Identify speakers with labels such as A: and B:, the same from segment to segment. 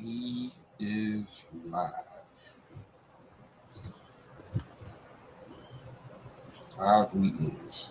A: He is live. Live we is.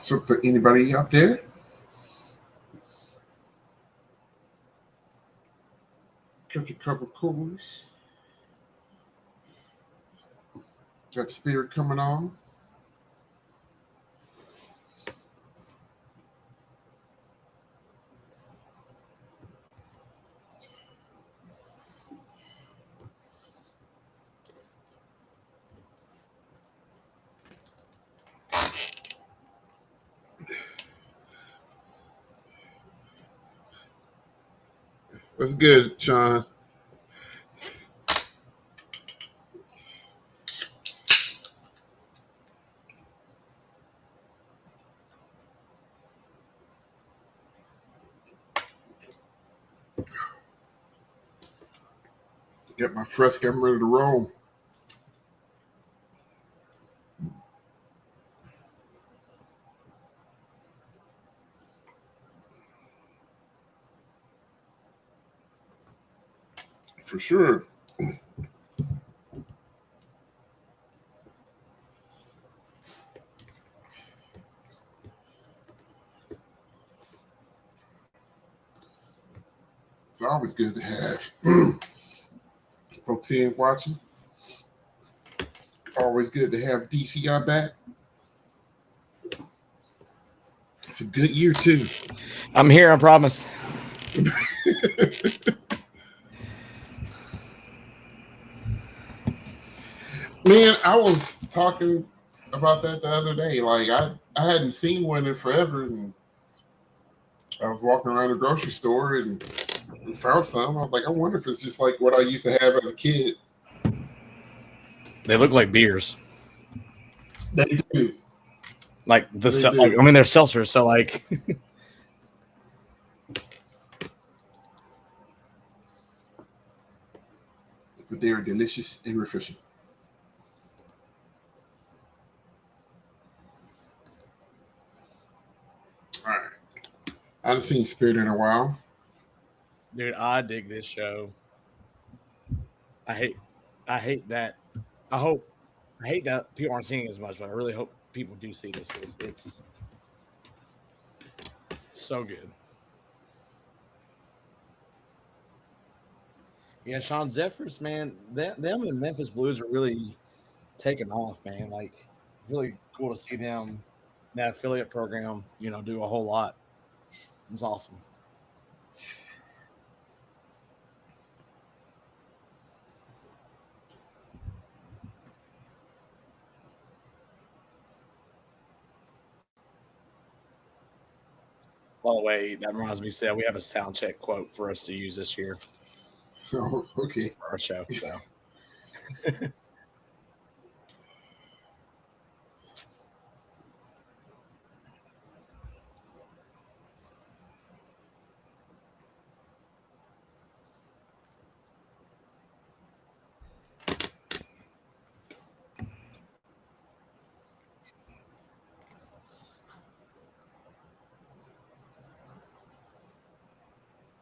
A: So, to anybody out there? Catch a couple coolers. Got Spirit coming on. What's good, Sean? Get my fresco, I'm ready to roll. For sure. It's always good to have folks in watching. Always good to have DCI back. It's a good year, too.
B: I'm here, I promise.
A: Man, I was talking about that the other day. Like, I hadn't seen one in forever, and I was walking around the grocery store and found some. I was like, I wonder if it's just like what I used to have as a kid.
B: They look like beers.
A: They do.
B: Like the like, I mean, they're seltzers, so like.
A: but they are delicious and refreshing. All right. I haven't seen Spirit in a while.
B: Dude, I dig this show. I hate that. I hate that people aren't seeing it as much, but I really hope people do see this. It's so good. Yeah, Sean Zephyrs, man, them and Memphis Blues are really taking off, man. Like, really cool to see them in that affiliate program, do a whole lot. It's awesome. By the way, that reminds me, Seth, we have a sound check quote for us to use this year
A: So, okay.
B: for our show. So.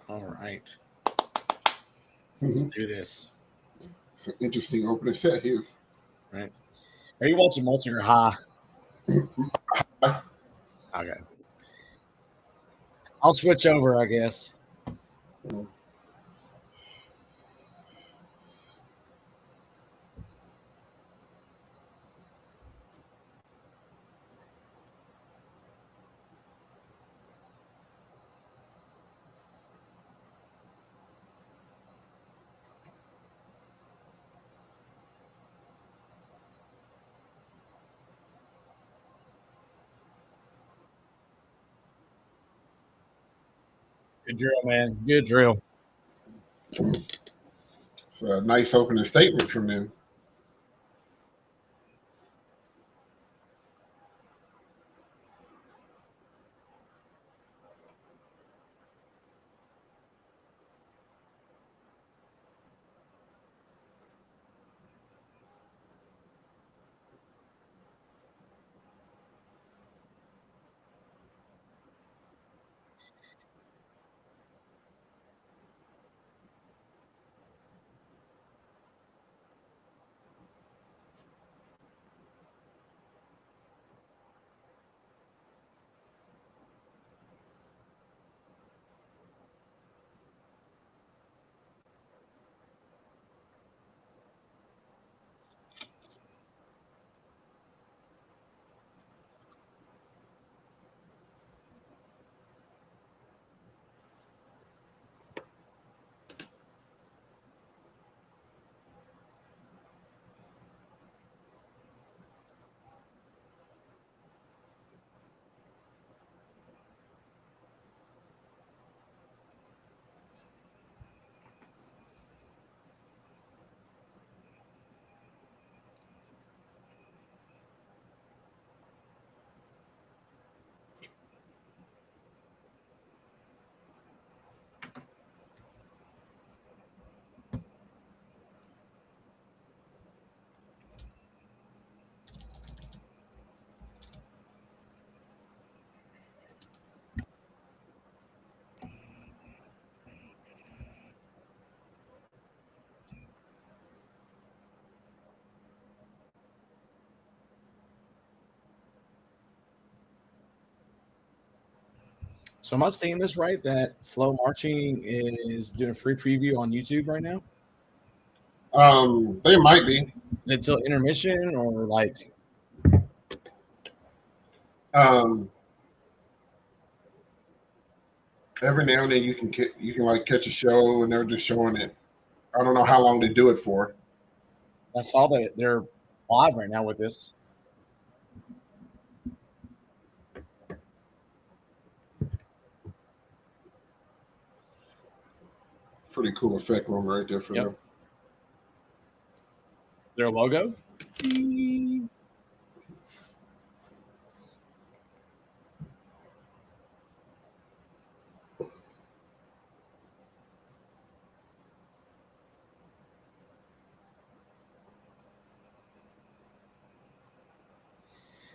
B: All right. Let's do this.
A: It's an interesting opening set here.
B: Right. Are you watching multi or high? Okay. I'll switch over, I guess. Good drill, man. Good drill.
A: It's a nice opening statement from them.
B: So am I seeing this right? That Flow Marching is doing a free preview on YouTube right now?
A: They might be.
B: Is it till intermission or like?
A: Every now and then you can like catch a show and they're just showing it. I don't know how long they do it for.
B: I saw that they're live right now with this.
A: Pretty cool effect room right there for them.
B: Their logo.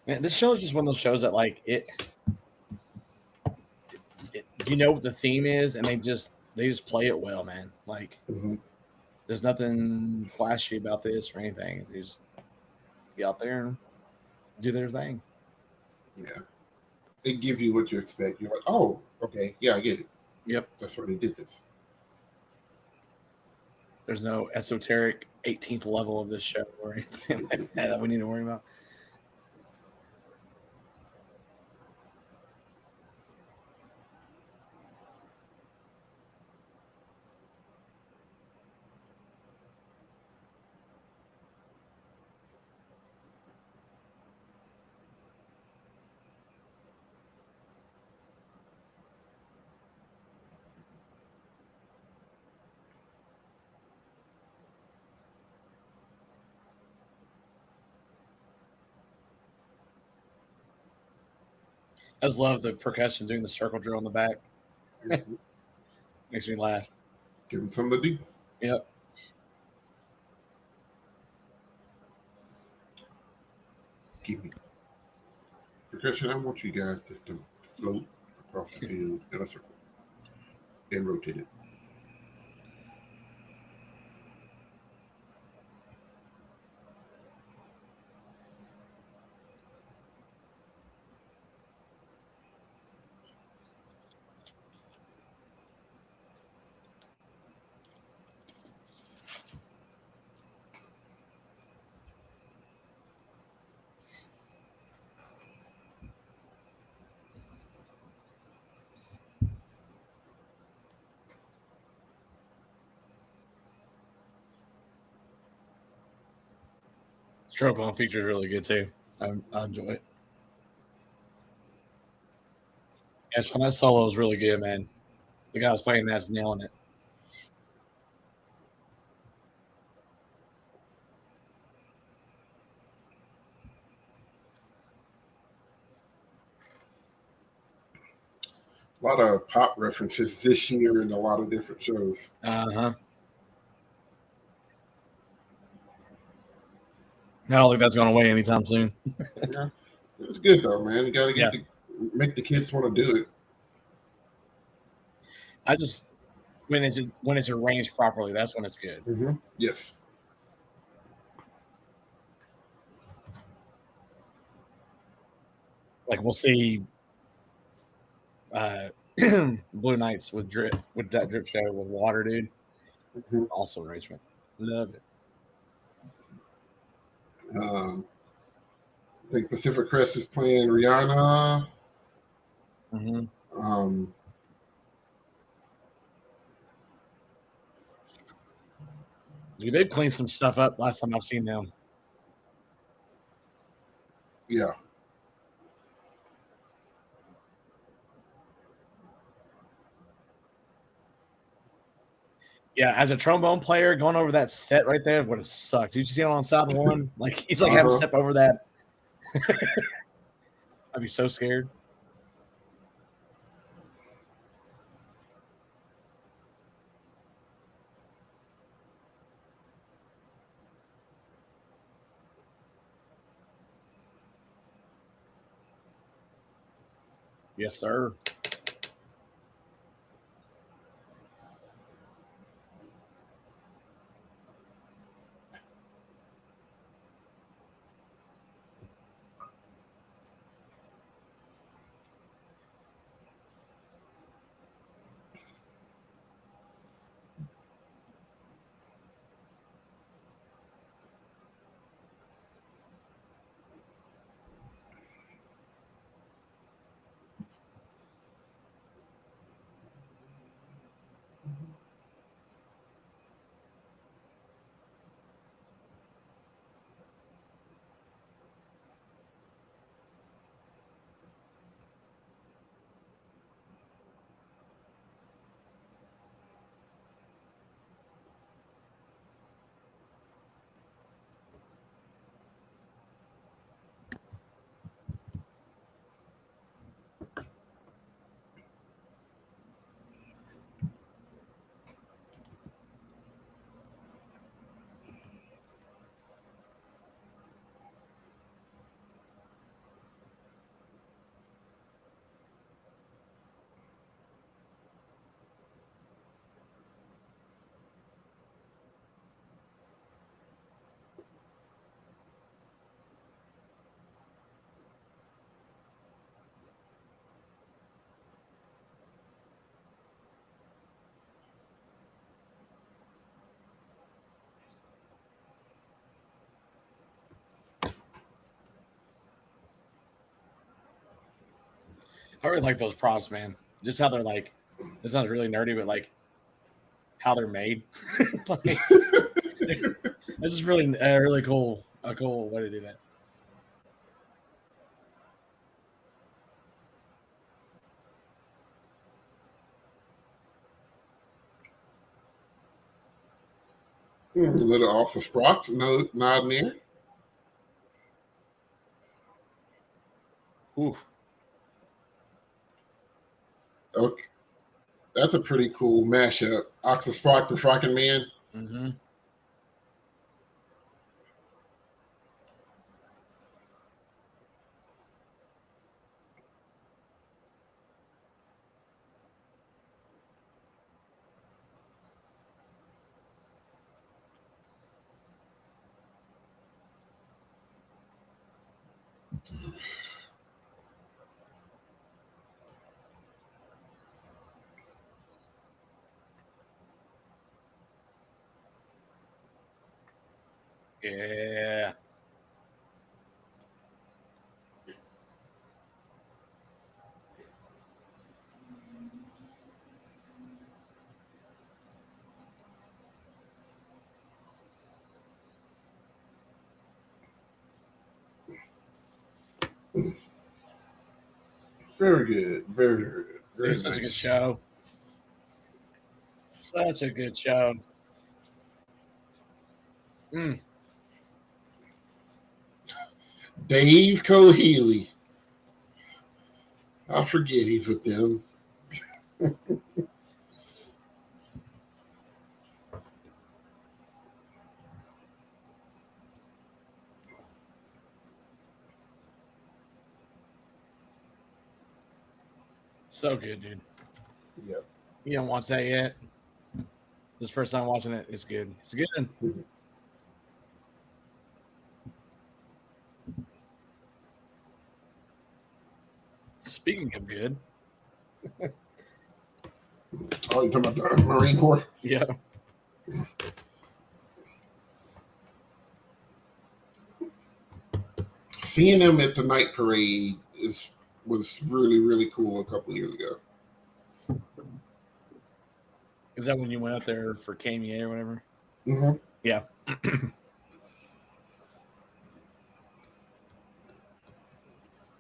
B: Man, this show is just one of those shows that like you know what the theme is, and they just play it well, man. Like there's nothing flashy about this or anything. They just get out there and do their thing.
A: Yeah, they give you what you expect. You're like, oh, okay, yeah, I get it.
B: Yep,
A: that's why they did this.
B: There's no esoteric 18th level of this show or anything like that we need to worry about. I just love the percussion doing the circle drill in the back. Makes me laugh.
A: Give them something to do.
B: Yep.
A: Give me percussion. I want you guys just to float across the field in a circle and rotate it.
B: Trombone feature is really good too. I enjoy it. Yeah, Sean, that solo is really good, man. The guy's playing that's nailing it.
A: A lot of pop references this year in a lot of different shows.
B: I don't think that's going away anytime soon.
A: Yeah, it's good though, man. You got to make the kids want to do it.
B: I just when it's arranged properly, that's when it's good.
A: Yes.
B: Like we'll see Blue Knights with that drip show with water, dude. Also arrangement. Love it.
A: I think Pacific Crest is playing Rihanna.
B: Dude, they've cleaned some stuff up last time I've seen them.
A: Yeah.
B: Yeah, as a trombone player, going over that set right there would have sucked. Did you see it on side one? Like he's like having to step over that. I'd be so scared. Yes, sir. I really like those props, man. Just how they're like. This sounds really nerdy, but like how they're made. Like, this is really really cool. A cool way to do that.
A: A little off the sprock, no, not near.
B: Ooh.
A: Okay, that's a pretty cool mashup. Oxa Sprock the Frockin' Man.
B: Mm-hmm. Yeah.
A: Very good. Very good. Very
B: Dude, such a good
A: nice.
B: show. Such a good show.
A: Dave Cohealy. I forget he's with them.
B: So good, dude.
A: Yep.
B: You haven't watched that yet? This is the first time watching it. It's good. It's good. Speaking of good.
A: Oh, you're talking about the Marine Corps?
B: Yeah.
A: Seeing them at the night parade was really, really cool a couple of years ago.
B: Is that when you went up there for KMEA or whatever?
A: Mm-hmm.
B: Yeah.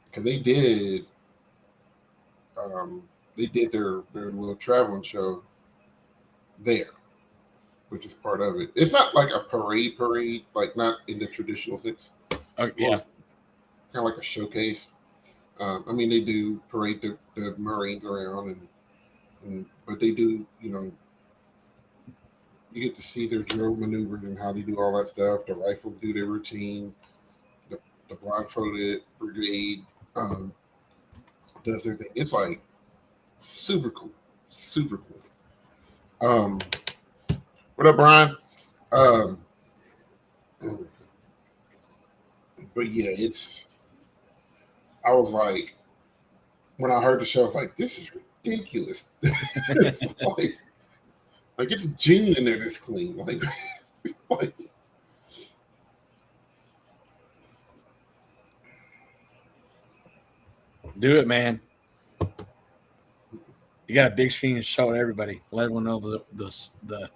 A: Because they did their little traveling show there, which is part of it. It's not like a parade, like not in the traditional sense.
B: Yeah.
A: Kind of like a showcase. I mean, they do parade the Marines around, but they do, you get to see their drill maneuvers and how they do all that stuff. The rifles do their routine. The blindfolded brigade does their thing. It's like super cool, super cool. What up, Brian? But yeah, I was like, when I heard the show, I was like, this is ridiculous. It's like it's June and they're this clean. Like
B: do it, man. You got a big screen and show it everybody. Let everyone know the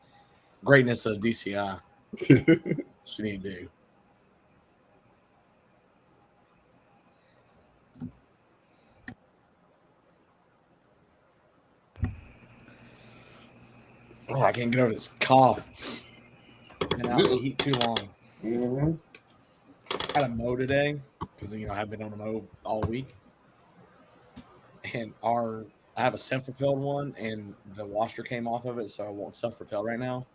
B: greatness of DCI. What you need to do. Oh, I can't get over this cough. And out the heat too long.
A: Mm-hmm.
B: I had a mow today because I've been on a mow all week, and I have a self-propelled one, and the washer came off of it, so I won't self-propel right now.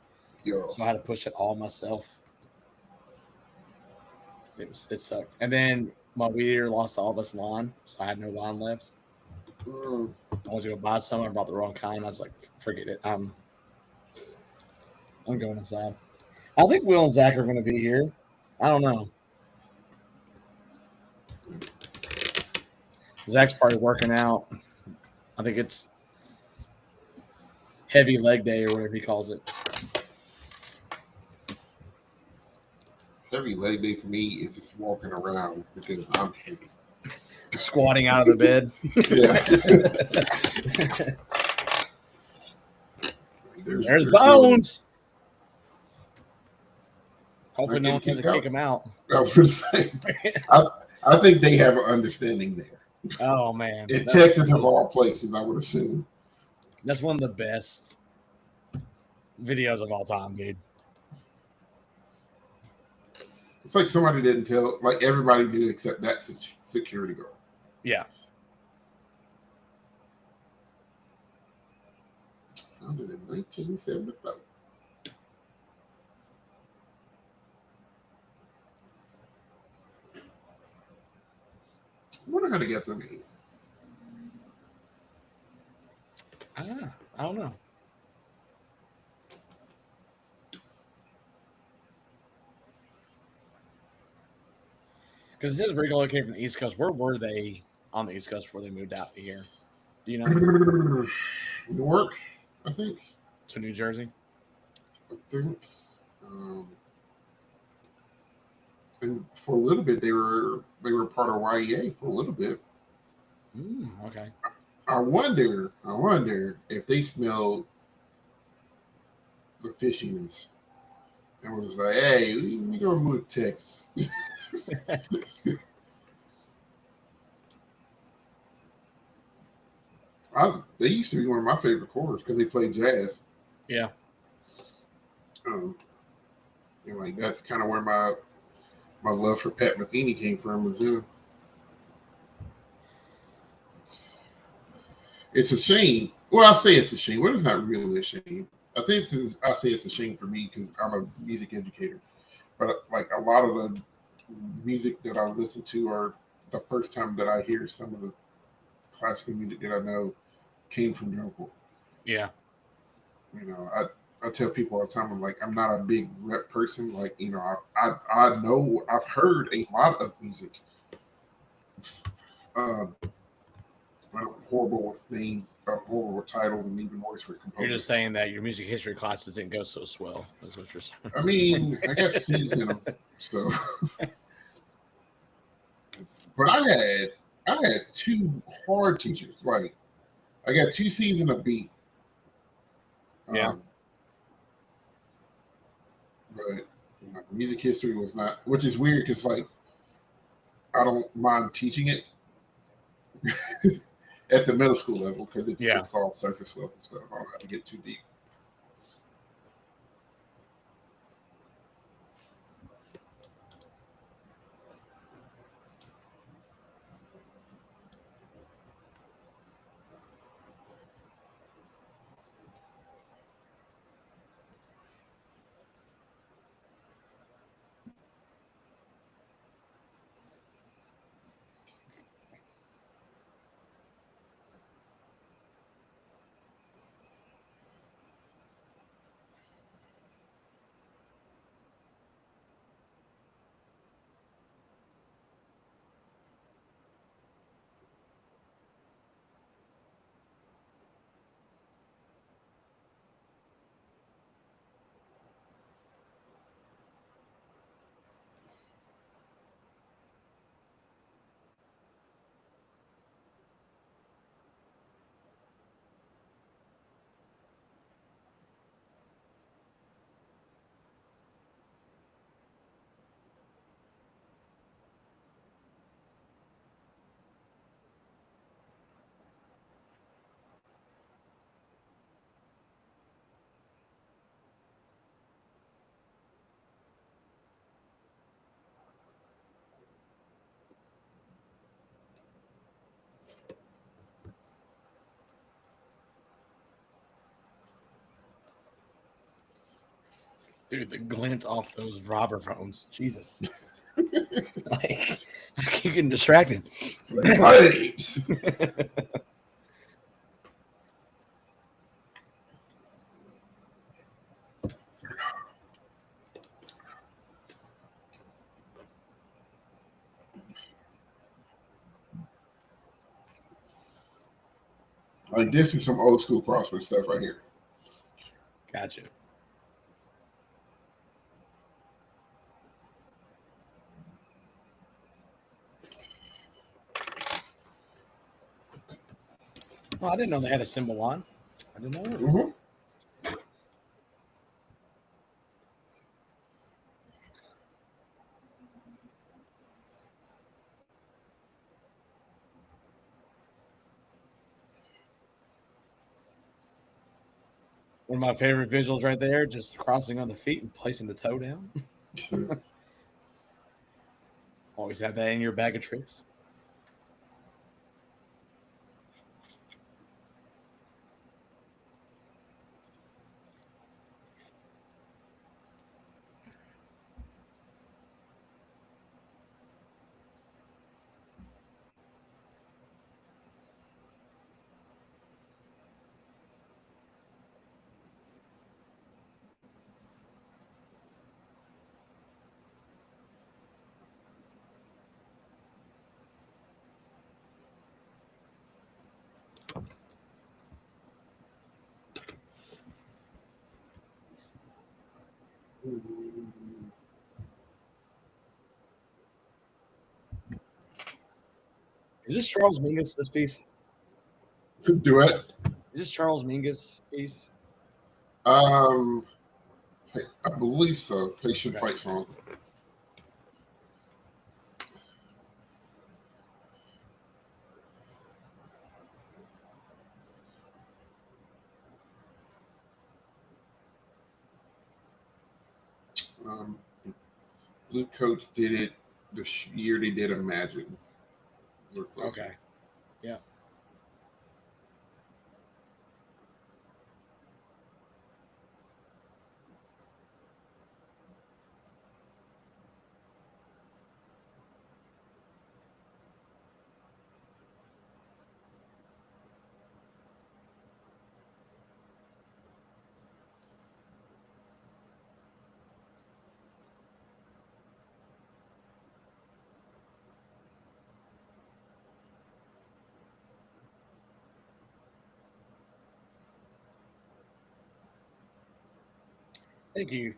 A: Yo.
B: So I had to push it all myself. It sucked. And then my weed eater lost all of its lawn, so I had no lawn left. I went to go buy some. I brought the wrong kind. I was like, forget it. I'm going inside. I think Will and Zach are going to be here. I don't know. Zach's probably working out. I think it's heavy leg day or whatever he calls it.
A: Heavy leg day for me is just walking around because I'm heavy.
B: squatting out of the bed.
A: Yeah.
B: There's Bones. Hopefully, no one tries to
A: out.
B: kick him out.
A: I was going to say, I think they have an understanding there.
B: Oh man,
A: in Texas of all places, I would assume.
B: That's one of the best videos of all time, dude.
A: It's like somebody didn't tell, like everybody knew except that security guard.
B: Yeah.
A: Founded in 1975. I wonder how they got their name.
B: I don't know. Because it says Regal came from the East Coast. Where were they on the East Coast before they moved out here? Do you know?
A: Newark, I think.
B: To New Jersey?
A: I think. And for a little bit, they were part of YEA for a little bit.
B: Okay.
A: I wonder if they smelled the fishiness and was like, "Hey, we gonna move to Texas." They used to be one of my favorite corners because they played jazz.
B: Yeah.
A: And like that's kind of where my love for Pat Metheny came from. Was him. It's a shame. Well, I say it's a shame. Well, it's not really a shame. I say it's a shame for me because I'm a music educator. But like a lot of the music that I listen to are the first time that I hear some of the classical music that I know came from drum corps.
B: Yeah.
A: You know, I tell people all the time, I'm like, I'm not a big rep person. Like, you know, I know I've heard a lot of music. I'm horrible with names, I'm horrible with titles, and even worse with composers.
B: You're just saying that your music history classes didn't go so swell. That's what you're saying.
A: I mean, I got C's in them, so. But I had two hard teachers. Like, I got 2 C's and a B.
B: Yeah.
A: But you know, music history was not, which is weird because like I don't mind teaching it at the middle school level because it's all surface level stuff. I don't have to get too deep.
B: Dude, the glint off those robber phones. Jesus. Like, I keep getting distracted.
A: Vibes. Like this is some old school CrossFit stuff right here.
B: Gotcha. Oh, I didn't know they had a symbol on. I didn't know.
A: Mm-hmm.
B: One of my favorite visuals right there, just crossing on the feet and placing the toe down. Always have that in your bag of tricks. Is this Charles Mingus, this piece?
A: Duet.
B: Is this Charles Mingus piece?
A: I believe so. Patient
B: Okay.
A: fight song. Blue Coats did it the year they did Imagine.
B: Okay. Yeah. Thank you.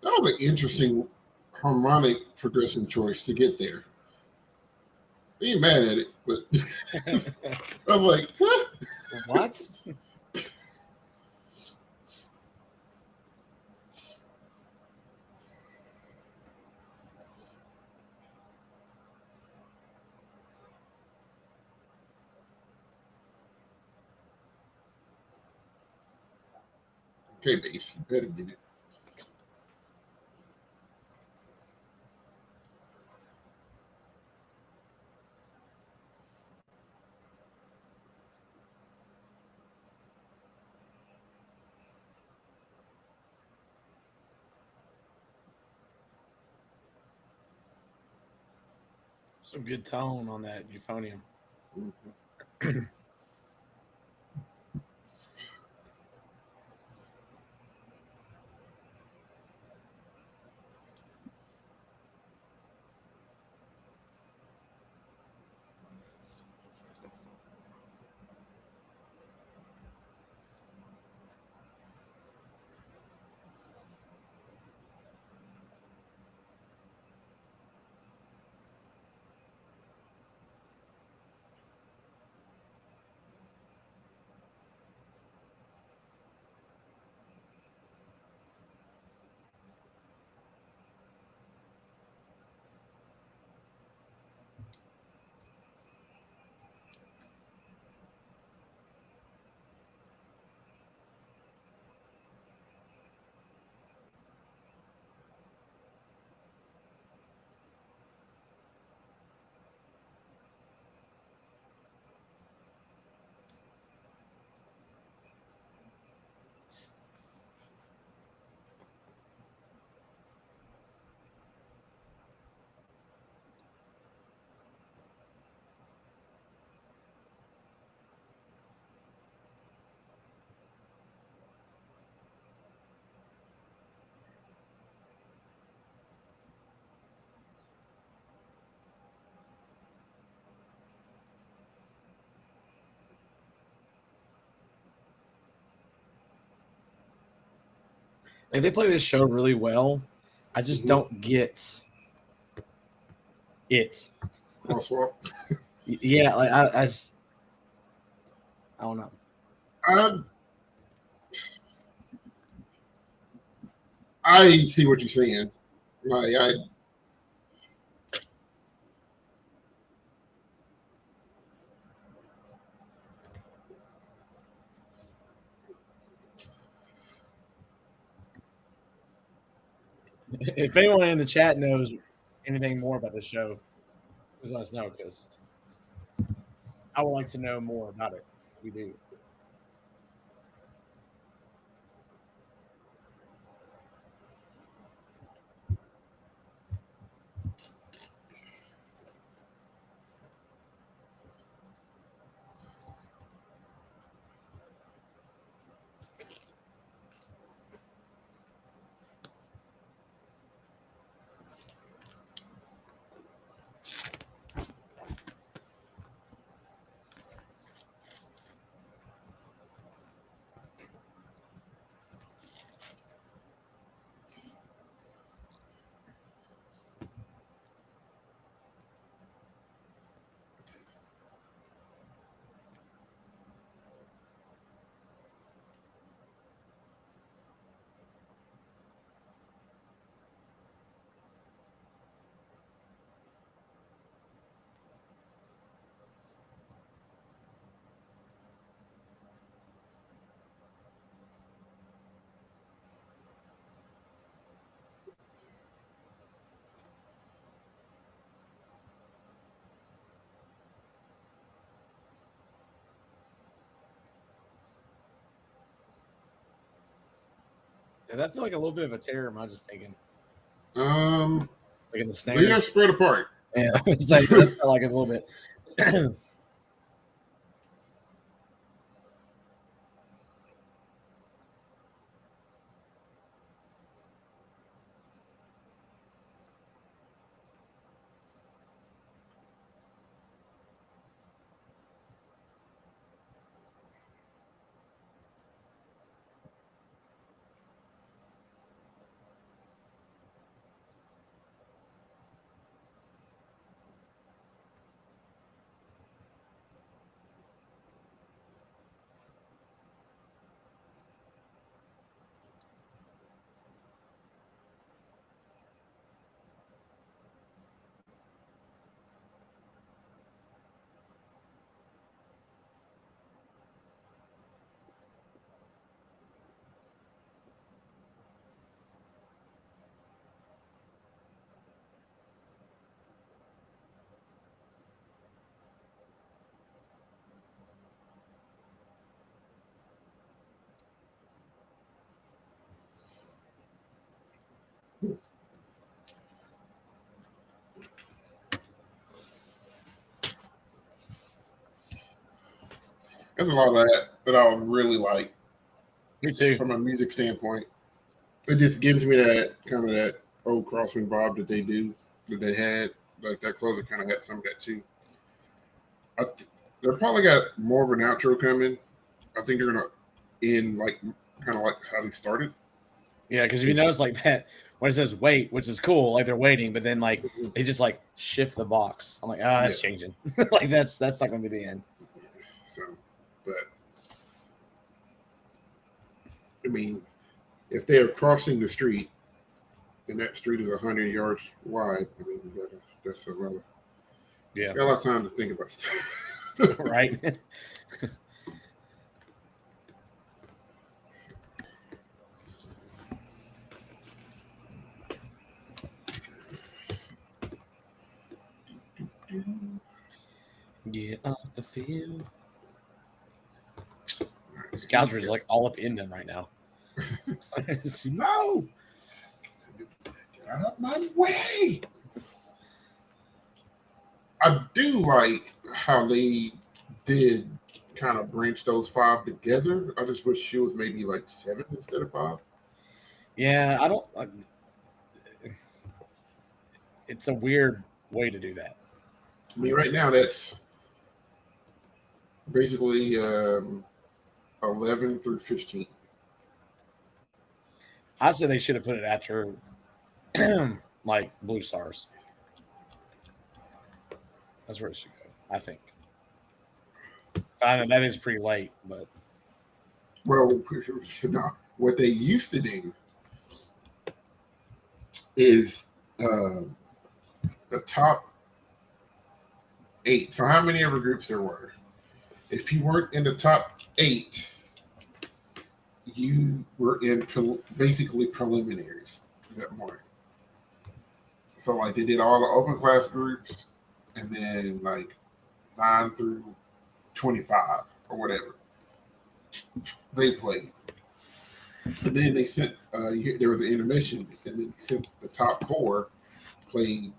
A: That was an interesting harmonic progression choice to get there. I ain't mad at it, but I was like, huh?
B: What?
A: Okay, base, you better get it.
B: Some good tone on that euphonium.
A: Mm-hmm.
B: Like they play this show really well. I just don't get it.
A: Crosswalk.
B: Yeah, like I just I don't know.
A: I see what you're saying. Like
B: If anyone in the chat knows anything more about this show, please let us know because I would like to know more about it. We do. Did that feel like a little bit of a tear? Am I just thinking?
A: like
B: in the
A: they are
B: snares.
A: spread apart.
B: Yeah, it's like that felt like a little bit.
A: There's a lot of that I would really like.
B: Me too.
A: From a music standpoint, it just gives me that kind of that old Crosswind vibe that they had. Like that closer kind of had some of that too. They're probably got more of an outro coming. I think they're gonna end like kind of like how they started.
B: Yeah, because if you notice like that when it says wait, which is cool, like they're waiting, but then like they just like shift the box. I'm like, that's changing. Like that's not gonna be the end.
A: So, but I mean, if they are crossing the street and that street is 100 yards wide, I mean, that's a lot of got a lot of time to think about stuff.
B: Right. Get off the field. Scouser is like all up in them right now. No!
A: Get out of my way! I do like how they did kind of branch those 5 together. I just wish she was maybe like 7 instead of 5.
B: Yeah, I don't. It's a weird way to do that.
A: I mean, right now that's basically 11 through 15.
B: I said they should have put it after like Blue Stars. That's where it should go, I think. I know that is pretty late, but
A: Well, no, what they used to do is the top 8. So how many ever groups there were? If you weren't in the top 8, you were in basically preliminaries that morning. So like they did all the open class groups, and then like 9 through 25 or whatever they played. And then they sent there was an intermission, and then sent the top 4 played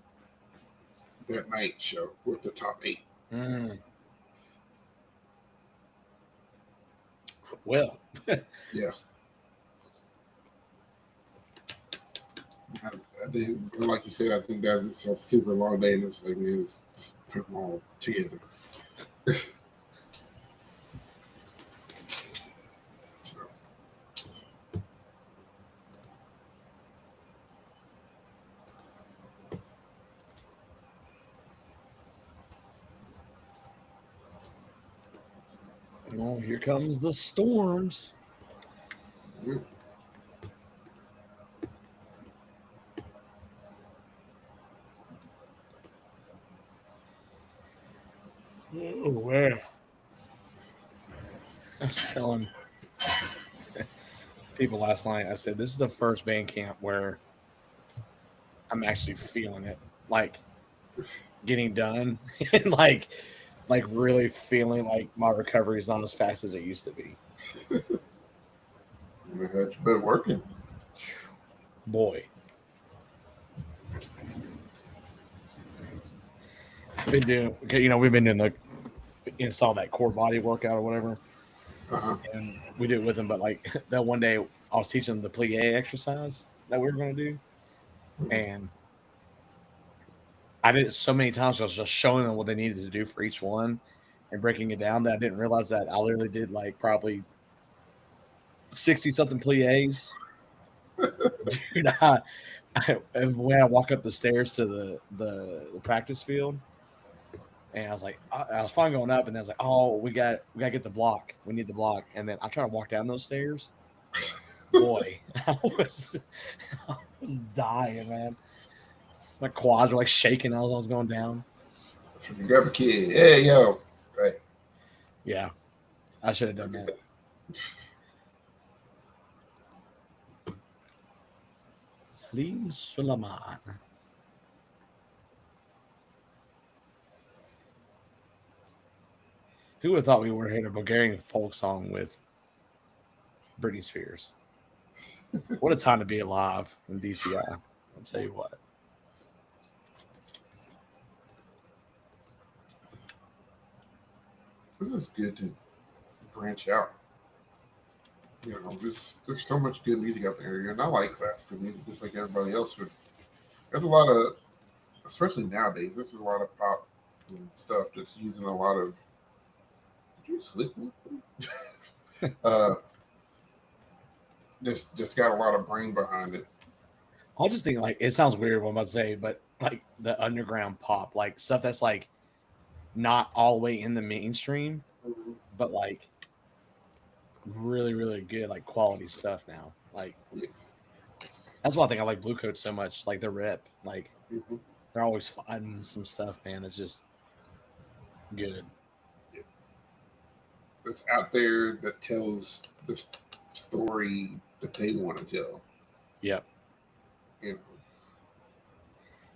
A: that night show with the top 8.
B: Well,
A: yeah. Then, like you said, I think that's a super long day, and it's like, man, it's just put them all together. So.
B: Oh, here comes the storms.
A: Yep.
B: Oh, where? I was telling people last night, I said, this is the first band camp where I'm actually feeling it. Like getting done and like really feeling like my recovery is not as fast as it used to be.
A: You had you better working.
B: Boy. I've been doing, we've been doing the install that core body workout or whatever. And we do it with them, but like that one day I was teaching them the plie exercise that we were going to do. And I did it so many times. I was just showing them what they needed to do for each one and breaking it down that I didn't realize that I literally did like probably 60 something plies. Dude, when I walk up the stairs to the practice field, and I was like, I was fine going up, and then I was like, oh, we got to get the block. We need the block. And then I try to walk down those stairs. Boy, I was dying, man. My quads were like shaking as I was going down.
A: That's when you grab a kid. Hey, yo. Right.
B: Yeah, I should have done that. Salim Sulaiman. Who would have thought we were hearing a Bulgarian folk song with Britney Spears? What a time to be alive in DCI. I'll tell you what.
A: This is good to branch out. There's so much good music out there, and I like classical music just like everybody else. But there's a lot of, especially nowadays, there's a lot of pop and stuff that's using a lot of. Did you sleep? Just got a lot of brain behind it.
B: I just think like it sounds weird what I'm about to say, but like the underground pop, like stuff that's like not all the way in the mainstream, but like really, really good, like quality stuff now. Like that's why I think I like Blue Coat so much. Like the rep, like they're always finding some stuff, man. That's just good.
A: That's out there that tells the story that they want to tell.
B: Yep.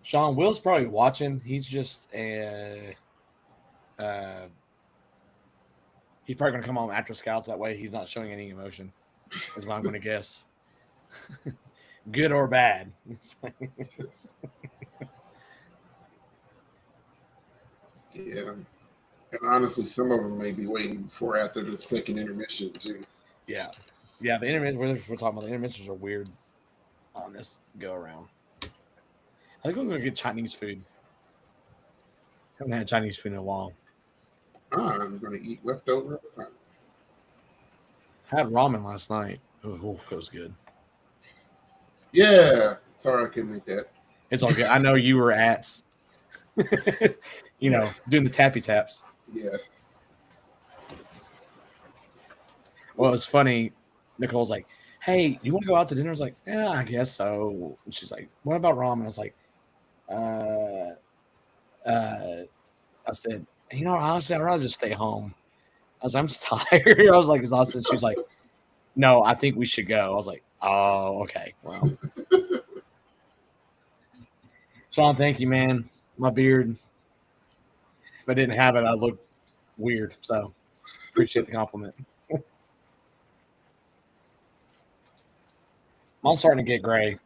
B: Sean Will's probably watching. He's just he's probably going to come on after scouts. That way he's not showing any emotion. Is what I'm going to guess. Good or bad.
A: Yeah. And honestly, some of them may be waiting for after the second intermission, too.
B: Yeah. Yeah, the intermission, we're talking about the intermissions are weird on this go-around. I think we're going to get Chinese food. Haven't had Chinese food in a while.
A: I'm going to eat leftover.
B: I had ramen last night. Oh, it was good.
A: Yeah. Sorry, I couldn't make that.
B: It's all good. I know you were at, doing the tappy taps.
A: Yeah.
B: Well, it's funny. Nicole's like, "Hey, you want to go out to dinner?" I was like, "Yeah, I guess so." And she's like, "What about ramen?" I was like, "Uh, I said, honestly, I'd rather just stay home." I was like, "I'm just tired." I was like, exhausted. She's like, "No, I think we should go." I was like, "Oh, okay. Well, Sean, thank you, man. My beard. If I didn't have it, I'd look weird. So appreciate the compliment." Mine's starting to get gray.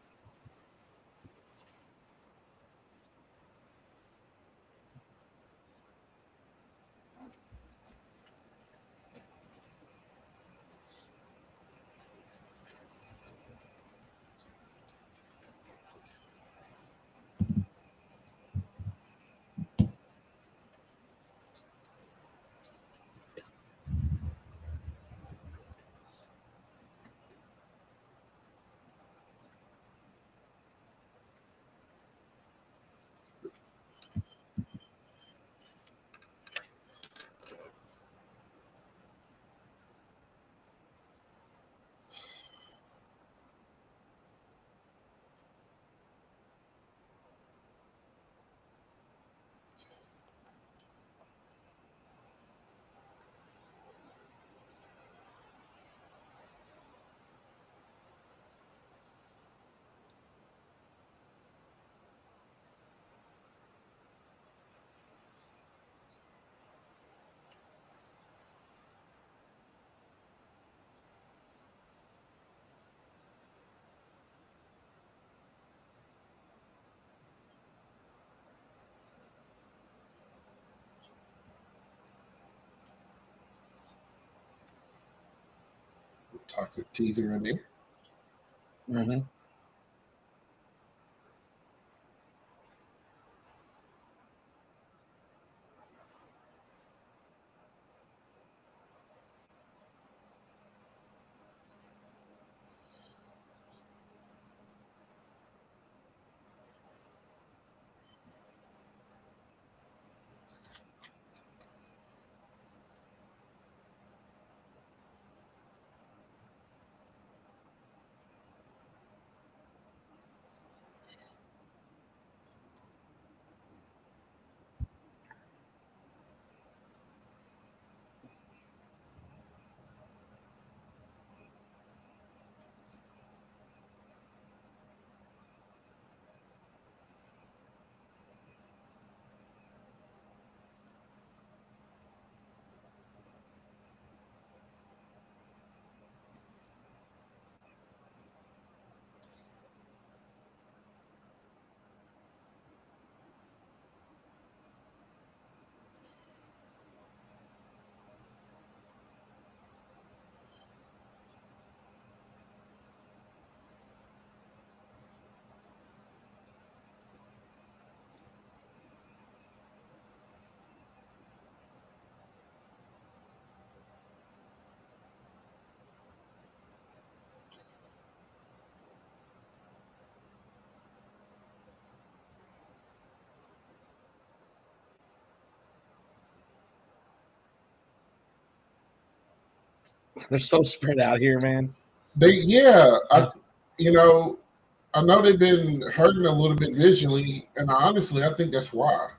A: Toxic teaser in there.
B: Mm-hmm. They're so spread out here, man.
A: You know, I know they've been hurting a little bit visually, and honestly, I think that's why.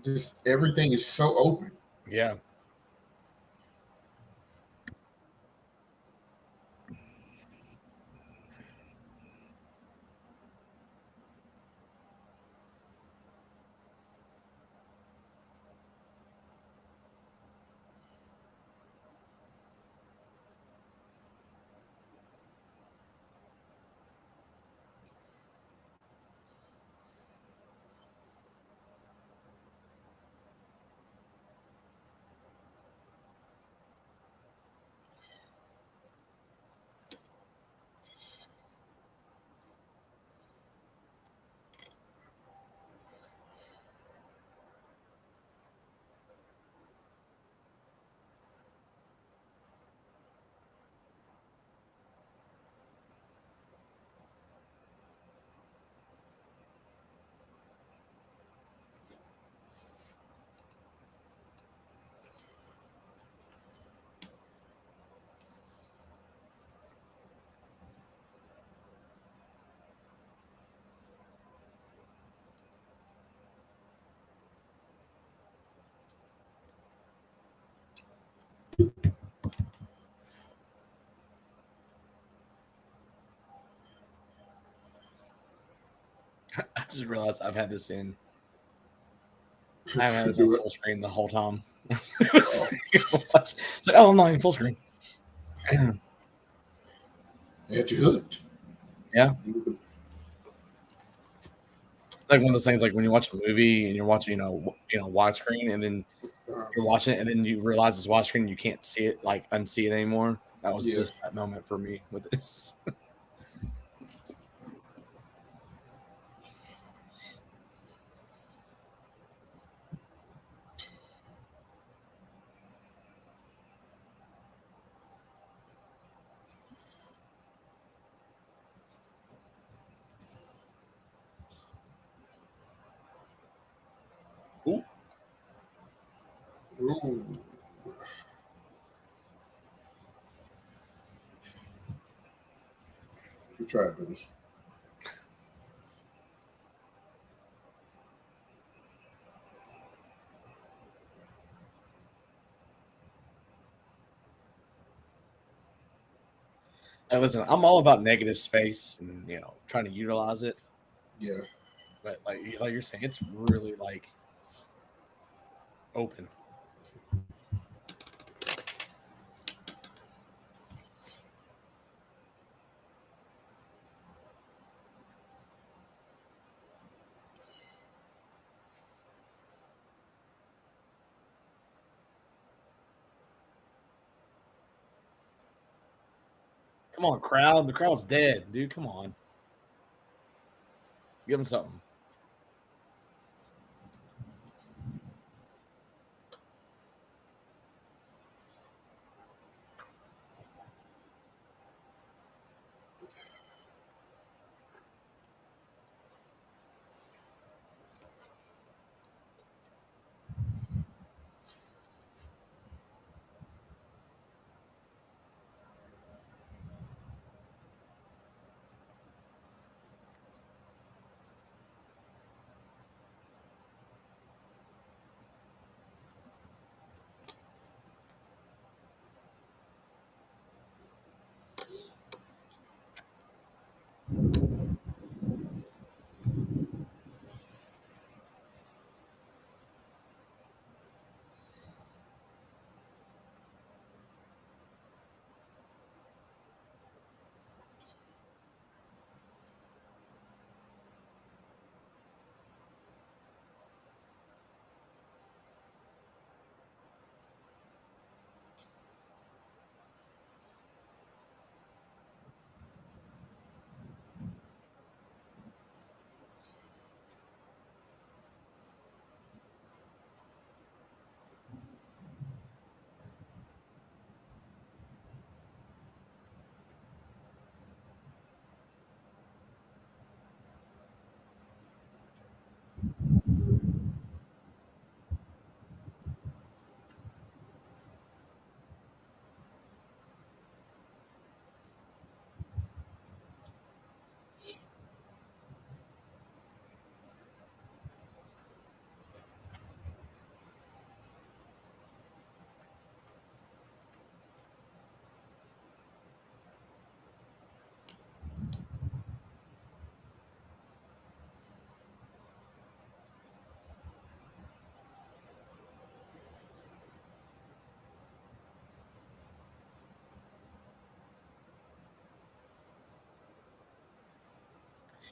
A: Just everything is so open.
B: Yeah. just realized I've had this in. I haven't had this
A: Do
B: on
A: it.
B: full screen the whole time. It's like, oh, I'm not in full screen.
A: Had you hooked.
B: Yeah. It's like one of those things, like when you watch a movie and you're watching, widescreen, and then you're watching it, and then you realize it's widescreen, and you can't see it, like unsee it anymore. That was just that moment for me with this. Ooh.
A: Ooh. You tried, buddy.
B: Hey, listen, I'm all about negative space and trying to utilize it.
A: Yeah.
B: But like you're saying, it's really like open. Come on, crowd. The crowd's dead, dude. Come on. Give them something.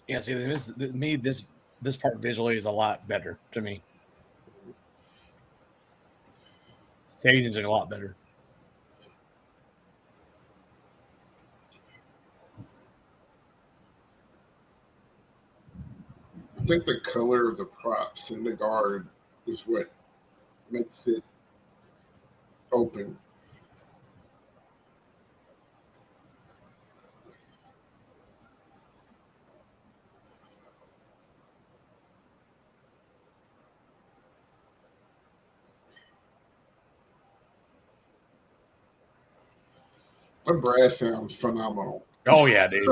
B: Yeah, see, this part visually is a lot better to me. Staging's a lot better.
A: I think the color of the props in the guard is what makes it open. The brass sounds phenomenal.
B: Oh yeah, dude.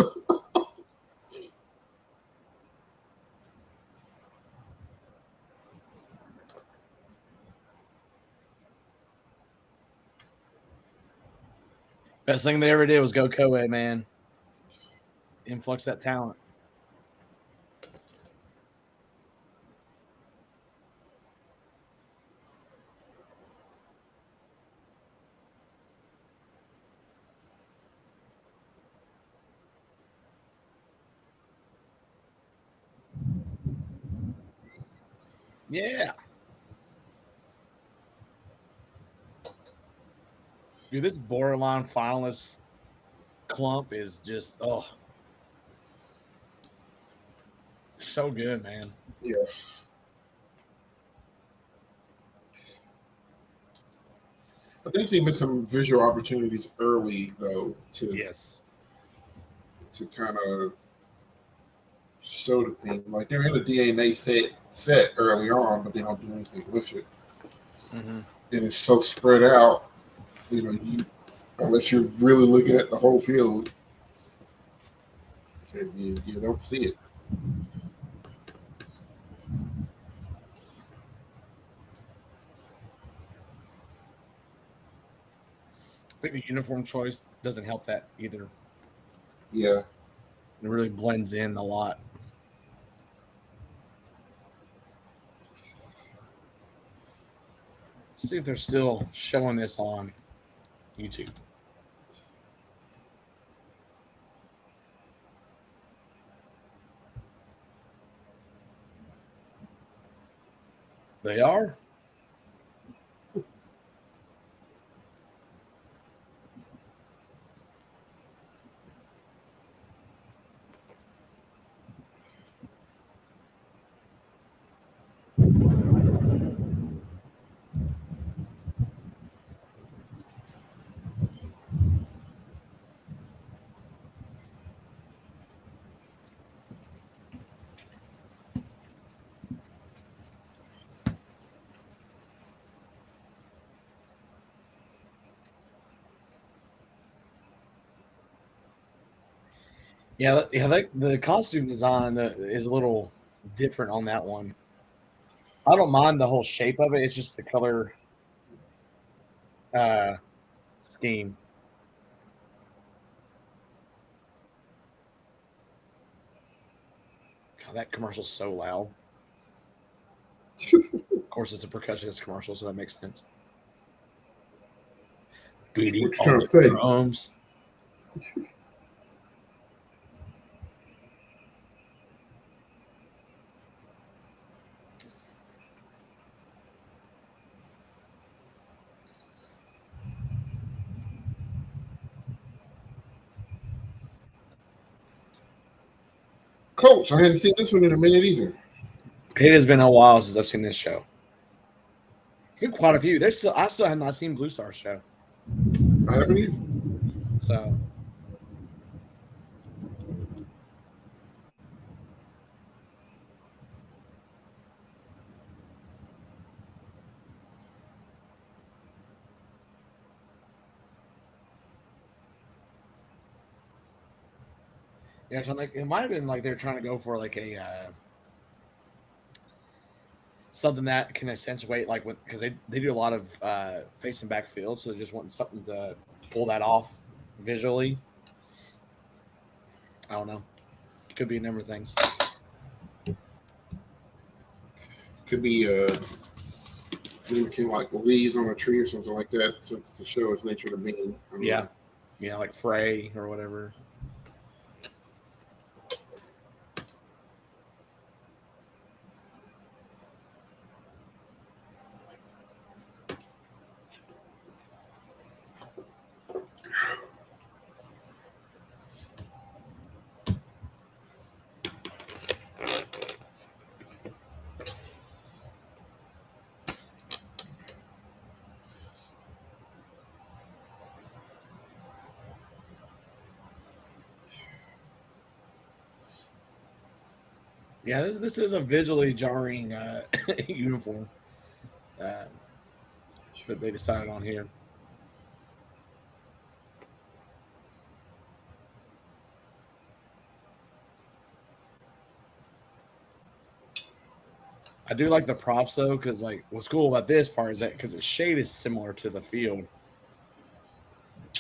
B: Best thing they ever did was go co-ed, man. Influx that talent. Yeah. Dude, this borderline finalist clump is just so good, man.
A: Yeah. I think he missed some visual opportunities early, though,
B: Yes.
A: to kind of show the thing. Like they're in the DNA set early on, but they don't do anything with it.
B: Mm-hmm.
A: And it's so spread out. Unless you're really looking at the whole field, you don't see it.
B: I think the uniform choice doesn't help that either.
A: Yeah.
B: It really blends in a lot. Let's see if they're still showing this on YouTube. They are. Yeah, the costume design is a little different on that one. I don't mind the whole shape of it. It's just the color scheme. God, that commercial's so loud. Of course, it's a percussionist commercial, so that makes sense. Beating
A: What you
B: on
A: trying
B: the
A: to say?
B: drums.
A: Coach, I hadn't seen this one in a minute either.
B: It has been a while since I've seen this show. Been quite a few. I still have not seen Blue Star's show.
A: I haven't either.
B: So yeah, so like it might have been like they're trying to go for like a something that can accentuate like because they do a lot of facing back field, so they just want something to pull that off visually. I don't know. Could be a number of things.
A: Could be like leaves on a tree or something like that, since to show its nature to being.
B: Yeah. Yeah, like fray or whatever. Yeah, this is a visually jarring uniform that they decided on here. I do like the props though, because like what's cool about this part is that because the shade is similar to the field,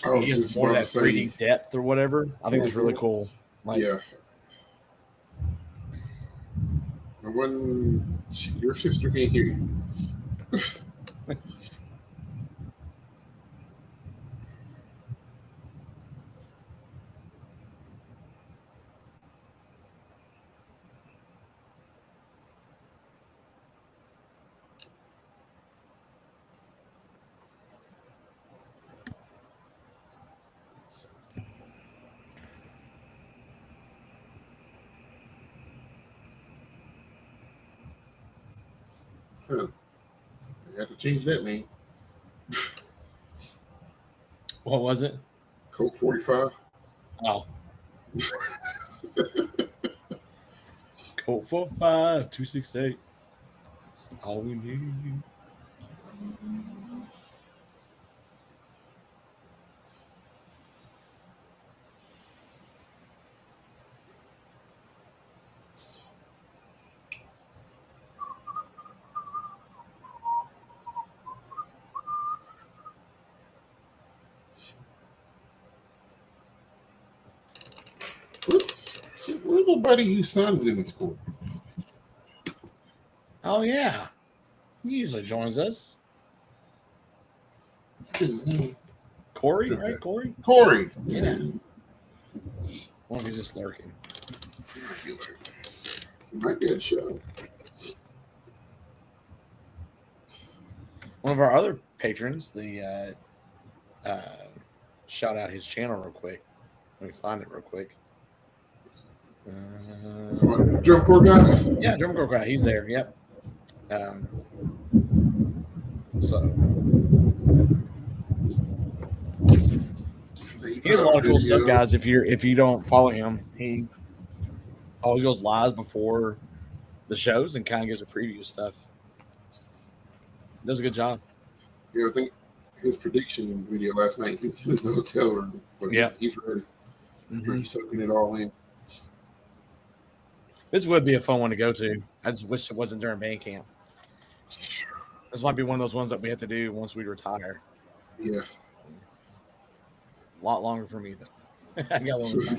A: I was
B: it gives
A: just
B: more of
A: about
B: that
A: to say,
B: 3D depth or whatever. I think that's really cool. Like,
A: yeah. And when your sister can't hear you. Huh. They had to change that name.
B: What was it?
A: Coke 45.
B: Oh. Code 45268. That's all we need.
A: Where's a buddy whose son's in the school?
B: Oh, yeah. He usually joins us.
A: What's his name?
B: Corey, right? Corey?
A: Corey.
B: Yeah. Well, he's just lurking.
A: He might be at a show.
B: One of our other patrons, shout out his channel real quick. Let me find it real quick.
A: Drum corps guy?
B: Yeah, drum corps guy. He's there. Yep. So he has a lot of cool stuff, guys. If you don't follow him, he always goes live before the shows and kind of gives a preview of stuff. Does a good job.
A: Yeah, I think his prediction video last night, he was in his hotel room. So
B: yeah.
A: He's ready. Mm-hmm. He's soaking it all in.
B: This would be a fun one to go to. I just wish it wasn't during band camp. This might be one of those ones that we have to do once we retire.
A: Yeah.
B: A lot longer for me, though. I got a little time.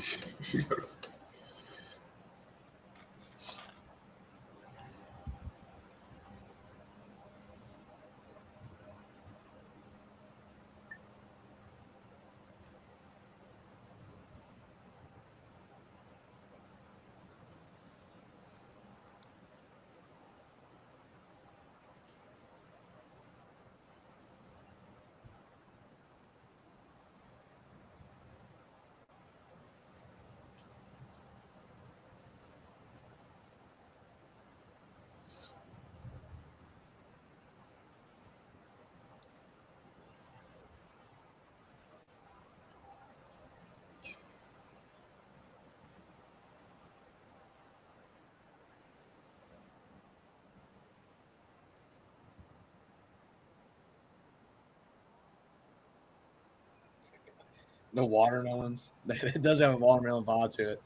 B: The watermelons. It does have a watermelon vibe to it.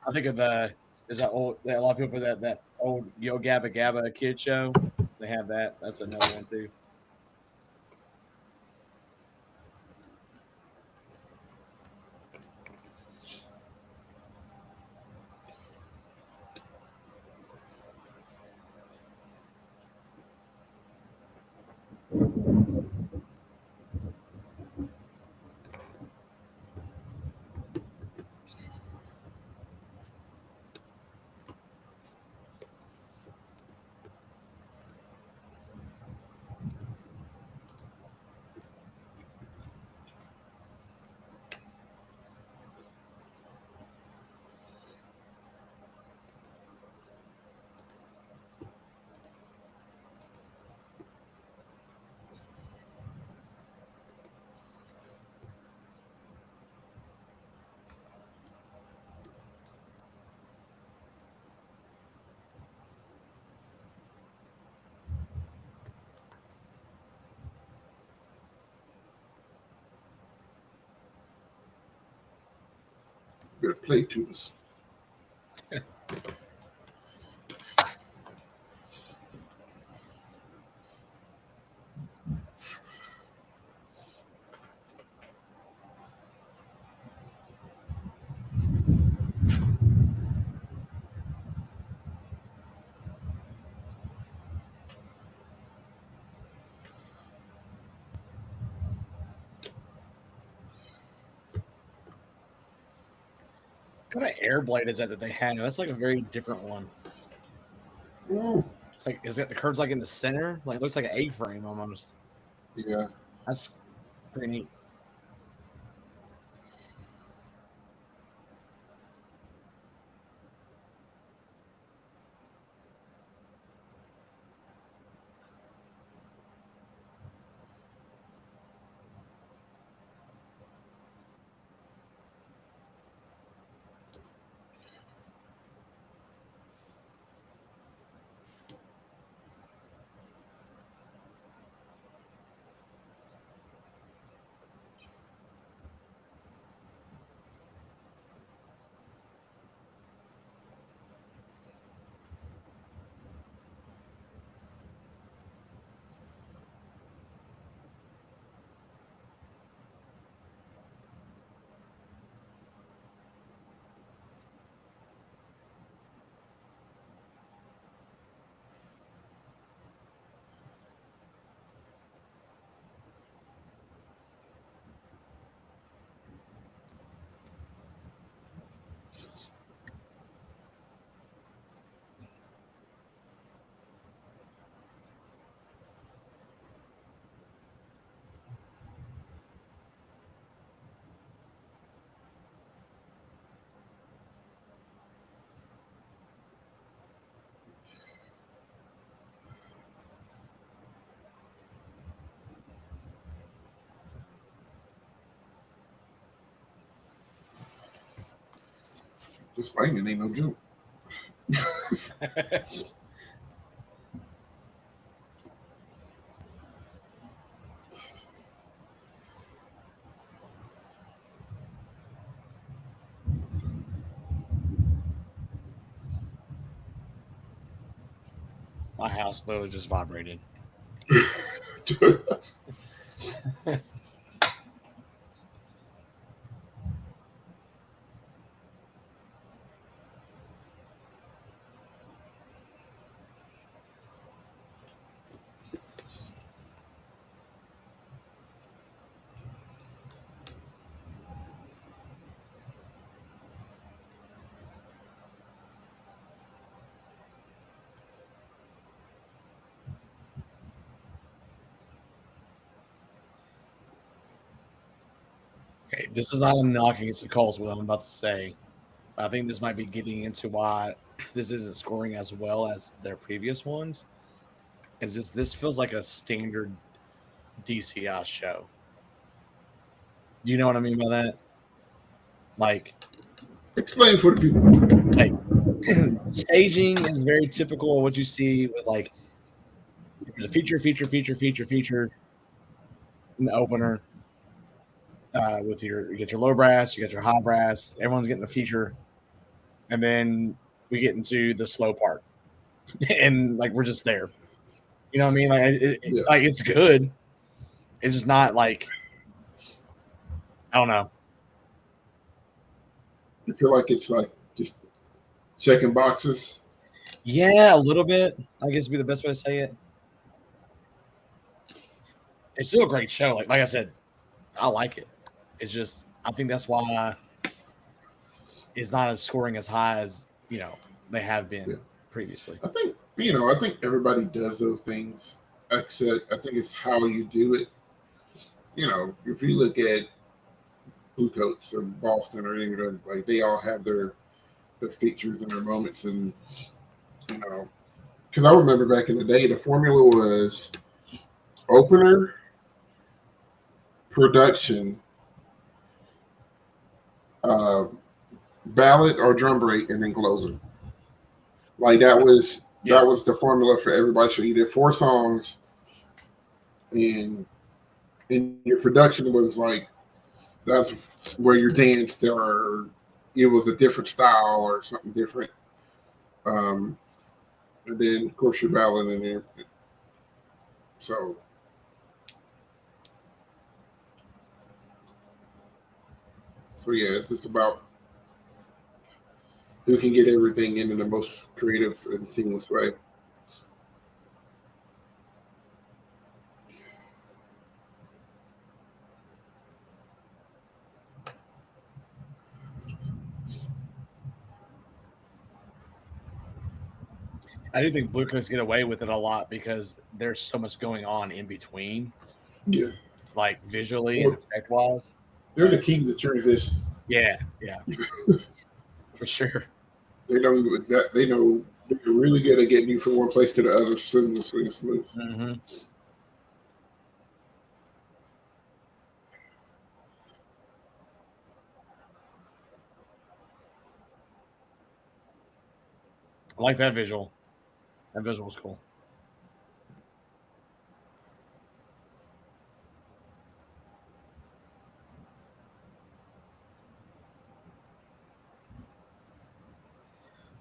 B: I think of there's that old, a lot of people put that old Yo Gabba Gabba kid show. They have that. That's another one too.
A: Better play tubas.
B: What kind of air blade is that they have? That's like a very different one. It's like, is it the curves like in the center? Like it looks like an A-frame almost.
A: Yeah.
B: That's pretty neat.
A: This slanging ain't no joke.
B: My house literally just vibrated. Okay, this is not a knock against the Colts, what I'm about to say. I think this might be getting into why this isn't scoring as well as their previous ones. Is this feels like a standard DCI show. Do you know what I mean by that? Like,
A: explain for the people.
B: Like, staging is very typical of what you see with like the feature in the opener. With you get your low brass, you get your high brass, everyone's getting a feature, and then we get into the slow part, and like we're just there. You know what I mean? Like, like it's good. It's just not like I don't know.
A: You feel like it's like just checking boxes?
B: Yeah, a little bit. I guess would be the best way to say it. It's still a great show. Like I said, I like it. It's just I think that's why it's not as scoring as high as they have been previously.
A: I think everybody does those things. Except I think it's how you do it. If you look at Blue Coats or Boston or England, like they all have their features and their moments, and because I remember back in the day, the formula was opener, production, ballad or drum break, and then closer. Like that was the formula for everybody. So you did 4 songs, and your production was like that's where you danced, or it was a different style or something different. And then of course your ballad in there. So yeah, it's just about who can get everything in the most creative and seamless way.
B: I do think Blue Coats get away with it a lot because there's so much going on in between.
A: Yeah.
B: Like visually and effect wise.
A: They're the kings of transition.
B: Yeah. For sure.
A: They know they know they're really good at getting you from one place to the other seamlessly and smooth.
B: Mm-hmm. I like that visual. That visual was cool.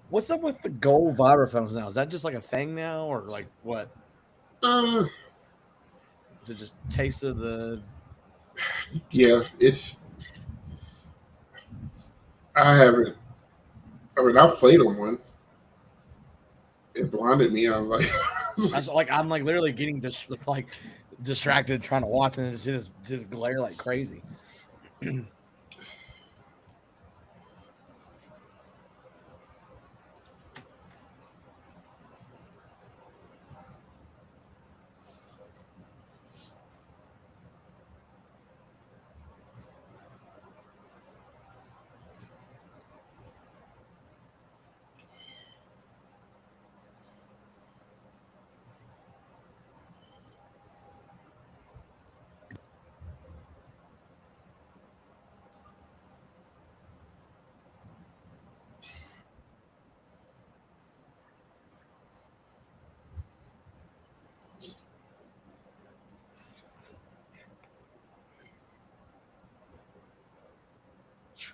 B: What's up with the gold vibraphones now? Is that just like a thing now, or like what? Is it just taste of the?
A: Yeah, it's. I haven't. I mean, I've played on one. It blinded me. I was like,
B: I'm like literally getting distracted trying to watch and just glare like crazy.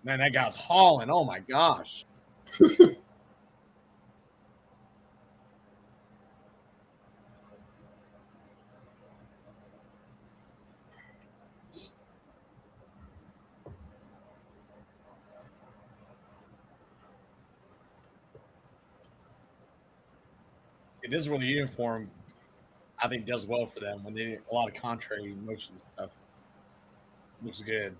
B: Man, that guy's hauling. Oh my gosh. This is where the uniform, I think, does well for them when they do a lot of contrary motion stuff. Looks good.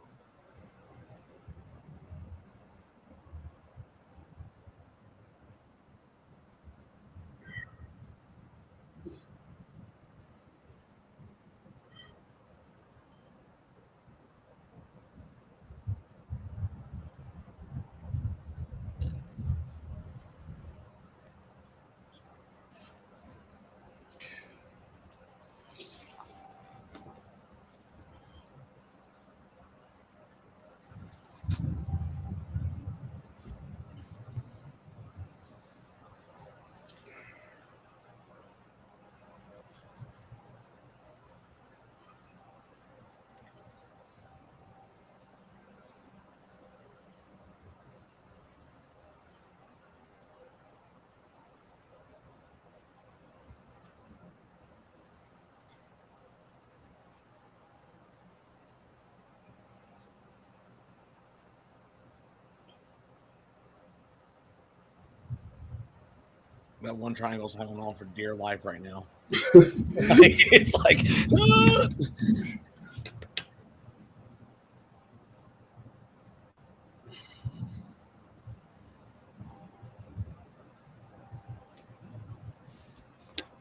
B: That one triangle's hanging on for dear life right now. It's like,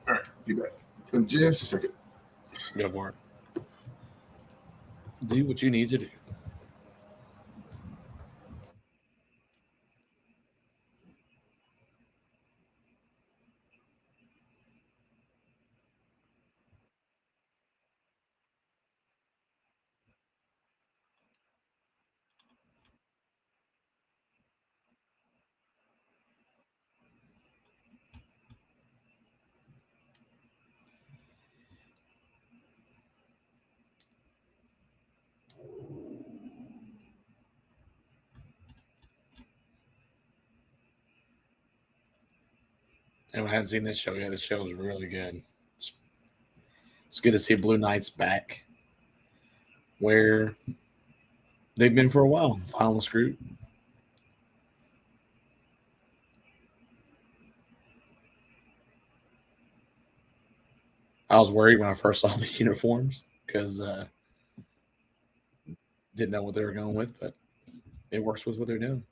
A: All right, be back in just a second.
B: go for it. Do what you need to do. And I hadn't seen this show yet. This show is really good. It's good to see Blue Knights back where they've been for a while. Finalist group. I was worried when I first saw the uniforms because didn't know what they were going with, but it works with what they're doing.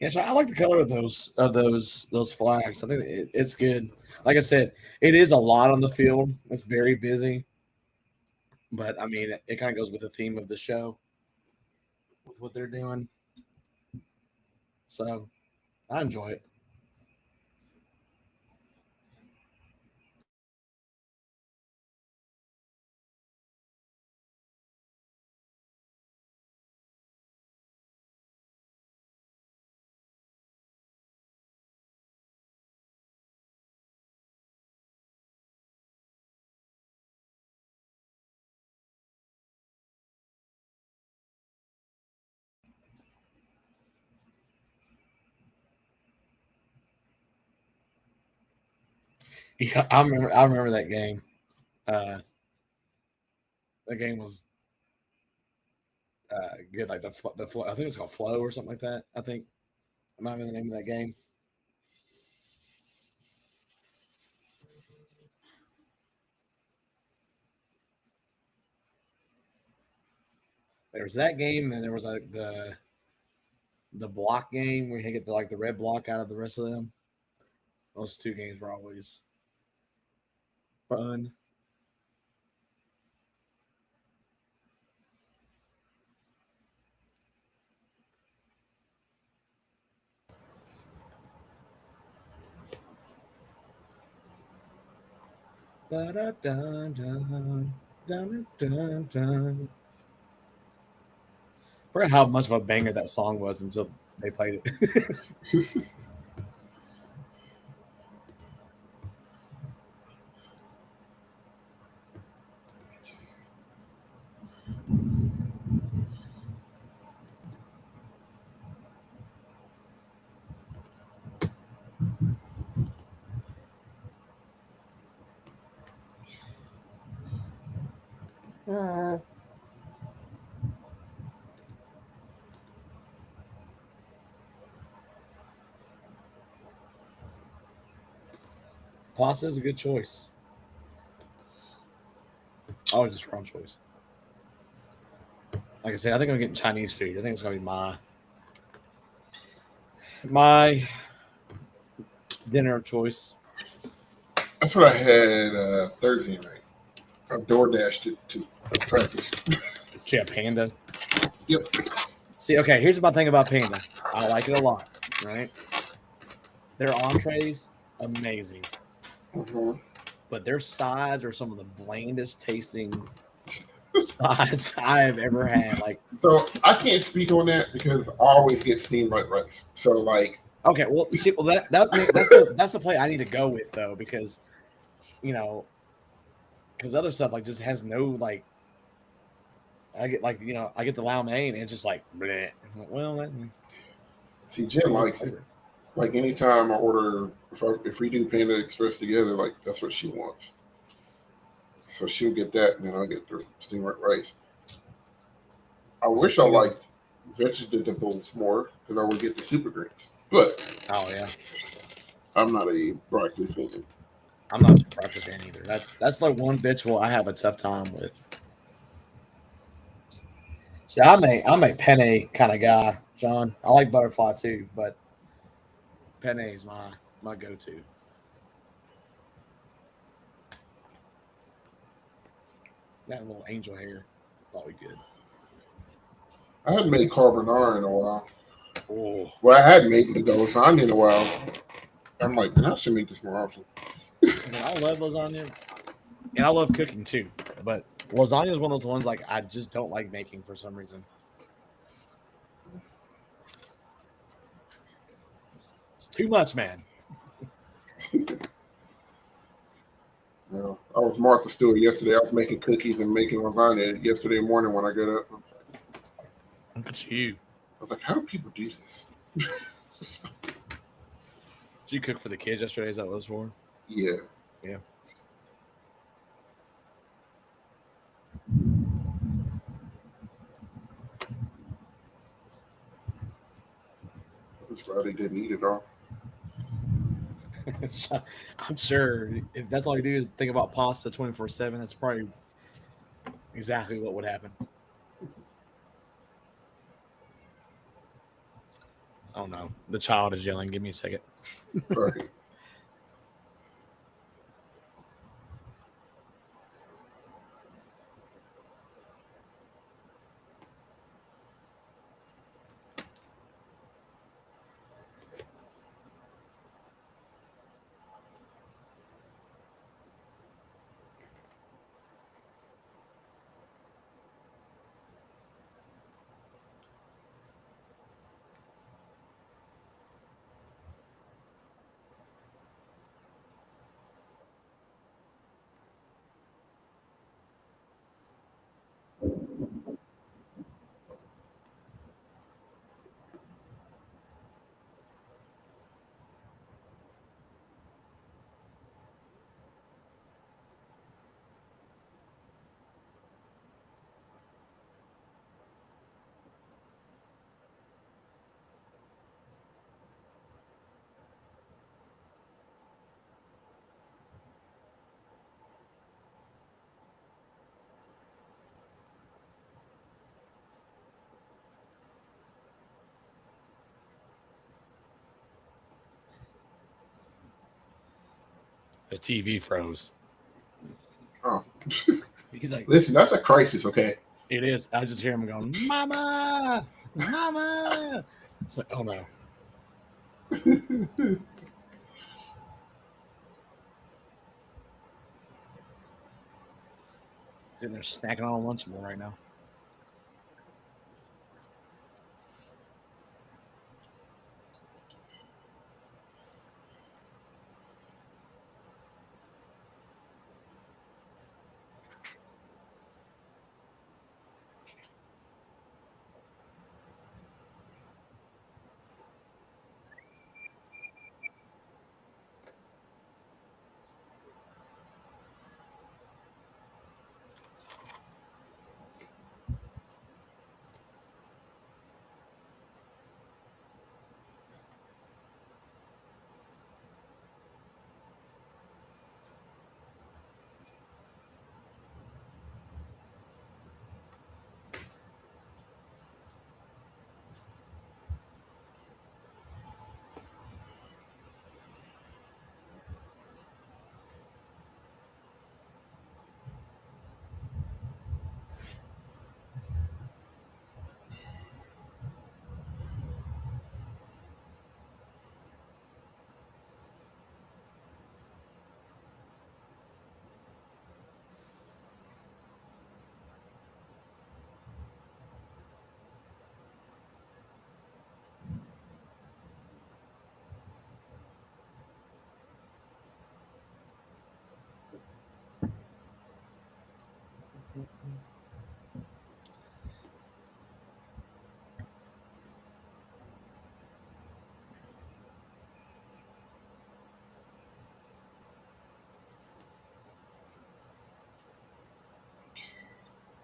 B: Yeah, so I like the color of those flags. I think it's good. Like I said, it is a lot on the field. It's very busy, but I mean, it kind of goes with the theme of the show with what they're doing. So I enjoy it. Yeah, I remember that game. Uh, that game was good. Like the flow, I think it was called Flow or something like that. I think it might have been the name of that game. There was that game, and there was like the block game where you get the red block out of the rest of them. Those two games were always fun. Da-da-dun-dun, forgot how much of a banger that song was until they played it. Pasta is a good choice. Always a strong choice. Like I said, I think I'm getting Chinese food. I think it's gonna be my dinner of choice.
A: That's what I had Thursday night. I door dashed it to practice.
B: Yeah, Panda.
A: Yep.
B: See, okay, here's my thing about Panda. I like it a lot, right? Their entrees, amazing.
A: Mm-hmm.
B: But their sides are some of the blandest tasting sides I have ever had. Like,
A: so I can't speak on that because I always get steamed white rice. So like,
B: okay, well, see, well that's the play I need to go with though, because because other stuff like just has no like. I get I get the lao mein and it's just like, bleh. I'm like, well,
A: see, Jen likes it. Like anytime I order, if we do Panda Express together, like that's what she wants. So she'll get that, and then I'll get the steamed white rice. I wish I liked vegetables more because I would get the super greens. But
B: oh yeah,
A: I'm not a broccoli fan.
B: I'm not a broccoli fan either. That's like one vegetable I have a tough time with. See, I'm a penne kind of guy, John. I like butterfly too, but penne is my go-to. That little angel hair, probably good.
A: I hadn't made carbonara in a while.
B: Oh,
A: Well, I hadn't made the lasagna in a while. I'm like, man, I should make this more often.
B: I love lasagna, and I love cooking too. But lasagna is one of those ones like I just don't like making for some reason. It's too much, man.
A: You know, I was Martha Stewart yesterday. I was making cookies and making lasagna yesterday morning when I got up.
B: Look at you.
A: I was like, how do people do this?
B: Did you cook for the kids yesterday? Is that what it was for?
A: Yeah.
B: Yeah.
A: I'm just glad they didn't eat it all.
B: I'm sure if that's all you do is think about pasta 24/7, that's probably exactly what would happen. Oh no, the child is yelling. Give me a second.
A: Right.
B: The TV froze.
A: Oh.
B: He's like,
A: listen, that's a crisis, okay?
B: It is. I just hear him going, "Mama, mama." It's like, oh no. Sitting there snacking on a Lunchable right now.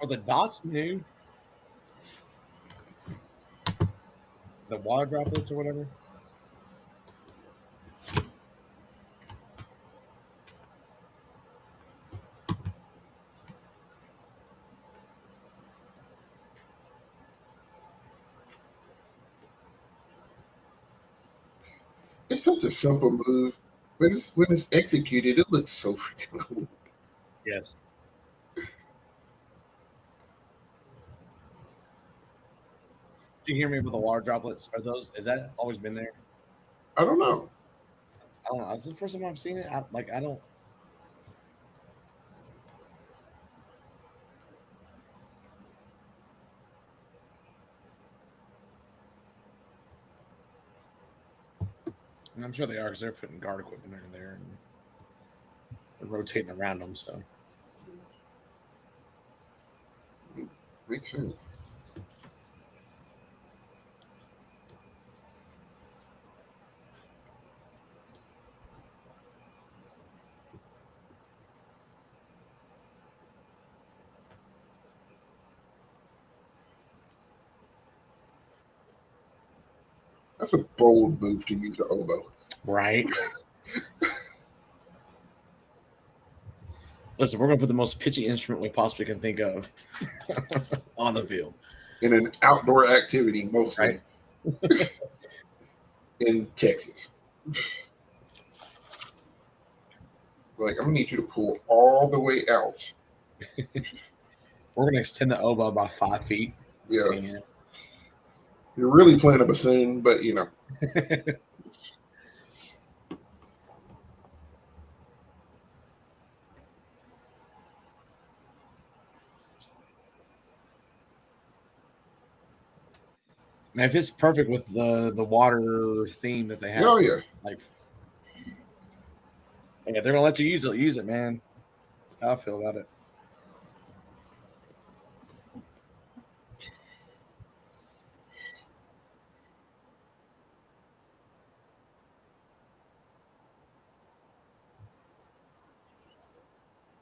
B: Are the dots new? The water droplets or whatever?
A: It's such a simple move, but when it's executed, it looks so freaking cool.
B: Yes. Did you hear me about the water droplets? Is that always been there?
A: I don't know.
B: I don't know. This is the first time I've seen it. I don't. And I'm sure they are because they're putting guard equipment in there and they're rotating around them. So
A: Makes sense. That's a bold move to use the oboe.
B: right. Listen, we're gonna put the most pitchy instrument we possibly can think of on the field.
A: In an outdoor activity, mostly
B: Right.
A: in Texas. Like, I'm gonna need you to pull all the way out.
B: We're gonna extend the oboe by 5 feet.
A: Yeah.
B: And
A: You're really playing a bassoon, but you know.
B: Man, if it's perfect with the water theme that they have,
A: Oh yeah.
B: like, yeah, they're gonna let you use it, man. That's how I feel about it.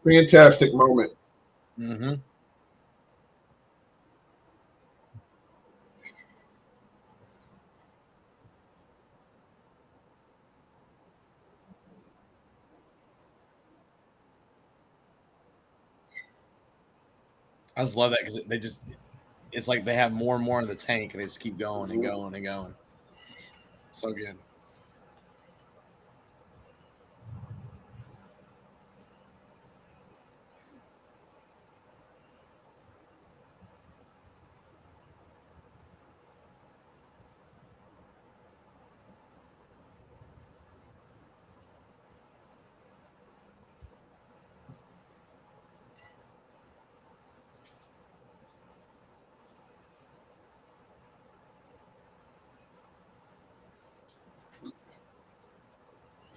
A: Fantastic moment.
B: Mm-hmm. I just love that because it's like they have more and more in the tank and they just keep going and going and going. So good.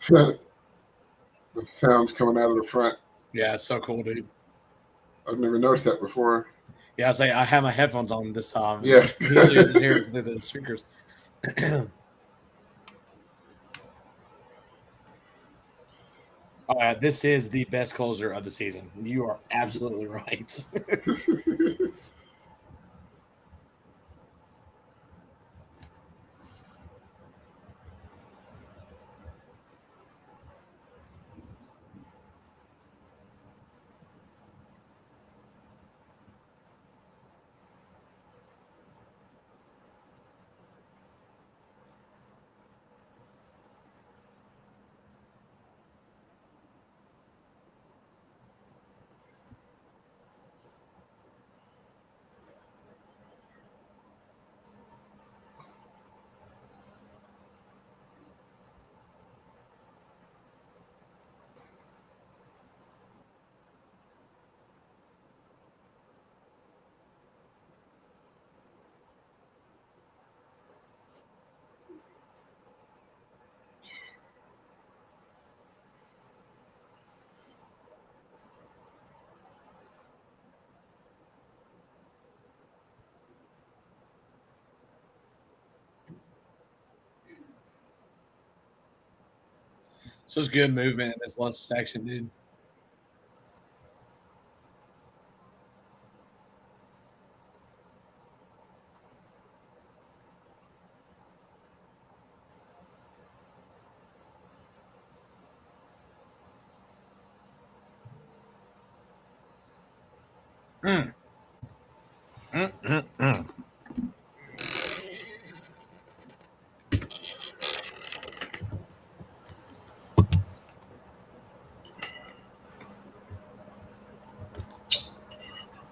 A: The sounds coming out of the front.
B: Yeah, it's so cool, dude.
A: I've never noticed that before.
B: Yeah, I say I have my headphones on this time.
A: Yeah.
B: Usually I just hear it through the speakers. This is the best closer of the season. You are absolutely right. So it's good movement in this last section, dude. Mm.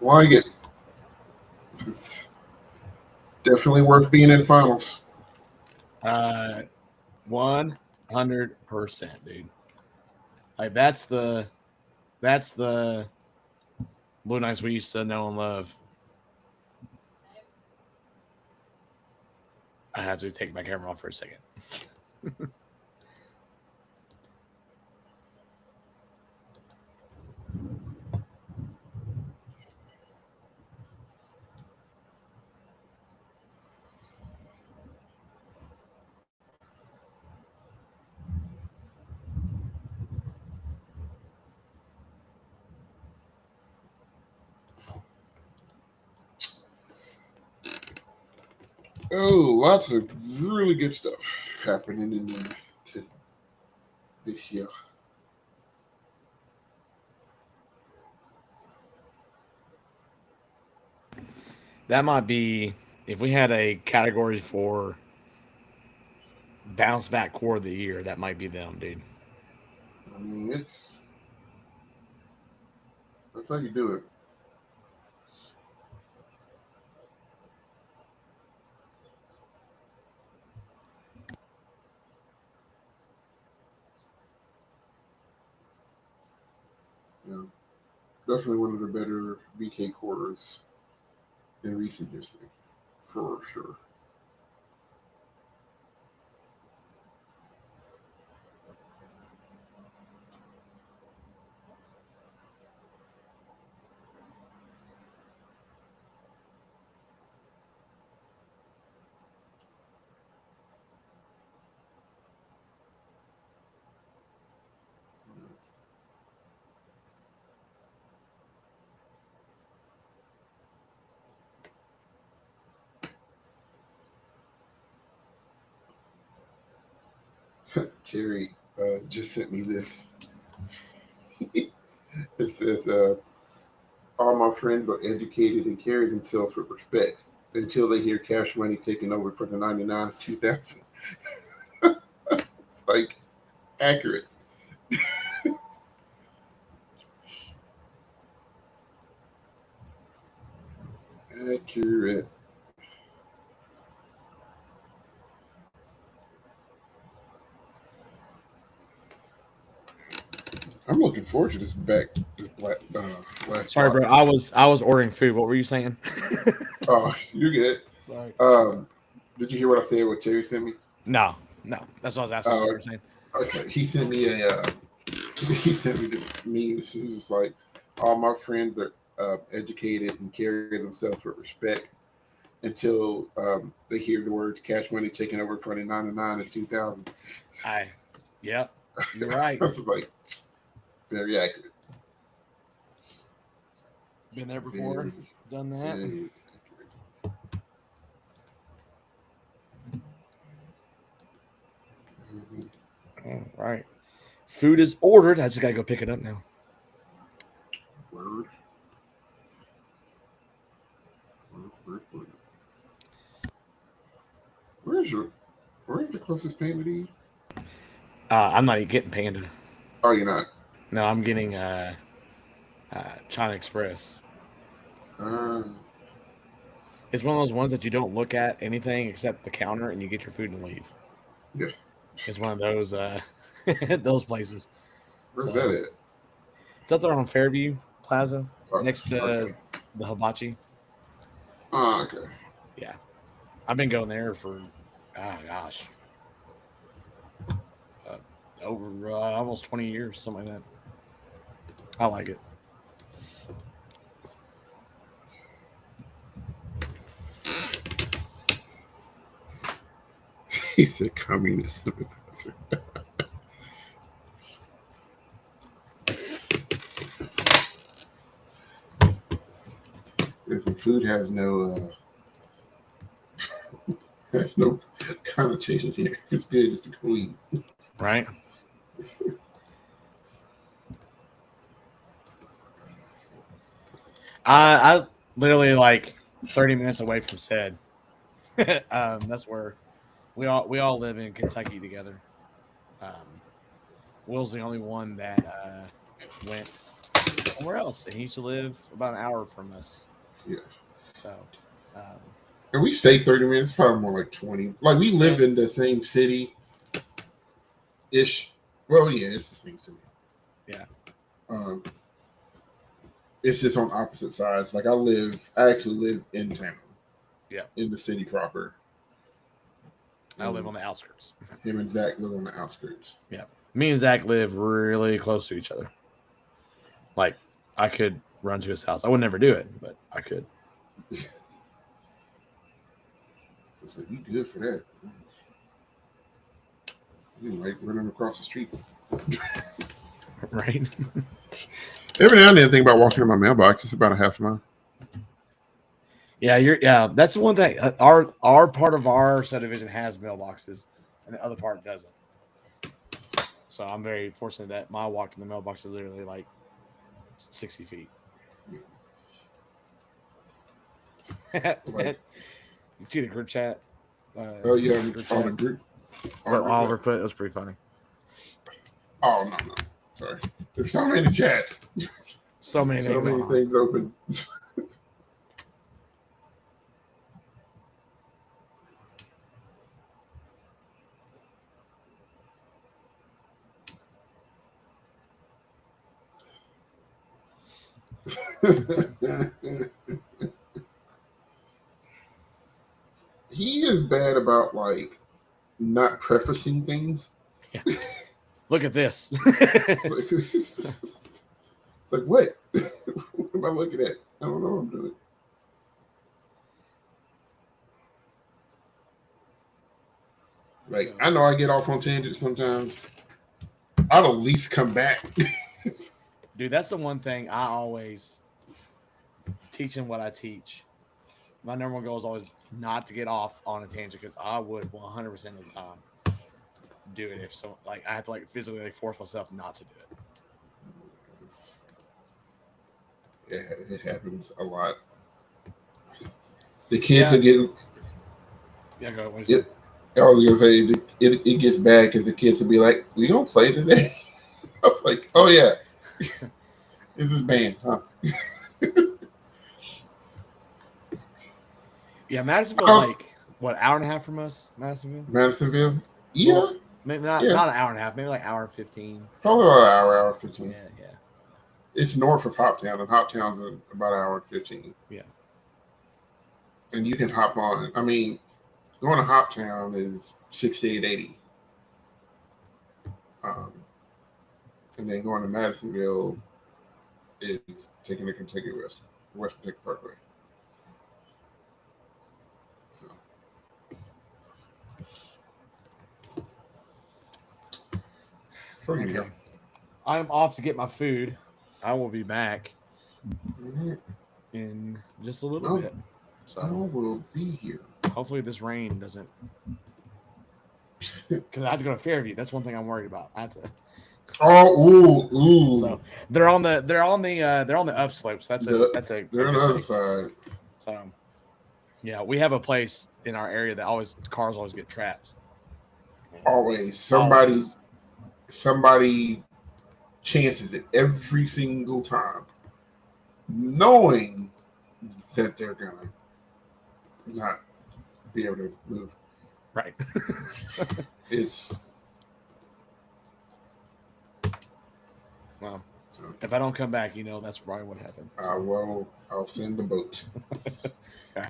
A: Like it. It's definitely worth being in finals.
B: 100%, dude. Like that's the Blue Knights we used to know and love. I have to take my camera off for a second.
A: Oh, lots of really good stuff happening in this year.
B: That might be, if we had a category for bounce back core of the year, that might be them, dude.
A: I mean, that's how you do it. Yeah, definitely one of the better BK quarters in recent history, for sure. Terry just sent me this. It says, all my friends are educated and carry themselves with respect until they hear Cash Money taking over for the 99 2000. It's like accurate. Accurate. I'm looking forward to this black.
B: Sorry, bro. I was ordering food. What were you saying?
A: Oh, you're good.
B: Sorry.
A: Did you hear what I said? What Terry sent me?
B: No. That's what I was asking. What you were saying.
A: Okay, he sent me this meme. It was just like, all my friends are educated and carry themselves with respect until they hear the words "cash money" taking over from the 99 and 2000.
B: Yep, you're right.
A: This is like very accurate.
B: Been there before,
A: Very,
B: done that.
A: very accurate.
B: All right. Food is ordered. I just gotta go pick it up now.
A: Word. Word. Where's the closest panda to you?
B: I'm not even getting Panda.
A: Oh, you're not.
B: No, I'm getting China Express.
A: Uh,
B: It's one of those ones that you don't look at anything except the counter and you get your food and leave.
A: yeah.
B: It's one of those those places.
A: Where's
B: So,
A: that at?
B: it's up there on Fairview Plaza
A: Oh,
B: next to
A: okay.
B: the hibachi.
A: Oh, okay.
B: Yeah. I've been going there for, gosh, over almost 20 years, something like that. I like it.
A: He said communist sympathizer. If the food has no has no connotation here, if it's good, it's clean.
B: Right? I literally like 30 minutes away from said. That's where we all live in Kentucky together. Will's the only one that went somewhere else, and he used to live about an hour from us.
A: Yeah.
B: So,
A: And we say 30 minutes, probably more like 20. Like we live in the same city ish. Well, yeah, it's the same city.
B: Yeah.
A: It's just on opposite sides. Like I actually live in town.
B: Yeah.
A: In the city proper.
B: I live on the outskirts.
A: Him and Zach live on the outskirts.
B: Yeah. Me and Zach live really close to each other. Like, I could run to his house. I would never do it, but I could.
A: It's like, you good for that. You like running across the street.
B: Right?
A: Every now and then I think about walking in my mailbox. It's about a half mile.
B: Yeah, that's the one thing. Our part of our subdivision has mailboxes, and the other part doesn't. So I'm very fortunate that my walk to the mailbox is literally like 60 feet.
A: Like,
B: you see the group chat?
A: Oh yeah, on the group.
B: Oliver put it was pretty funny.
A: Oh no, sorry. There's so many chats.
B: So many
A: things open. He is bad about like not prefacing things.
B: Yeah. Look at this.
A: Like what? What am I looking at? I don't know what I'm doing. Like I know I get off on tangents sometimes. I'll at least come back.
B: Dude, that's the one thing I always teaching what I teach. My number one goal is always not to get off on a tangent because I would 100% of the time do it if so. Like I have to like physically like, force myself not to do it.
A: Yeah, it happens a lot. The kids are getting.
B: Yeah, go.
A: I was gonna say it gets bad because the kids will be like, "We gonna play today?" I was like, "Oh yeah, this is band, huh?"
B: Yeah, Madisonville's like what, hour and a half from us?
A: Madisonville? Yeah.
B: Well, maybe not an hour and a half, maybe like hour 15.
A: Probably about an hour 15.
B: Yeah.
A: It's north of Hoptown, and Hoptown's about an hour and 15.
B: Yeah.
A: And you can hop on. I mean, going to Hoptown is 68.80. Um, and then going to Madisonville is taking the West Kentucky Parkway. So.
B: Okay. I'm off to get my food. I will be back in just a little bit. So
A: I will be here.
B: Hopefully this rain doesn't, because I have to go to Fairview. That's one thing I'm worried about. I have to.
A: Oh, ooh.
B: So they're on the upslopes. They're
A: on the other side.
B: So yeah, we have a place in our area that cars always get trapped.
A: Always somebody chances it every single time, knowing that they're gonna not be able to move.
B: Right.
A: It's
B: well, if I don't come back, that's probably what happened.
A: So. I'll send the boat.
B: Okay.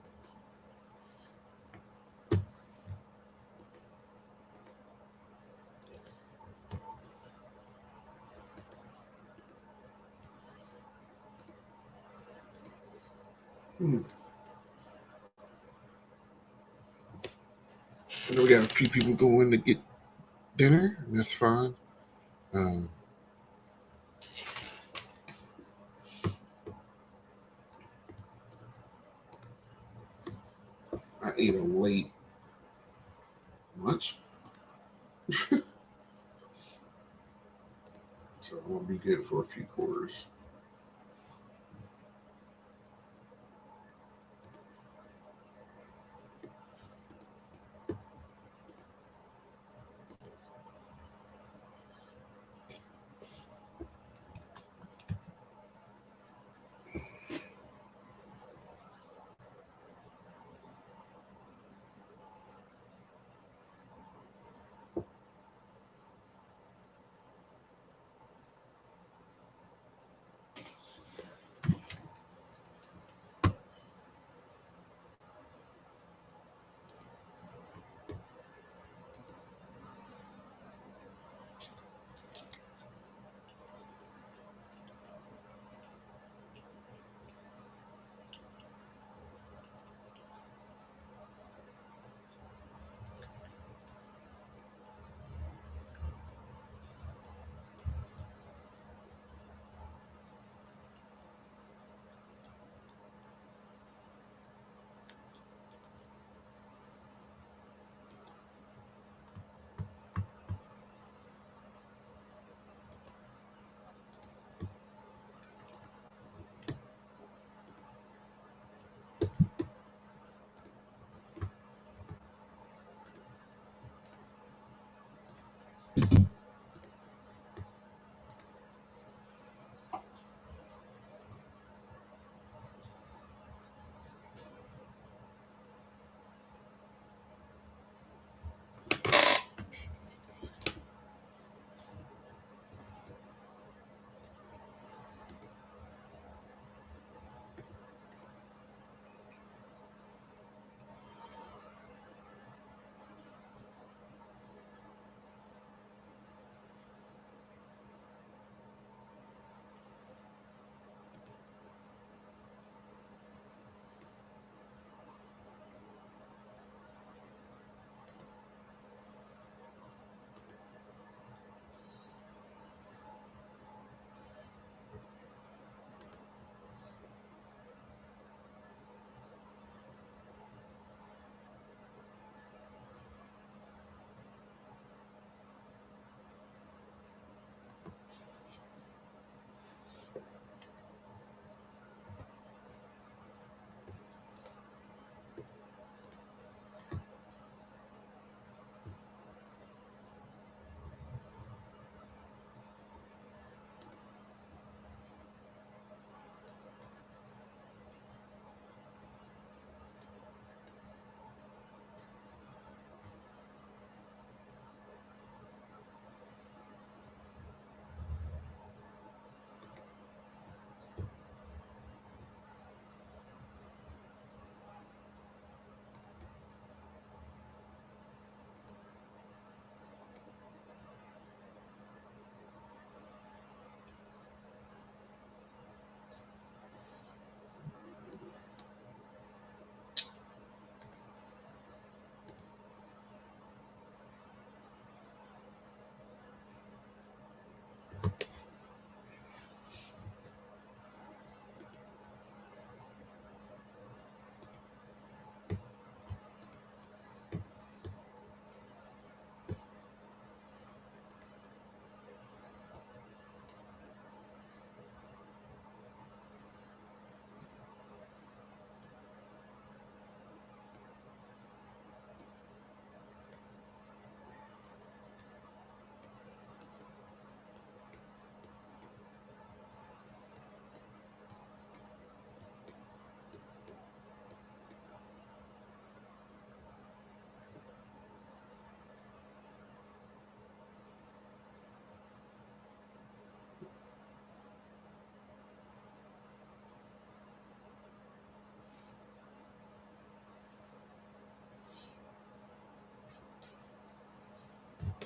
A: And we got a few people going to get dinner, and that's fine. I ate a late lunch. So I'm going to be good for a few quarters.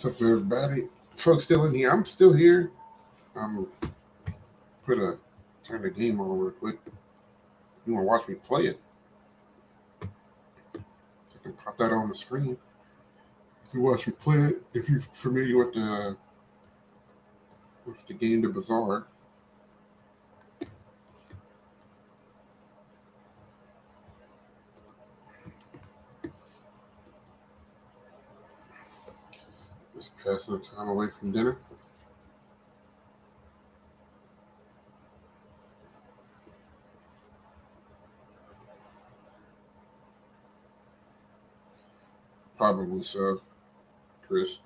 A: What's up, everybody? Folks still in here? I'm still here. Turn the game on real quick. You want to watch me play it? I can pop that on the screen. You can watch me play it if you're familiar with the game, The Bazaar. Just passing the time away from dinner. Probably so, Chris.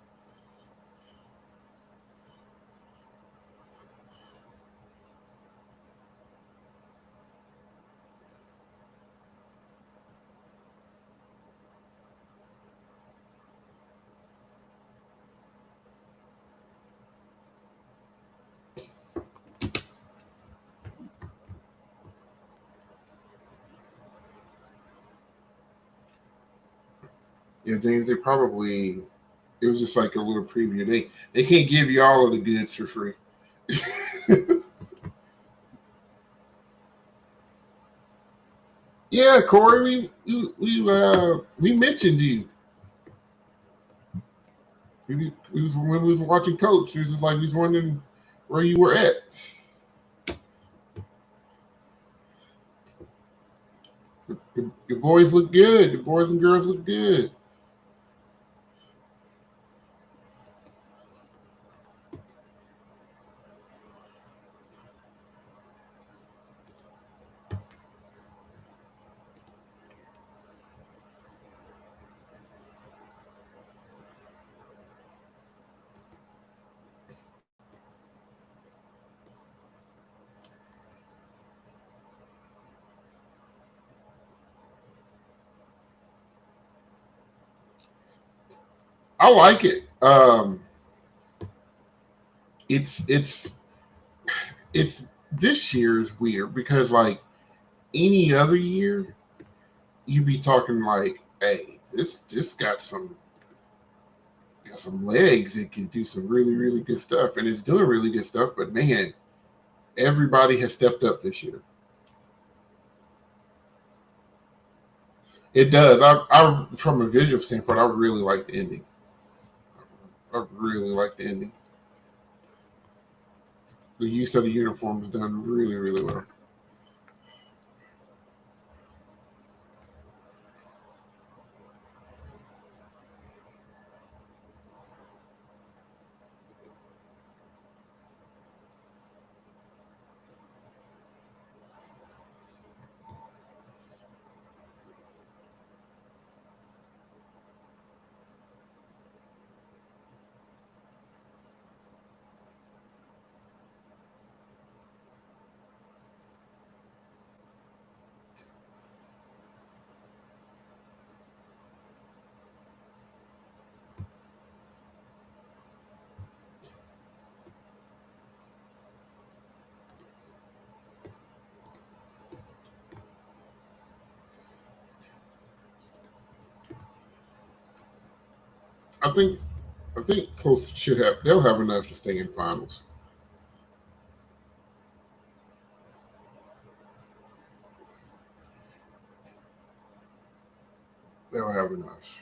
A: Yeah, James, it was just like a little preview. They can't give you all of the goods for free. Yeah, Corey, we mentioned you. We was when we were watching Coach. He was just like we was wondering where you were at. Your boys look good. Your boys and girls look good. I like it. It's this year is weird because like any other year, you'd be talking like, hey, this got some legs. It can do some really, really good stuff, and it's doing really good stuff. But man, everybody has stepped up this year. It does. I from a visual standpoint, I really like the ending. I really like the ending. The use of the uniform is done really, really well. I think Colts they'll have enough to stay in finals. They'll have enough.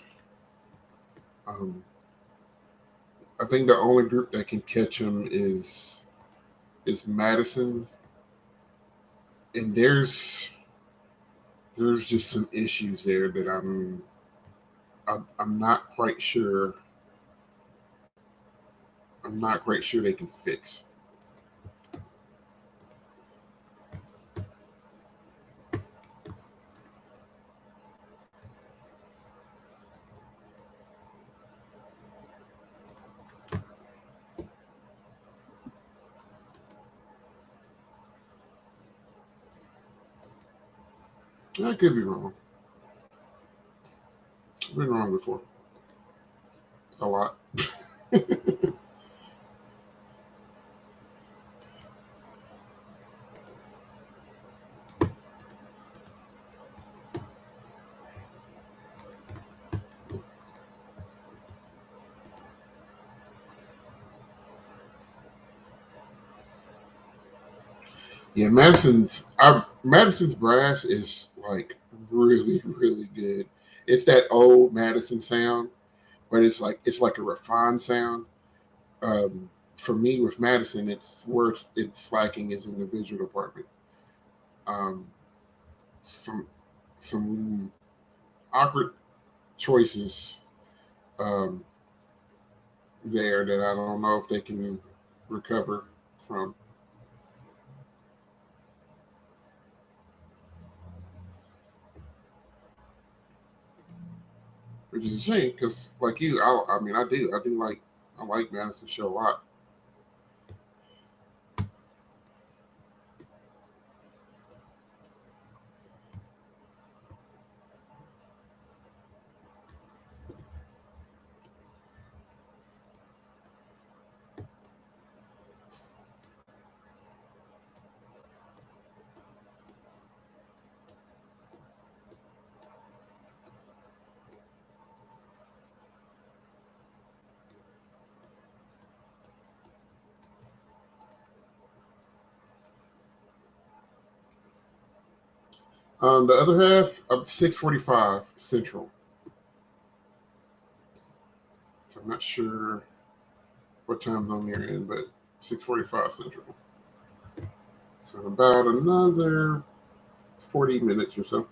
A: I think the only group that can catch them is Madison, and there's just some issues there that I'm not quite sure. I'm not quite sure they can fix. I could be wrong. I've been wrong before. A lot. Yeah, Madison's brass is like really, really good. It's that old Madison sound, but it's like a refined sound. For me with Madison, it's where it's lacking is in the visual department. Um, some some awkward choices um, there that I don't know if they can recover from. Which is a shame because, like you, I mean, I like Madison show a lot. The other half, 6:45 Central. So I'm not sure what time zone you're in, but 6:45 Central. So about another 40 minutes or so.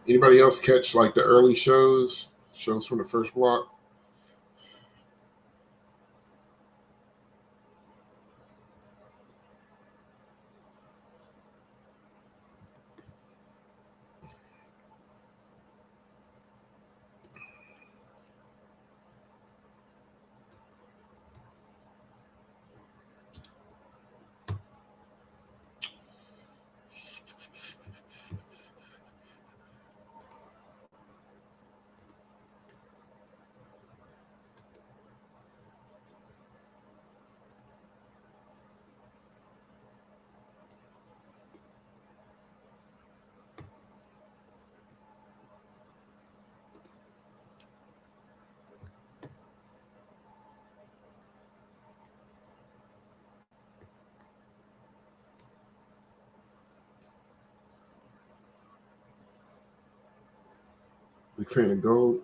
A: Anybody else catch like the early shows from the first block? Big fan of gold.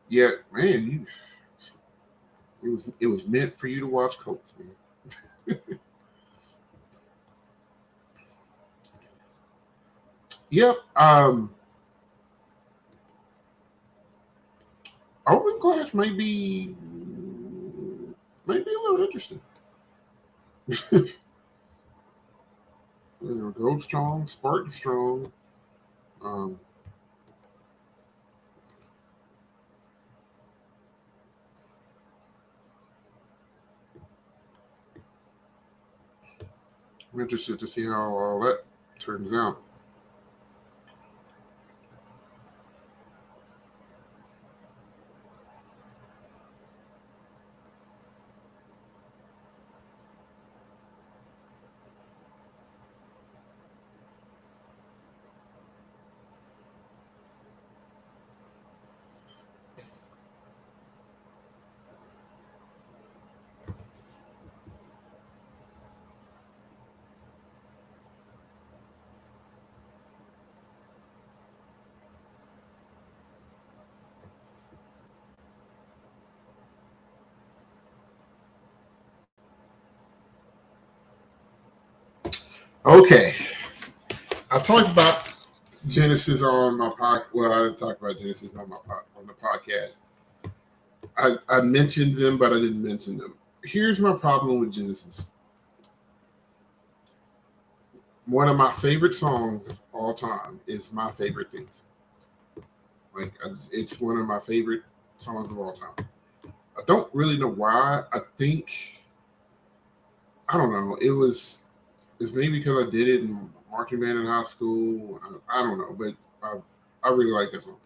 A: Yeah, man, it was meant for you to watch Colts, man. Yep. Open class may be a little interesting. Gold strong, Spartan strong. Um, I'm interested to see how all that turns out. Okay, I talked about Genesis on my podcast. Well, I didn't talk about Genesis on on the podcast. I mentioned them, but I didn't mention them. Here's my problem with Genesis. One of my favorite songs of all time is "My Favorite Things." It's one of my favorite songs of all time. I don't really know why. I don't know. It's maybe because I did it in marching band in high school. I don't know, but I really like that song.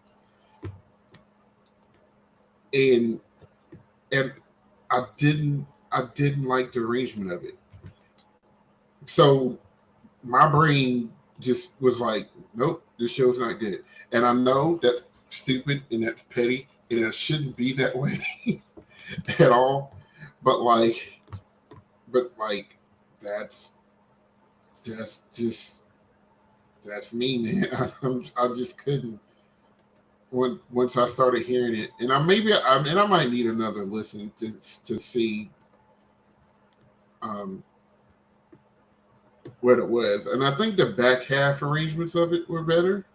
A: And and I didn't like the arrangement of it. So my brain just was like, nope, this show's not good. And I know that's stupid and that's petty and it shouldn't be that way at all. But like that's just that's me, man. I just couldn't. Once I started hearing it, and I might need another listen to see um, what it was. And I think the back half arrangements of it were better,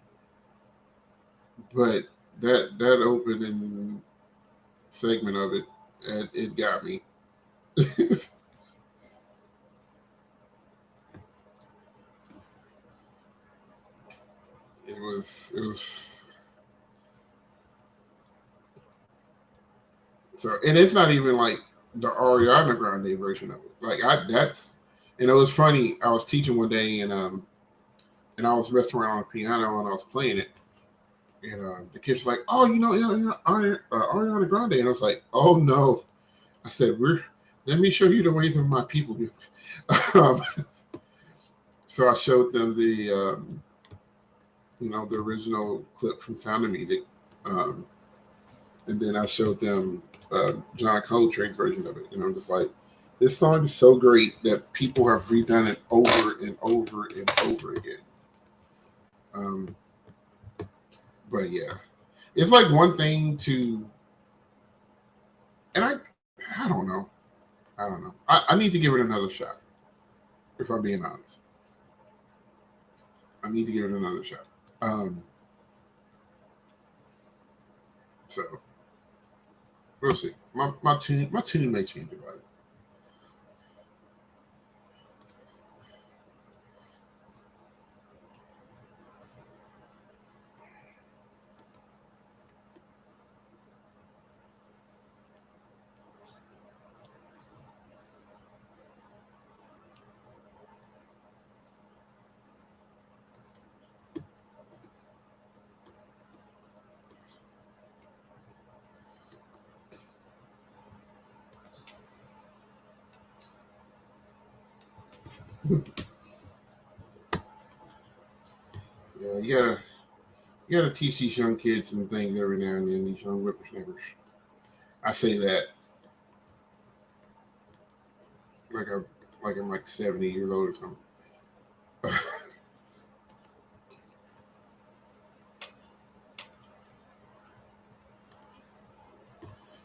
A: but that opening segment of it got me. it it was so, and it's not even like the Ariana Grande version of it. And it was funny. I was teaching one day and I was messing around on the piano and I was playing it. And the kids were like, "Oh, Ariana Grande," and I was like, "Oh no!" I said, Let me show you the ways of my people." um, so I showed them the original clip from Sound of Music, um, and then I showed them John Coltrane's version of it, and I'm just like, "This song is so great that people have redone it over and over and over again." Um, but yeah, it's like one thing to, and I don't know. I don't know. I need to give it another shot. If I'm being honest, I need to give it another shot. Um, so we'll see. My tune may change about it. Yeah, you gotta teach these young kids some things every now and then. These young whippersnappers. I say that like I'm like 70 years old or something.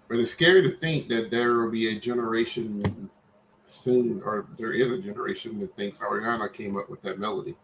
A: But it's scary to think that there will be a generation soon, or there is a generation that thinks Ariana came up with that melody.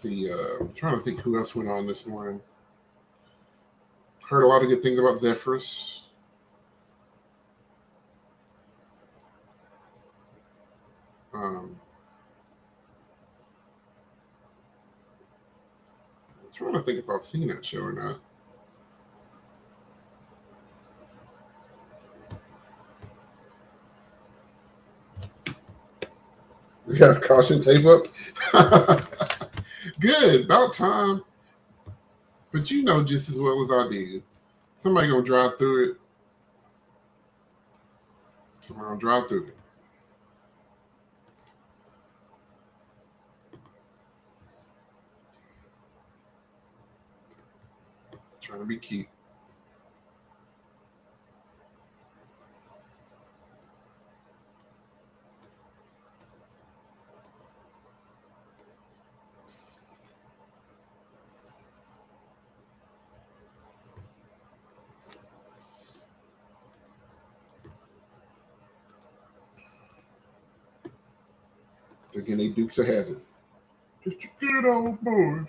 A: See, I'm trying to think who else went on this morning. Heard a lot of good things about Zephyrus. I'm trying to think if I've seen that show or not. We got caution tape up. Good, about time. But you know just as well as I did. Somebody gonna drive through it. Somebody gonna drive through it. Trying to be cute. Again, they Dukes of Hazzard. Just a good old boy.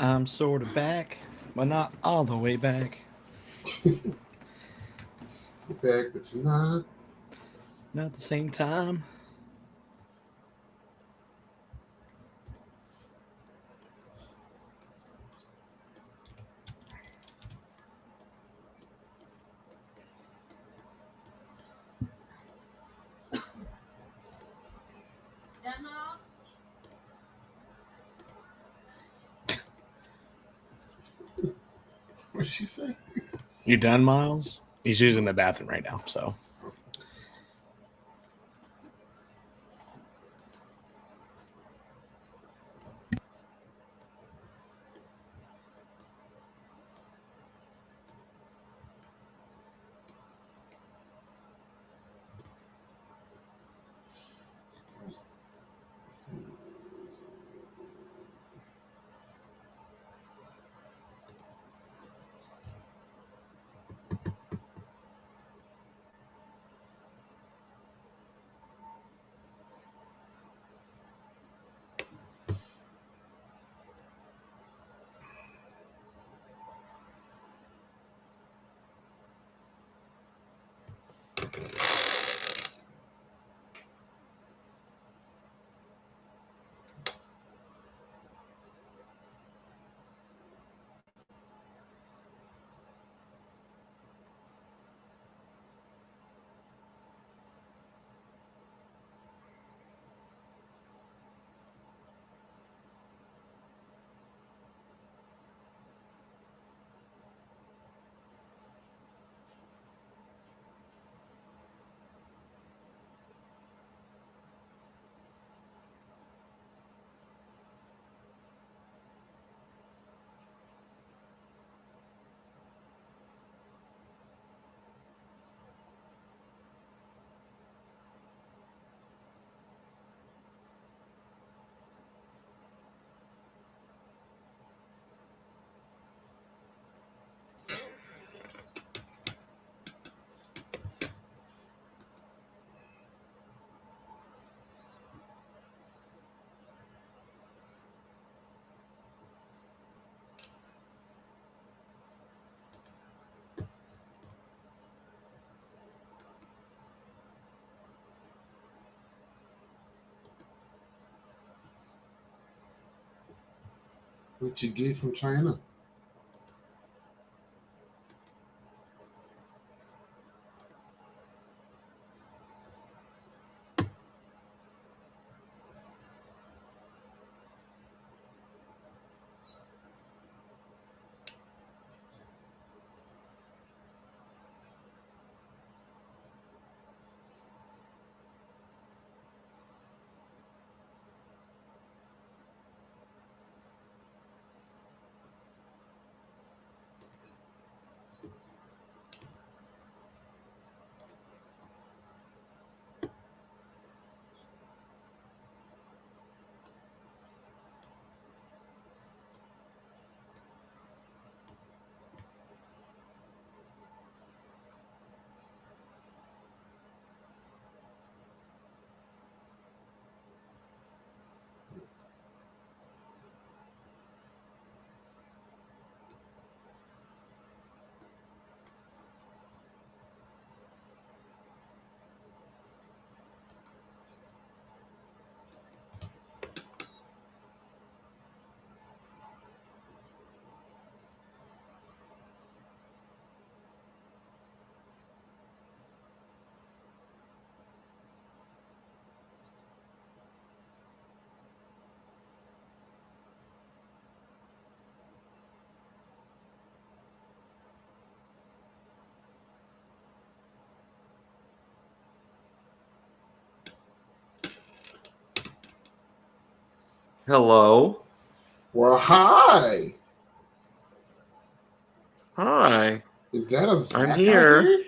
B: I'm sort of back, but not all the way back.
A: You're back, but you're not.
B: Not at the same time.
A: What'd she say?
B: You done, Miles? He's using the bathroom right now, so.
A: what you get from China.
C: Hello.
A: Well, hi.
C: Hi.
A: Is that a Zach
C: I'm
A: out
C: here.
A: here?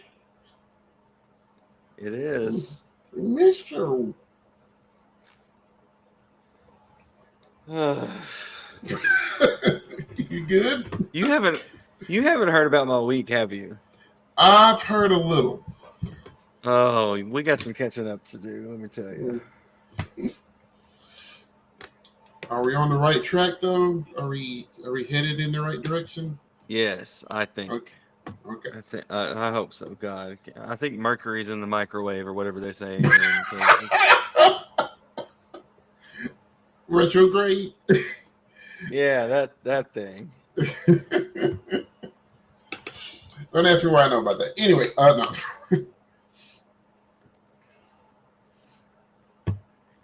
C: It is.
A: We missed you. You good?
C: You haven't heard about my week, have you?
A: I've heard a little.
C: Oh, we got some catching up to do, let me tell you.
A: Are we on the right track though? Are we headed in the right direction?
C: Yes, I think.
A: Okay.
C: I hope so. God, I think Mercury's in the microwave or whatever they say.
A: Retrograde.
C: Yeah, that thing.
A: Don't ask me why I know about that. Anyway, no.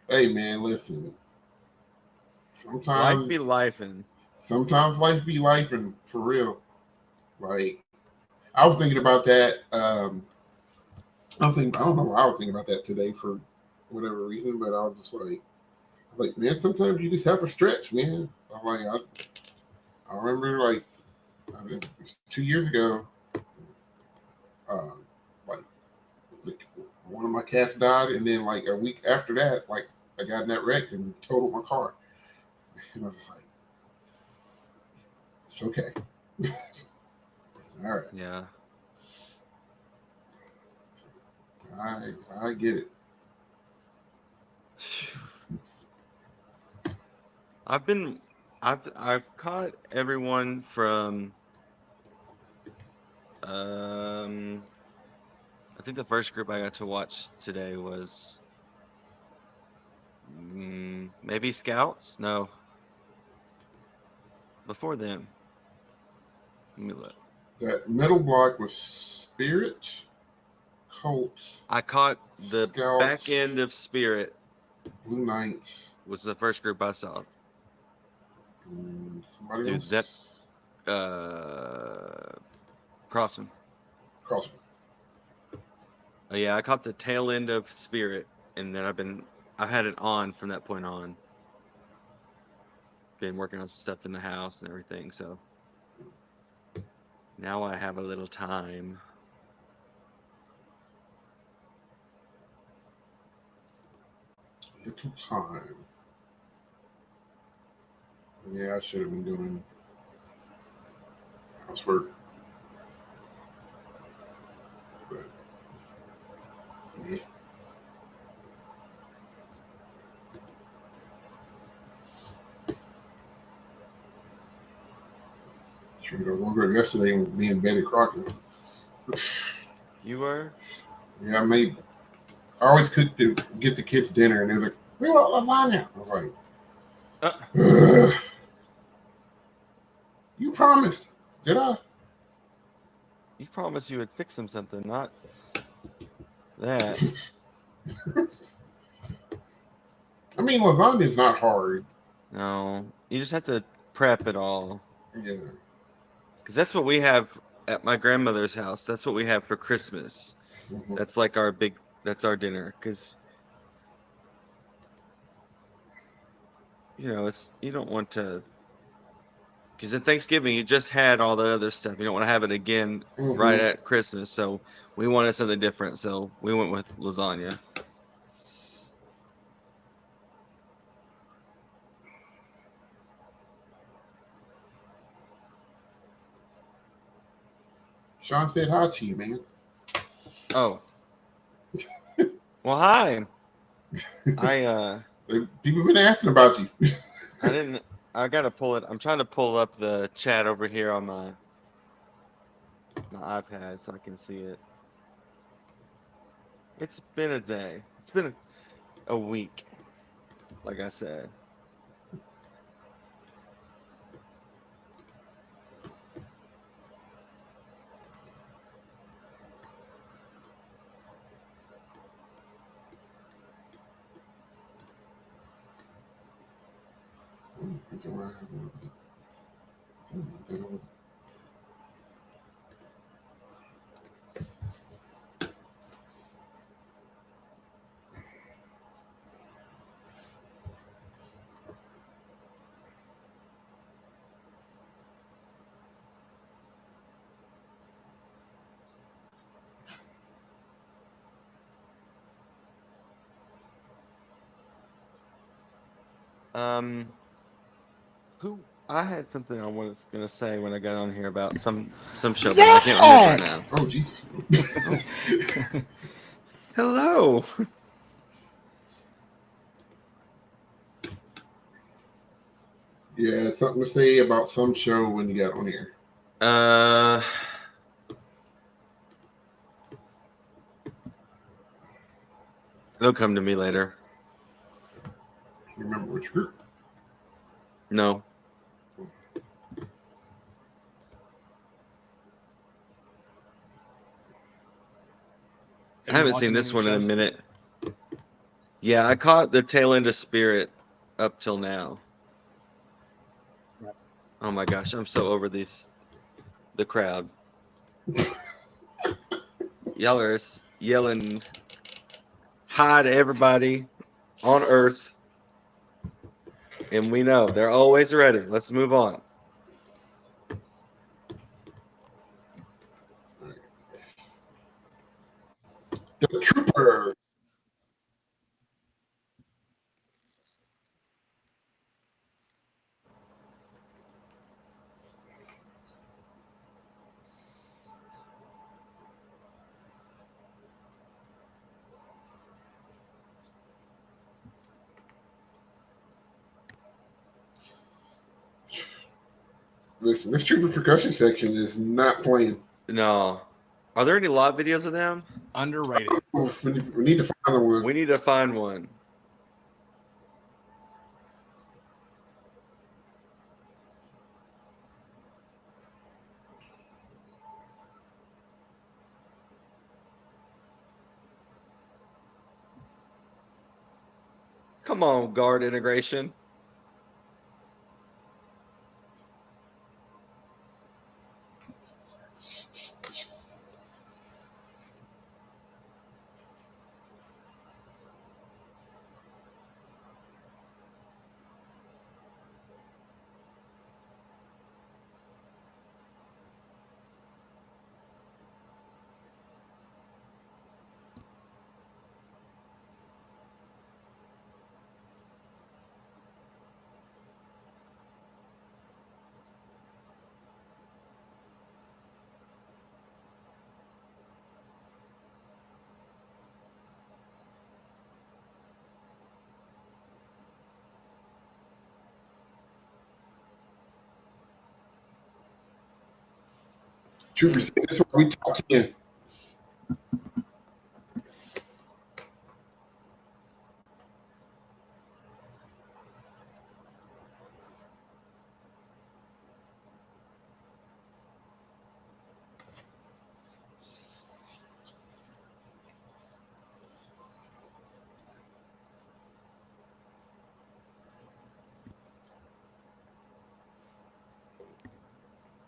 A: Hey man, listen. Sometimes
C: Life be lifing.
A: Sometimes life be lifing for real. Like I was thinking about that. I don't know why I was thinking about that today for whatever reason, but I was just like, man, sometimes you just have to stretch, man. I'm like, I remember like it was 2 years ago. Like one of my cats died, and then like a week after that, like I got in that wreck and totaled my car, and I was just like, it's okay. All right.
C: Yeah.
A: I get it.
C: I've caught everyone from I think the first group I got to watch today was maybe Scouts? No. Before them. Let me look.
A: That middle block was Spirit, Colts.
C: I caught the
A: Scouts,
C: back end of Spirit.
A: Blue Knights
C: Was the first group I saw.
A: Somebody
C: Dude,
A: else?
C: Crossman.
A: Crossman.
C: Yeah, I caught the tail end of Spirit, and then I've had it on from that point on. Been working on some stuff in the house and everything, so now I have a little time.
A: Little time. Yeah, I should have been doing housework. But yeah. Sure, I was wondering yesterday was being Betty Crocker.
C: You were?
A: Yeah, I always cook to get the kids dinner, and they was like, "We want lasagna." I was like, You promised. Did I?
C: You promised you would fix him something, not that.
A: I mean, lasagna is not hard.
C: No, you just have to prep it all.
A: Yeah.
C: Because that's what we have at my grandmother's house. That's what we have for Christmas.
A: Mhm.
C: That's like that's our dinner. Because, you don't want to, because at Thanksgiving, you just had all the other stuff. You don't want to have it again right at Christmas. So we wanted something different. So we went with lasagna.
A: Sean said hi to you, man.
C: Oh. Well, hi.
A: People have been asking about you.
C: I gotta pull it. I'm trying to pull up the chat over here on my iPad so I can see it. It's been a day. It's been a week, like I said.
A: Is it where I have it?
C: I had something I was gonna say when I got on here about some show, but I can't remember it now.
A: Oh, Jesus.
C: Hello.
A: Yeah, something to say about some show when you got on here.
C: It'll come to me later.
A: You remember which group?
C: No. I haven't seen this one in a minute. Yeah, I caught the tail end of Spirit up till now. Oh my gosh, I'm so over the crowd. Y'all are yelling hi to everybody on Earth. And we know they're always ready. Let's move on.
A: The Trooper. Listen, this Trooper percussion section is not playing.
C: No. Are there any live videos of them?
B: Underrated.
A: Oh, we need to find one.
C: We need to find one. Come on, guard integration.
A: Trooper said this is why we top 10.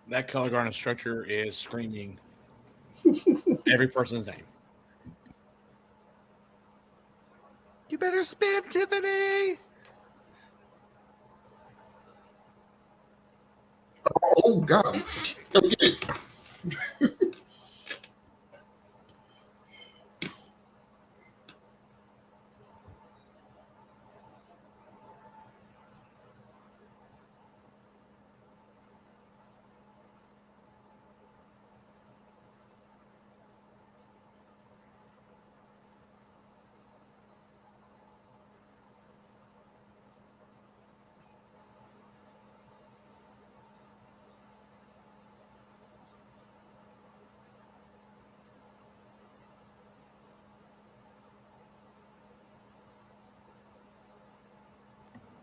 B: That color guard instructor is screaming every person's name.
C: You better spin, Tiffany.
A: Oh God! Come get it.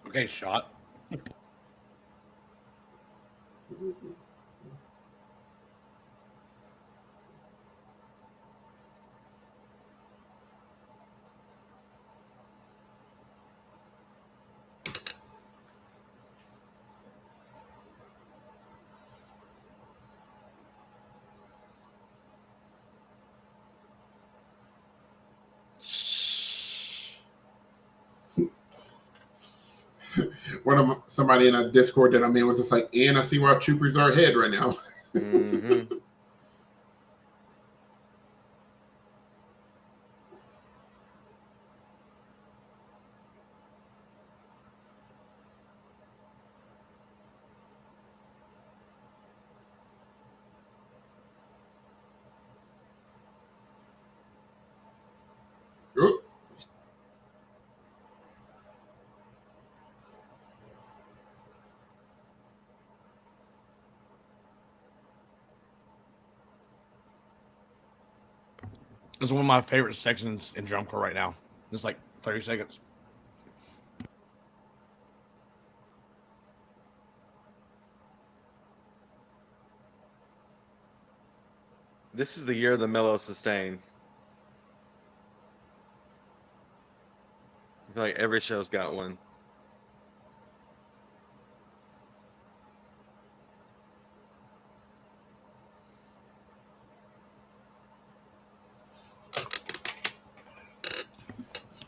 B: Okay, shot.
A: Somebody in a Discord that I'm in was just like, and I see why troopers are ahead right now.
C: Mm-hmm.
A: Oop.
B: This is one of my favorite sections in drum corps right now. It's like 30 seconds.
C: This is the year of the mellow sustain. I feel like every show's got one.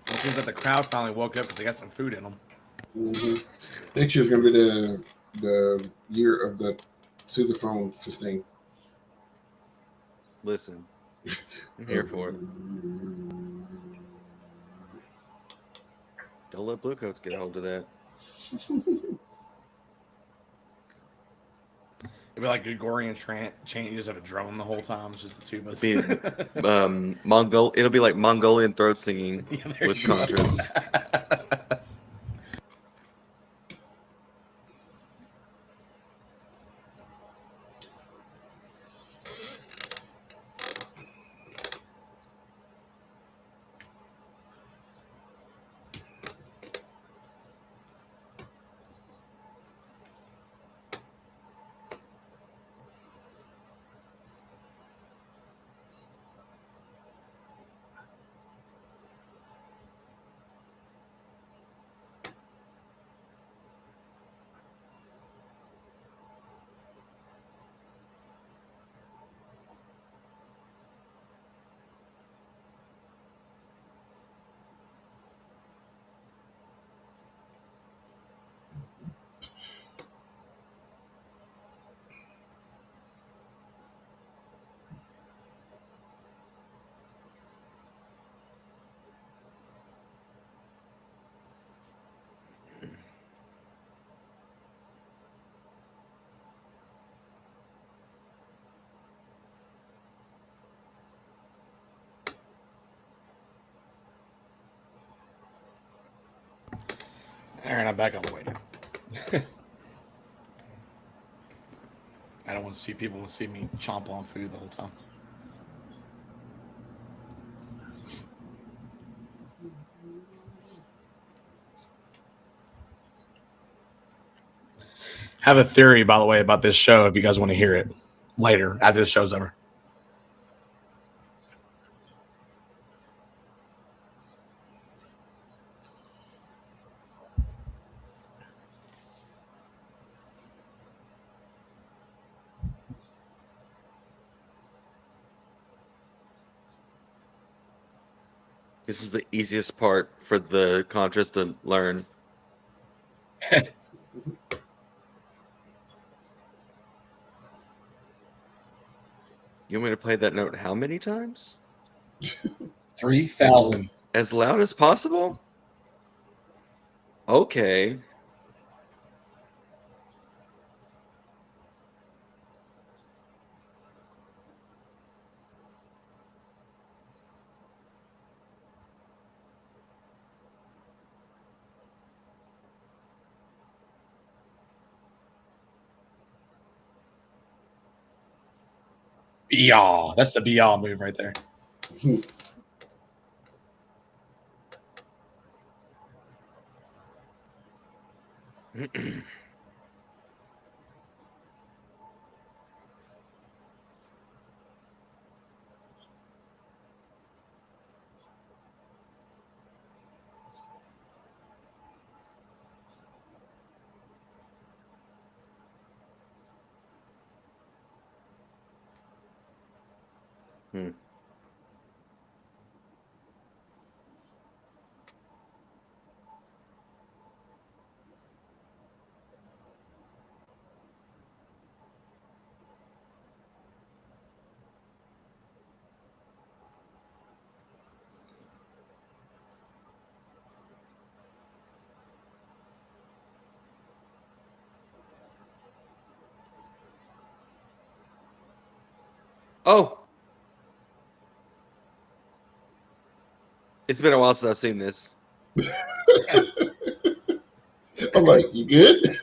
B: It seems like the crowd finally woke up because they got some food in them.
A: Mm-hmm. Next year's gonna be the year of the sousaphone sustain.
C: Listen, I'm here for it. Don't let Bluecoats get a hold of that.
B: It'd be like Gregorian changes of a drum the whole time. It's just the tubas.
C: It'll be like Mongolian throat singing
B: Yeah,
C: with contras.
B: All right, I'm back on the way now. I don't want to see people see me chomp on food the whole time. Have a theory, by the way, about this show if you guys want to hear it later after the show's over.
C: This is the easiest part for the Contras to learn. You want me to play that note how many times?
B: 3,000.
C: As loud as possible? Okay.
B: Beyond. That's the beyond move right there.
C: Oh. It's been a while since I've seen this.
A: I'm like, you good?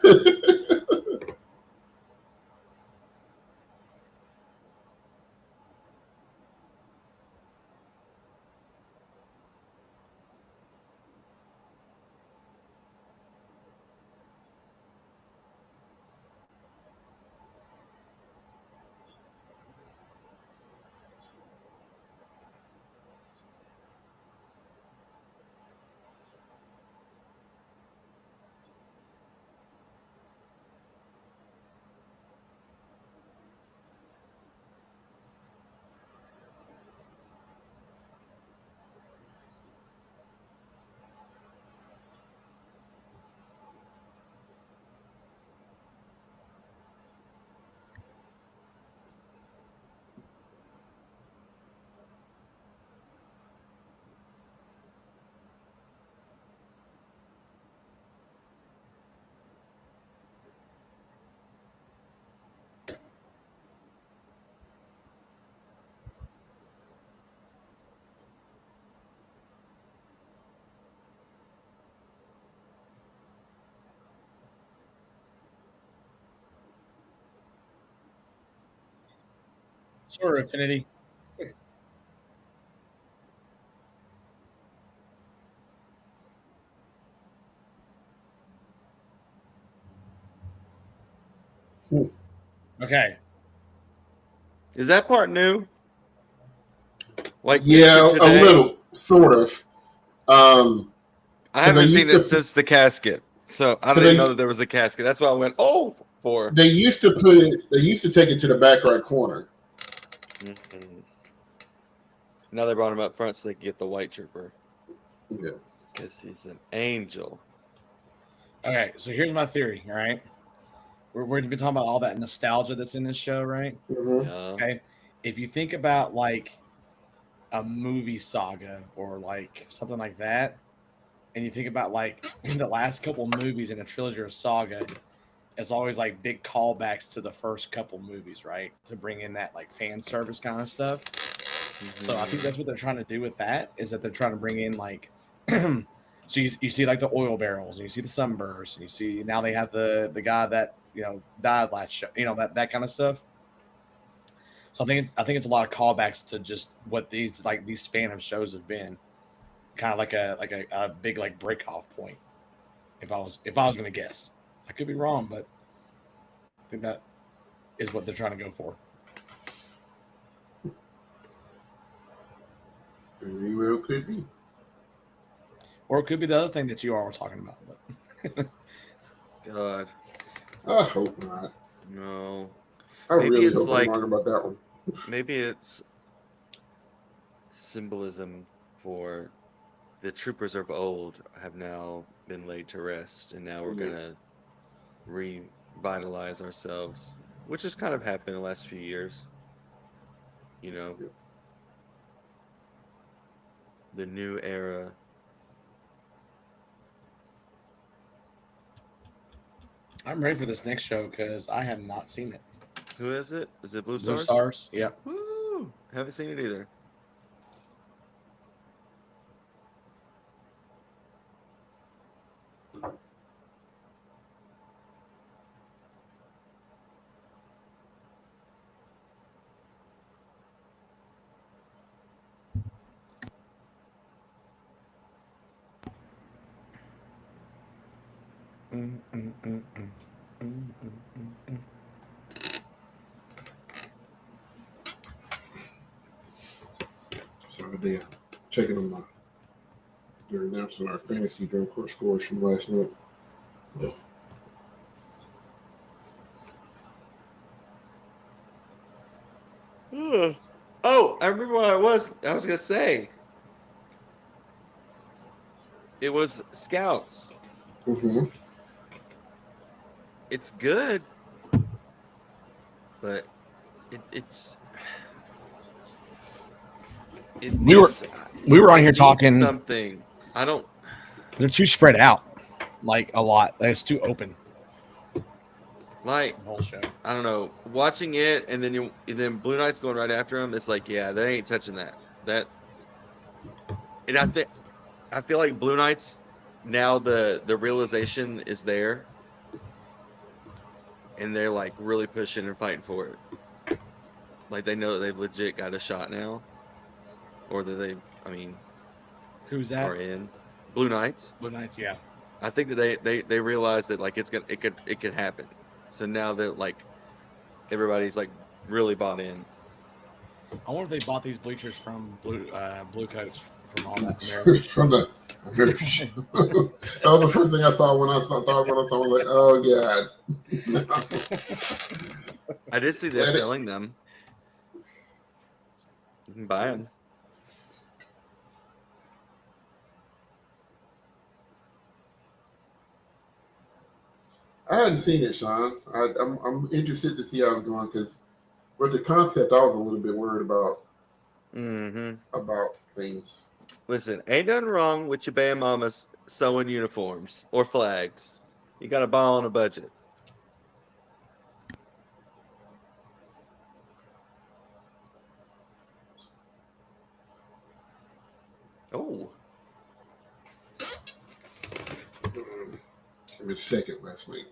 B: Sure, Affinity. Okay.
C: Is that part new? Like
A: Yeah,
C: just for
A: a
C: today?
A: little, sort of.
C: I
A: 'Cause they
C: haven't seen
A: used
C: it
A: to-
C: since the casket, so I
A: So
C: didn't
A: they-
C: know that there was a casket. That's why I went, oh, for.
A: They used to put it. They used to take it to the back right corner.
C: Mhm. Now they brought him up front so they could get the white trooper
A: Yeah.
C: because he's an angel.
B: Okay, so here's my theory, all right? We're talking about all that nostalgia that's in this show, right?
A: Mhm.
C: Yeah.
B: Okay. If you think about like a movie saga or like something like that, and you think about like the last couple movies in a trilogy or saga, it's always like big callbacks to the first couple movies, right? To bring in that like fan service kind of stuff. So I think that's what they're trying to do with that, is that they're trying to bring in like so you see like the oil barrels and you see the sunbursts and you see now they have the guy that died last show, that kind of stuff. So I think it's a lot of callbacks to just what these span of shows have been, kind of like a big like break off point. If I was going to guess, I could be wrong, but I think that is what they're trying to go for.
A: Very well could be.
B: Or it could be the other thing that you all were talking about. But
C: God,
A: I hope not.
C: no.
A: I
C: Maybe
A: really
C: it's
A: hope
C: like-
A: I'm wrong about that one.
C: Maybe it's symbolism for the troopers of old have now been laid to rest, and now we're gonna revitalize ourselves, which has kind of happened in the last few years. You know, the new era.
B: I'm ready for this next show because I have not seen it.
C: Who is it? Is it Blue
B: Blue
C: Stars?
B: Stars. Yep.
C: Woo! Haven't seen it either.
A: So they're checking on they're announcing our fantasy dream court scores from last night.
C: Oh, I remember what I was gonna say. It was Scouts.
A: Mm-hmm.
C: It's good, but it's
B: We were on here talking.
C: something. I don't.
B: They're too spread out, like a lot. It's too open.
C: Like,
B: The whole show.
C: I don't know. Watching it and then Blue Knight's going right after him. It's like, yeah, they ain't touching that. And I feel like Blue Knights now the realization is there, and they're like really pushing and fighting for it. Like they know that they've legit got a shot now, or that
B: Who's that?
C: are in Blue Knights.
B: Blue Knights. Yeah.
C: I think that they realize that like it could happen. So now that like everybody's like really bought in.
B: I wonder if they bought these bleachers from Blue Coats from all that.
A: From the Intermission. That was the first thing I saw when I saw. I was like, oh god.
C: I did see they're selling them. You can buy them.
A: I hadn't seen it, Sean. I'm interested to see how it's going because with the concept, I was a little bit worried about things.
C: Listen, ain't nothing wrong with your band mamas sewing uniforms or flags. You got to ball on a budget. Oh.
A: Came in second last night.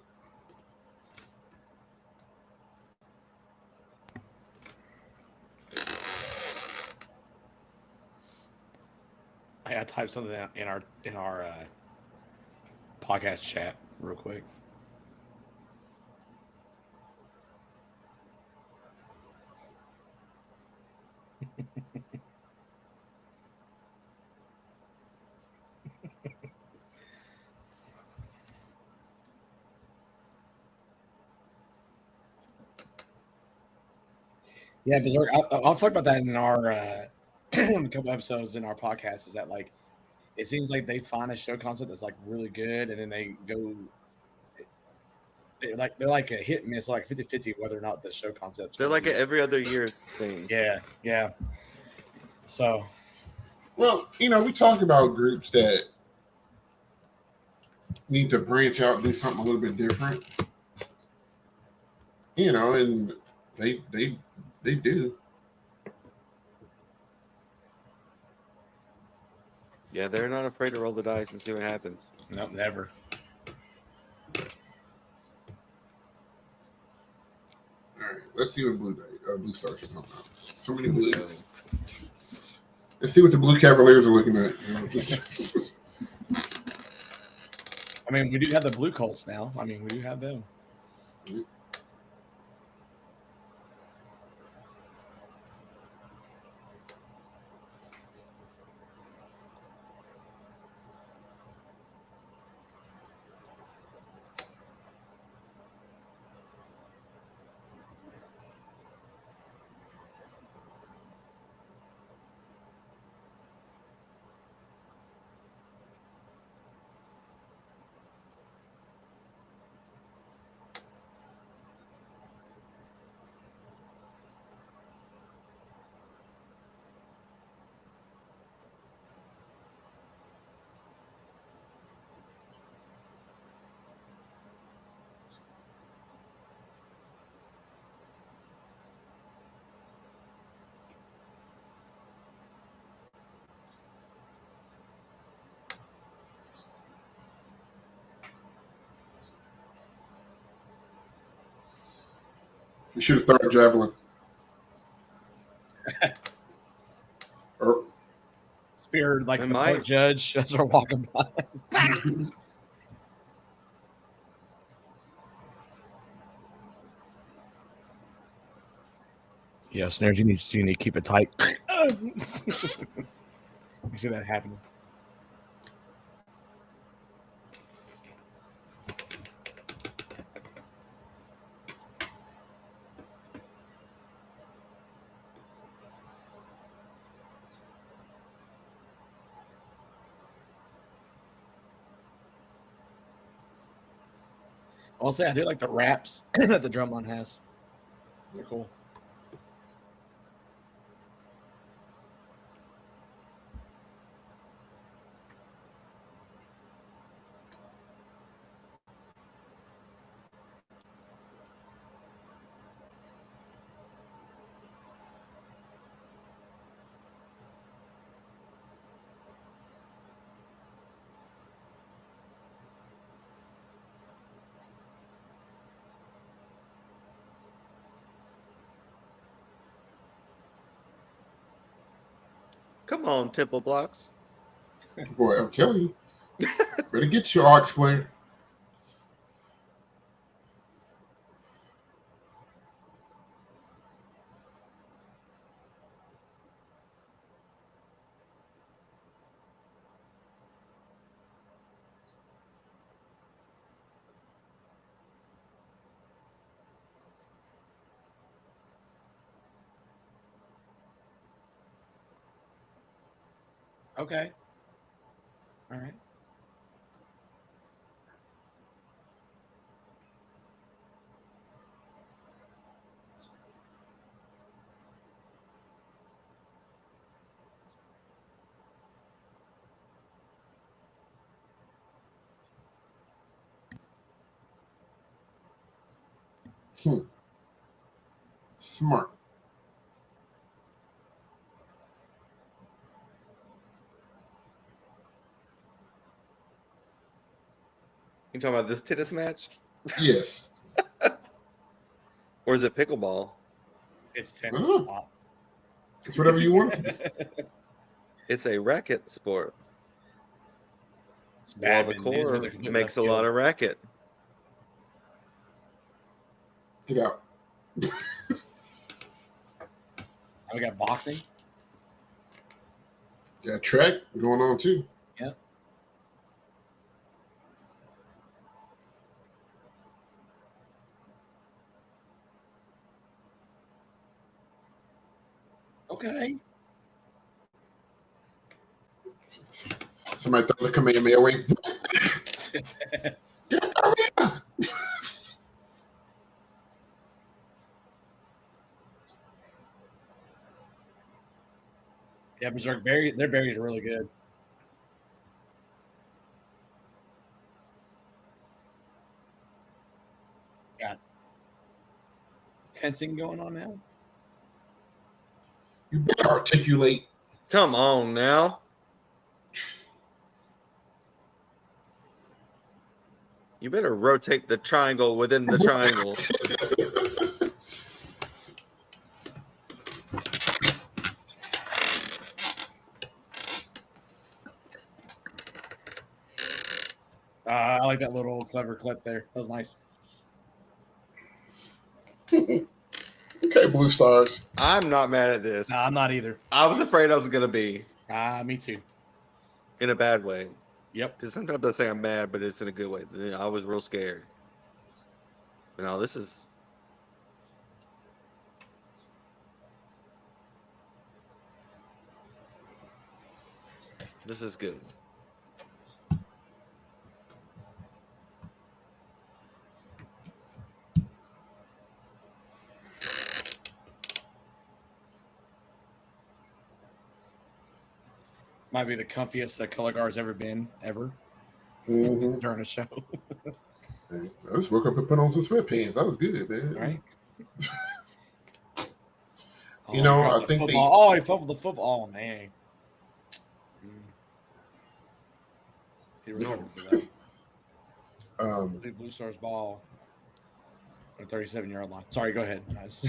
B: I typed something in our podcast chat real quick. Yeah, Berserk. I'll talk about that in our a couple episodes in our podcast. Is that like it seems like they find a show concept that's like really good, and then they go. They're like a hit and miss, like 50-50 whether or not the show concepts.
C: They're like an every other year thing.
B: Yeah. So,
A: well, we talk about groups that need to branch out and do something a little bit different. And they do.
C: Yeah, they're not afraid to roll the dice and see what happens.
B: Nope, never.
A: All right, let's see what Blue Stars are talking about. So many blues. Let's see what the Blue Cavaliers are looking at.
B: I mean, we do have the Blue Colts now. I mean, we do have them.
A: You should have started javelin. Or
B: Spear like
C: It
B: the
C: might.
B: court judge as we're walking by. Yeah, Snares, you need to keep it tight. You see that happening. I'll say I do like the wraps that the drumline has. They're cool.
C: Come on, Temple Blocks.
A: boy, I'm telling you, better get your ox flare.
B: Okay. All right.
A: Smart.
C: You talking about this tennis match?
A: Yes.
C: Or is it pickleball?
B: It's tennis.
A: Oh.
B: Spot.
A: It's whatever you want it to be.
C: It's a racket sport.
B: It's
C: While the
B: badminton. These are
C: core
B: the complete
C: makes a
B: left
C: lot
B: field.
C: of racket.
A: Get out.
B: We got boxing.
A: Got track going on too.
B: Yeah. Okay.
A: Somebody throw the Kamehameha away.
B: Yeah, Berserk berry. Their berries are really good. Got fencing going on now.
A: You better articulate.
C: Come on now. You better rotate the triangle within the triangle.
B: I like that little clever clip there. That was nice.
A: Okay, Blue Stars.
C: I'm not mad at this.
B: Nah, I'm not either.
C: I was afraid I was going to be.
B: Me too.
C: In a bad way.
B: Yep.
C: Because sometimes I say I'm mad, but it's in a good way. I was real scared. But no, this is good.
B: Might be the comfiest color guard's ever been
A: Mm-hmm.
B: during a show.
A: I just woke up and put on some sweatpants. That was good, man.
B: Right?
A: You know,
B: he
A: I think they.
B: Oh, he fumbled the football. Oh, man. He really fumbled that. Blue Stars ball. The 37-yard line. Sorry, go ahead, guys.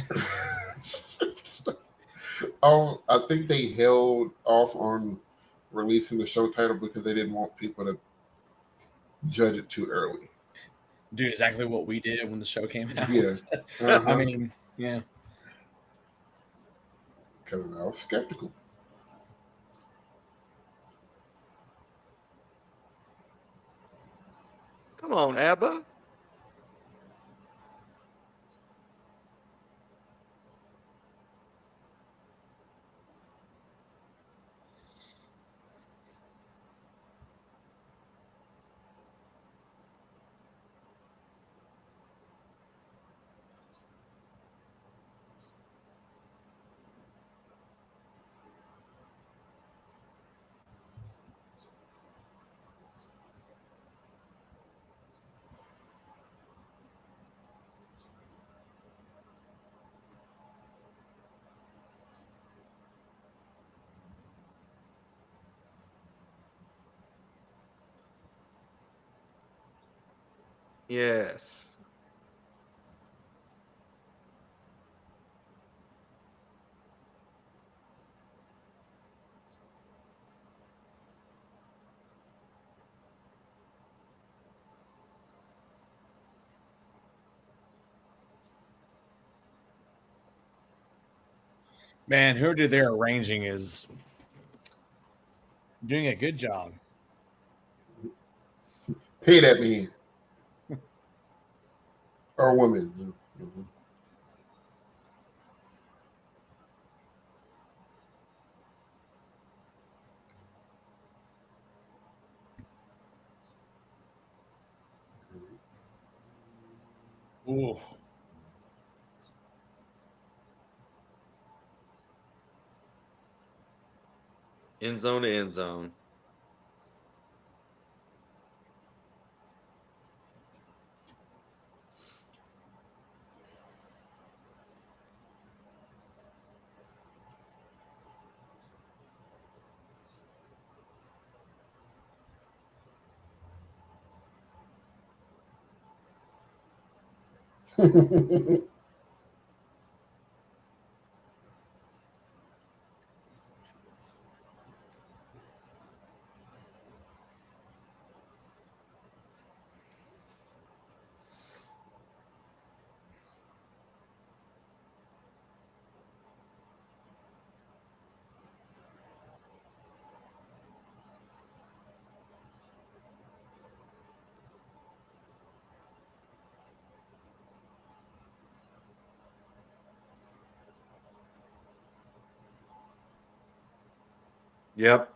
A: I think they held off on releasing the show title because they didn't want people to judge it too early.
B: Do exactly what we did when the show came out.
A: Yeah.
B: I mean, yeah.
A: Because I was skeptical.
C: Come on, Abba. Yes.
B: Man, whoever they're arranging is doing a good job.
A: Pay that man. Or woman. Mm-hmm.
B: Ooh.
C: End zone to end zone. Yep.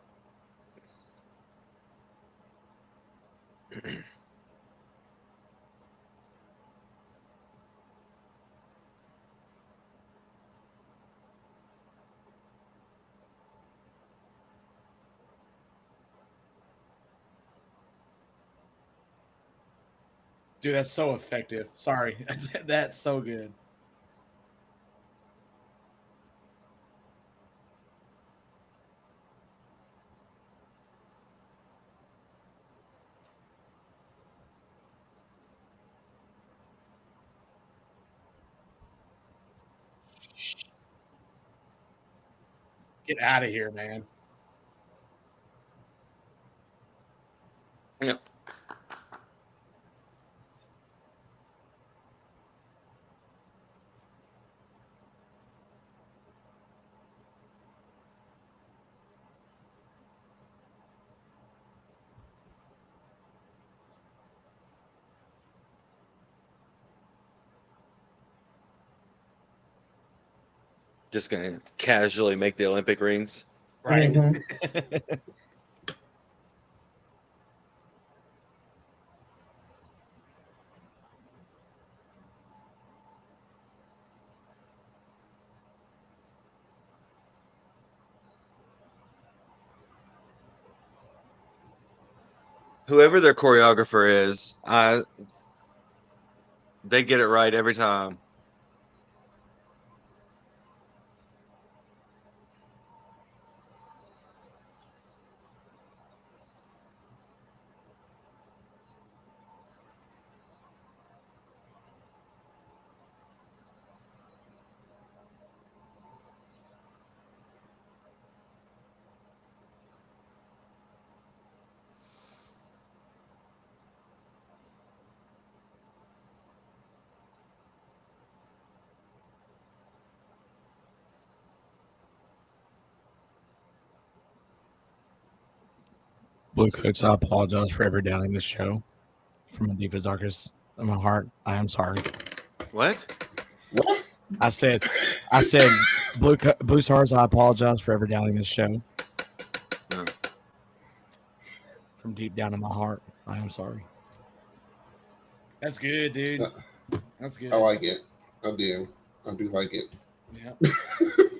B: Dude, that's so effective. Sorry. That's so good. Get out of here, man.
C: Yep. Just gonna casually make the Olympic rings.
B: Right.
A: Mm-hmm.
C: Whoever their choreographer is, they get it right every time.
B: Blue Coats, I apologize for ever downing this show. From the deepest darkest of my heart, I am sorry.
C: What?
A: What?
B: I said, Blue Stars, I apologize for ever downing this show.
C: No.
B: From deep down in my heart, I am sorry. That's good, dude. That's good.
A: I like it. I do like it.
B: Yeah.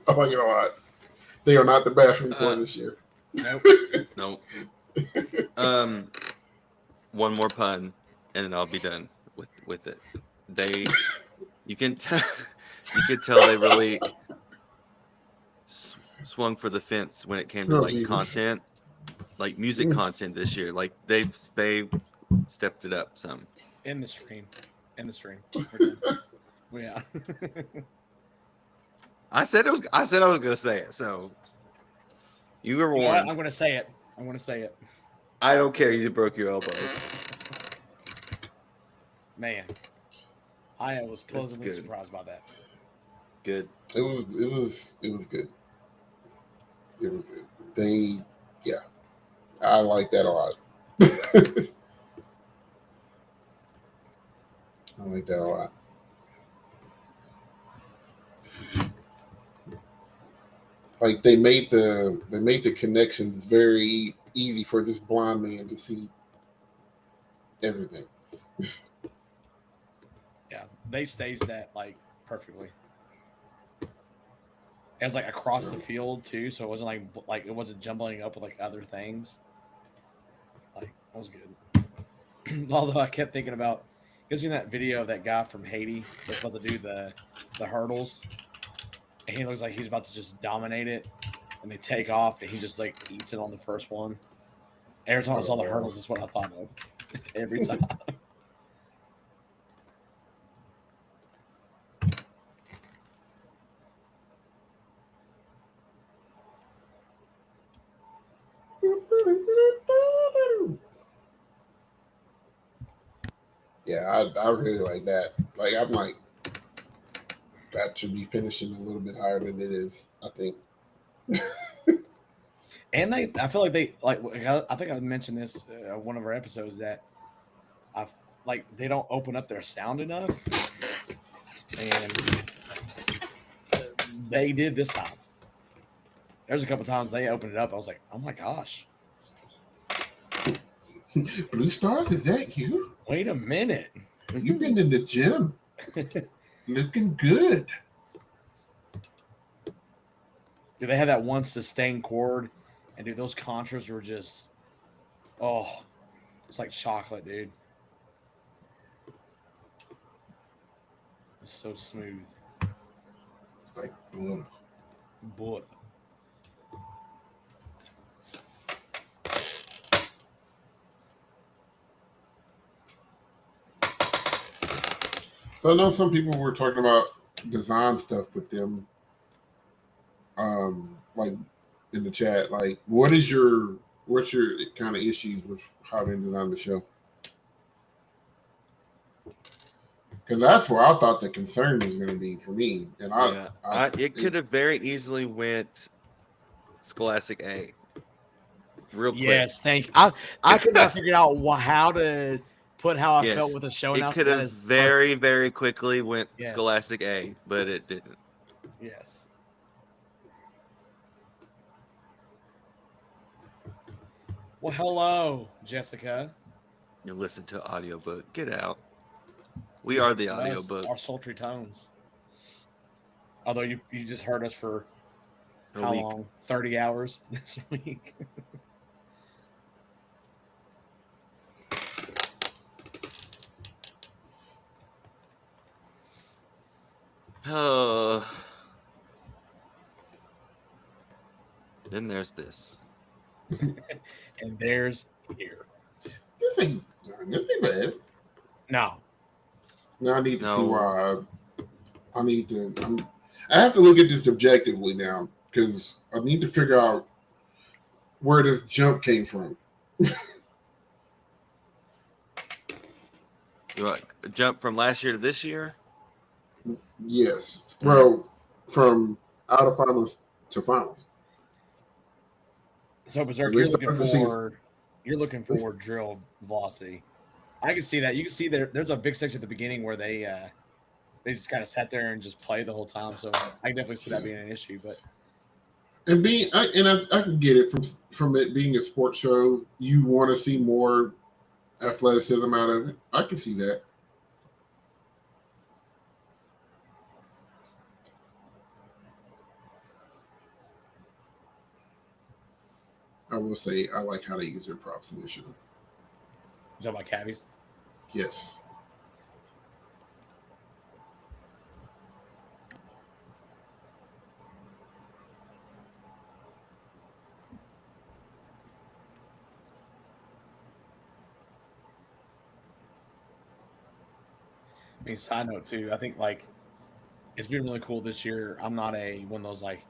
A: I like it a lot. They are not the bathroom for this year.
B: Nope.
C: Nope. One more pun, and then I'll be done with it. You can tell they really swung for the fence when it came to content, like music content this year. Like they stepped it up some.
B: In the stream. Yeah.
C: I said I was gonna say it, so you were warned.
B: I'm gonna say it.
C: I don't care. You broke your elbow.
B: Man, I was pleasantly surprised by that.
C: Good.
A: It was good. It was good. I like that a lot. I like that a lot. Like they made the connections very easy for this blind man to see everything.
B: Yeah, they staged that like perfectly. It was like across the field too, so it wasn't like it wasn't jumbling up with like other things. Like that was good. Although I kept thinking about, you guys seen that video of that guy from Haiti that's about to do the hurdles, and he looks like he's about to just dominate it, and they take off, and he just like eats it on the first one. Every time I saw the hurdles, that's what I thought of. Every time.
A: Yeah, I really like that. Like I'm like, that should be finishing a little bit higher than it is, I think.
B: And I feel like I think I mentioned this one of our episodes that they don't open up their sound enough, and they did this time. There's a couple times they opened it up. I was like, oh my gosh.
A: Blue Stars, is that you?
B: Wait a minute.
A: You've been in the gym. Looking good.
B: Do they have that one sustained chord? And dude, those contras were just, it's like chocolate, dude. It's so smooth.
A: Like butter.
B: Butter.
A: So I know some people were talking about design stuff with them, like in the chat. Like, what's your kind of issues with how they designed the show? Because that's where I thought the concern was going to be for me, and
C: it could have very easily went Scholastic A. Real quick.
B: Yes, thank you. I could not figure out how to put how I felt with the show.
C: It could have very, very quickly went Scholastic A, but it didn't.
B: Yes. Well, hello, Jessica.
C: You listen to audiobook. Get out. We are the audiobook.
B: Our sultry tones. Although you just heard us for how long? 30 hours this week.
C: Oh. Then there's this.
B: And there's here.
A: This ain't bad.
B: No.
A: Now I need to see why. I have to look at this objectively now because I need to figure out where this jump came from.
C: You want a jump from last year to this year?
A: Yes. Well, from out of finals to finals.
B: So Berserk, you're looking for You're looking for drill velocity. I can see that. You can see there's a big section at the beginning where they just kind of sat there and just played the whole time. So I can definitely see that being an issue. But
A: I can get it from it being a sports show. You want to see more athleticism out of it. I can see that. I will say I like how they use their props initially.
B: You talking about cabbies?
A: Yes.
B: I mean, side note too, I think like it's been really cool this year. I'm not one of those like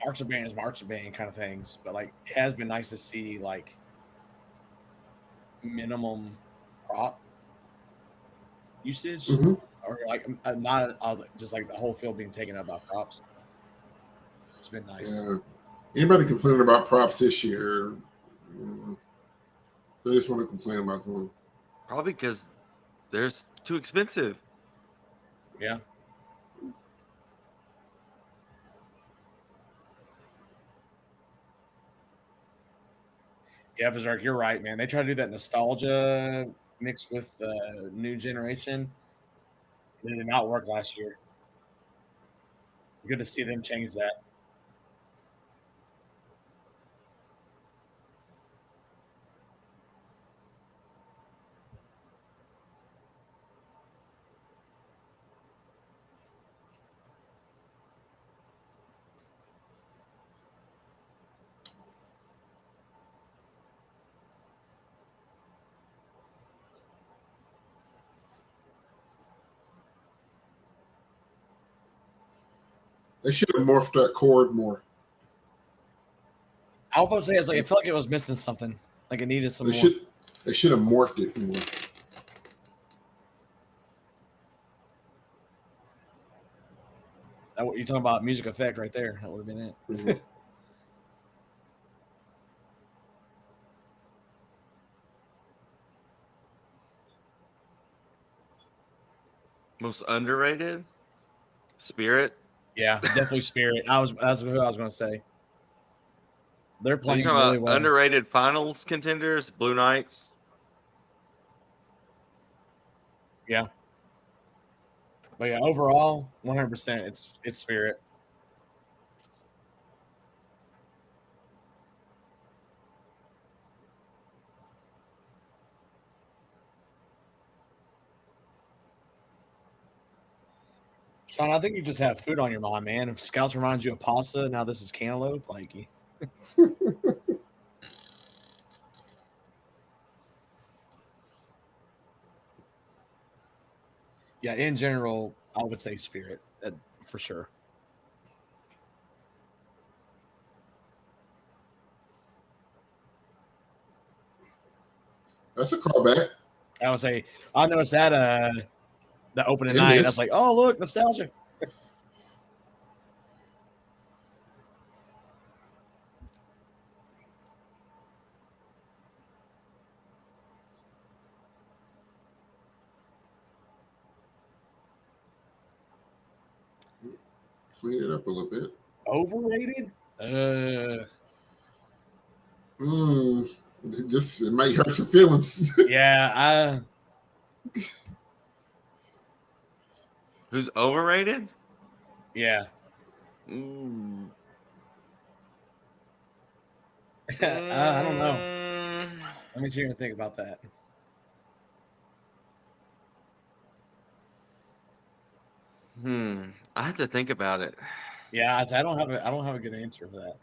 B: marching band kind of things, but like it has been nice to see like minimum prop usage, or like not just like the whole field being taken up by props. It's been nice.
A: Yeah. Anybody complaining about props this year? They just want to complain about something.
C: Probably because they're too expensive.
B: Yeah. Yeah, Berserk, you're right, man. They try to do that nostalgia mixed with the new generation. It did not work last year. Good to see them change that.
A: They should have morphed that cord more.
B: I was about to say, I feel like it was missing something. Like it needed some more.
A: They should have morphed it more.
B: That what you're talking about? Music effect right there. That would have been it. Mm-hmm.
C: Most underrated? Spirit?
B: Yeah, definitely Spirit. That's who I was going to say. They're playing
C: really
B: well.
C: Underrated finals contenders, Blue Knights.
B: Yeah. But yeah, overall, 100%, it's Spirit. Sean, I think you just have food on your mind, man. If Scouts reminds you of pasta, now this is cantaloupe. Like, yeah, in general, I would say Spirit for sure.
A: That's a callback.
B: I would say I noticed that the opening night. I was like, oh look, nostalgia.
A: Clean it up a little bit.
B: Overrated?
A: It might hurt your feelings.
B: Yeah,
C: Who's overrated?
B: Yeah. I don't know. Let me see and think about that.
C: I have to think about it.
B: Yeah, I don't have a good answer for that.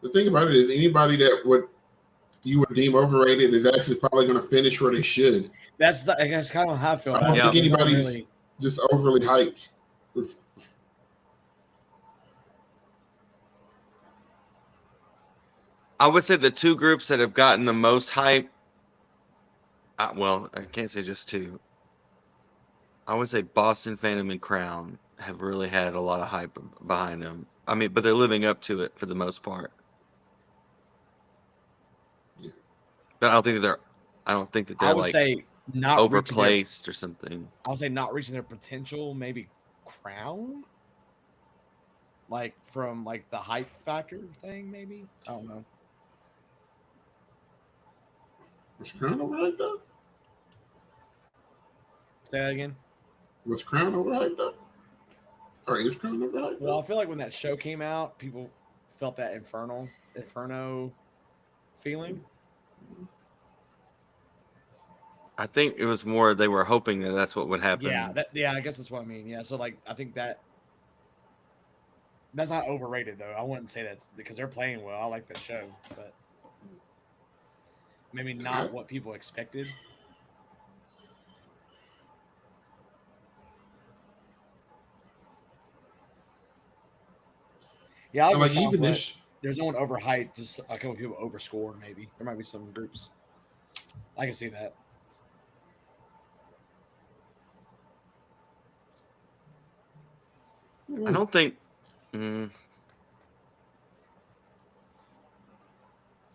A: The thing about it is anybody that you would deem overrated is actually probably going to finish where they should.
B: That's kind of how I feel about it.
A: I don't think anybody's just overly hyped.
C: I would say the two groups that have gotten the most hype. Well, I can't say just two. I would say Boston Phantom and Crown have really had a lot of hype behind them. I mean, but they're living up to it for the most part.
A: Yeah.
C: But I don't think that
B: I
C: they're
B: would
C: like
B: say not
C: overplaced or something.
B: I would say not reaching their potential. Maybe Crown, like from like the hype factor thing. Maybe I don't know.
A: Was Crown overhyped though?
B: Say that again.
A: Was Crown overhyped though? Or is Crown overhyped?
B: Well, I feel like when that show came out, people felt that Inferno feeling.
C: I think it was more they were hoping that that's what would happen.
B: Yeah, I guess that's what I mean. Yeah, so like I think that's not overrated though. I wouldn't say that's because they're playing well. I like the show, but maybe not what people expected. Yeah, I
A: like even this.
B: There's no one overhyped. Just a couple people overscored. Maybe there might be some groups. I can see that.
C: I don't think.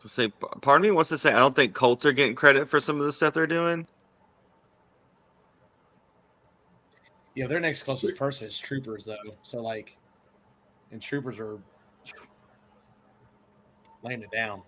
C: Say, part of me wants to say I don't think Colts are getting credit for some of the stuff they're doing.
B: Yeah, their next closest person is Troopers though. So like, and Troopers are laying it down.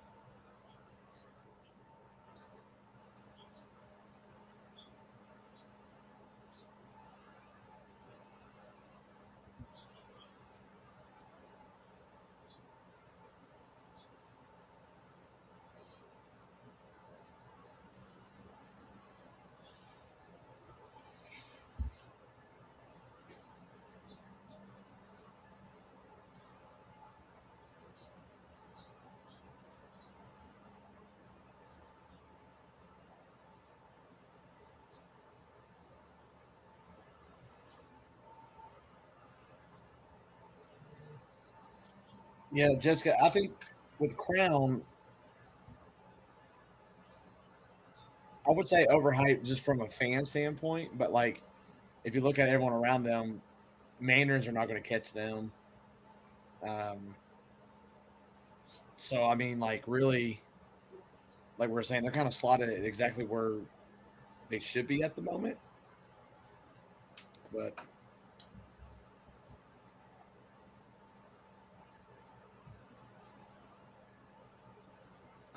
B: Yeah, Jessica, I think with Crown, I would say overhyped just from a fan standpoint, but like if you look at everyone around them, Mandarins are not going to catch them. So I mean, like really, like we're saying, they're kind of slotted at exactly where they should be at the moment. But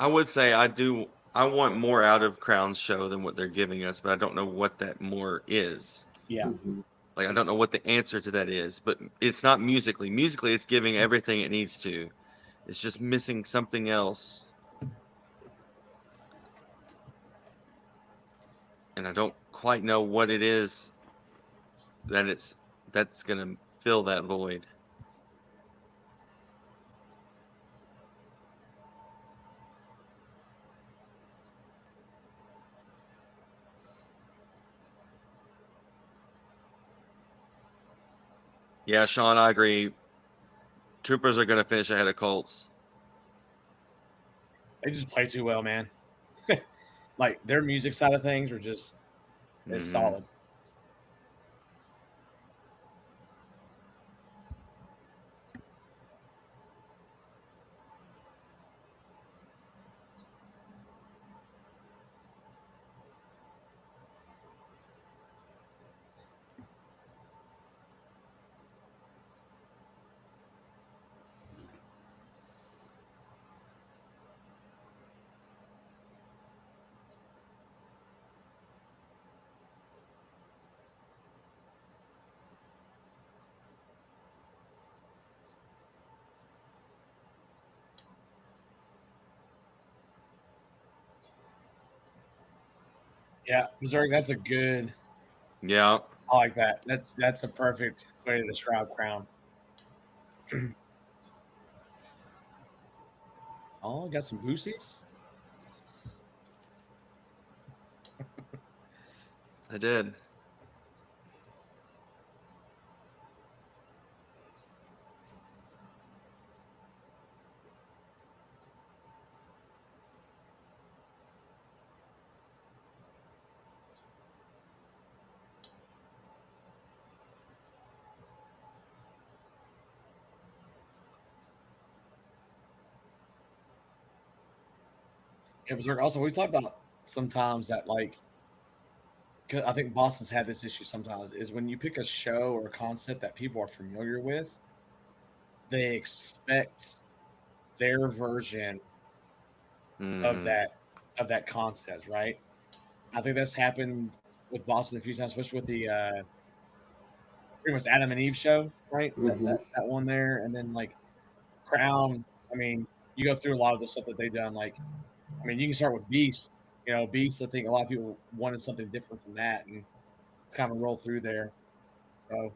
C: I would say I want more out of Crown's show than what they're giving us, but I don't know what that more is.
B: yeah.
A: Mm-hmm.
C: Like I don't know what the answer to that is, but it's not musically. Musically, it's giving everything it needs to. It's just missing something else. And I don't quite know what it is that's gonna fill that void. Yeah, Sean, I agree. Troopers are gonna finish ahead of Colts.
B: They just play too well, man. Like their music side of things are just it's solid. Yeah, Missouri, that's a good.
C: Yeah.
B: I like that. That's a perfect way to describe Crown. Oh, got some boosies.
C: I did.
B: It was also we talked about sometimes that like 'cause I think Boston's had this issue sometimes is when you pick a show or a concept that people are familiar with, they expect their version of
C: Mhm.
B: that concept, right? I think that's happened with Boston a few times, especially with the pretty much Adam and Eve show, right?
A: Mm-hmm.
B: That one there, and then like Crown. I mean, you go through a lot of the stuff that they've done. Like, I mean, you can start with Beast. You know, Beast. I think a lot of people wanted something different from that, and it's kind of rolled through there. So,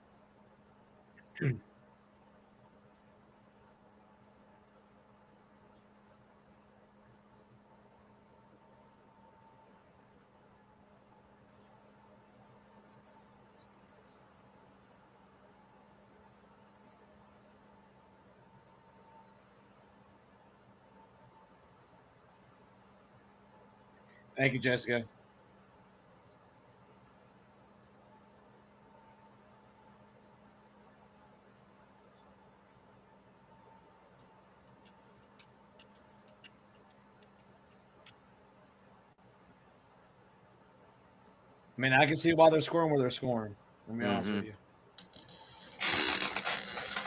B: thank you, Jessica. I mean, I can see why they're scoring where they're scoring. Let me be honest with
C: Mhm.
B: you.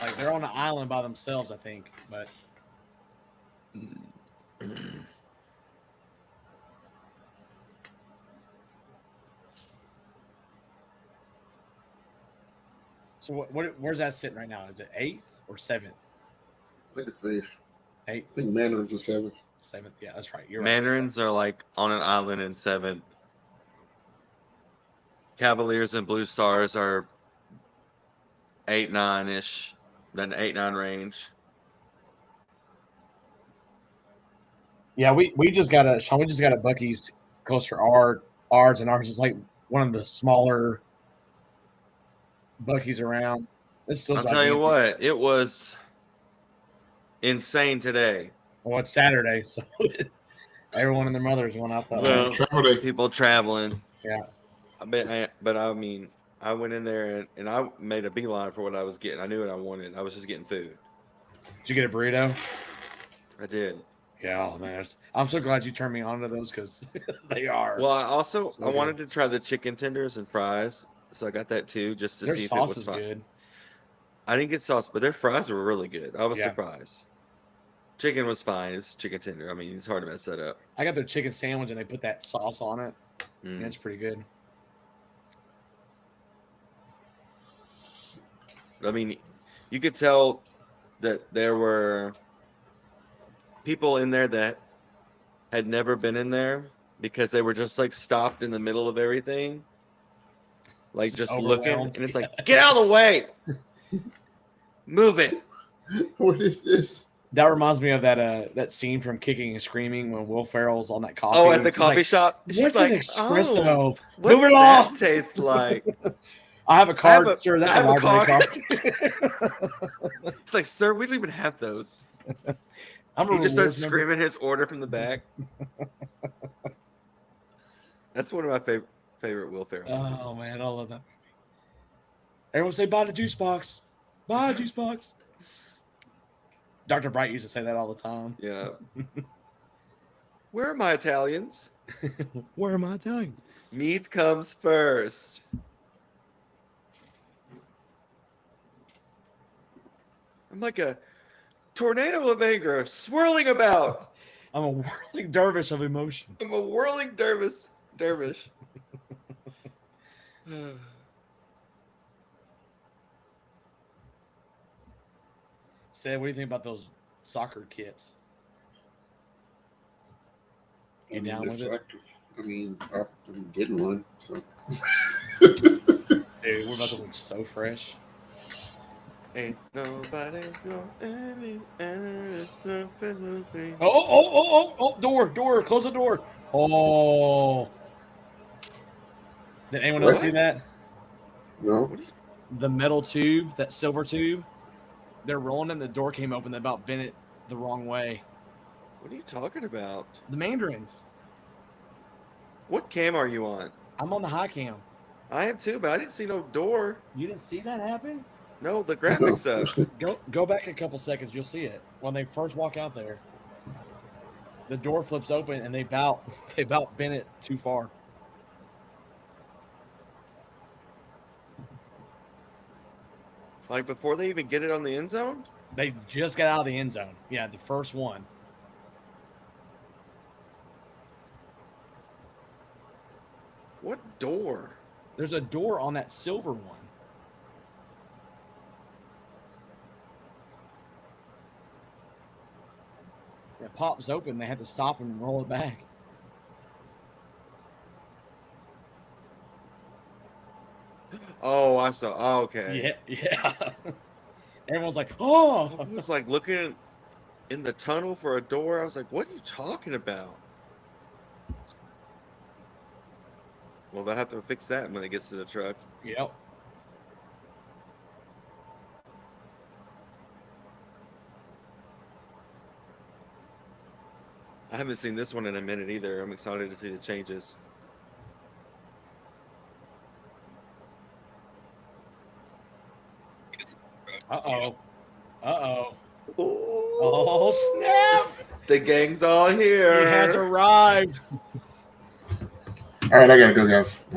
B: Like they're on an island by themselves, I think. But so where's that sitting right now? Is it 8th or 7th?
A: I think it's 8th.
B: 8th,
A: I think Mandarin's a 7th.
B: 7th. Yeah, that's right. You're right.
C: Mandarins are like on an island in 7th. Cavaliers and Blue Stars are 8, 9-ish, then 8, 9 range.
B: Yeah, we just got a Sean. We just got a Bucky's closer ours, and ours is like one of the smaller Bucky's around. It's still
C: I'll tell you
B: gigantic.
C: what, it was insane today.
B: Well, it's Saturday, so everyone and their mothers went out that way.
C: Well,
A: Travel day.
C: people traveling.
B: Yeah.
C: But I mean, I went in there and I made a beeline for what I was getting. I knew what I wanted. I was just getting food.
B: Did you get a burrito?
C: I did.
B: Yeah, oh, man. I'm so glad you turned me on to those because they are.
C: Well, I
B: good.
C: wanted to try the chicken tenders and fries, so I got that too, just to
B: Their
C: see if it
B: sauce
C: was
B: is
C: fine.
B: good.
C: I didn't get sauce, but their fries were really good. I was
B: Yeah.
C: surprised. Chicken was fine. It's chicken tender. I mean, it's hard to mess that up.
B: I got their chicken sandwich and they put that sauce on it.
C: Mm.
B: Yeah, it's pretty good.
C: I mean, you could tell that there were people in there that had never been in there because they were just like stopped in the middle of everything, like just looking,
B: overwhelmed.
C: and it's like, get out of the way, move it.
A: What is this?
B: That reminds me of that scene from Kicking and Screaming when Will Ferrell's on that coffee.
C: Oh, at the
B: He's
C: coffee
B: like,
C: shop. She's
B: What's
C: like,
B: an espresso?
C: Oh,
B: Move it
C: what's
B: along.
C: that taste like?
B: I have a card. Sure, that's
C: I
B: a
C: have a
B: library
C: card.
B: card.
C: It's like, sir, we don't even have those.
B: I'm
C: He
B: a
C: just starts
B: rewards member.
C: screaming his order from the back. That's one of my favorite Will Ferrell movies.
B: Oh man, I love that movie. Everyone say buy the juice box. Buy a juice box. Dr. Bright used to say that all the time.
C: Yeah. Where are my Italians?
B: Where are my Italians?
C: Meat comes first. I'm like a tornado of anger swirling about.
B: I'm a whirling dervish of emotion.
C: I'm a whirling dervish.
B: Said, what do you think about those soccer kits? You down with it?
A: I mean, I'm getting one. So.
B: Dude, we're about to look so fresh.
C: Ain't nobody gonna
B: Oh, door, close the door. Oh. Did anyone else see that?
A: No.
B: The metal tube, that silver tube, they're rolling and the door came open. They about bent it the wrong way.
C: What are you talking about?
B: The Mandarins.
C: What cam are you on?
B: I'm on the high cam.
C: I am too, but I didn't see no door.
B: You didn't see that happen?
C: No, the graphics up.
B: Go back a couple seconds. You'll see it when they first walk out there. the door flips open and they about bent it too far.
C: Like before they even get it on the end zone?
B: They just got out of the end zone. Yeah, the first one.
C: What door?
B: There's a door on that silver one. It pops open. They had to stop and roll it back.
C: Oh, I saw. Oh, okay.
B: Yeah. Everyone's like, oh.
C: I was like looking in the tunnel for a door. I was like, what are you talking about? Well, they'll have to fix that when it gets to the truck.
B: Yep.
C: I haven't seen this one in a minute either. I'm excited to see the changes.
B: Uh-oh. Uh-oh.
C: Oh,
B: Oh, snap.
C: the gang's all here.
B: He has arrived.
A: All right, I gotta go, guys.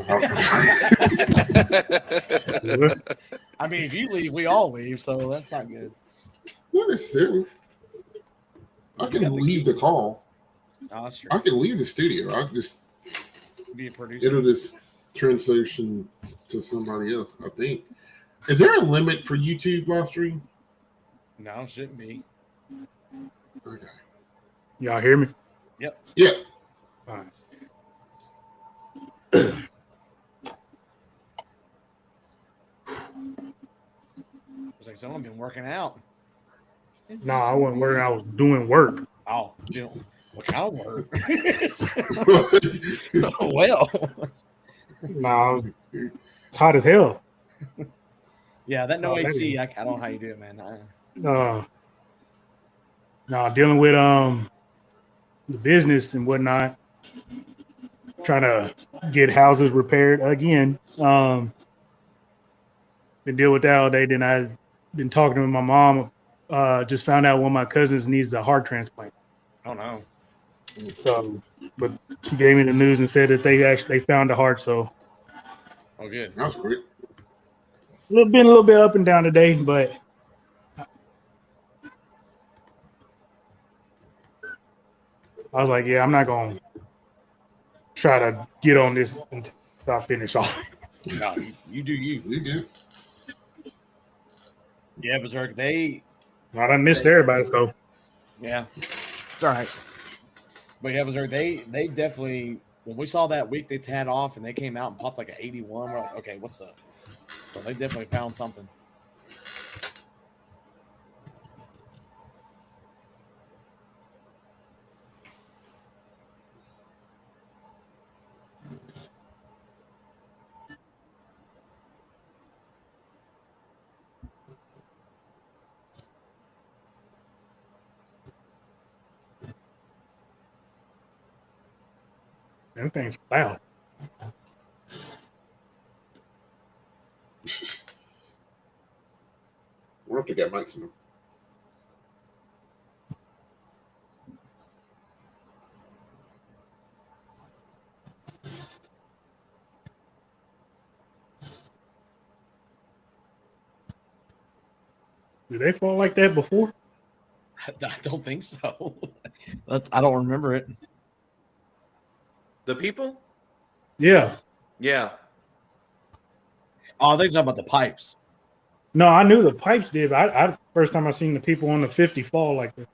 B: I mean, if you leave, we all leave, so that's not good.
A: Not necessarily. I can leave the call.
B: Oh, that's true.
A: I can leave the studio. I just
B: Be a producer.
A: it'll just transition to somebody else. I think. Is there a limit for YouTube live stream?
B: No, it shouldn't be.
A: Okay.
D: Y'all hear me?
B: Yep.
A: Yeah.
D: All right.
B: It's like someone been working out.
D: No, I wasn't working. I was doing work.
B: Oh, you know, what kind of work? Well.
D: No, it's hot as hell.
B: Yeah, that no
D: all that
B: AC,
D: is.
B: I don't know how you do it, man.
D: No, dealing with the business and whatnot, trying to get houses repaired again. Been dealing with that all day. Then I've been talking to my mom. Just found out one of my cousins needs a heart transplant.
B: Oh no.
D: So, but she gave me the news and said that they found a heart. So
B: Oh, good.
A: That's great.
D: a little bit up and down today, but I was like, yeah, I'm not going to try to get on this until I finish off.
B: No, you do you.
A: You good?
B: Yeah, Berserk, they
D: I done missed everybody, so
B: yeah. It's all right. But yeah, Berserk, they definitely when we saw that week they had off and they came out and popped like an 81, we're like, okay, what's up? So they definitely found something.
D: that thing's loud.
A: We'll have to get maximum.
D: Did they fall like that before?
B: I don't think so. I don't remember it.
C: The people?
D: Yeah.
C: Yeah.
B: Oh, they're talking about the pipes.
D: No, I knew the pipes did, but I first time I seen the people on the 50 fall like that.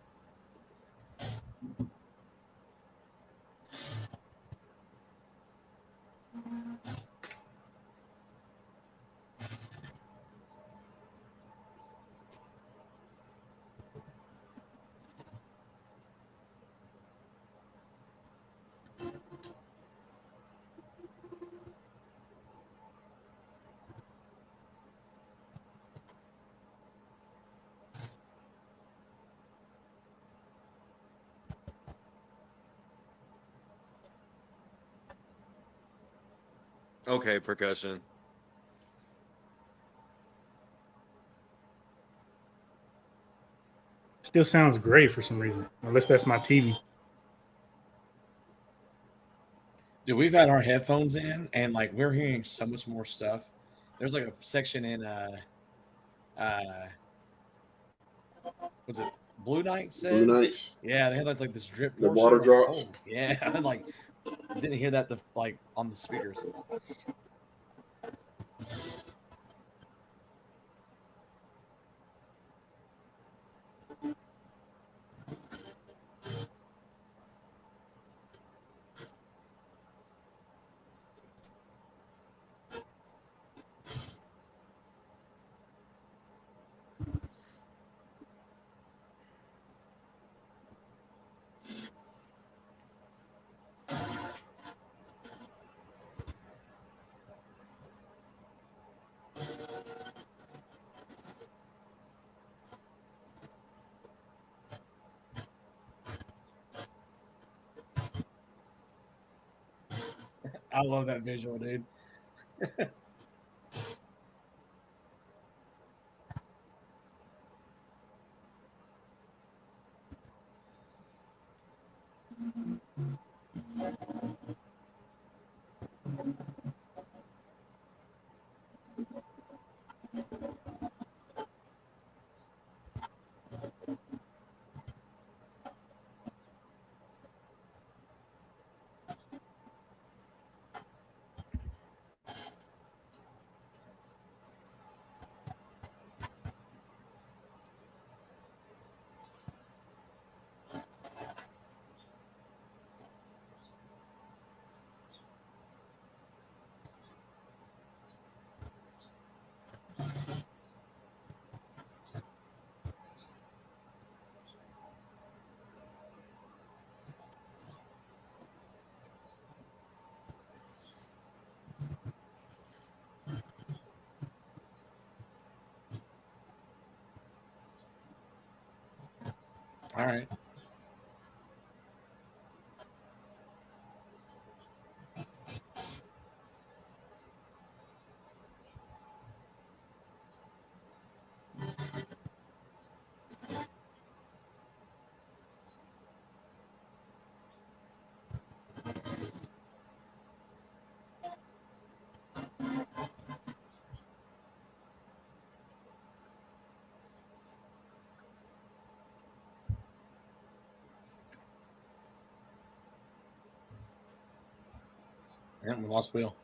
C: Okay, percussion.
D: Still sounds great for some reason, unless that's my TV.
B: Dude, we've had our headphones in, and like we're hearing so much more stuff. There's like a section in was it Blue Knight
A: Blue
B: said?
A: Knights,
B: Yeah, they had like this drip
A: the
B: portion.
A: water
B: I'm like,
A: drops.
B: oh yeah, like didn't hear that like on the speakers. I love that visual, dude. All right. Yeah, we lost Will.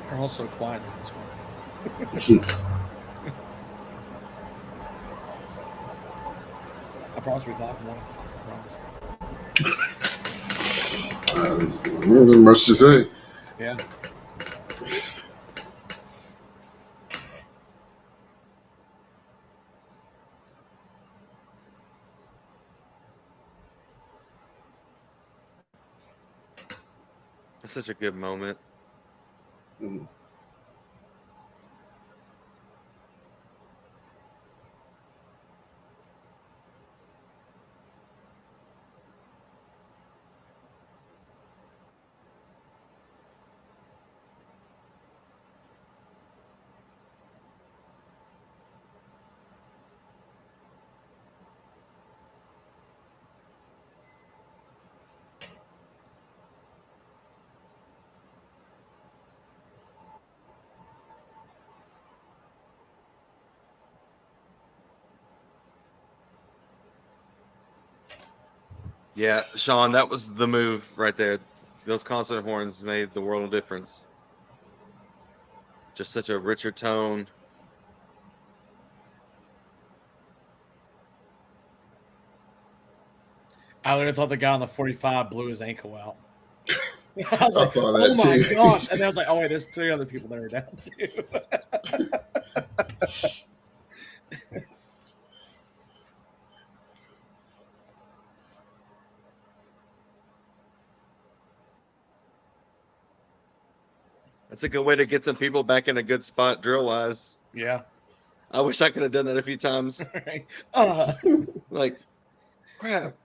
B: They're all so quiet in this one. I promise we talk more. I promise.
A: Not much to say.
B: Yeah.
C: That's such a good moment.
A: Mm.
C: Yeah, Sean, that was the move right there. Those concert horns made the world of difference. Just such a richer tone.
B: I would have thought the guy on the 45 blew his ankle out. I was
A: I
B: like,
A: saw
B: oh
A: that
B: my
A: too.
B: God. And I was like, oh, wait, there's 3 other people that are down too.
C: That's a good way to get some people back in a good spot drill wise.
B: Yeah.
C: I wish I could have done that a few times.
B: Right.
C: Like, crap.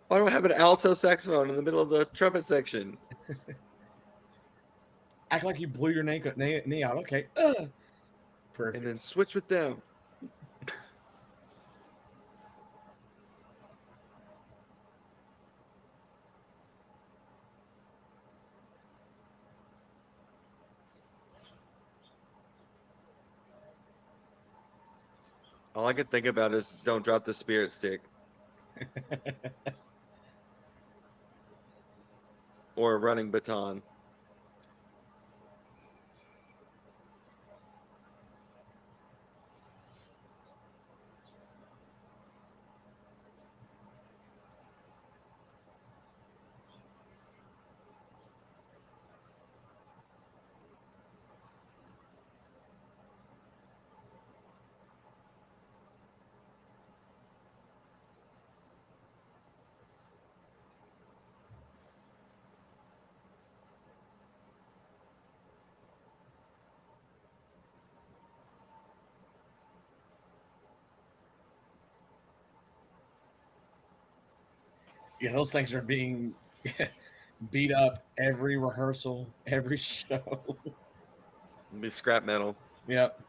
C: Why do I have an alto saxophone in the middle of the trumpet section?
B: Act like you blew your knee out. Okay. Perfect.
C: And then switch with them. All I can think about is don't drop the spirit stick. Or a running baton.
B: Yeah, those things are being beat up every rehearsal, every show.
C: It'll be scrap metal.
B: Yep.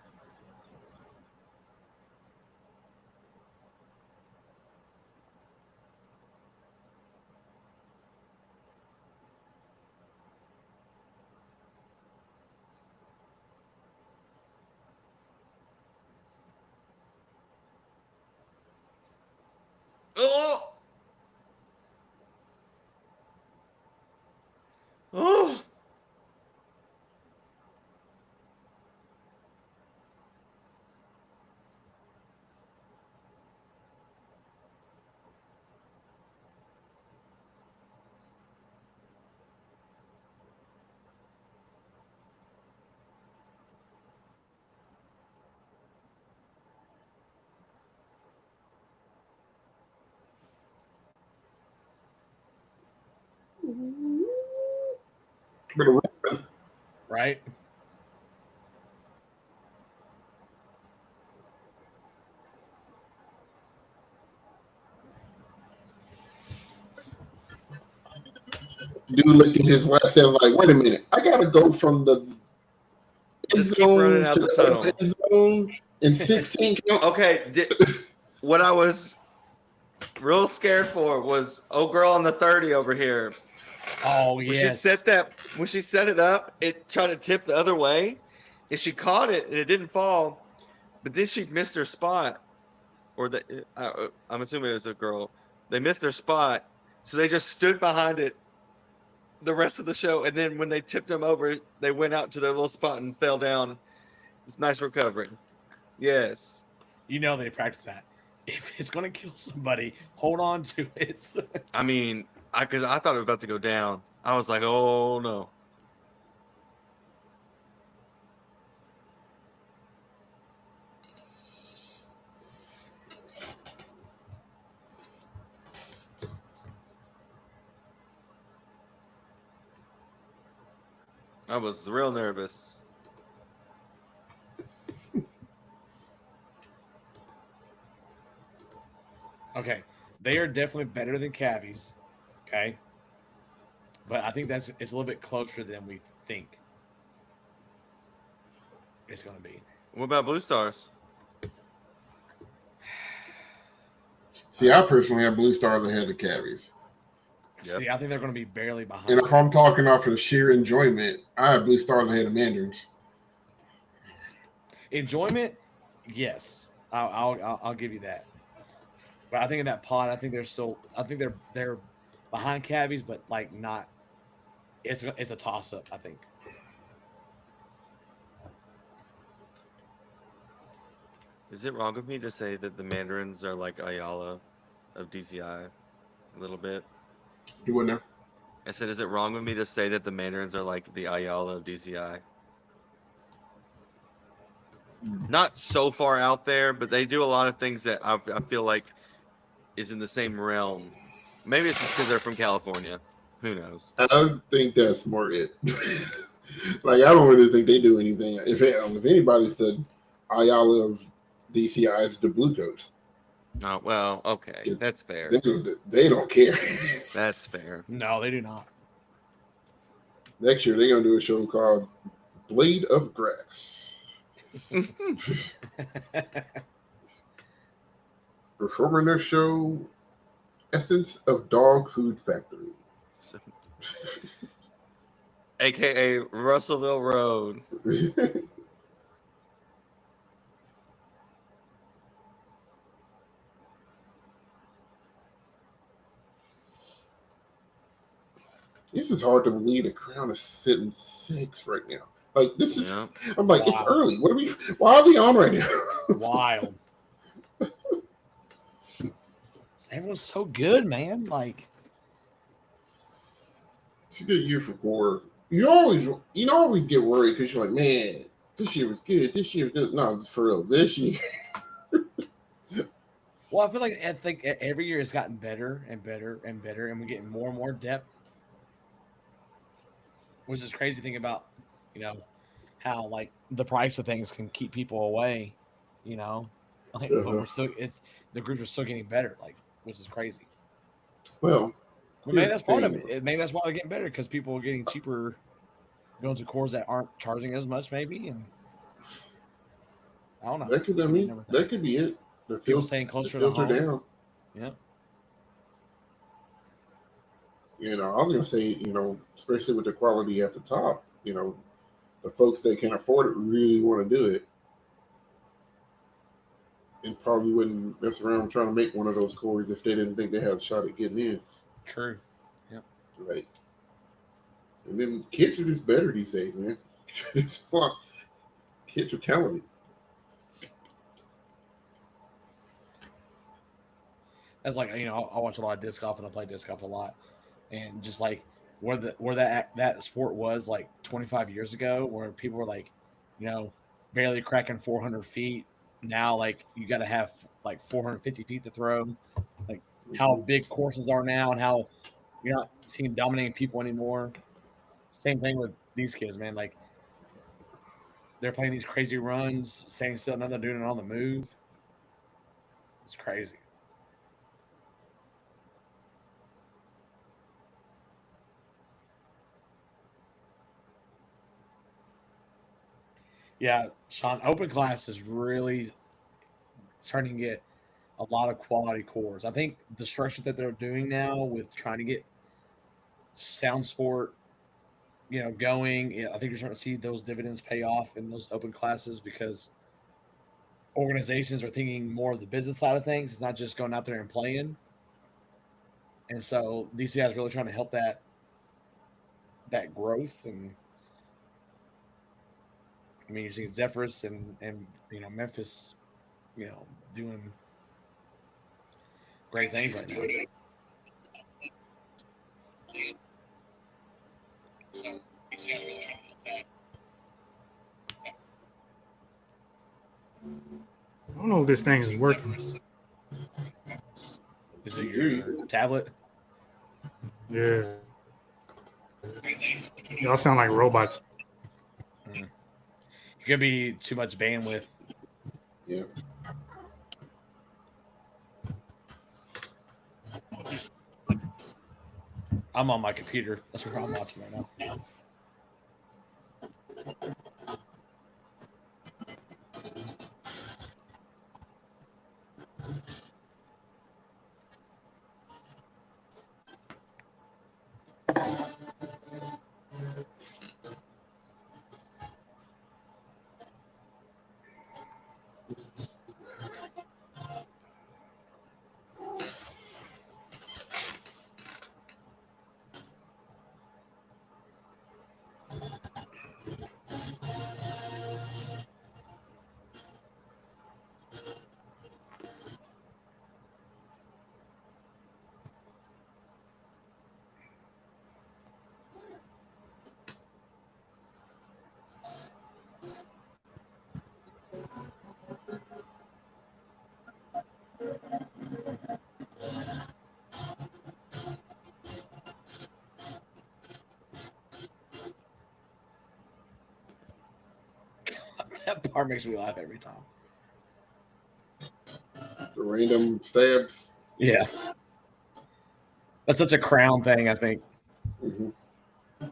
C: Oh! Oh!
B: Right?
A: Dude looked at his last set like, wait a minute, I gotta go from the end
C: Just keep running
A: zone
C: out
A: to
C: the
A: the
C: tunnel.
A: other end zone in 16 counts.
C: Okay, what I was real scared for was old girl on the 30 over here.
B: Oh
C: When
B: yes.
C: when she set it up, it tried to tip the other way, and she caught it, and it didn't fall. But then she missed her spot, or I'm assuming it was a girl. They missed their spot, so they just stood behind it the rest of the show. And then when they tipped them over, they went out to their little spot and fell down. It's nice recovery. Yes.
B: You know they practice that. If it's gonna kill somebody, hold on to it.
C: I mean, because I thought it was about to go down. I was like, oh no. I was real nervous.
B: Okay, they are definitely better than cavies. Okay, but I think it's a little bit closer than we think it's going to be.
C: What about Blue Stars?
A: See, I personally have Blue Stars ahead of Cavies.
C: Yep.
B: See, I think they're going to be barely behind.
A: And if I'm talking off of sheer enjoyment, I have Blue Stars ahead of Mandarins.
B: Enjoyment, yes, I'll give you that. But I think in that pod, I think they're behind cavies, but like not. It's a toss up, I think.
C: Is it wrong of me to say that the Mandarins are like Ayala of DCI a little bit?
A: Do what now?
C: I said, is it wrong of me to say that the Mandarins are like the Ayala of DCI? Not so far out there, but they do a lot of things that I feel like is in the same realm. Maybe it's just because they're from California. Who knows?
A: I think that's more it. Like, I don't really think they do anything. If anybody's the Ayala of DCI, it's the Blue Coats.
C: Oh, well, okay. That's fair.
A: They don't care.
C: That's fair.
B: No, they do not.
A: Next year, they're going to do a show called Blade of Grass. Performing their show, Essence of Dog Food Factory.
C: AKA Russellville Road.
A: This is hard to believe the Crown is sitting 6 right now. Like, this is,
C: Yeah.
A: I'm like,
B: Wow.
A: It's early. Why are we on right now?
B: Wild. Everyone's so good, man. Like,
A: It's a good year for Gore. You always get worried because you're like, man, this year was good. This year was good. No, it's for real. This year.
B: well, I think every year it's gotten better and better and better, and we're getting more and more depth. Which is crazy thing about, how like the price of things can keep people away, like, but the groups are still getting better, like, which is crazy.
A: Well,
B: maybe that's part of it. Maybe that's why they're getting better, because people are getting cheaper, going to cores that aren't charging as much, maybe, and I don't know.
A: That could be it. The
B: People staying closer
A: the
B: to
A: filter
B: home.
A: down.
B: Yeah.
A: I was gonna say, especially with the quality at the top, the folks that can afford it really want to do it, and probably wouldn't mess around trying to make one of those cores if they didn't think they had a shot at getting in.
B: True. Yeah.
A: Right. And then kids are just better these days, man. Kids are talented.
B: That's like, I watch a lot of disc golf and I play disc golf a lot, and just like where that sport was like 25 years ago, where people were like, barely cracking 400 feet. Now, like, you got to have like 450 feet to throw. Like, how big courses are now, and how you're not seeing dominating people anymore. Same thing with these kids, man. Like, they're playing these crazy runs, standing still, now they're doing it on the move. It's crazy. Yeah, Sean, open class is really starting to get a lot of quality cores. I think the structure that they're doing now with trying to get sound sport, going, I think you're starting to see those dividends pay off in those open classes because organizations are thinking more of the business side of things. It's not just going out there and playing. And so DCI is really trying to help that growth. And I mean, you're seeing Zephyrus and Memphis, doing great things right now.
D: I don't know if this thing is working.
B: Is it your tablet?
D: Yeah. Y'all sound like robots.
B: It could be too much bandwidth.
A: Yeah.
B: I'm on my computer. That's what I'm watching right now. That part makes me laugh every time.
A: The random stabs.
B: Yeah. That's such a Crown thing, I think.
A: Mm-hmm. I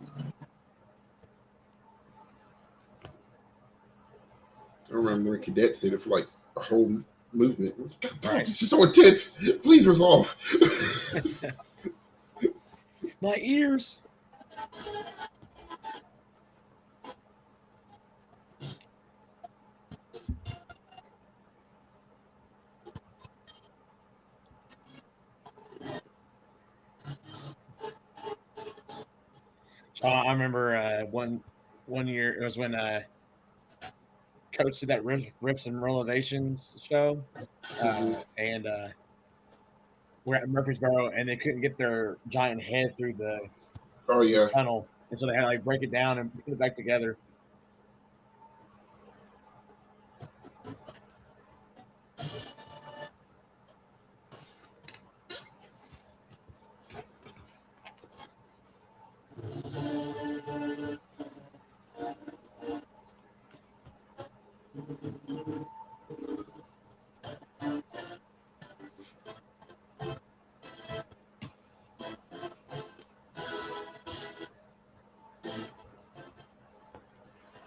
A: remember when cadets did it for like a whole movement. God damn, this is so intense. Please resolve.
B: My ears. I remember one year it was when Coach did that riffs and relevations show, and we're at Murfreesboro, and they couldn't get their giant head through the tunnel, and so they had to like break it down and put it back together.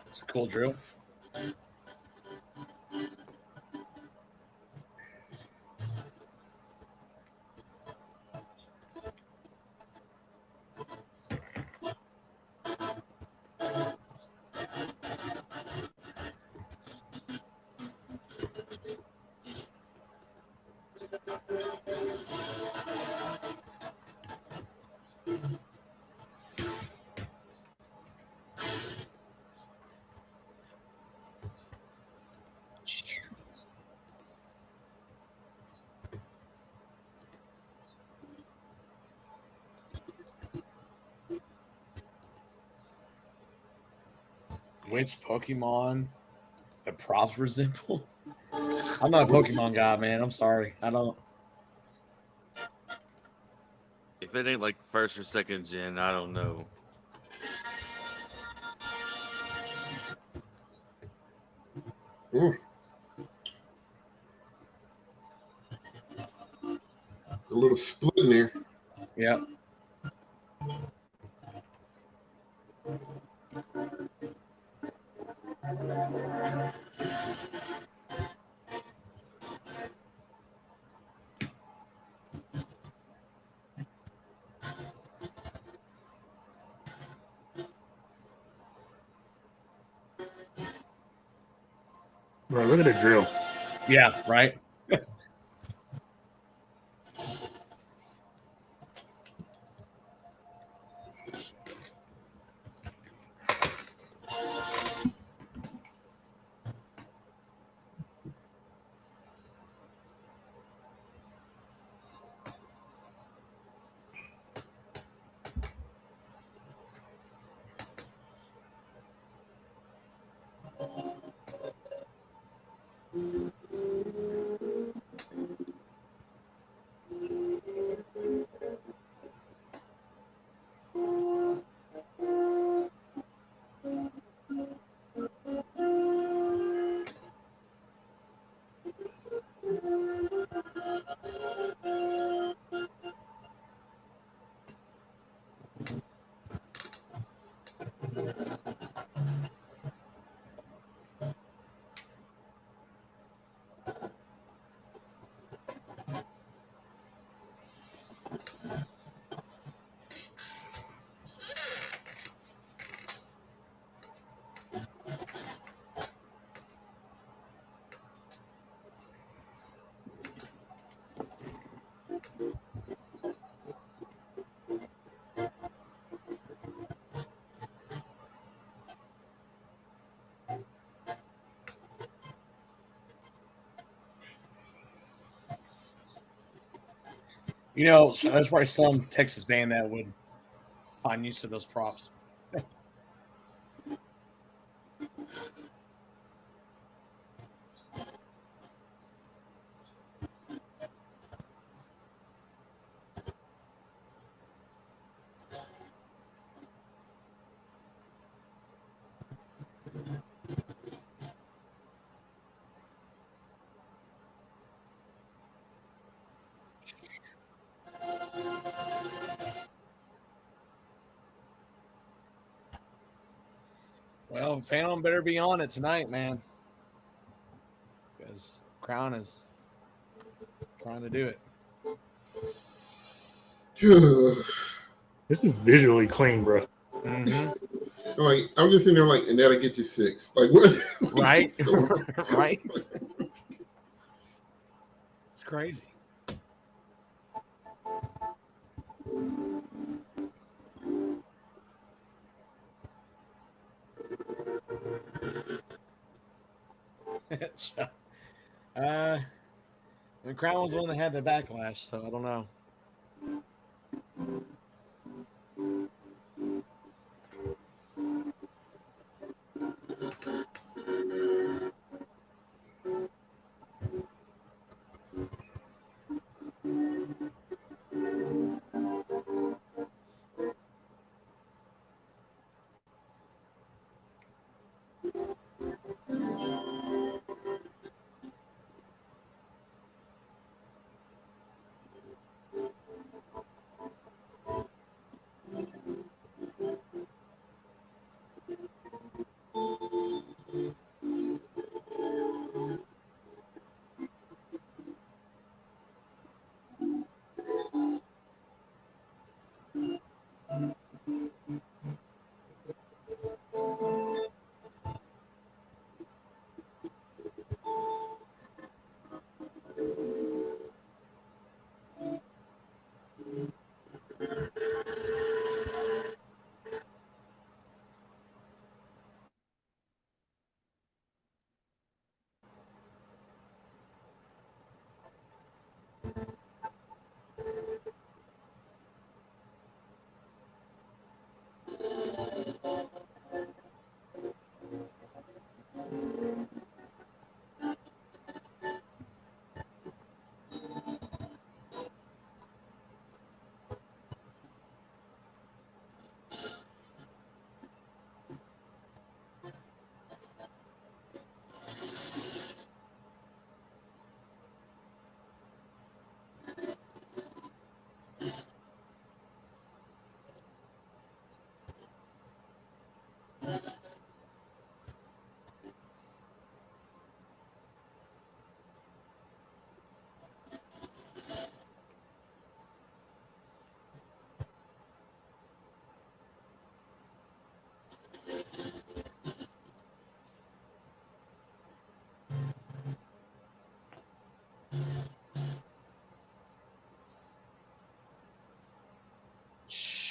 B: It's a cool drill. Which Pokemon the props resemble? I'm not a Pokemon guy, man. I'm sorry. I don't.
C: If it ain't like first or second gen, I don't know.
A: A little split in there.
B: Yeah.
D: Bro, look at the drill.
B: Yeah, right. You know, there's probably some Texas band that would find use of those props. Well, Phantom better be on it tonight, man, because Crown is trying to do it.
D: This is visually clean, bro.
B: Mm-hmm.
A: Like, I'm just sitting there like, and that'll get you 6. Like, what?
B: Right?
A: What's going on?
B: Right? It's crazy. The Crown was the one that had the backlash, so I don't know.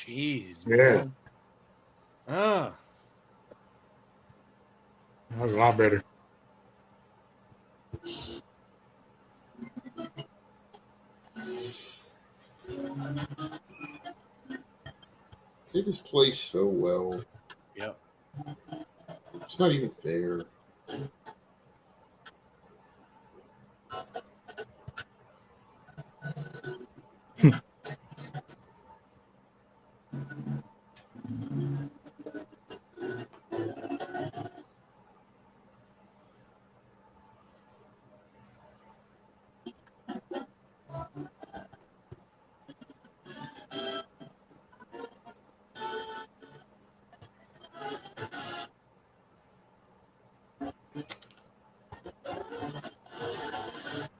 B: Jeez,
D: Yeah.
B: man.
D: That was a lot better.
A: They just play so well.
B: Yep.
A: It's not even fair.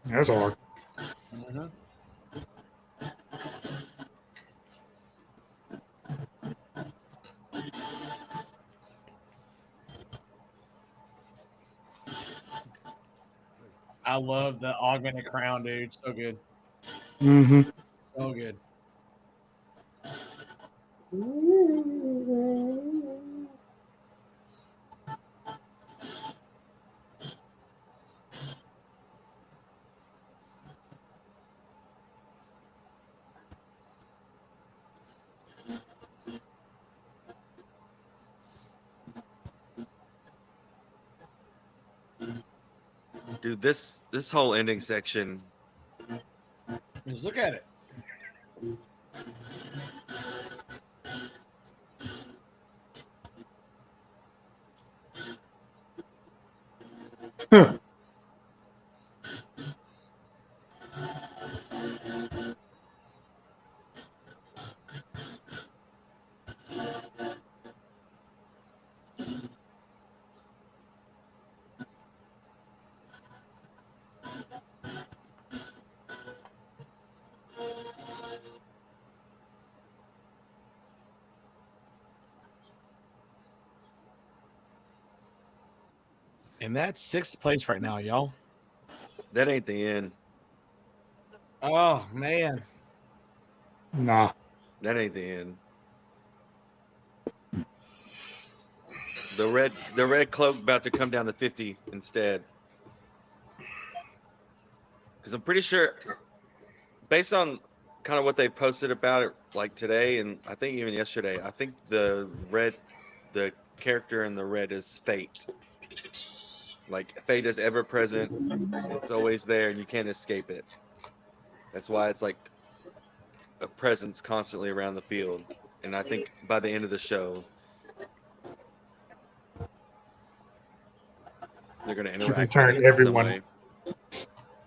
D: That's hard.
B: Mm-hmm. I love the augmented crown, dude. So good.
D: Mm-hmm.
B: So good.
C: Dude, this whole ending section,
B: Just look at it. And that's sixth place right now, y'all.
C: that ain't the end.
B: Oh man.
D: Nah.
C: That ain't the end. The red cloak about to come down to 50 instead. Because I'm pretty sure, based on kind of what they posted about it, like today and I think even yesterday, I think the character in the red is Fate. Like Fate is ever present. It's always there, and you can't escape it. That's why it's like a presence constantly around the field. And I think by the end of the show, they're going to
D: She can
C: interact with
D: turn
C: it in
D: everyone.
C: some way.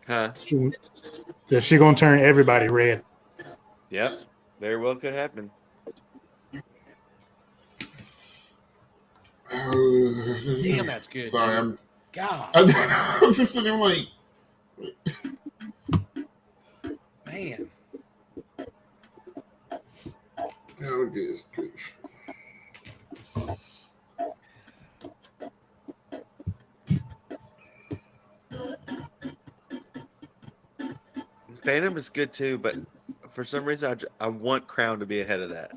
C: Huh?
D: She gonna turn everybody red.
C: Yep. Very well could happen.
B: Damn, that's good.
A: Sorry,
B: dude. God.
A: I was just sitting like,
B: Man.
A: oh, good grief.
C: Phantom is good too, but for some reason I want Crown to be ahead of that.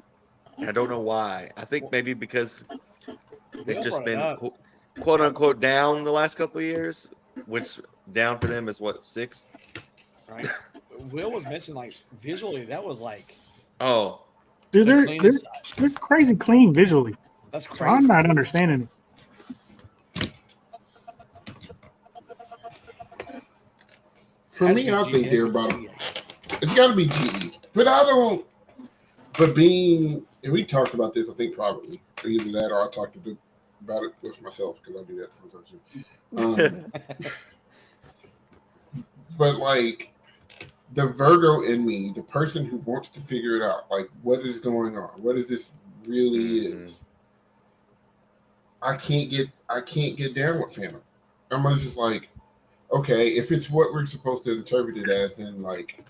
C: I don't know why. I think maybe because they've
B: Will
C: just
B: brought it
C: been
B: up.
C: quote unquote down the last couple of years, which down for them is what, 6th?
B: Right. Will was mentioned like visually that was like
C: Oh,
D: Dude,
B: the
D: they're
B: cleanest.
D: crazy clean visually.
B: That's
D: So
B: crazy.
D: I'm not understanding it.
A: For
B: Has
A: me,
B: to
A: I
B: be
A: think
B: GE,
A: they're
B: has to
A: about.
B: be GE.
A: It's got to be GE, but I don't. But being, and we talked about this, I think probably either that or I talked about it with myself because I do that sometimes too. But like the Virgo in me, the person who wants to figure it out, like what is going on, what is this really is. I can't get down with Phantom. I'm just like, okay, if it's what we're supposed to interpret it as, then like,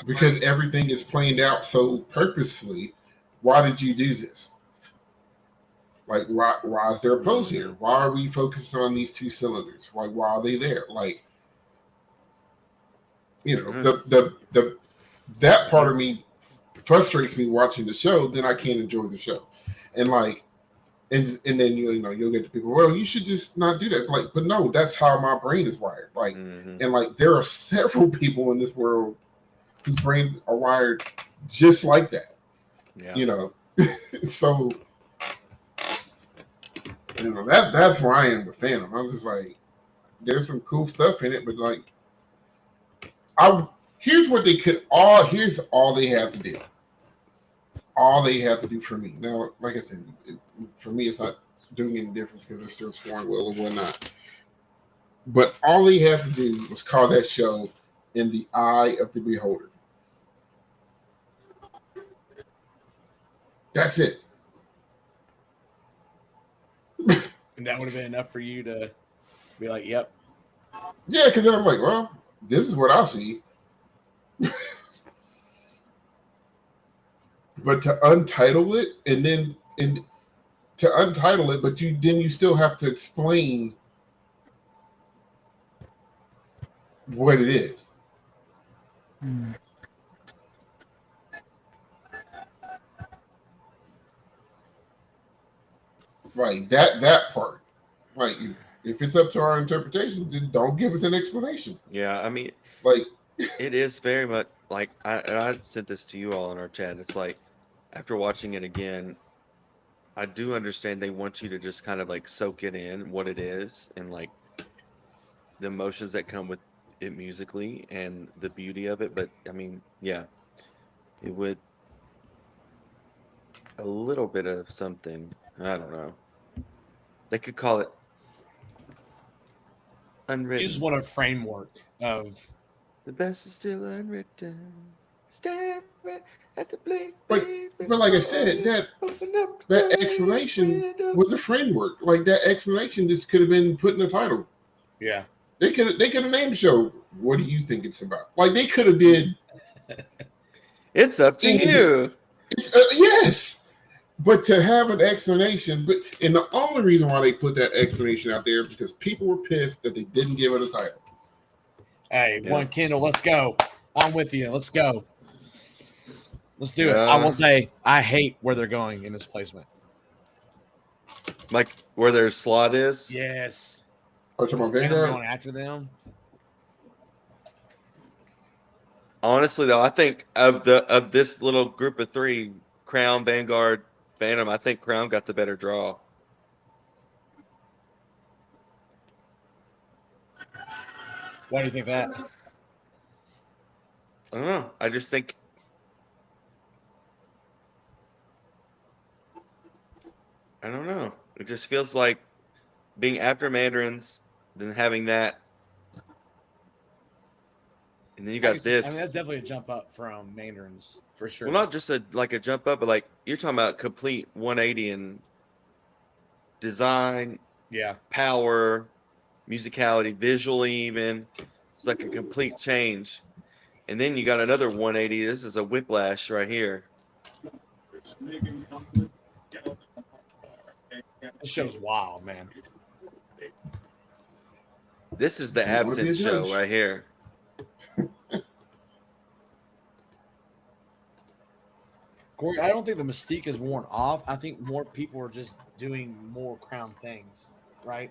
A: because everything is planned out so purposefully, why did you do this? Like, why is there a pose here? Why are we focused on these 2 cylinders? Like, why are they there? Like, you know, the that part of me frustrates me watching the show, then I can't enjoy the show. And like, and then you'll get the people, well, you should just not do that. Like, but no, that's how my brain is wired. Like, and like there are several people in this world whose brains are wired just like that.
C: Yeah.
A: So that's where I am with Phantom. I'm just like, there's some cool stuff in it, but like, here's all they have to do. All they have to do for me. Now, like I said, for me, it's not doing any difference because they're still scoring well and whatnot. But all they have to do was call that show In the Eye of the Beholder. That's it.
B: And that would have been enough for you to be like, yep.
A: Yeah, because then I'm like, well, this is what I see. But to untitle it but you still have to explain what it is. Right, that part. Like, if it's up to our interpretation, then don't give us an explanation.
C: Yeah, I mean,
A: like,
C: it is very much like I sent this to you all in our chat. It's like, after watching it again, I do understand they want you to just kind of like soak it in what it is and like the emotions that come with it musically and the beauty of it. But I mean, yeah, it would a little bit of something. I don't know. They could call it unwritten.
B: You just want a framework of
C: the best is still unwritten. Staring at the blink.
A: But like I said, that explanation was a framework. Like, that explanation just could have been put in the title.
B: Yeah.
A: They could have named the show, What Do You Think It's About? Like, they could have did.
C: It's up to you.
A: It's, yes. But to have an explanation, and the only reason why they put that explanation out there is because people were pissed that they didn't give it a title.
B: Hey, one Kendall, let's go. I'm with you. Let's go. Let's do it. I will say I hate where they're going in this placement.
C: Like where their slot is?
B: Yes.
A: Oh, talking about Vanguard?
B: Going after them.
C: Honestly, though, I think of this little group of three, Crown, Vanguard, Phantom, I think Crown got the better draw.
B: Why do you think that?
C: I don't know. I just think I don't know. It just feels like being after Mandarins, then having that, and then you got this.
B: I mean, that's definitely a jump up from Mandarins for sure.
C: Well, not just a jump up, but like you're talking about complete 180 in design, power, musicality, visually even. It's like a complete change. And then you got another 180. This is a whiplash right here.
B: This show's wild, man.
C: This is the absence show right here.
B: Corey, I don't think the mystique is worn off. I think more people are just doing more Crown things, right?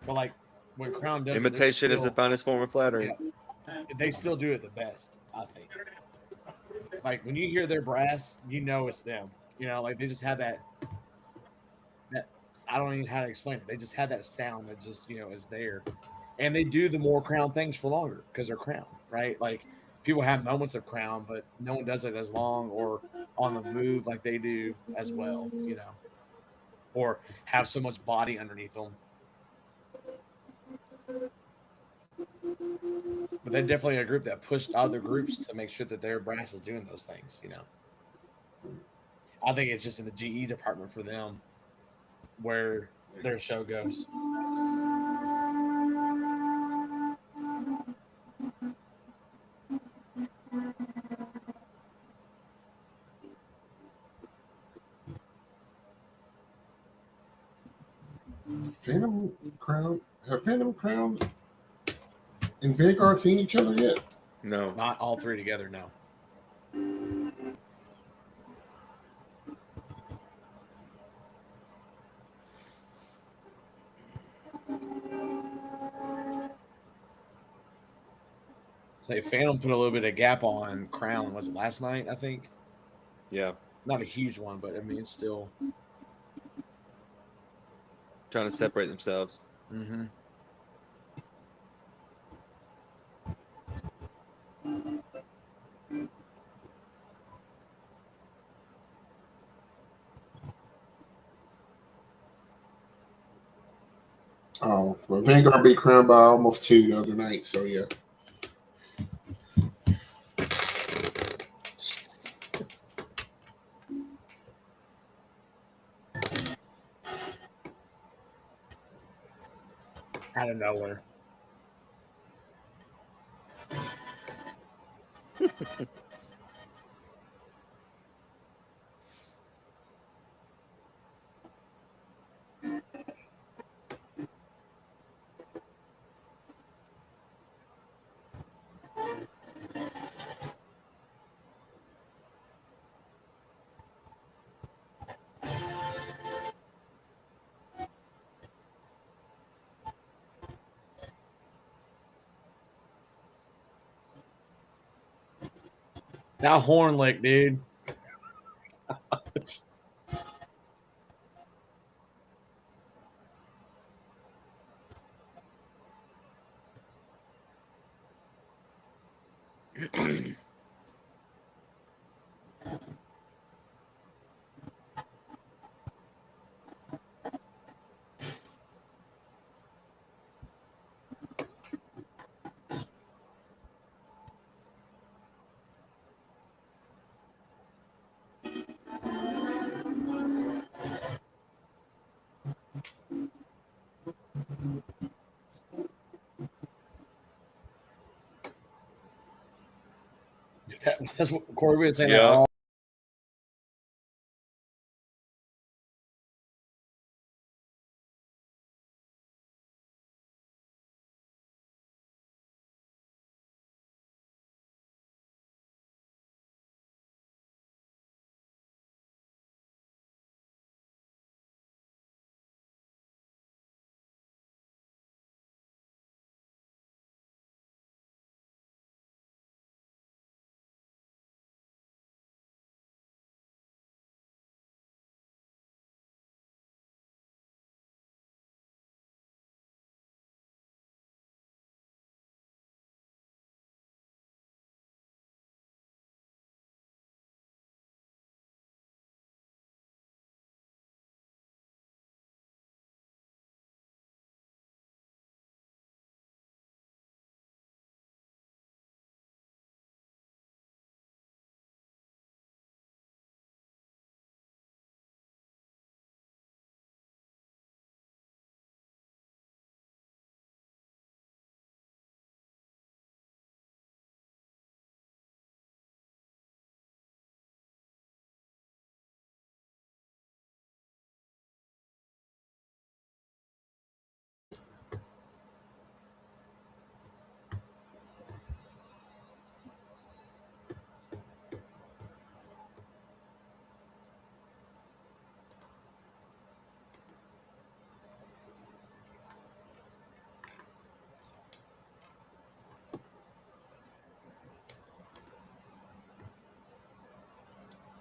B: But like when Crown does
C: imitation is the finest form of flattery.
B: Yeah, they still do it the best, I think. Like when you hear their brass, you know it's them. You know, like they just have that I don't even know how to explain it. They just have that sound that just, is there. And they do the more Crown things for longer because they're Crown, right? Like people have moments of Crown, but no one does it as long or on the move like they do as well, or have so much body underneath them. But they're definitely a group that pushed other groups to make sure that their brass is doing those things, I think it's just in the GE department for them where their show goes.
A: Have Phantom Crown and Vanguard seen each other yet?
C: No.
B: Not all three together, no. Say Phantom put a little bit of gap on Crown. Was it last night? I think
C: Yeah,
B: not a huge one, but I mean it's still.
C: trying to separate themselves.
B: Mm-hmm.
A: Oh, well, Vanguard beat Crown by almost 2 the other night. So yeah.
B: Out of nowhere. That horn lick, dude. That's what Corey was saying.
C: Yeah.
B: That all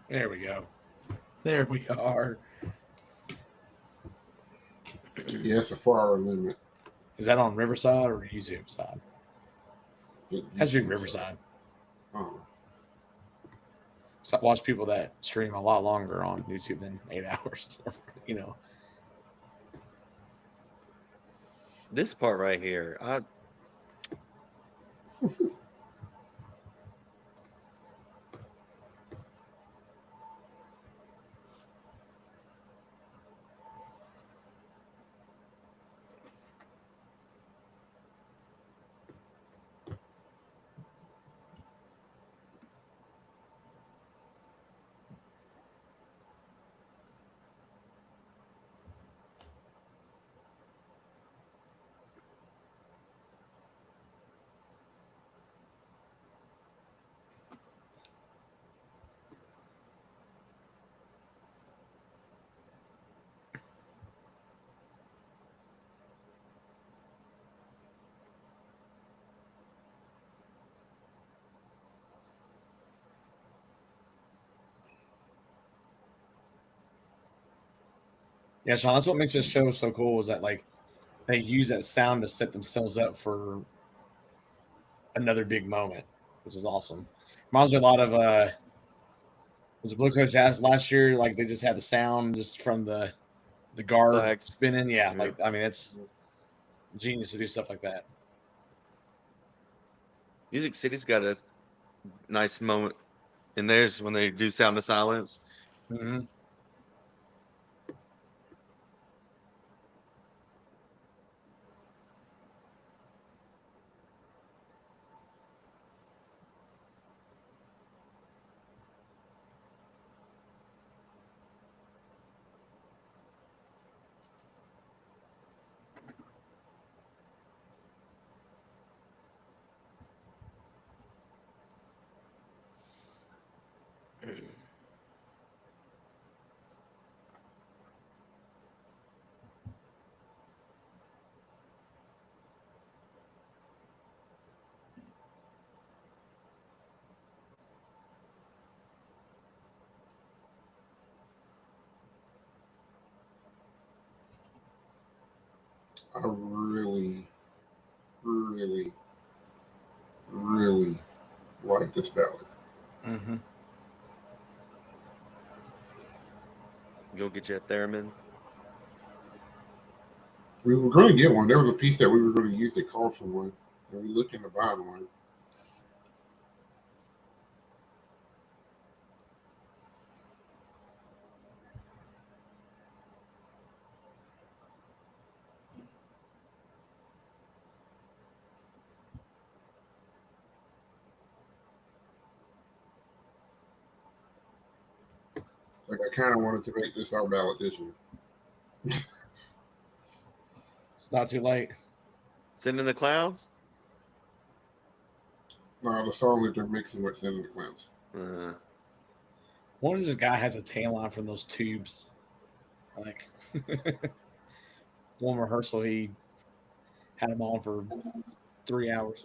B: there we go. There we are.
A: Yeah, it's a 4-hour limit.
B: Is that on Riverside or YouTube side? Has to be Riverside.
A: Oh.
B: So I watch people that stream a lot longer on YouTube than 8 hours. You know.
C: This part right here,
B: Yeah, Sean, that's what makes this show so cool is that like they use that sound to set themselves up for another big moment, which is awesome. Reminds me a lot of was it Blue Coat Jazz last year? Like they just had the sound just from the guard
C: Flags.
B: spinning. Yeah,
C: Yeah.
B: like I mean it's genius to do stuff like that.
C: Music City's got a nice moment in theirs when they do Sound of Silence.
B: Mm-hmm.
A: I really, really, really like this ballad.
B: Mm-hmm.
C: Go get you a theremin.
A: We were going to get one. There was a piece that we were going to use that called for one, and we looked into buying one. Like I kind of wanted to make this our ballad this year.
B: It's not too late.
C: Send in the Clouds?
A: No, the song that they're mixing with Sending the Clowns.
B: One of this guy has a tail line from those tubes. Like one rehearsal, he had them on for 3 hours.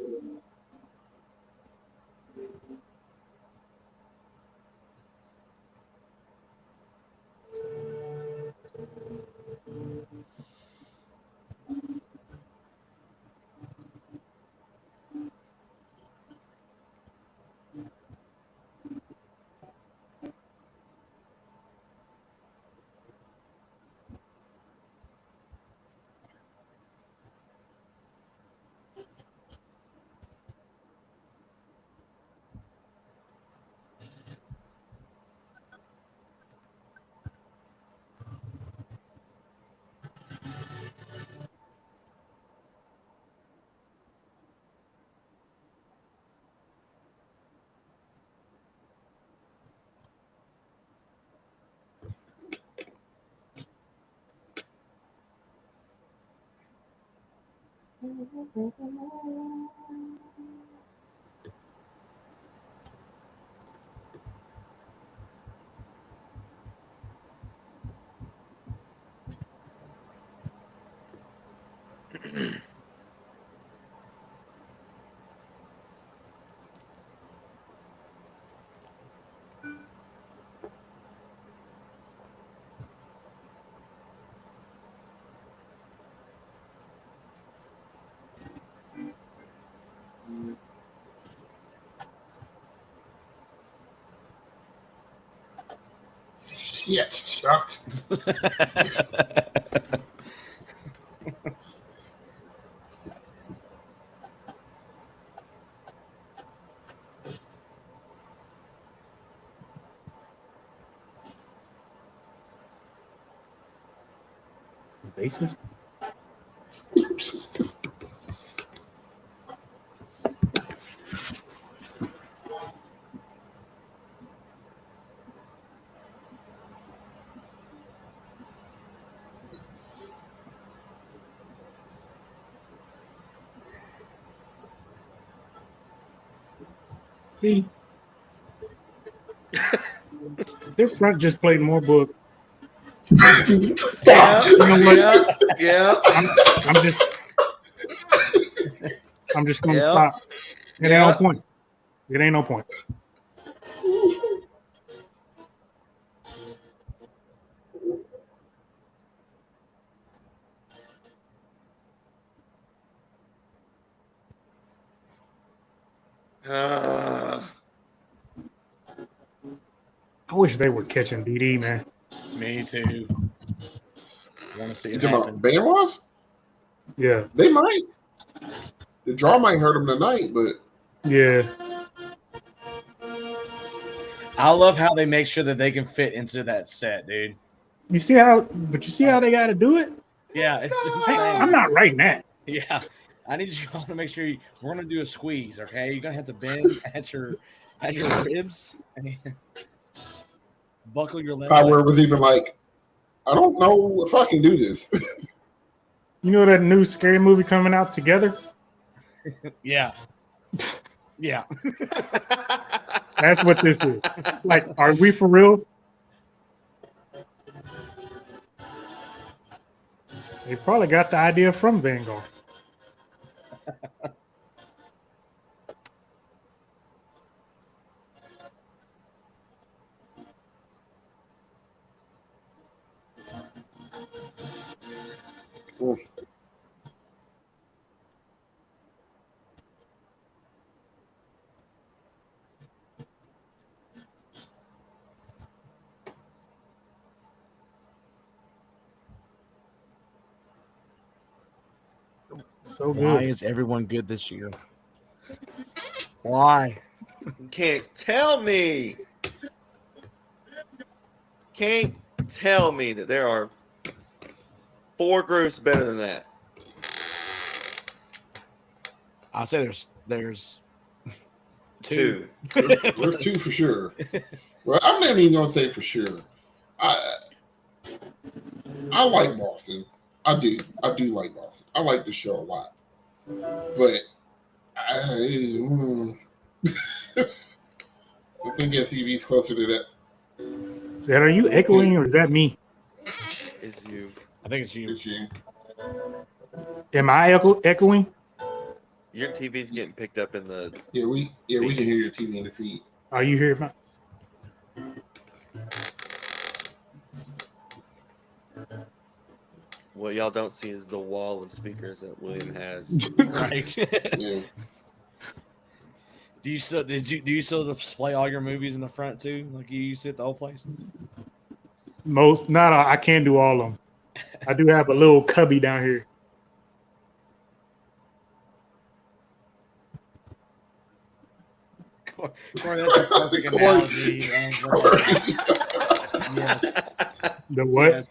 A: Shit, shut.
D: Basis. See, their front just played more book.
A: Stop.
D: You know what?
C: Yeah.
D: I'm just gonna
C: Yeah.
D: stop. It ain't
C: Yeah.
D: no point. It ain't no point. I wish they were catching BD, man.
B: Me too. Want to see
A: You
B: it
A: talking
B: happen.
A: about Benoit?
D: Yeah,
A: They might. The draw might hurt them tonight, but
D: yeah.
B: I love how they make sure that they can fit into that set, dude.
D: You see how they got to do it?
B: Yeah, it's
D: I'm
B: insane.
D: not writing that.
B: Yeah, I need you all to make sure we're gonna do a squeeze. Okay, you're gonna have to bend at your ribs and buckle your left
A: Power
B: leg.
A: was even like, I don't know if I can do this.
D: You know that new scary movie coming out together?
B: Yeah, yeah.
D: That's what this is. Like, are we for real? They probably got the idea from Vanguard.
A: Mm.
D: So
B: Why
D: good.
B: is everyone good this year? Why?
C: Can't tell me. Can't tell me that there are 4 groups better than that.
B: I'll say there's
C: 2.
A: There's 2 for sure. Well, I'm not even gonna say for sure. I like Boston. I do like Boston. I like the show a lot. But I think SCV's closer to that.
D: Are you echoing or is that me?
C: Is you.
B: I think it's you.
A: It's you.
D: Am I echoing?
C: Your TV's getting picked up in the.
A: Yeah, we can hear your TV in the feed.
D: Are you here?
C: What y'all don't see is the wall of speakers that William has.
B: Right.
A: Yeah.
B: Do you still display all your movies in the front too, like you used to at the old place?
D: I can't do all of them. I do have a little cubby down here.
B: Corey, that's a perfect analogy. Yes.
D: The what?
B: Yes.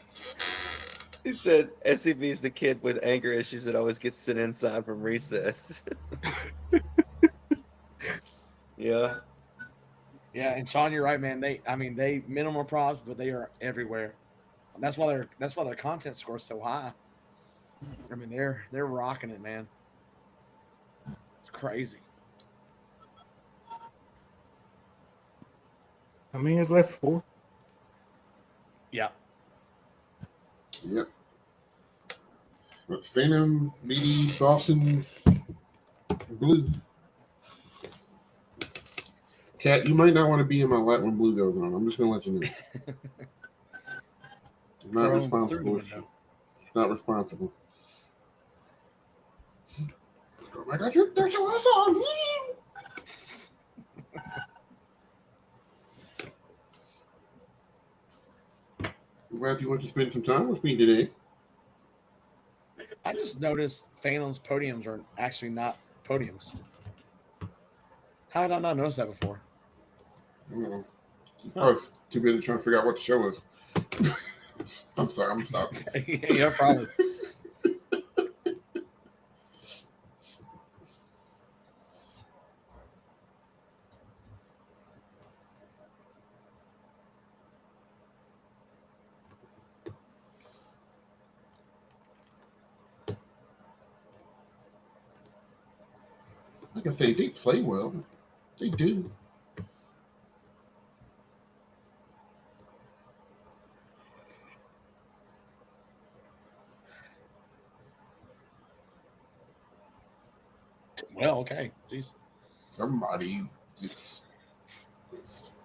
C: He said SCV's the kid with anger issues that always gets sent inside from recess. Yeah.
B: Yeah, and Sean, you're right, man. They minimal props, but they are everywhere. That's why their content score is so high. I mean, they're rocking it, man. It's crazy.
D: How many is left? 4?
B: Yeah.
A: Yep. Phantom, BD, Boston, Blue. Kat, you might not want to be in my lap when Blue goes on. I'm just gonna let you know. I'm not responsible. Not responsible. Oh my God, there's a whistle on you. I'm glad you want to spend some time with me today.
B: I just noticed Phantom's podiums are actually not podiums. How did I not notice that before?
A: I was too busy trying to figure out what the show was. I'm sorry, I'm stopping.
B: Yeah, probably.
A: Like I say, they play well. They do.
B: Well, okay. Jeez.
A: Somebody just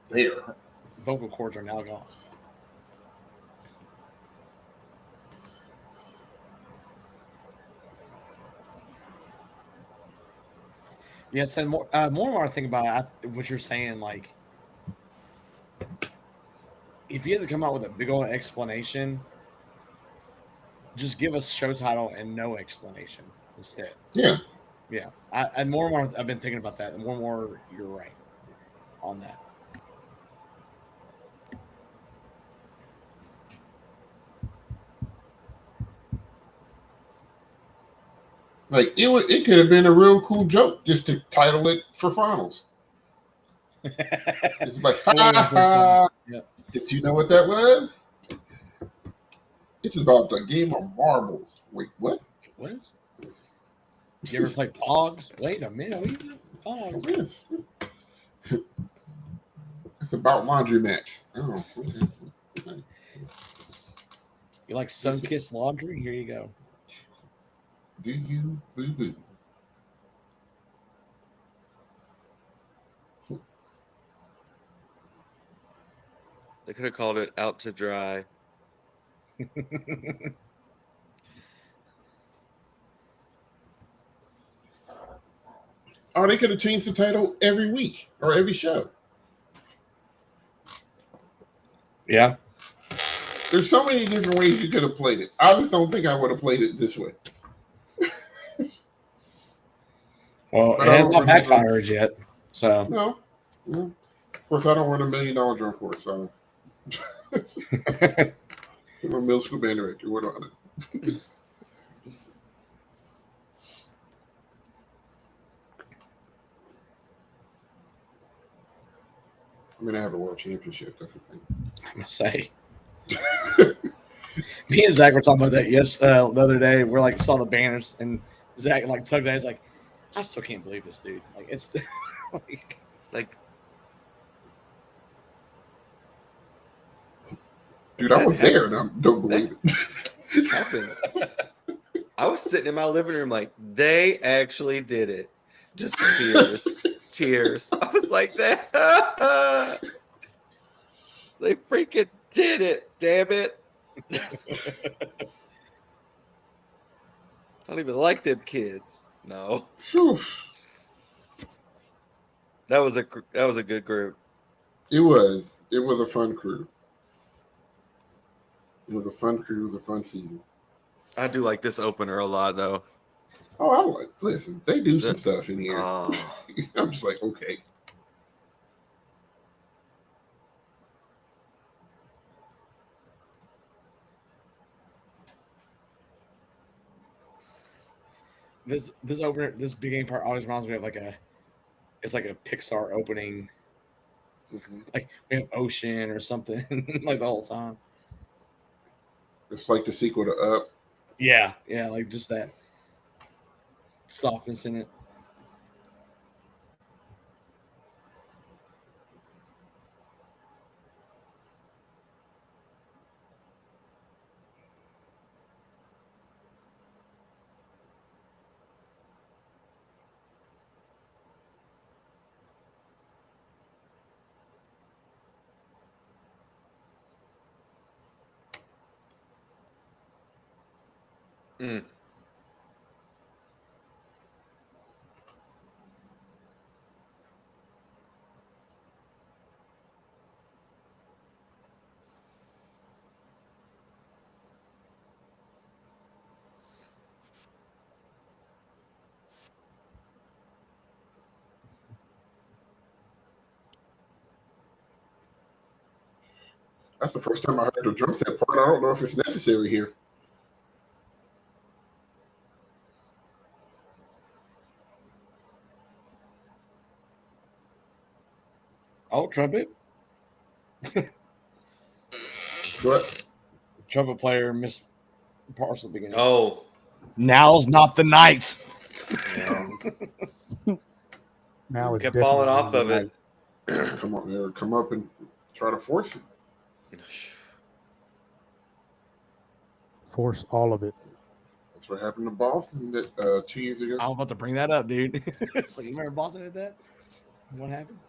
A: there.
B: Vocal cords are now gone. Yes, and more I think about what you're saying, like if you had to come out with a big old explanation, just give us show title and no explanation instead.
A: Yeah.
B: Yeah. And more and more, I've been thinking about that. And more and more, you're right on that.
A: Like it could have been a real cool joke just to title it for finals. It's like, ha ha.
B: Yep.
A: Did you know what that was? It's about the game of marbles. Wait, what?
B: What? You ever play Pogs? Wait a minute. What are you doing? Pogs?
A: Yes. It's about laundromats. Oh.
B: You like sun-kissed laundry? Here you go.
A: Do you boo boo?
C: They could have called it Out to Dry.
A: Oh, they could have changed the title every week or every show.
B: Yeah.
A: There's so many different ways you could have played it. I just don't think I would have played it this way.
B: Well,
A: But
B: it
A: I
B: has
A: don't
B: not
A: remember-
B: backfired yet. So
A: No. Of course, I don't run $1 million drum course, so I'm a middle school band director. What on it? I'm gonna have a world championship. That's the thing.
B: I'm gonna say. Me and Zach were talking about that the other day. We're like saw the banners and Zach like tugged at. He's like, I still can't believe this, dude. Like it's
C: Like,
A: Dude, I was there and I don't believe it.
C: happened. I was sitting in my living room like, they actually did it. Just tears. Tears. I was like, that. They freaking did it. Damn it. I don't even like them kids. No.
A: Phew.
C: That was a good group.
A: It was a fun crew. It was a fun crew. It was a fun season.
C: I do like this opener a lot though.
A: Oh, I like. Listen, they do some stuff in here.
C: Oh.
A: I'm just like, okay.
B: this opener, this big game part always reminds me of it's like a Pixar opening. Like we have Ocean or something like the whole time.
A: It's like the sequel to Up.
B: Yeah, like just that softness in it.
C: Mm.
A: That's the first time I heard the drum set part. I don't know if it's necessary here.
B: Oh, trumpet.
A: But
B: Trumpet player missed the parts at the beginning.
C: Oh.
B: Now's not the night.
C: Yeah.
D: Now it's
C: Kept falling
D: definitely
C: off of it.
A: come on, there, come up and try to force it.
D: force all of it.
A: That's what happened to Boston that 2 years ago.
B: I was about to bring that up, dude. It's like, you remember Boston did that? What happened?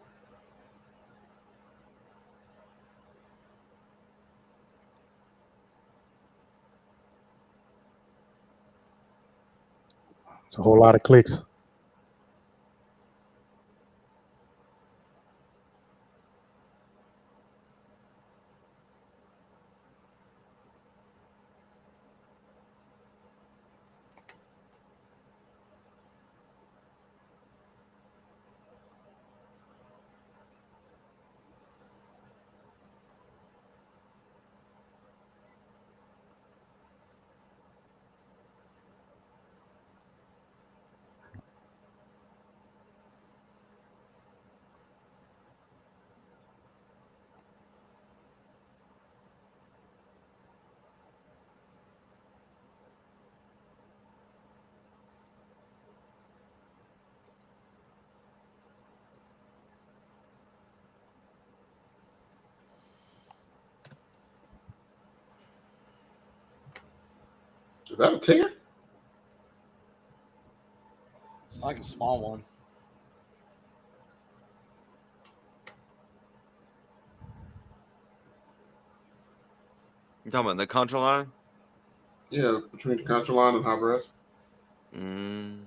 D: It's a whole lot of clicks.
A: Is that a tear?
B: It's like a small one.
C: You talking about the contra line?
A: Yeah, between the contra line and high breast.
C: Mm.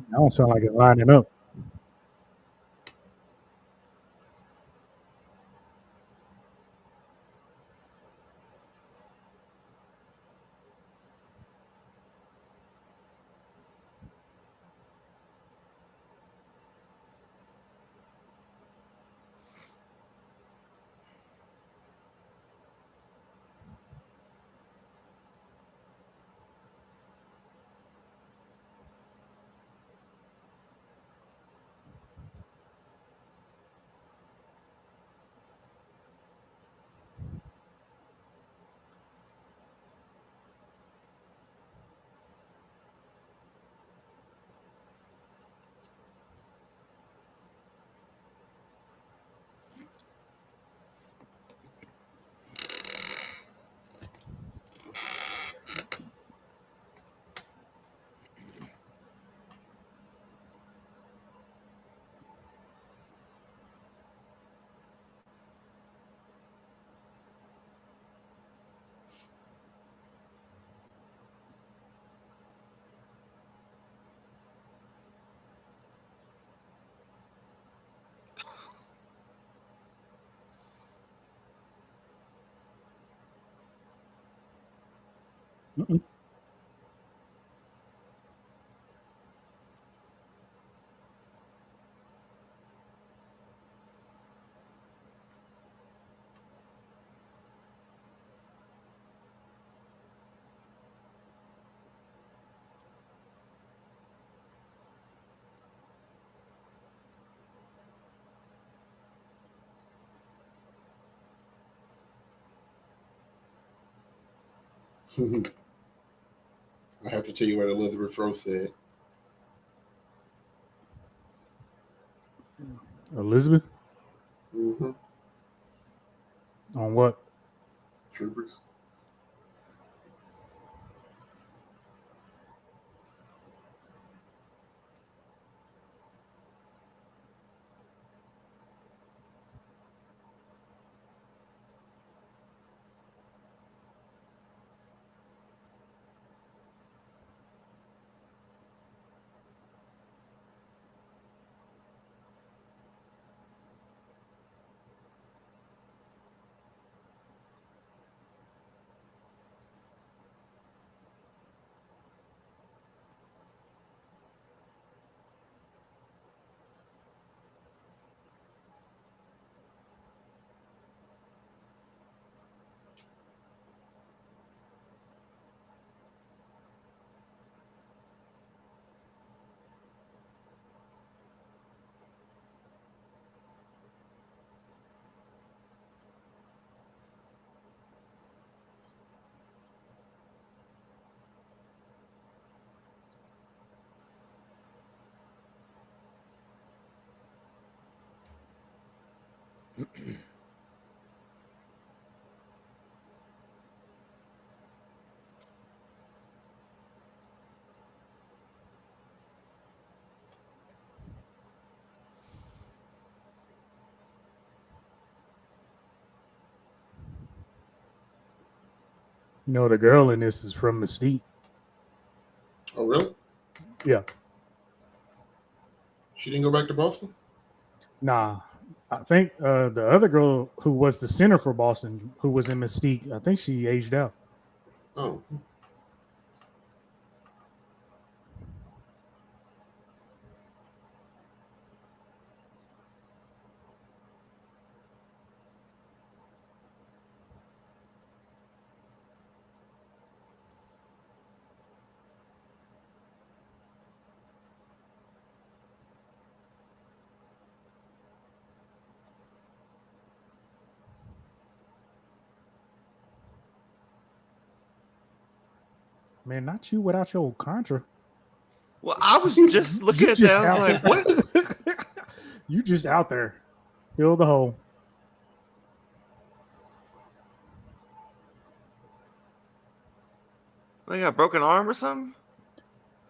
D: I don't sound like it lining up. Mm-mm.
A: I have to tell you what Elizabeth Rose said.
D: Elizabeth,
A: Mm-hmm.
D: on what?
A: Troopers.
D: You know, the girl in this is from Mystique.
A: Oh, really?
D: Yeah.
A: She didn't go back to Boston?
D: Nah. I think the other girl who was the center for Boston, who was in Mystique, I think she aged out.
A: Oh.
D: Man, not you without your Contra.
C: Well, I was just looking at that. I was like, what?
D: You just out there. Fill the hole.
C: They got a broken arm or something?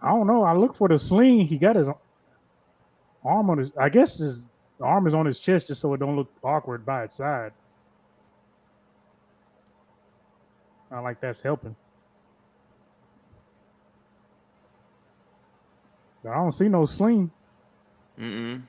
D: I don't know. I looked for the sling. He got his arm on his. I guess his arm is on his chest just so it don't look awkward by its side. I like that's helping. But I don't see no sling.
C: Mm-mm.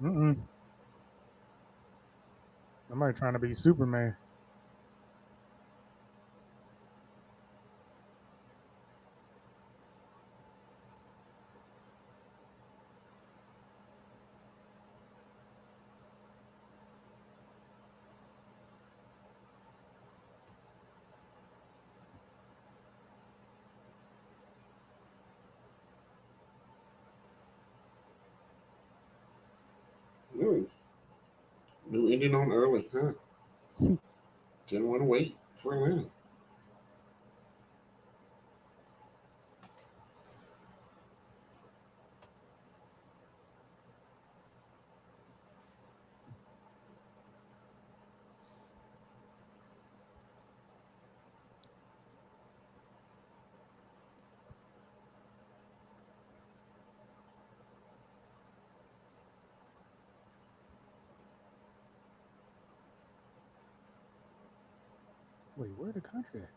D: Mm-mm. Somebody trying to be Superman.
A: Really? New ending on early, huh? Didn't want to wait for Atlanta.
D: Wait, where the country at?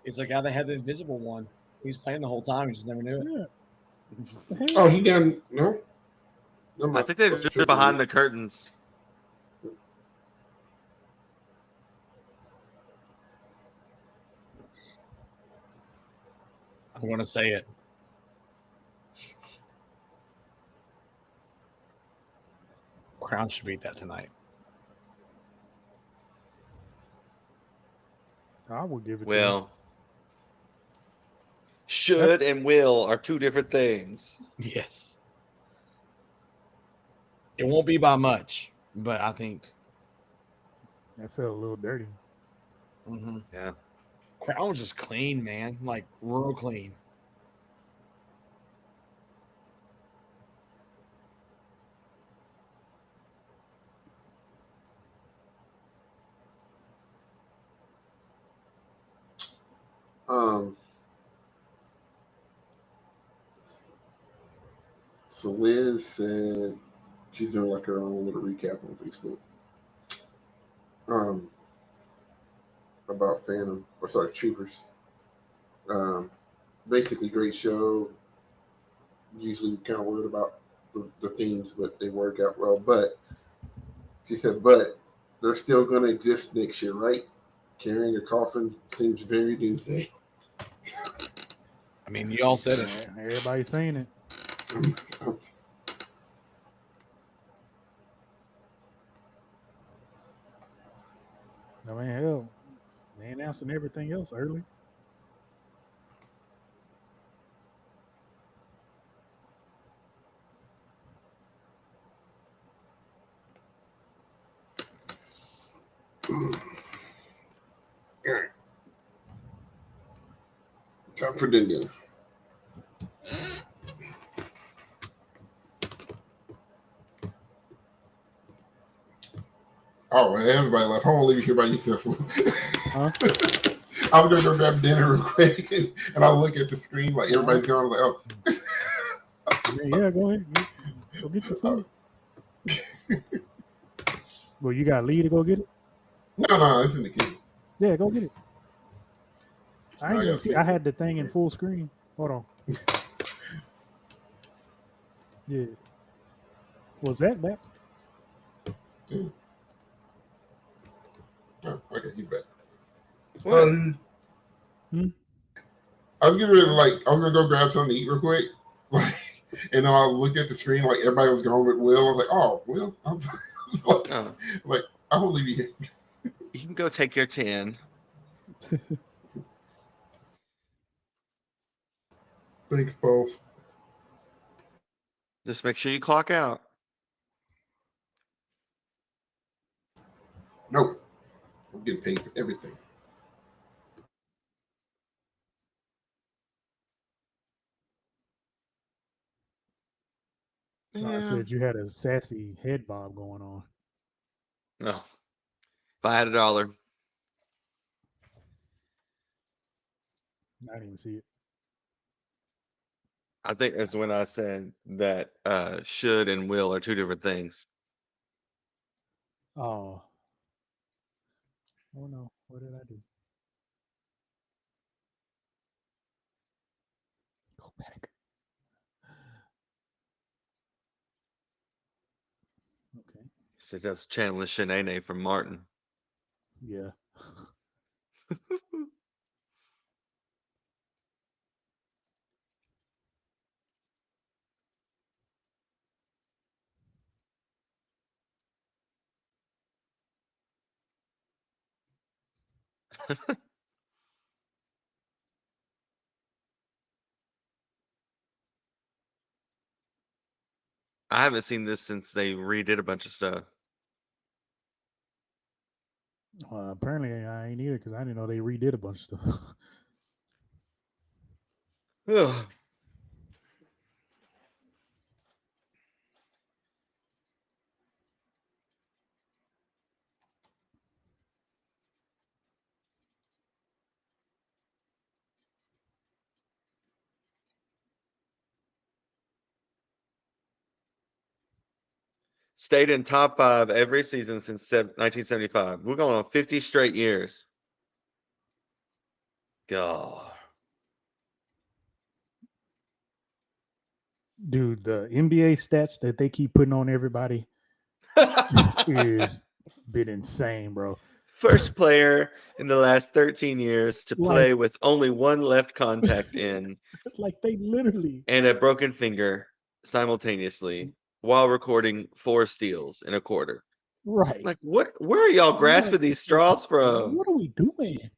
B: It's the guy that had the invisible one. He was playing the whole time. He just never knew it.
D: Yeah. The hell?
A: Oh, he done no. Never
C: I
A: mind.
C: think they're
A: That's
C: just
A: tripping
C: behind
A: me.
C: the curtains.
B: I'm going to say it. Crown should beat that tonight.
D: I will give it to
C: Well, should and will are two different things.
B: Yes. It won't be by much, but I think.
D: you. That felt a little dirty.
C: Yeah.
B: Crown was just clean, man. Like, real clean.
A: Um. So Liz said she's doing like her own little recap on Facebook. About Phantom or sorry Troopers. Basically, great show. Usually, kind of worried about the themes, but they work out well. But she said, but they're still going to exist next year, right? Carrying a coffin seems very doomsday.
B: I mean, you all said it.
D: Yeah, everybody's saying it. I mean, hell, they announcing everything else early.
A: Time for dinner. Oh, man, everybody left. I won't leave you here by yourself.
D: Huh?
A: I was gonna go grab dinner real quick, and I look at the screen like everybody's gone. I was like, oh.
D: Yeah, go ahead. Go get your food. Well, you got Lee to go get it?
A: No, it's in the kitchen.
D: Yeah, go get it. I ain't
A: I
D: even
A: gotta
D: see.
A: fix
D: I
A: it.
D: had the thing in full screen. Hold on. Yeah. Was that back?
A: Oh, okay, he's back.
C: What?
A: I was getting ready to I was gonna go grab something to eat real quick, and then I looked at the screen like everybody was going with Will. I was like, "Oh, Will," like I won't leave you here.
C: You can go take your 10.
A: Thanks, boss.
C: Just make sure you clock out.
A: Nope, I'm getting paid for everything.
D: So I said you had a sassy head bob going on.
C: No. If I had $1.
D: I didn't even see it.
C: I think that's when I said that should and will are two different things.
D: Oh. Oh no. What did I do? Go back. Okay.
C: So that's channeling Shanae from Martin.
D: Yeah.
C: I haven't seen this since they redid a bunch of stuff.
D: Apparently I ain't either because I didn't know they redid a bunch of stuff.
C: Ugh. Stayed in top 5 every season since 1975. We're going on 50 straight years. God.
D: Dude, the NBA stats that they keep putting on everybody is been insane, bro.
C: First player in the last 13 years to
D: Like-
C: play with only one left contact in
D: Like they literally
C: and a broken finger simultaneously while recording 4 steals in a quarter.
D: right.
C: Like, what? Where are y'all grasping these straws from?
D: What are we doing?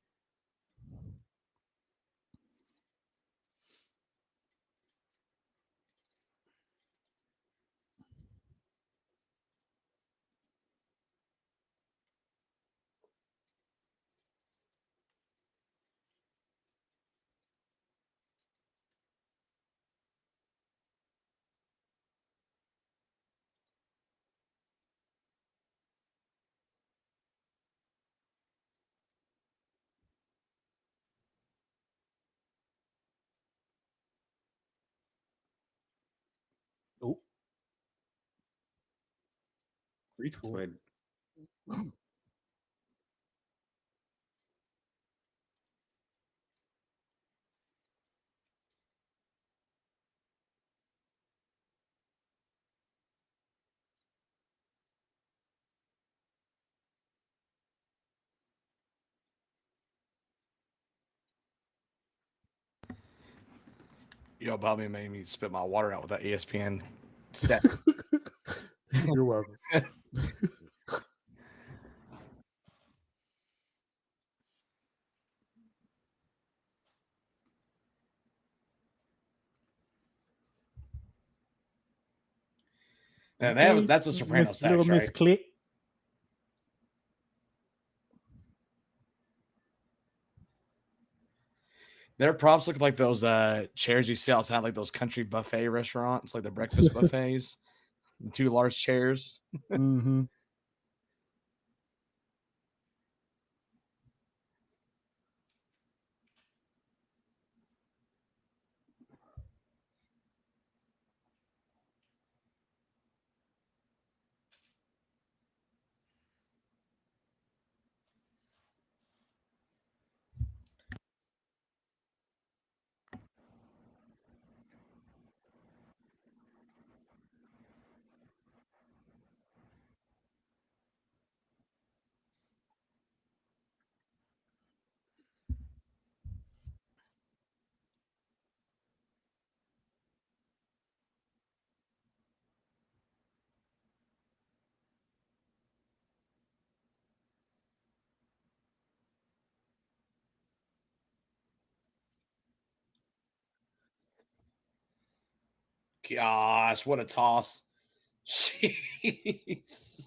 D: Oh. Reach
C: That's
D: for it.
C: my-
B: Yo, Bobby made me spit my water out with that ESPN stat.
D: You're welcome.
B: And
D: Okay,
B: that's a Soprano
D: Miss-
B: sax,
D: little Miss
B: right?
D: Click.
B: Their props look like those chairs you see outside, like those country buffet restaurants, like the breakfast buffets. The 2 large chairs.
D: Mm-hmm.
B: Gosh, what a toss. Jesus.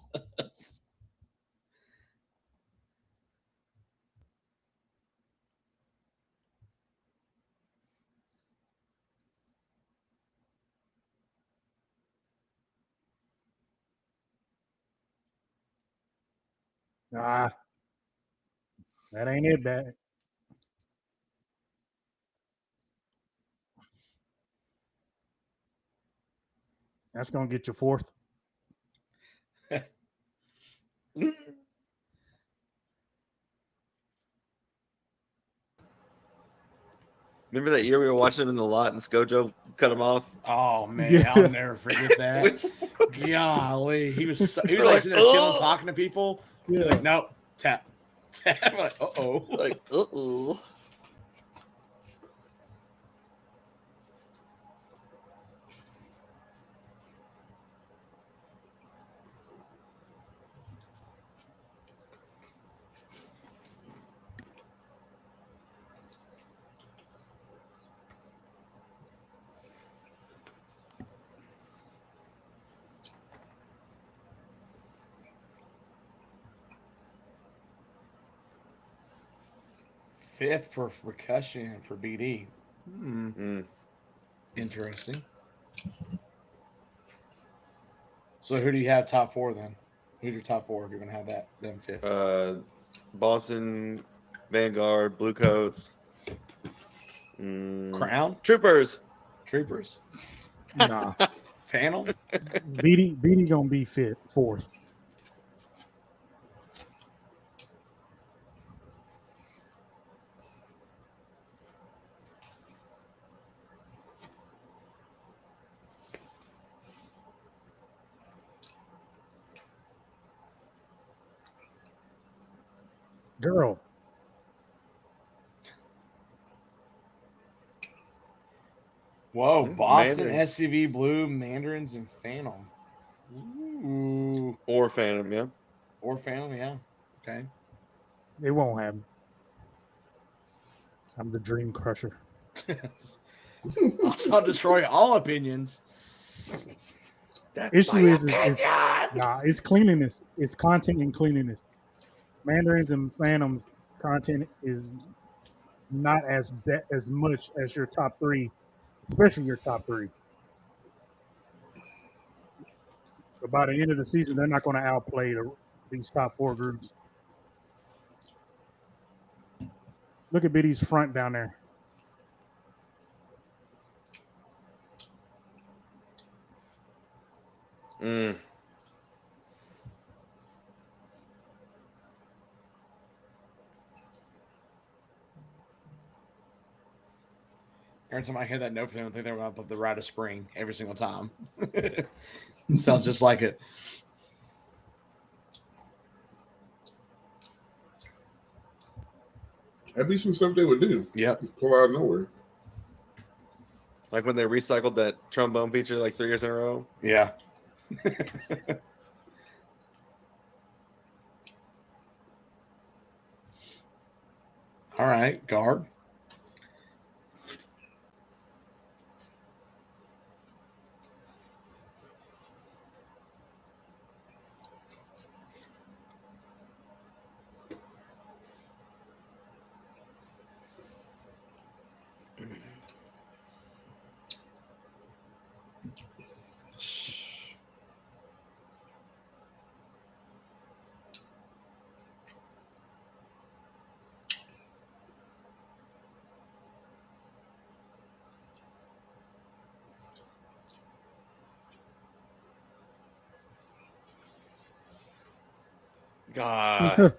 D: Ah, that ain't it, that. That's gonna get you 4th.
C: Remember that year we were watching him in the lot and Scojo cut him off?
B: Oh man,
D: Yeah.
B: I'll never forget that. Golly, he was like
C: like,
B: sitting there chilling, talking to people. He's
D: Yeah.
B: like, nope, tap. I'm like, uh-oh.
C: Like, uh-oh.
B: Fifth for percussion for BD. Interesting. So who do you have top 4 then? Who's your top 4 if you're gonna have them fifth?
C: Boston, Vanguard, Bluecoats.
B: Crown?
C: Troopers.
B: Troopers?
D: Nah.
B: Phantom?
D: BD gonna be 4th. Girl.
B: Whoa, Boston,
C: Mandarin.
B: SCV, Blue, Mandarins, and Phantom. Ooh.
C: Or Phantom, yeah.
B: Or Phantom, yeah. Okay.
D: It won't happen. I'm the dream crusher.
B: I'll destroy all opinions.
C: That's
D: It's cleanliness. It's content and cleanliness. Mandarins and Phantoms content is not as much as your top 3, especially your top 3. But by the end of the season, they're not going to outplay these top 4 groups. Look at Biddy's front down there.
B: Every time I hear that note from them, I think they're about the Rite of Spring every single time. It sounds just like it.
A: That'd be some stuff they would do.
B: Yep.
A: Just pull out of nowhere.
C: Like when they recycled that trombone feature like 3 years in a row.
B: Yeah. All right, guard.
C: God.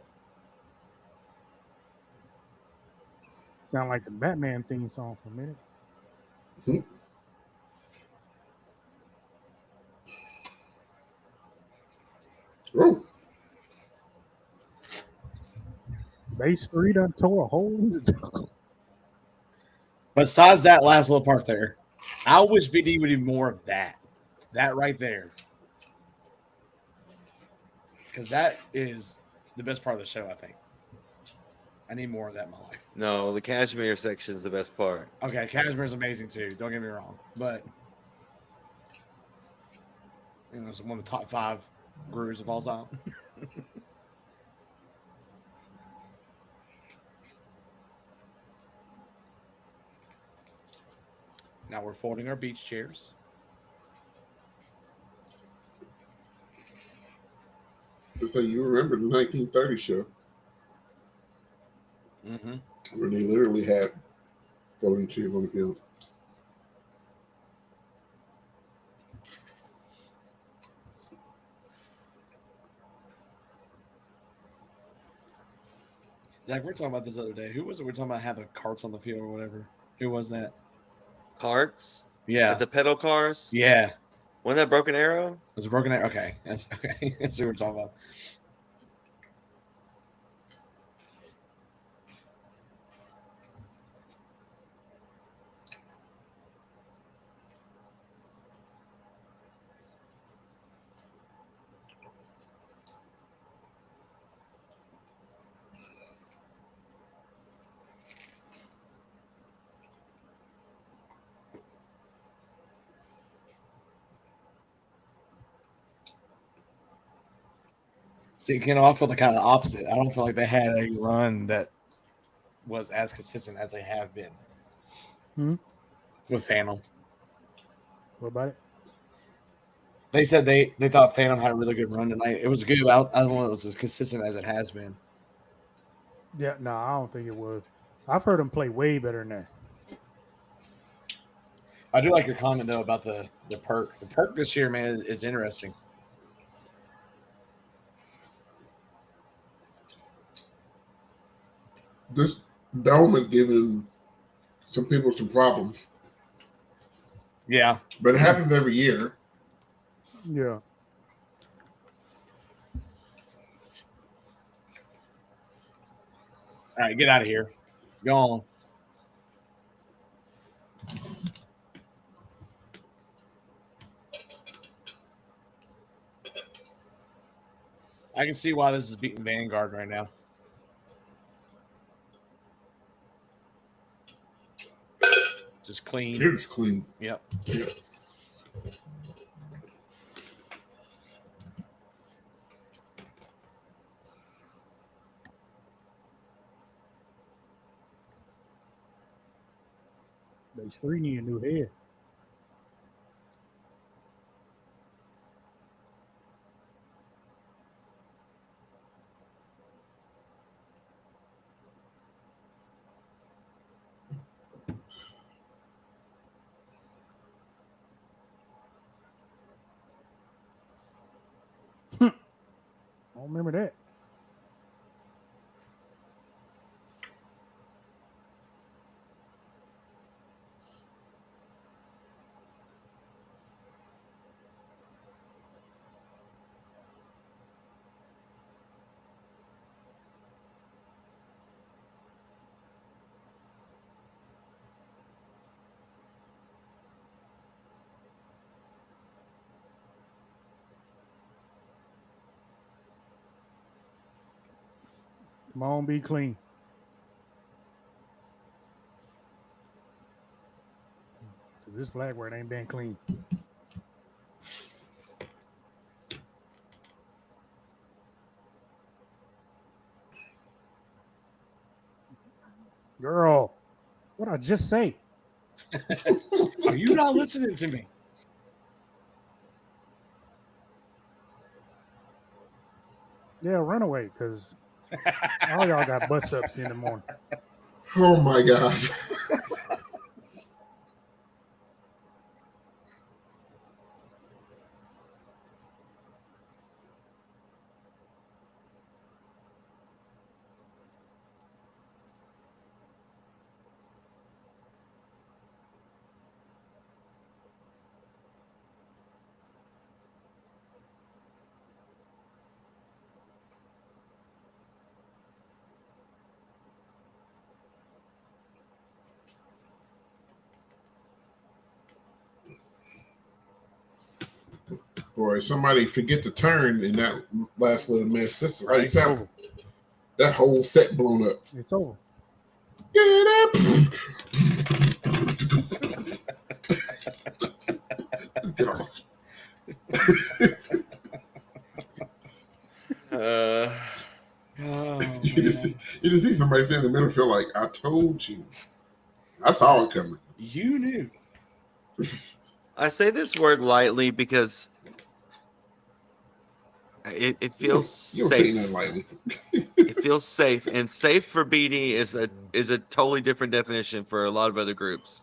D: Sound like the Batman theme song for a minute.
A: Oh,
D: Base 3 done tore a hole in the
B: Besides that last little part there, I wish BD would do more of that. That right there. Because that is the best part of the show, I think. I need more of that in my life.
C: No, the cashmere section is the best part.
B: Okay, Cashmere is amazing too. Don't get me wrong, but it's one of the top 5 grooves of all time. Now we're folding our beach chairs.
A: just so you remember the 1930 show
B: Mm-hmm.
A: where they literally had folding chairs on the field.
B: Zach, we were talking about this the other day. Who was it? We were talking about how the carts on the field or whatever. Who was that?
C: Carts?
B: Yeah.
C: Like the pedal cars?
B: Yeah.
C: Wasn't that Broken Arrow?
B: Was it Broken Arrow? Okay. That's okay. That's what we're talking about. See, Ken, I feel the kind of opposite. I don't feel like they had a run that was as consistent as they have been with Phantom.
D: What about it?
B: They said they thought Phantom had a really good run tonight. It was good. I don't know if it was as consistent as it has been.
D: Yeah, no, I don't think it was. I've heard him play way better than that.
B: I do like your comment though about the perk. The perk this year, man, is interesting.
A: This dome is giving some people some problems,
B: Yeah.
A: but it happens every year.
D: Yeah.
B: All right, get out of here. Go on. I can see why this is beating Vanguard right now. Just clean.
A: It's clean.
B: Yep.
A: Yeah.
D: Base 3 need a new head. I don't remember that. Come on, be clean. Because this flag word ain't been clean. Girl, what I just say?
B: Are you not listening to me?
D: Yeah, run away, because all y'all got bus ups in the morning.
A: Oh my God. Boy, somebody forget to turn in that last little miss. This
B: Right.
A: lights out. That whole set blown up.
E: It's over.
A: Get up. Let's get off.
B: Oh,
A: You just see somebody sitting in the middle feel like, I told you. I saw it coming.
B: you knew.
C: I say this word lightly because it feels
A: You don't say
C: safe.
A: that lightly.
C: It feels safe, and safe for BD is a totally different definition for a lot of other groups.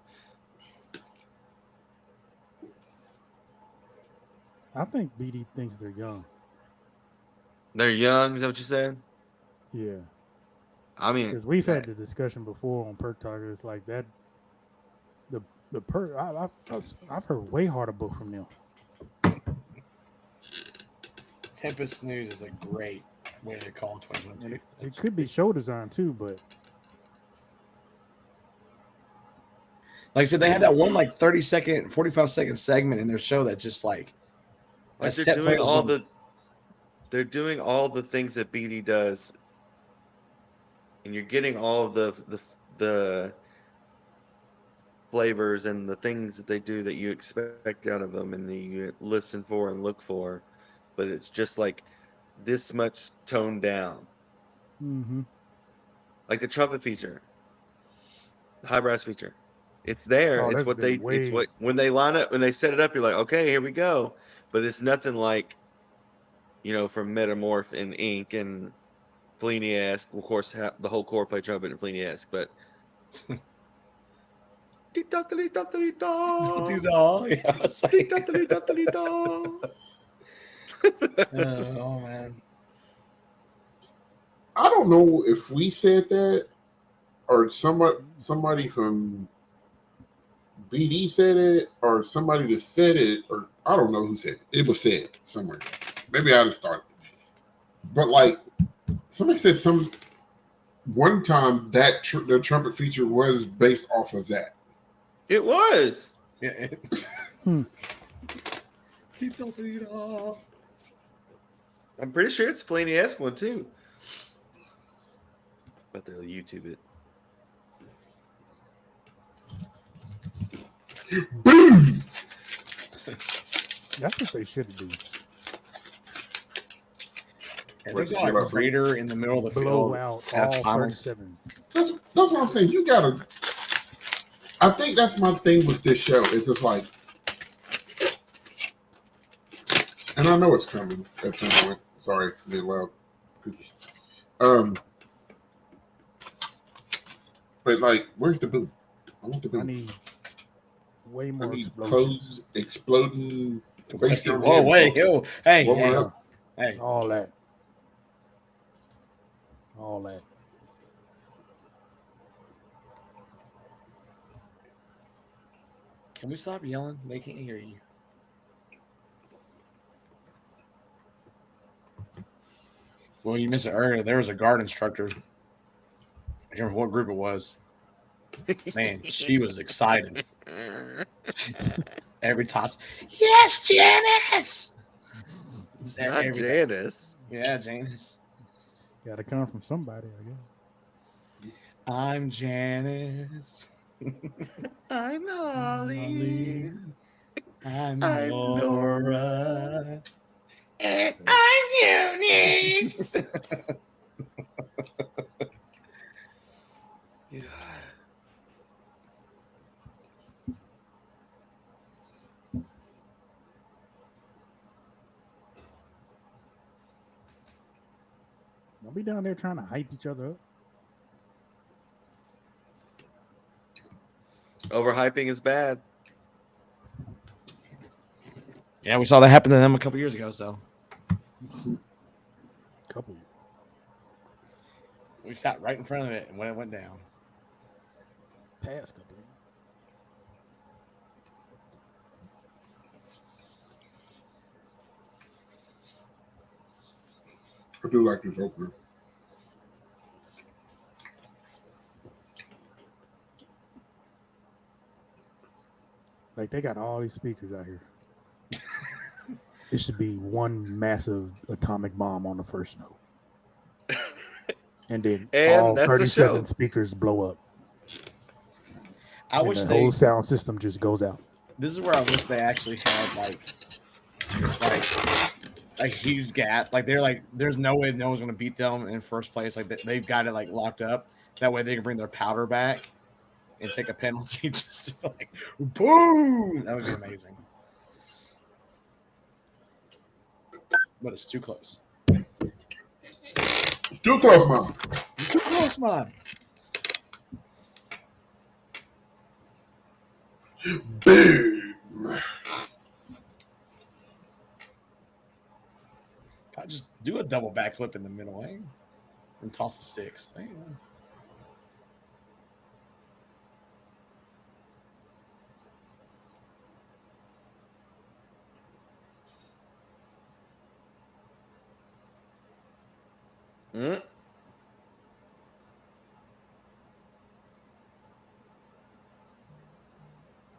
E: I think BD thinks they're young.
C: They're young. Is that what you said?
E: Yeah,
C: I mean,
E: because we've had the discussion before on perk targets like that. The perk I've heard way harder book from them.
B: Tempest Snooze is a great way to call 2022.
E: It could be show design too, but
B: Like I said, they had that one like 30-second, 45-second segment in their show that just like
C: they're doing all the things that BD does, and you're getting all of the flavors and the things that they do that you expect out of them and that you listen for and look for, but it's just like this much toned down. Like the trumpet feature, the high brass feature. It's there.
E: Oh,
C: it's
E: that's
C: what
E: been
C: they. It's
E: way-
C: what when they line up, when they set it up, you're like, okay, here we go. But it's nothing like, from Metamorph and Ink and Fellini-esque. Of course, the whole core play trumpet and Fellini-esque, but.
B: Yeah, it's like- oh man.
A: I don't know if we said that or somebody from BD said it or somebody that said it, or I don't know who said it. It was said somewhere. Maybe I just started. But like somebody said one time that the trumpet feature was based off of that.
C: It was.
B: Yeah.
C: I'm pretty sure it's Fellini-esque one too. But they'll YouTube it.
A: Boom!
E: that's what they should do.
B: And there's like a Raider in the middle of the
E: Blow
B: field.
E: out
B: at
E: all
B: finals.
E: 37.
A: That's what I'm saying. You gotta. I think that's my thing with this show. It's just like, and I know it's coming at some point. Sorry, a bit loud. But like, where's the boom? I want the
E: I
A: boom.
E: need way
A: I
E: more
A: need
E: explosions.
A: clothes, exploding. bass drum
B: Whoa,
A: hit.
B: wait, yo, hey,
A: What
B: hey,
A: were up?
B: hey.
E: All that. All that.
B: Can we stop yelling? They can't hear you. Well, you missed it earlier. There was a guard instructor. I can't remember what group it was. Man, she was excited. Every toss. Yes, Janice!
C: Not
B: Every-
C: Janice.
B: Yeah, Janice.
E: Got to come from somebody, I guess.
B: I'm Janice.
C: I'm Holly.
B: I'm
C: I'm
B: Nora.
C: And I'm Eunice.
E: Don't be down there trying to hype each other up.
C: Overhyping is bad.
B: Yeah, we saw that happen to them a couple years ago, so
E: Couple.
B: we sat right in front of it and when it went down.
E: Past couple.
A: I do like this opener.
E: Like they got all these speakers out here. It should be one massive atomic bomb on the first note, and then
C: And
E: all
C: that's the
E: 37
C: show.
E: speakers blow up,
B: I
E: and
B: wish
E: the
B: they.
E: whole sound system just goes out.
B: This is where I wish they actually had like a huge gap. Like they're like, there's no way no one's going to beat them in first place. Like they've got it like locked up. That way they can bring their powder back and take a penalty. Just like boom, that would be amazing. But it's too close.
A: Too close, Mom.
B: Too close, man.
A: Boom.
B: I just do a double backflip in the middle, eh? And toss the sticks. Eh?
C: Mm.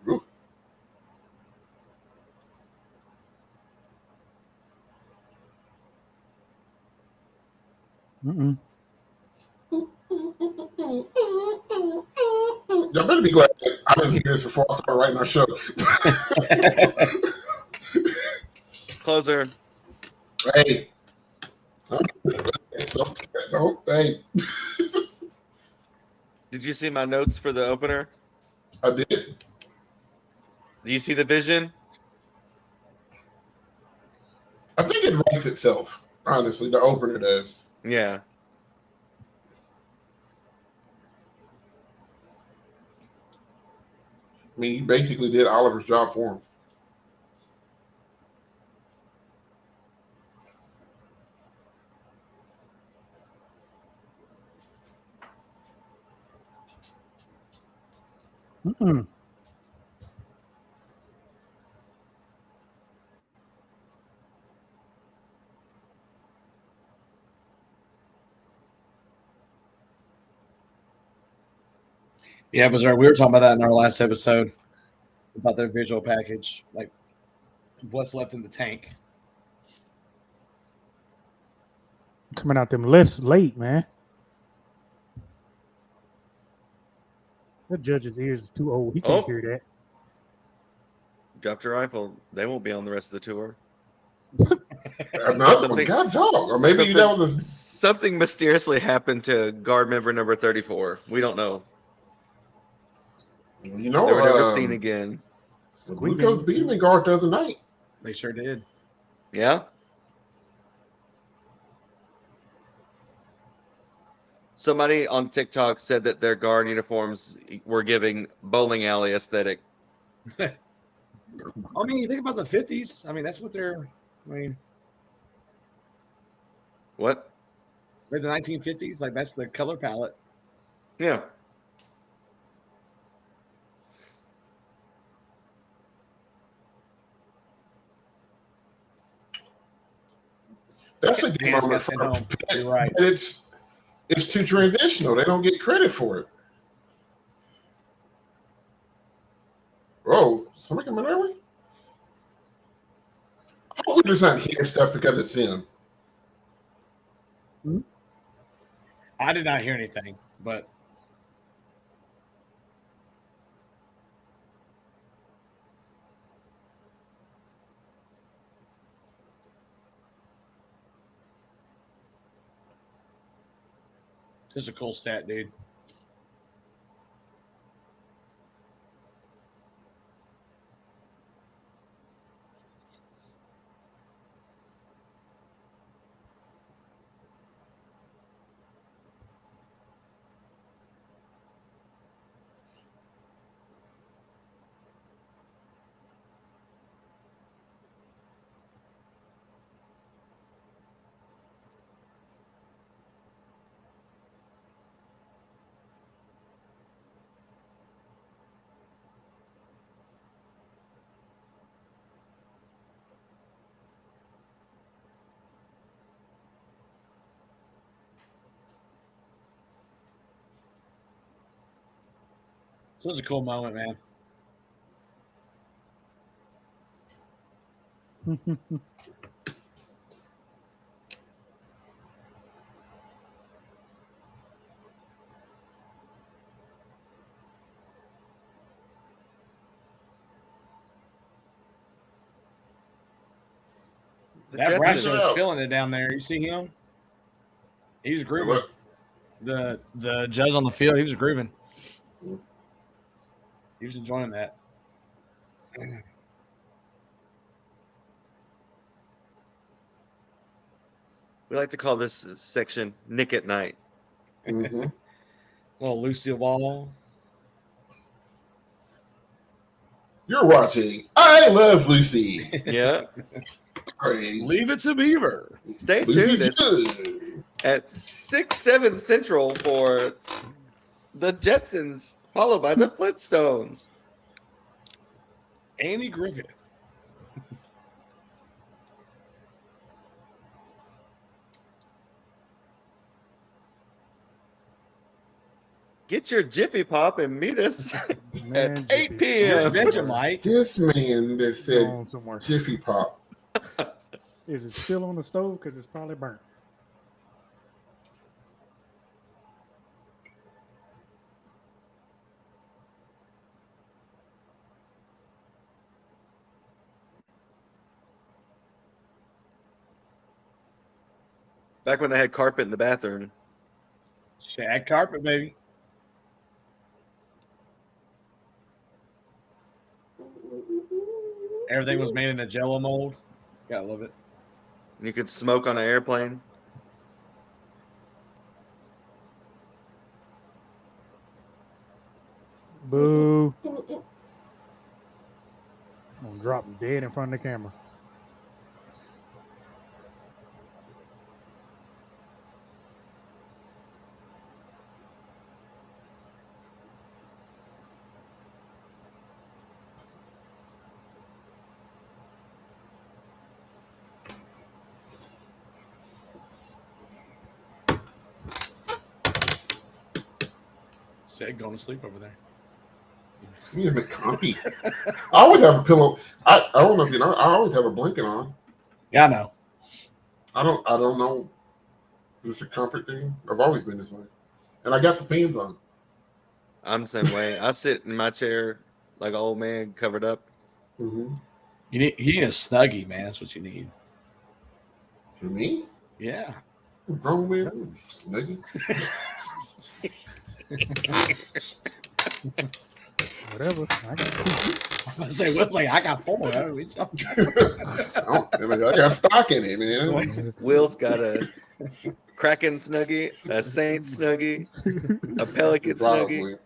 A: Ooh.
E: Mm-mm.
A: Y'all better be glad that I didn't hear this before I started writing our show.
C: Closer.
A: Hey. Don't hey.
C: Did you see my notes for the opener?
A: I did.
C: Do you see the vision?
A: I think it writes itself, honestly. The opener does.
C: Yeah.
A: I mean, you basically did Oliver's job for him.
E: Mm-mm.
B: Yeah, Bizarre. We were talking about that in our last episode about their visual package, like what's left in the tank.
E: Coming out them lifts late, man. That judge's ears is too old. He can't
C: Oh.
E: hear that.
C: Dropped your rifle. They won't be on the rest of the tour.
A: Another one. God dog. Or maybe that was a
C: Something mysteriously happened to guard member number 34. We don't know.
A: you know
C: They were never seen again.
A: the Blue Coats beat him in guard the other night.
B: They sure did.
C: Yeah? Somebody on TikTok said that their guard uniforms were giving bowling alley aesthetic.
B: I mean, you think about the 50s. I mean, that's what they're. I mean,
C: What?
B: like the 1950s. Like that's the color palette.
C: Yeah.
A: That's a good
B: Pants
A: moment
B: got
A: for
B: sent
A: a
B: home.
A: pit,
B: You're right.
A: but it's too transitional. They don't get credit for it. Oh, somebody coming early? I hope we just not hear stuff because it's in.
B: I did not hear anything, but this is a cool stat, dude. So it's a cool moment, man.
C: The
B: That
C: Jetsons.
B: Brashov's feeling it down there. You see him? He was grooving.
A: What?
B: The judge on the field, he was grooving. He was enjoying that.
C: We like to call this section Nick at Night.
A: Mhm.
B: Little Lucille Ball.
A: You're watching I Love Lucy.
C: Yeah.
A: Hey,
B: Leave it to Beaver.
C: Stay
A: Lucy's
C: tuned
A: good.
C: at 6/7 Central for the Jetsons, followed by the Flintstones.
B: Andy Griffith.
C: Get your Jiffy Pop and meet us
E: Man,
C: at 8
E: Jiffy.
C: p.m.
B: Vegemite.
A: This man that said
E: On somewhere.
A: Jiffy Pop.
E: Is it still on the stove? Because it's probably burnt.
C: Back when they had carpet in the bathroom.
B: Shag carpet, baby. Everything was made in a Jello mold. Gotta love it.
C: You could smoke on an airplane.
E: Boo. I'm gonna drop him dead in front of the camera.
B: Said going to sleep over there.
A: You make comfy. I always have a pillow. I don't know if you know. I always have a blanket on.
B: Yeah, I know.
A: I don't know. It's a comfort thing. I've always been this way, and I got the fans on.
C: I'm the same way. I sit in my chair like an old man, covered up.
A: Mm-hmm.
B: You need a snuggie, man. That's what you need.
A: For me,
B: Yeah.
A: grown man, snuggie.
E: Whatever.
B: I say, what's like? I got 4.
A: I got stock in it, man.
C: Will's got a Kraken snuggie, a Saint snuggie, a Pelican snuggie.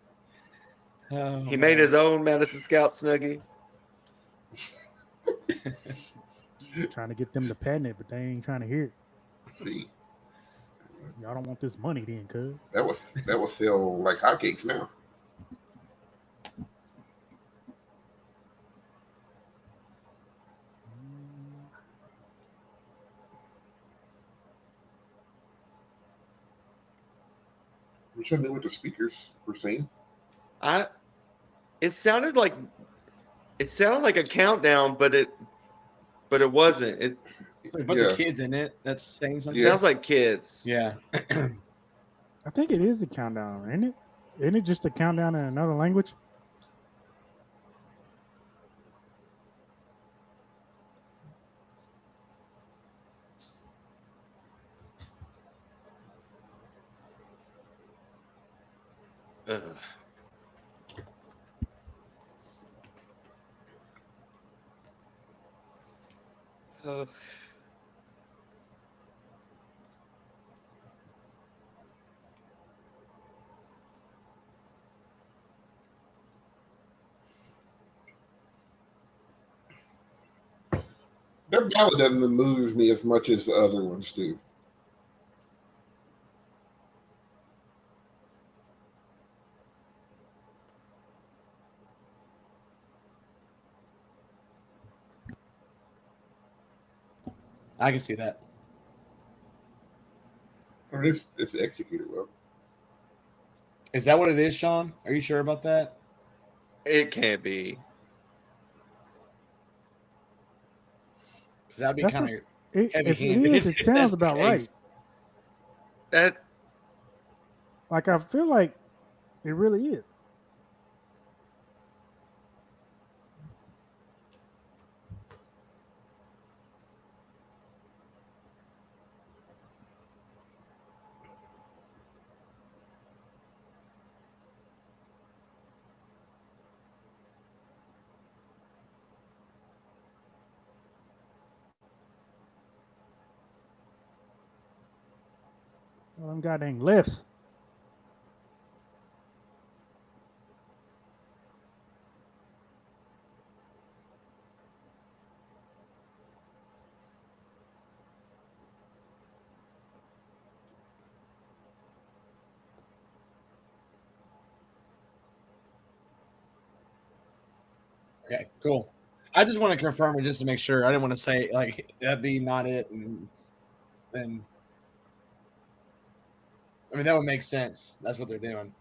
B: Oh,
C: He made his own Madison Scout snuggie.
E: Trying to get them to patent it, but they ain't trying to hear it.
A: See,
E: Y'all don't want this money then, cuz.
A: that was sell like hotcakes now. We should know what the speakers were saying.
C: It sounded like a countdown, but it wasn't. It
B: It's like a bunch of kids in it that's saying something.
C: sounds like kids.
B: Yeah.
E: I think it is the countdown, isn't it? Isn't it just a countdown in another language?
C: Ugh.
A: Their ballad doesn't move me as much as the other ones do.
B: I can see that.
A: I mean, it's executed well.
B: Is that what it is, Sean? Are you sure about that?
C: It can't be.
B: That'd be
E: That's
B: kind
E: what,
B: of
E: if it
B: heavy-handed.
E: is, it
B: if
E: sounds
B: that's the
E: about right.
B: case.
C: That
E: Like I feel like it really is. Well, them goddamn lifts.
B: Okay, cool. I just want to confirm it just to make sure. I didn't want to say like that'd be not it, and then I mean that would make sense. That's what they're doing.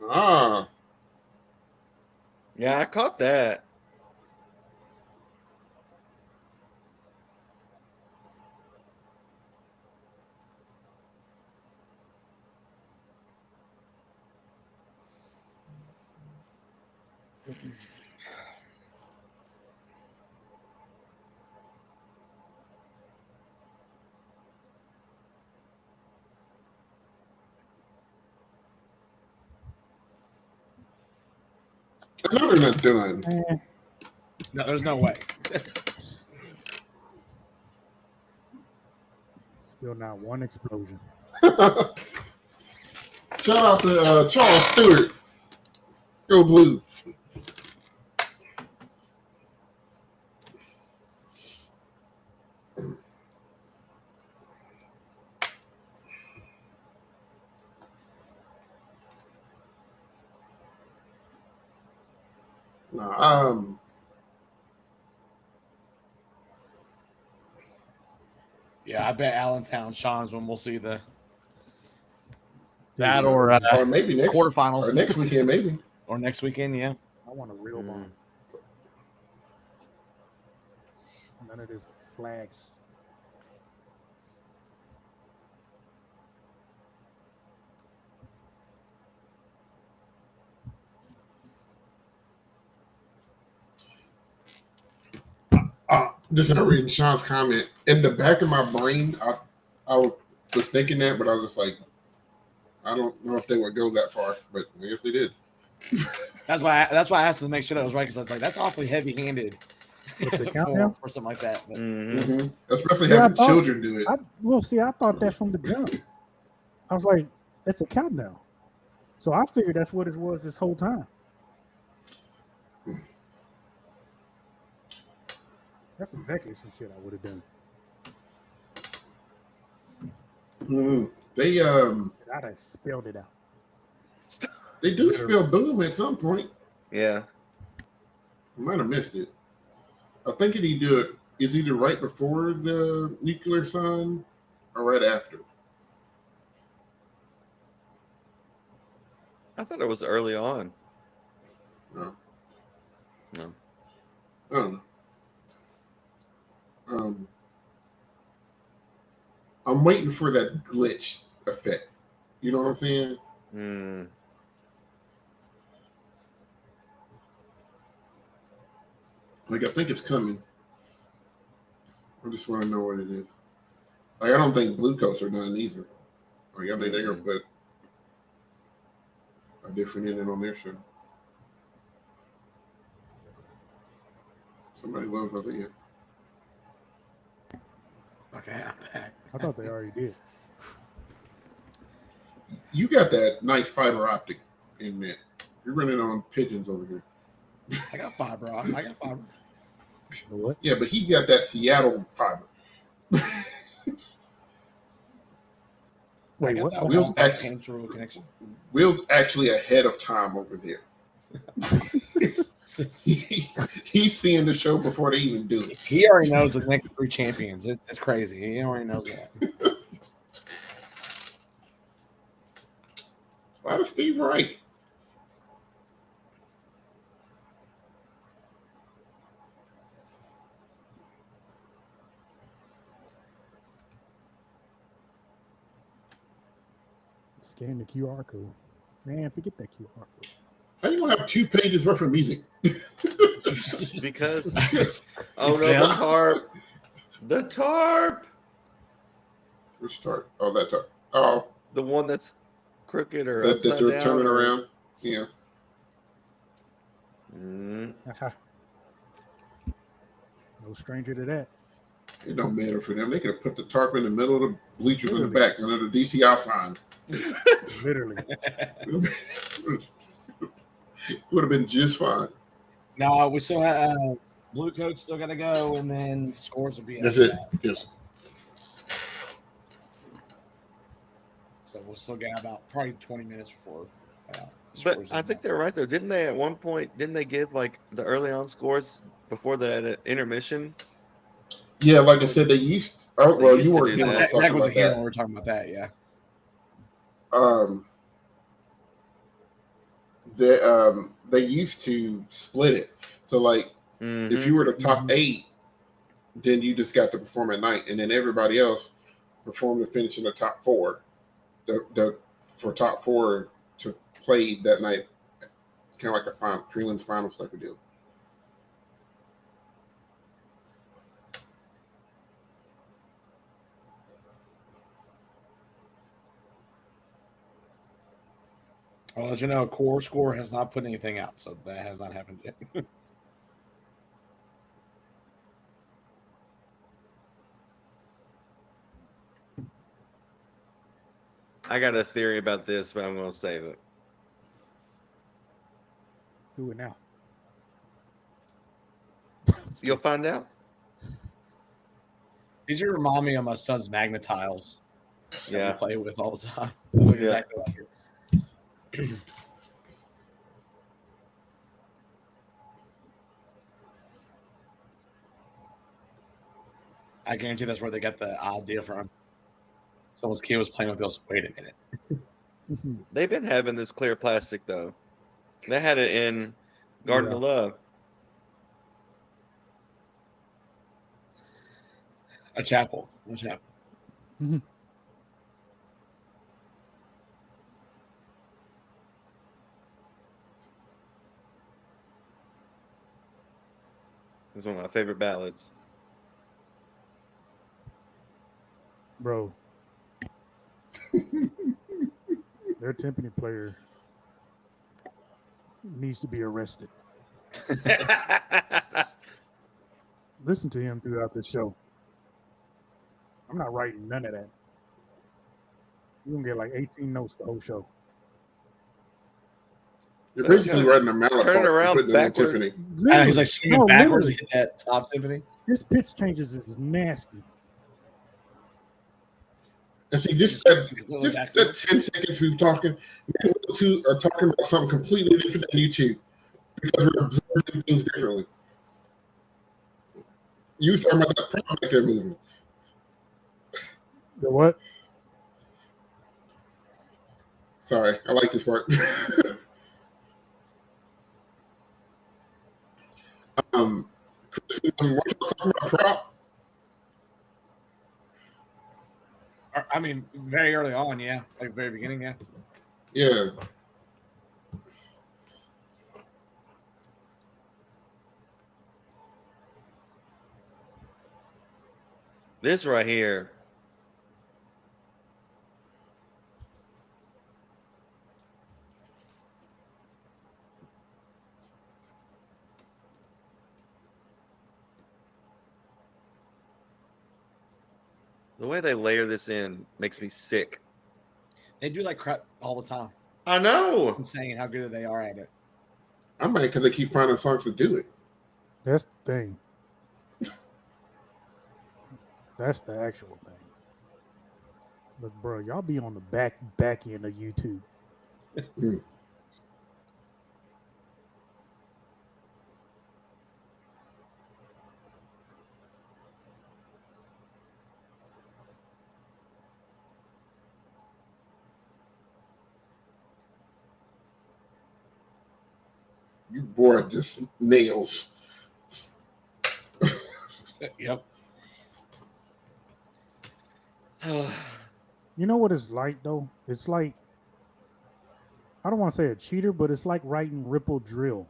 A: Ah,
C: yeah, I caught that.
A: I know they're not done.
E: Man,
B: No, there's no way.
E: still not one explosion.
A: Shout out to Charles Stewart. Go Blues. No,
B: Yeah, I bet Allentown Sean's when we'll see the
E: Dude,
B: that
A: or
B: or
A: maybe next
B: quarterfinals
A: or next weekend, maybe.
B: or next weekend. Yeah,
E: I want a real bomb. None of this flags.
A: Just not reading Sean's comment. In the back of my brain, I was thinking that, but I was just like, I don't know if they would go that far, but I guess they did.
B: that's why I asked to make sure that was right because I was like, that's awfully heavy-handed
E: With the countdown?
B: for something like that. But
C: Mhm.
A: Especially
E: Yeah, I
A: having
E: thought-
A: children do it.
E: I thought that from the jump. I was like, it's a countdown. So I figured that's what it was this whole time. That's exactly some shit I would have done.
A: They
E: I'd have spelled it out.
A: they do spell boom at some point.
C: Yeah.
A: I might have missed it. I think it is either right before the nuclear sign or right after.
C: I thought it was early on.
A: No.
C: No.
A: I don't know. I'm waiting for that glitch effect. You know what I'm saying?
C: Mm.
A: Like I think it's coming. I just want to know what it is. Like I don't think Blue Coats are done either. Like I think they're gonna put a different ending on their show. Somebody loves Isaiah.
B: okay, I'm back.
E: I thought they already did.
A: You got that nice fiber optic in there. You're running on pigeons over here.
B: I got fiber. I got fiber.
E: What?
A: Yeah, but he got that Seattle fiber.
E: Wait,
B: I got
E: what?
B: that
A: Will's
B: one
A: actually-
B: Android connection.
A: Will's actually ahead of time over there. He's seeing the show before they even do it.
B: He already knows the next 3 champions. It's crazy. He already knows that.
A: Why does Steve right?
E: Scan the QR code. Man, forget that QR code.
A: How you gonna have 2 pages worth of music?
C: Because
A: Which
C: oh
B: It's
C: no,
B: them.
C: the tarp. The tarp.
A: tarp? Oh, that tarp. Oh,
C: The one that's crooked or
A: that
C: upside
A: they're
C: down
A: turning
C: or-
A: around. Yeah.
E: No stranger to that.
A: It don't matter for them. They could have put the tarp in the middle of the bleachers in the
E: Literally.
A: back under the DCI sign.
E: Literally.
A: It would have been just fine.
B: No, we still have Blue Coats still got to go, and then scores will be.
A: That's
B: after
A: it.
B: that.
A: Yes.
B: So we'll still get about probably 20 minutes before.
C: But
B: scores
C: I
B: are
C: think
B: announced.
C: they're right though. Didn't they at one point? Didn't they give like the early on scores before the intermission?
A: Yeah, like I said, they used. Oh,
C: They
A: well,
C: used
A: you
C: to
A: weren't
C: do
A: here when I
C: that.
A: was
B: Zach
A: talking
B: wasn't
A: about
B: here
A: that.
B: when we were talking about that. Yeah.
A: They used to split it. So like if you were the top 8, then you just got to perform at night, and then everybody else performed to finish in the top 4. The for top 4 to play that night, kind of like a final prelims finals type of deal.
B: Well, as you know, Core Score has not put anything out, so that has not happened yet.
C: I got a theory about this, but I'm going to save it.
E: Do it now.
C: You'll find out.
B: Did you remind me of my son's Magnetiles that
C: Yeah.
B: we play with all the time? They look
C: Yeah.
B: exactly like it. I guarantee that's where they got the idea from. Someone's kid was playing with those. Wait a minute.
C: They've been having this clear plastic though. They had it in Garden
E: Yeah.
C: of Love.
B: A chapel. A chapel.
C: It's one of my favorite ballads.
E: Bro. Their Timpani player needs to be arrested. Listen to him throughout the show. I'm not writing none of that. You're going to get like 18 notes the whole show.
A: You're basically writing a mallet
C: Turn it
A: part and
C: around
A: putting it in
C: backwards.
A: Tiffany.
B: And
E: Literally.
B: he's like swinging
E: No,
B: backwards to
E: literally.
B: hit that top Tiffany.
E: His pitch changes is nasty.
A: And see, just that
B: Backwards.
A: 10 seconds we've talking, me and Will two are talking about something completely different than you two because we're observing things differently. You was talking about that prop back there moving.
E: The what?
A: Sorry, I like this part. Chris, what you talking about prop?
B: I mean, very early on, yeah. Like very beginning, yeah.
A: Yeah.
C: This right here. The way they layer this in makes me sick.
B: They do like crap all the time.
C: I know.
B: And saying how good they are at it.
A: I'm mad because they keep finding songs to do it.
E: That's the thing. That's the actual thing. Look, bro, y'all be on the back end of YouTube.
A: You boy just nails.
B: Yep.
E: You know what it's like though? It's like, I don't want to say a cheater, but it's like writing Ripple Drill.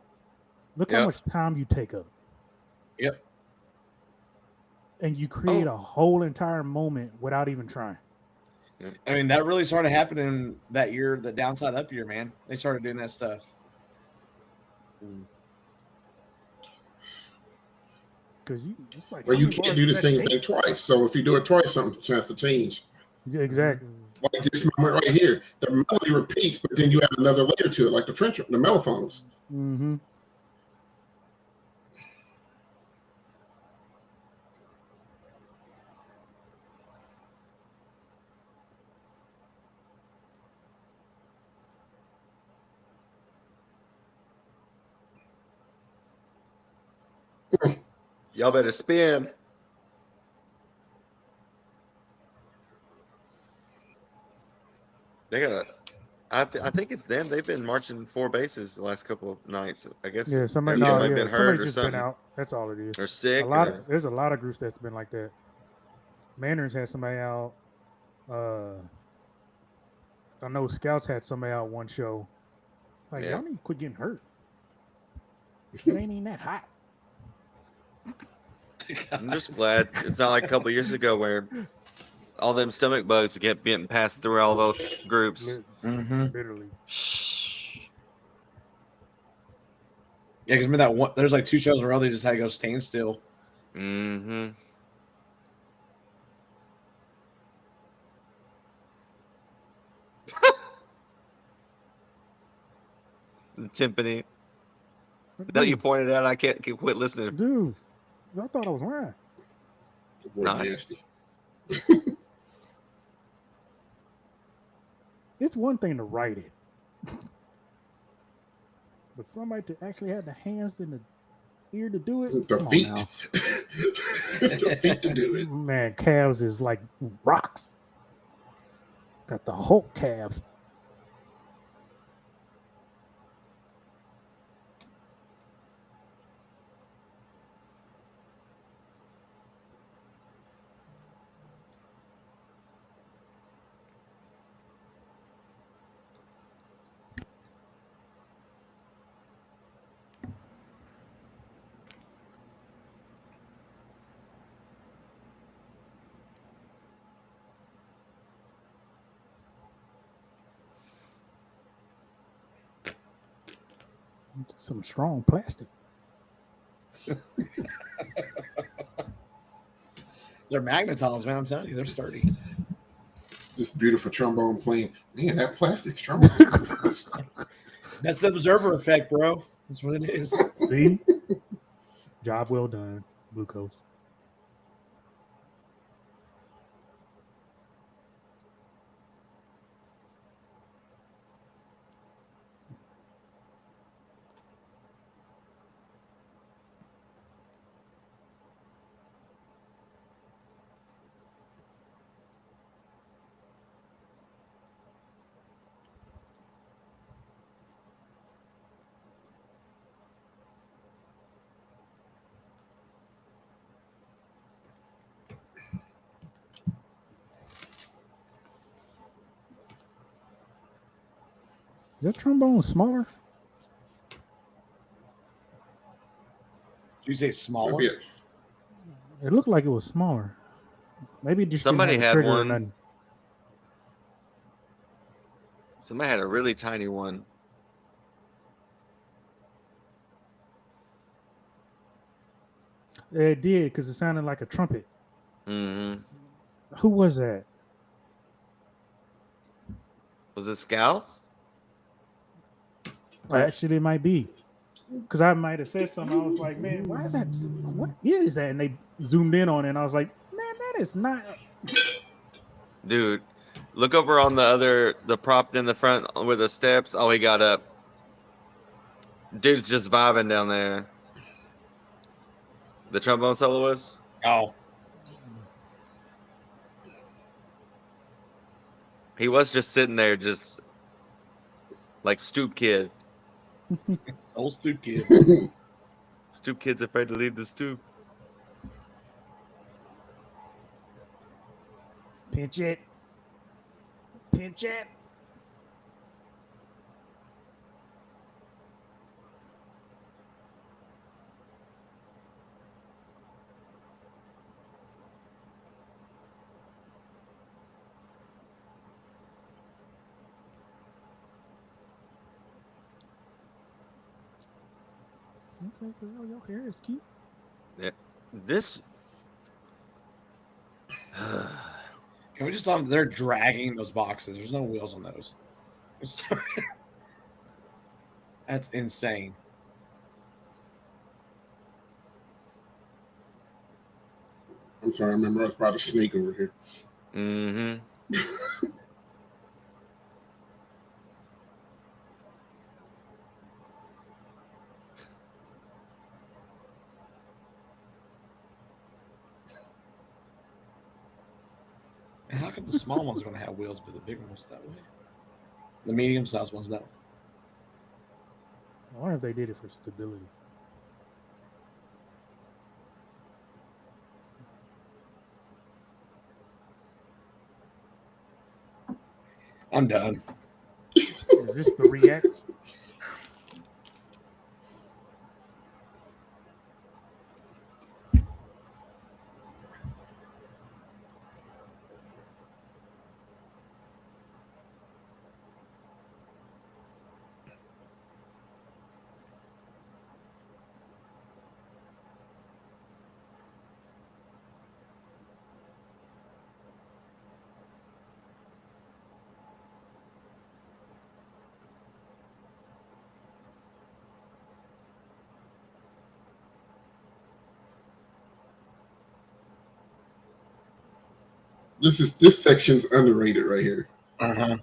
E: Look how
C: Yep.
E: much time you take up.
B: Yep.
E: And you create a whole entire moment without even trying.
B: I mean, that really started happening that year, the downside up year, man. They started doing that stuff.
E: Because it's like,
A: Well,
E: how
A: you
E: many
A: can't
E: bars
A: do the
E: does that
A: same
E: take?
A: thing twice. So if you do it twice, something's a chance to change.
E: Yeah, exactly.
A: Like this moment right here, the melody repeats, but then you have another layer to it, like the mellophones.
E: Mm-hmm.
C: Y'all better spin. They got I think it's them. They've been marching 4 bases the last couple of nights. I guess
E: Yeah, somebody,
C: somebody been hurt
E: somebody
C: or
E: just
C: something.
E: been out. That's all it is.
C: Or sick. Or,
E: There's a lot of groups that's been like that. Mandarins had somebody out. I know Scouts had somebody out one show. Like,
C: Yeah.
E: y'all need to quit getting hurt. It ain't even that hot.
C: I'm just glad it's not like a couple years ago where all them stomach bugs kept getting passed through all those groups.
E: Literally.
B: Yeah, because remember that one? There's like 2 shows in a row they just had to go stand still.
C: Mm-hmm. The timpani. That you pointed out, I can't quit listening.
E: Dude, I thought I was lying.
A: Boy, nasty.
E: It's one thing to write it, but somebody to actually have the hands and the ear to do it.
A: The
E: Come on
A: feet.
E: now.
A: The feet to do it.
E: Man, calves is like rocks. Got the Hulk calves. Some strong plastic.
B: They're magnetized, man. I'm telling you, they're sturdy.
A: This beautiful trombone playing. Man, that plastic trombone.
B: That's the observer effect, bro. That's what it is.
E: See? Job well done, Glucose. Is that trombone smaller?
B: Did you say smaller?
A: Maybe
E: It looked like it was smaller. Maybe it just
C: Somebody
E: didn't have a
C: had
E: trigger or
C: one.
E: nothing.
C: Somebody had a really tiny one.
E: It did because it sounded like a trumpet.
C: Mm-hmm.
E: Who was that?
C: Was it Scouts?
E: Actually, it might be. Because I might have said something. I was like, man, why is that? What is that? And they zoomed in on it, and I was like, man, that is not.
C: Dude, look over on the prop in the front with the steps. Oh, he got up. Dude's just vibing down there. The trombone soloist.
B: Oh,
C: He was just sitting there, just like stoop kid.
B: old stoop kid.
C: Stoop kid's afraid to leave the stoop.
E: Pinch it. Pinch it. Okay, girl, your hair is cute.
C: Yeah. This.
B: Can we just tell them they're dragging those boxes? There's no wheels on those. That's insane.
A: I'm sorry, I remember I was about to sneak over here.
C: Mm-hmm.
B: And how come the small ones are going to have wheels, but the big ones that way? The medium-sized ones that way.
E: I wonder if they did it for stability.
B: I'm done.
E: Is this the react?
A: This section's underrated right here.
B: Uh-huh.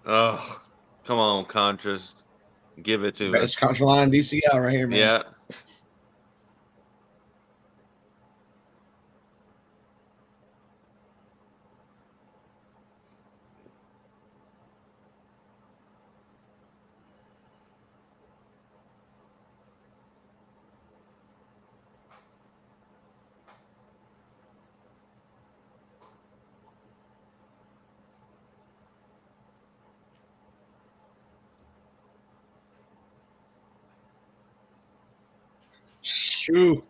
C: Oh, come on, Contras. Give it to me.
B: Best contra line DCI right here, man.
C: Yeah.
B: Shoo.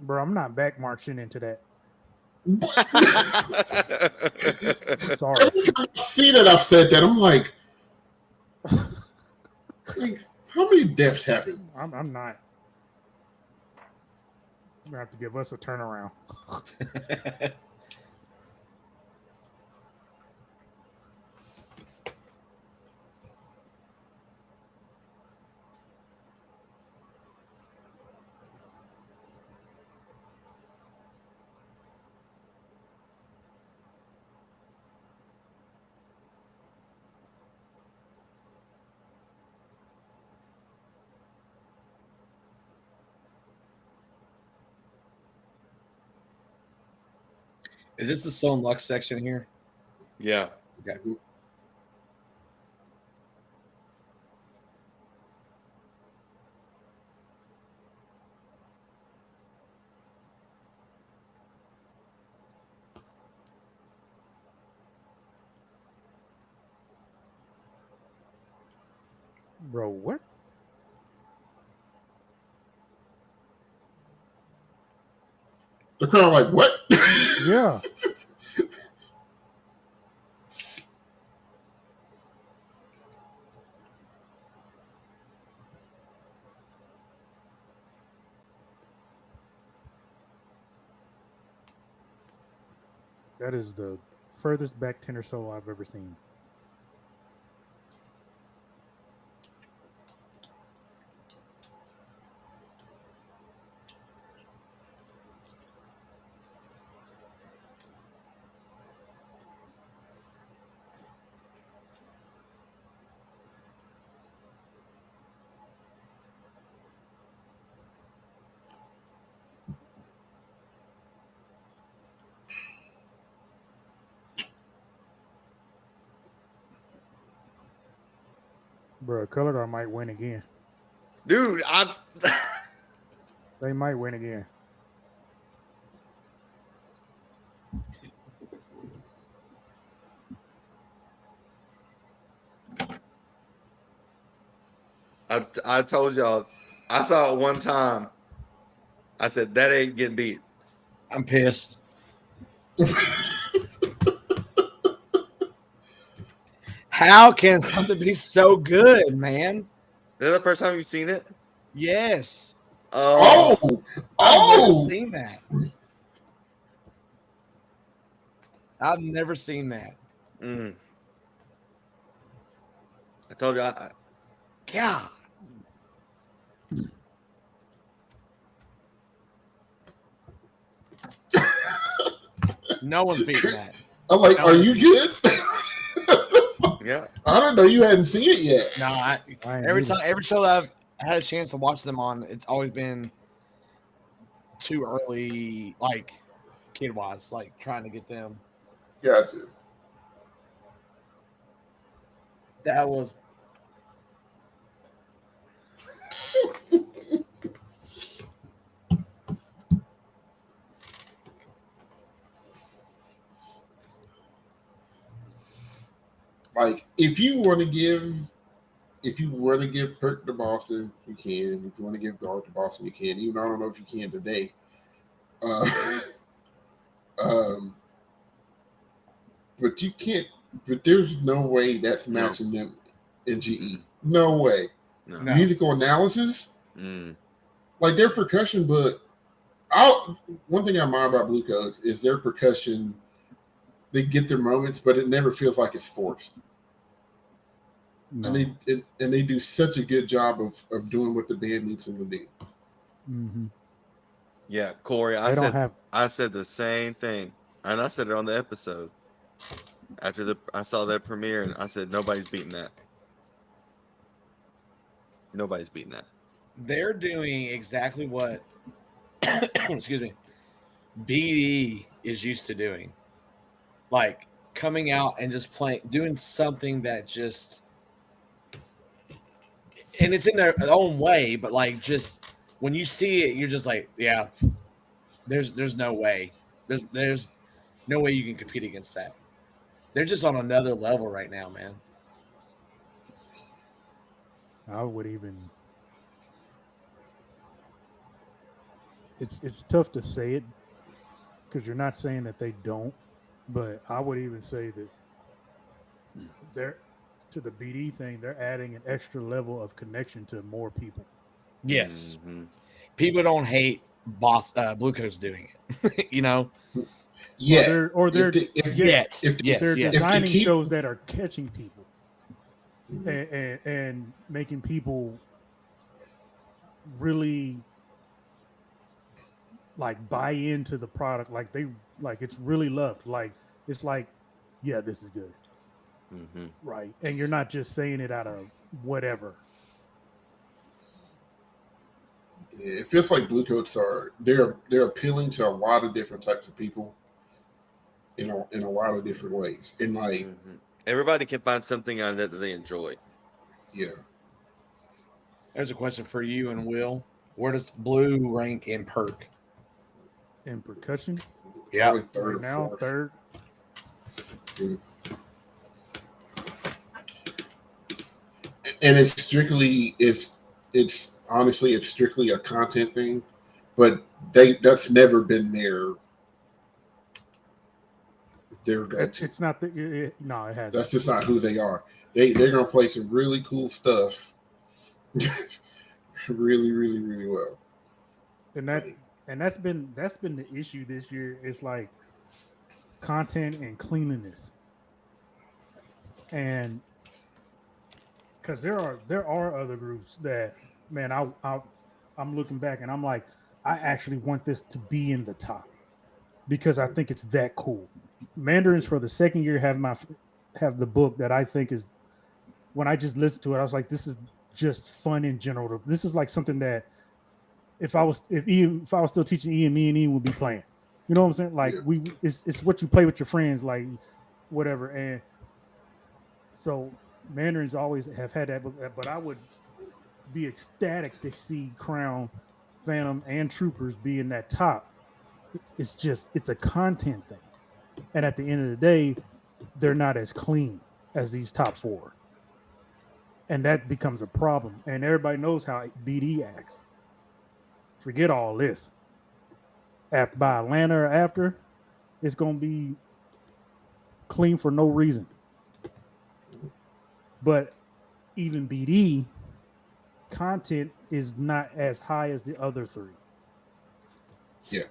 E: Bro, I'm not back marching into that. I'm sorry.
A: Every time I see that I've said that, I'm like how many deaths happened?
E: I'm not. You're gonna have to give us a turnaround.
B: Is this the Stone Lux section here?
C: Yeah.
B: Okay.
E: Bro, what?
A: The crowd like, what?
E: Yeah. That is the furthest back tenor solo I've ever seen. Bro, Color Guard might win again.
C: Dude,
E: They might win again.
C: I told y'all, I saw it one time. I said that ain't getting beat.
B: I'm pissed. How can something be so good, man?
C: Is that the first time you've seen it?
B: Yes.
C: Oh,
B: I've never
A: Oh!
B: seen that. I've never seen that.
C: I told you.
B: God. No one's beating that.
A: I'm like, are you good?
C: Yeah.
A: I don't know. You hadn't seen it yet.
B: No,
E: I ain't
B: every
E: either.
B: time, every show that I've had a chance to watch them on, it's always been too early, like kid wise, like trying to get them.
A: Gotcha.
B: That was
A: Like, if you want to give Perk to Boston, you can. If you want to give Guard to Boston, you can. Even I don't know if you can today. But you can't. But there's no way that's matching them in GE. No way.
C: No.
B: No.
A: Musical analysis, like their percussion, but one thing I admire about Blue Coats is their percussion. They get their moments, but it never feels like it's forced.
E: No.
A: And they do such a good job of doing what the band needs them to do.
E: Mm-hmm.
C: Yeah, Corey,
E: They don't have.
C: I said the same thing, and I said it on the episode after I saw that premiere, and I said nobody's beating that. Nobody's beating that.
B: they're doing exactly what excuse me, BD is used to doing. Like coming out and just doing something that just, and it's in their own way, but like just when you see it, you're just like, yeah, there's no way. There's no way you can compete against that. They're just on another level right now, man.
E: I would even. It's tough to say it because you're not saying that they don't, but I would even say that they're to the BD thing. They're adding an extra level of connection to more people.
B: Yes,
C: Mhm.
B: people don't hate Blue Coats doing it. You know.
A: Yeah.
E: Or they're
B: Yes.
A: if
B: Yes.
E: they're
B: Yes.
E: designing
A: keep-
E: shows that are catching people and making people really like buy into the product, like it's really loved, like it's like, yeah, this is good, right? And you're not just saying it out of whatever.
A: It feels like Blue Coats they're appealing to a lot of different types of people in a lot of different ways. And like
C: everybody can find something out of that they enjoy.
A: Yeah.
B: There's a question for you and Will. Where does Blue rank in Perk?
E: In percussion,
B: Yeah.
A: Probably third
E: right
A: or
E: now,
A: fourth.
E: third.
A: And it's strictly it's honestly it's strictly a content thing, but that's never been their go-to.
E: It's not the no, it hasn't.
A: That's just not who they are. They're gonna play some really cool stuff, really, really, really well.
E: And that's been the issue this year. It's like content and cleanliness. And because there are other groups that, man, I'm looking back and I'm like, I actually want this to be in the top because I think it's that cool. Mandarins for the second year have the book that I think is, when I just listened to it, I was like, this is just fun in general. This is like something that if I was still teaching E, and me and E would be playing. You know what I'm saying? Like it's what you play with your friends, like whatever. And so Mandarins always have had that book, but I would be ecstatic to see Crown, Phantom, and Troopers be in that top. It's a content thing. And at the end of the day, they're not as clean as these top four. And that becomes a problem. And everybody knows how BD acts. Forget all this. After by Atlanta or after, it's gonna be clean for no reason. But even BD content is not as high as the other three.
A: Yeah.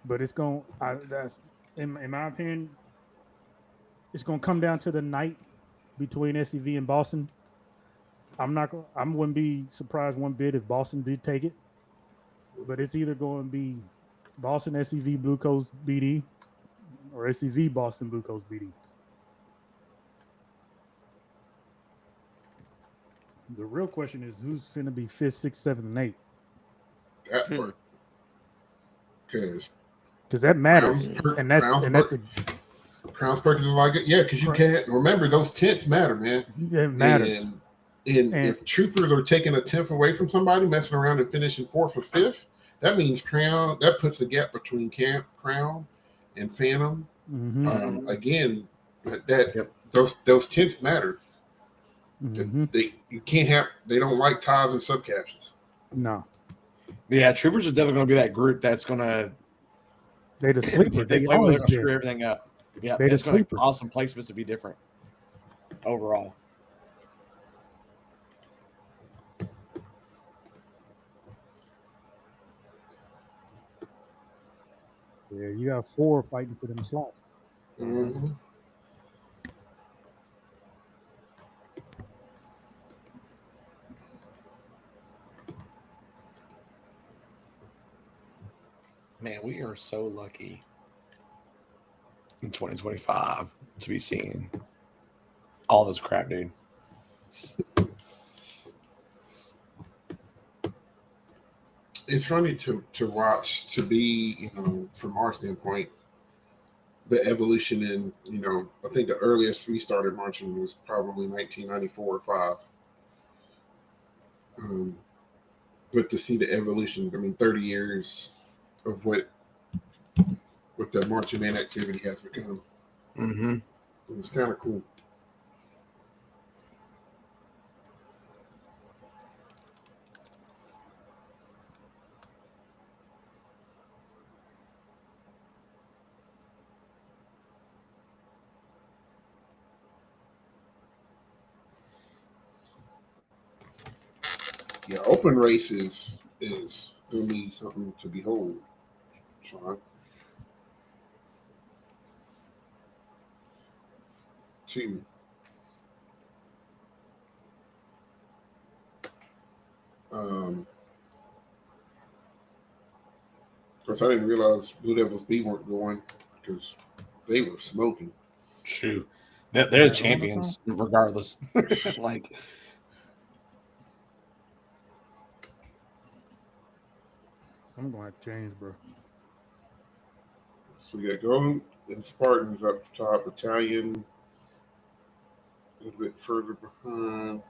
E: But it's going that's in my opinion, it's gonna come down to the night between SCV and Boston. I wouldn't be surprised one bit if Boston did take it. But it's either going to be Boston SCV Blue Coast BD or SCV Boston Blue Coast BD. The real question is who's finna be 5th, 6th, 7th, and 8th.
A: That part.
E: Because that matters.
A: Crown's Perkins is like it. Yeah, because you can't remember those tenths matter, man.
E: It matters.
A: And if Troopers are taking a 10th away from somebody, messing around and finishing 4th or 5th, that means Crown, that puts the gap between Crown and Phantom.
E: Mm-hmm.
A: Again, those tenths matter.
E: Mm-hmm.
A: You can't have, they don't like ties and subcaptions.
E: No.
B: Yeah, Troopers are definitely going to be that group that's going to.
E: They the sleeper.
B: They play with it, screw everything up. Yeah,
E: it's
B: going to cause some placements to be different overall.
E: Yeah, you got 4 fighting for them slots.
A: Mm-hmm.
B: Man, we are so lucky in 2025 to be seeing all this crap, dude.
A: It's funny to watch, to be, from our standpoint, the evolution in, I think the earliest we started marching was probably 1994 or 5. But to see the evolution, 30 years of what the marching band activity has become.
B: Mm-hmm.
A: It was kind of cool. Yeah, open race is going to be something to behold, Sean. 2. Of course, I didn't realize Blue Devils B weren't going because they were smoking.
B: Shoot. They're the champions, regardless. Like...
E: I'm going to change, bro.
A: So we got Gold and Spartans up top, Battalion a little bit further behind.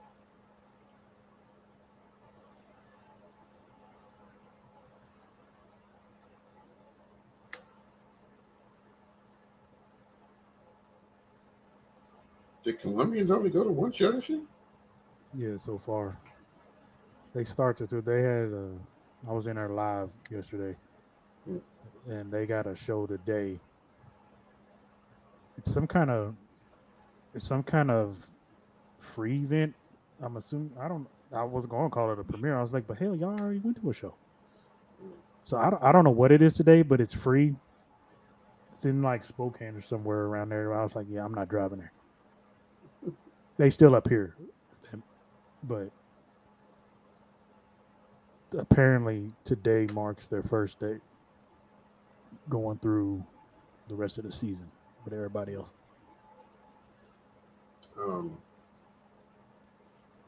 A: Did Colombians only go to one championship?
E: Yeah, so far. They started to. They had I was in there live yesterday, and they got a show today. It's some kind of free event. I'm assuming. I was going to call it a premiere. I was like, but hell, y'all already went to a show. So I don't know what it is today, but it's free. It's in like Spokane or somewhere around there. I was like, yeah, I'm not driving there. They still up here, but apparently today marks their first day going through the rest of the season with everybody else.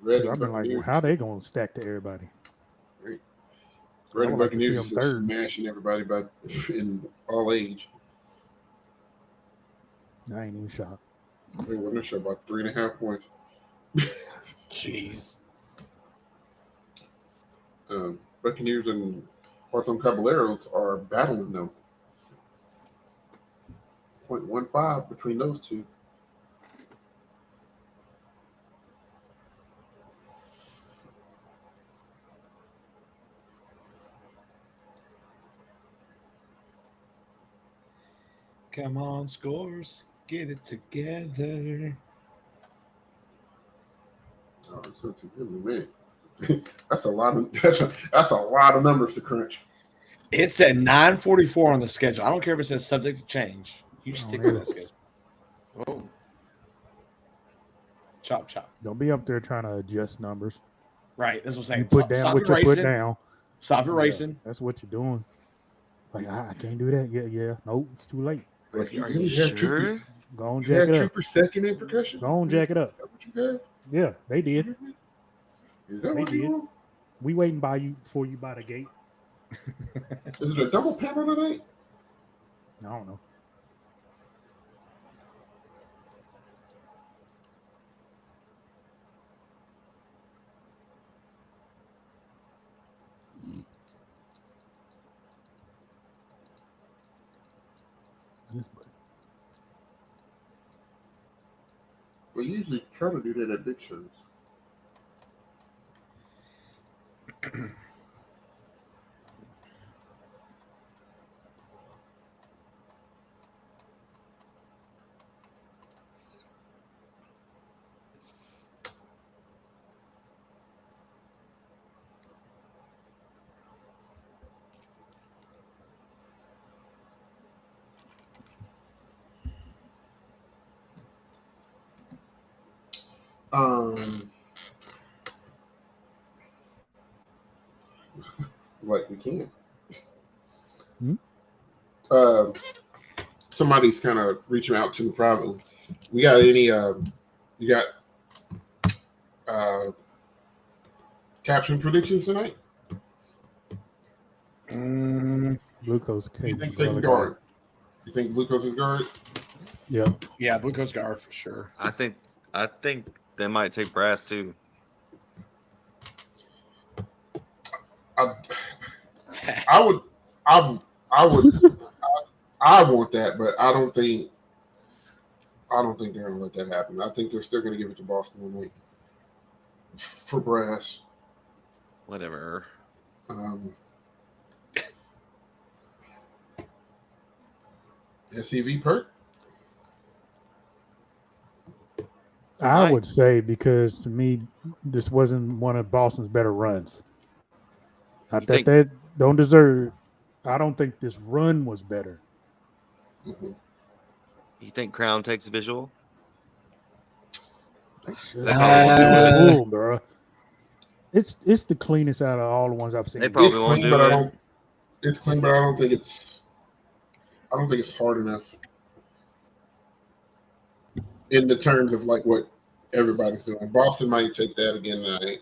A: Red
E: I've
A: and
E: been like, well,
A: Buccaneers.
E: how they going to stack to everybody?
A: Red
E: I
A: and
E: would like to see
A: Buccaneers
E: them
A: is
E: third.
A: smashing everybody by in all age.
E: I ain't even shocked.
A: They won this show about 3.5 points.
B: Jeez.
A: Buccaneers and Hawthorne Caballeros are battling them. 0.15 between those two.
B: Come on, scores. Get it together.
A: Oh, that's not too good, man. That's a lot of that's a lot of numbers to crunch.
B: It's at 9:44 on the schedule. I don't care if it says subject to change. You stick to
E: yeah.
B: that schedule. Oh. Chop, chop.
E: Don't be up there trying to adjust numbers.
B: Right. That's what I'm saying.
E: You put down
B: Stop
E: what you put
B: erasing.
E: down.
B: Stop
E: Yeah,
B: erasing.
E: that's what you're doing. Like, I can't do that. Yeah. Nope, it's too late.
A: Like,
C: Are you sure?
E: Go on,
A: You
E: jack
A: had
E: it up.
A: Trooper second in percussion?
E: Go on, jack it up.
A: Is that what you got?
E: Yeah, they did.
A: Is that
E: They
A: what you
E: did.
A: want?
E: We waiting for you by the gate.
A: Is it a double panel tonight?
E: I don't know. This button.
A: We usually try to do that at big shows. Like we can. Somebody's kind of reaching out to me privately. We got any? You got caption predictions tonight?
E: Glucose
A: You
E: cake.
A: think they can guard? You think Glucose is guard?
E: Yeah.
B: Yeah, Blue Coast Guard for sure.
C: I think they might take Brass too.
A: I would I want that, but I don't think they're gonna let that happen. I think they're still gonna give it to Boston tonight for Brass.
C: Whatever.
A: SCV Perk.
E: I would say, because to me, this wasn't one of Boston's better runs. Not that they don't deserve. I don't think this run was better.
A: Mm-hmm.
C: You think Crown takes visual?
E: They should.
C: They probably won't do it.
E: Bro. It's the cleanest out of all the ones I've seen.
C: They probably won't do it.
A: It's clean, but I don't think it's hard enough in the terms of like what everybody's doing. Boston might take that again tonight.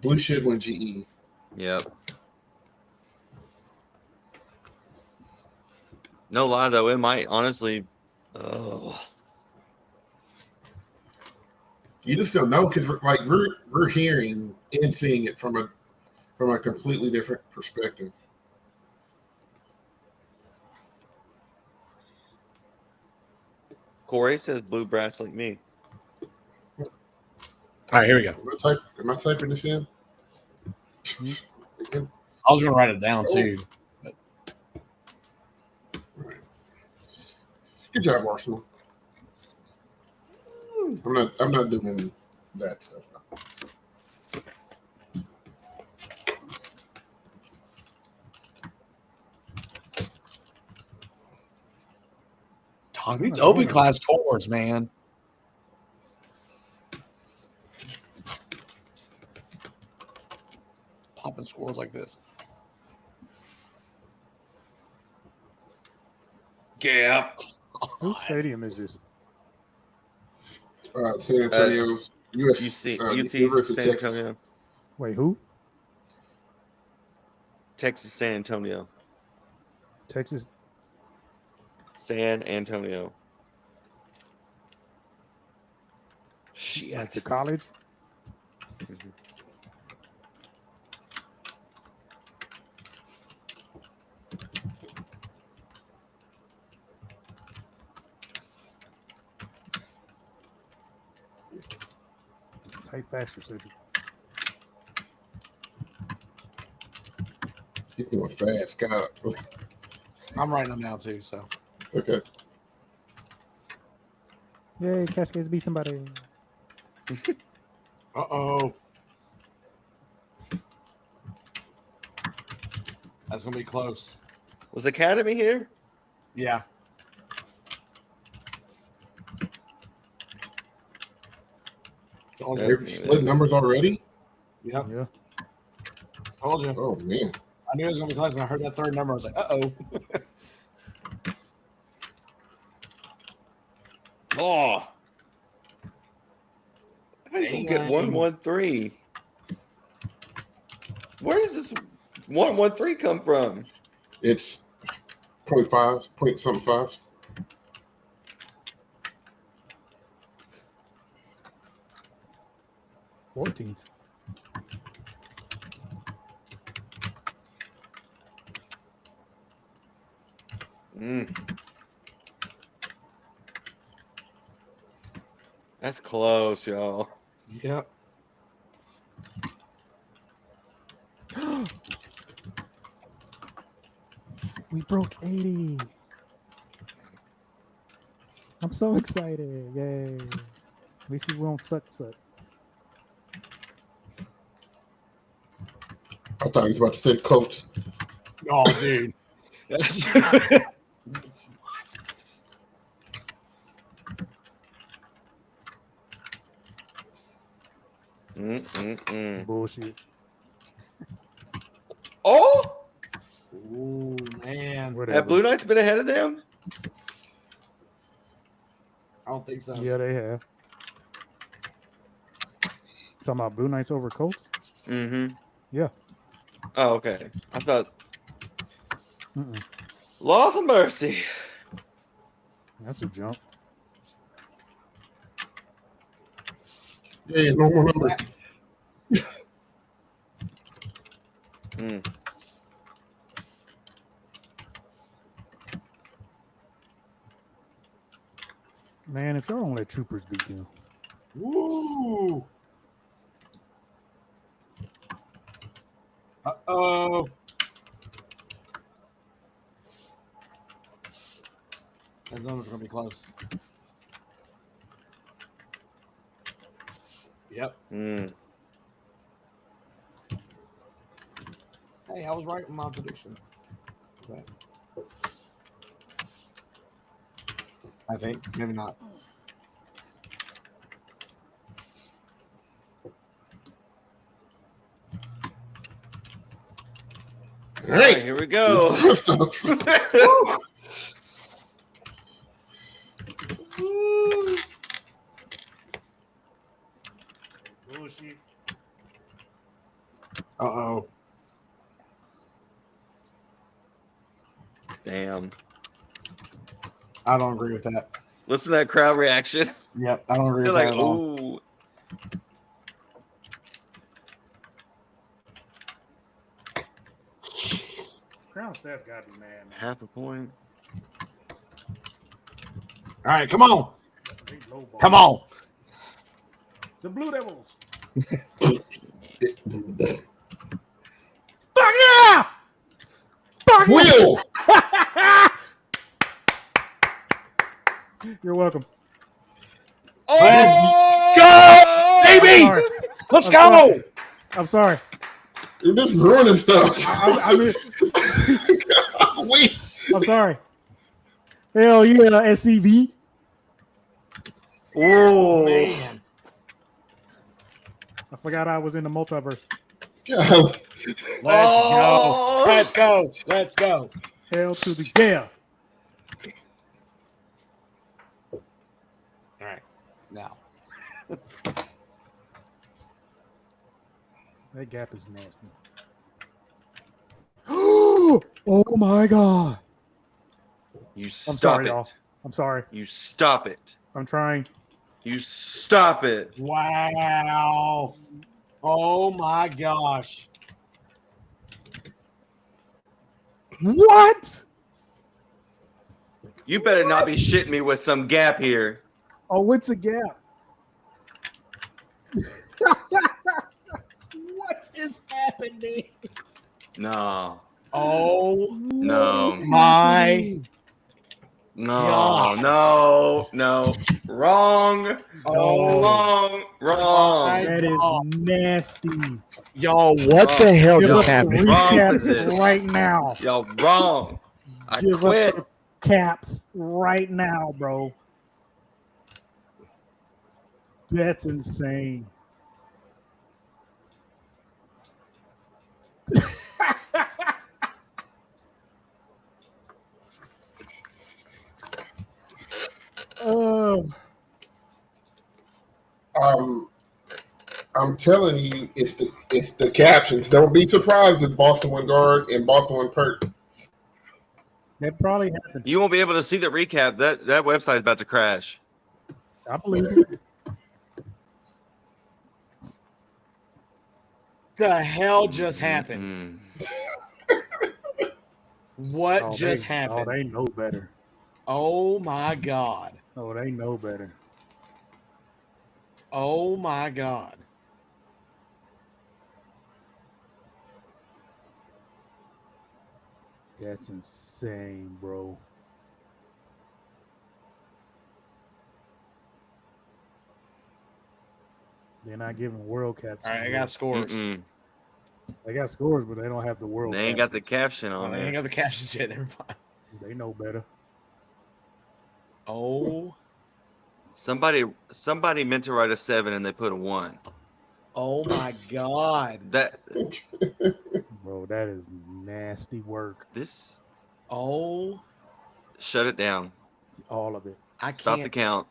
A: Blue should win GE.
C: Yep. No lie though, it might honestly. Oh.
A: You just don't know because we're hearing and seeing it from a completely different perspective.
C: Corey says blue brass like me.
B: All right, here we go.
A: Am I typing this in?
B: I was going to write it down too. But...
A: Good job, Arsenal. I'm not doing that stuff now.
B: Oh, these open class cores, man. Popping scores like this.
C: Yeah.
E: Whose stadium is this?
A: San Antonio's
C: UT
A: University
C: San
A: of Texas.
C: Antonio.
E: Wait, who?
C: Texas San Antonio.
E: Texas.
C: San Antonio.
E: Like
C: Shit.
E: the college?
C: Mhm.
E: Type faster, Cedric.
A: He's going fast. God.
B: I'm writing them down too, so.
A: Okay.
E: Yay, Cascades beat somebody.
B: Uh-oh. That's going to be close.
C: Was Academy here?
B: Yeah. Told you.
A: They're split numbers already?
B: Yep.
E: Yeah.
B: Told you.
A: Oh, man.
B: I knew it was going to be close when I heard that third number. I was like, uh-oh.
C: Oh. How you gonna get 113? Where does this 113 come from?
A: It's 0.5, point something fives.
E: $14.
C: That's close, y'all.
B: Yep.
E: We broke 80. I'm so excited. Yay. At least we won't suck.
A: I thought he was about to say Colts.
B: Oh, dude.
E: Bullshit.
C: Oh!
B: Ooh, man.
E: Whatever.
C: Have Blue Knights been ahead of them?
B: I don't think so.
E: Yeah, they have. Talking about Blue Knights over Colts?
C: Mm-hmm.
E: Yeah.
C: Oh, okay. I thought
E: Mm-mm.
C: Laws of Mercy.
E: That's a jump.
A: Yeah, no more number.
E: Man, if y'all don't let Troopers beat you.
B: Woo! Uh-oh. That number's going to be close. Yep. Hey, I was right in my prediction. Okay. I think. Maybe not.
C: All right, here we go.
E: Bullshit.
B: Uh-oh.
C: Damn.
B: I don't agree with that.
C: Listen to that crowd reaction.
B: Yep, I don't agree
C: They're
B: with
C: like,
B: that at all.
C: ooh.
E: Crown staff gotta be mad, man.
C: Half a point.
B: All right, come on.
E: They lowball.
B: Come on.
E: The Blue Devils.
B: Fuck yeah! Fuck
A: Will!
E: You're welcome.
B: Let's
C: go,
B: baby!
E: Sorry.
B: Let's
E: I'm
B: go!
E: sorry. I'm sorry.
A: You're just ruining stuff.
E: I mean,
A: Wait.
E: I'm sorry. Hell yeah, SCV.
C: Oh,
B: Man.
E: I forgot I was in the multiverse.
A: God.
B: Let's
C: Oh.
B: go. Let's go. Let's go.
E: Hell to the yeah.
B: All right. Now.
E: That gap is nasty. Oh my god.
C: You
E: I'm
C: stop
E: sorry,
C: it.
E: y'all. I'm sorry.
C: You stop it.
E: I'm trying.
C: You stop it.
B: Wow. Oh my gosh.
E: What?
C: You better not be shitting me with some gap here.
E: Oh, it's a gap. What is happening?
C: No.
B: Oh
C: No.
B: my
C: No.
B: God.
C: No. Wrong.
B: Oh
C: Wrong.
E: That is nasty.
B: y'all, what the hell
E: Give
B: just
E: us the
B: happened?
C: Wrong
E: recaps
C: position.
E: right now.
C: Y'all wrong. I
E: Give
C: quit.
E: us the caps right now, bro. That's insane. Oh,
A: I'm telling you, it's the captions. Don't be surprised if Boston went guard and Boston went perk.
E: that probably happened.
C: You won't be able to see the recap. That website's about to crash.
E: I believe it.
B: The hell just happened? What
E: Oh,
B: just
E: they,
B: happened?
E: Oh, they know better.
B: Oh my god.
E: Oh, they know better.
B: Oh my god.
E: That's insane, bro. They're not giving world caps.
B: All right, I got scores.
E: They got scores, but they don't have the world.
C: They ain't got the
E: captions.
C: caption
B: Oh,
C: on
B: they ain't
C: there.
B: got the captions yet. Never mind.
E: They know better.
B: Oh,
C: Somebody meant to write a 7 and they put a 1.
B: oh my god.
C: That
E: Bro, that is nasty work.
C: this
B: Oh,
C: shut it down.
E: All of it.
B: I
C: Stop the
B: can't.
C: count.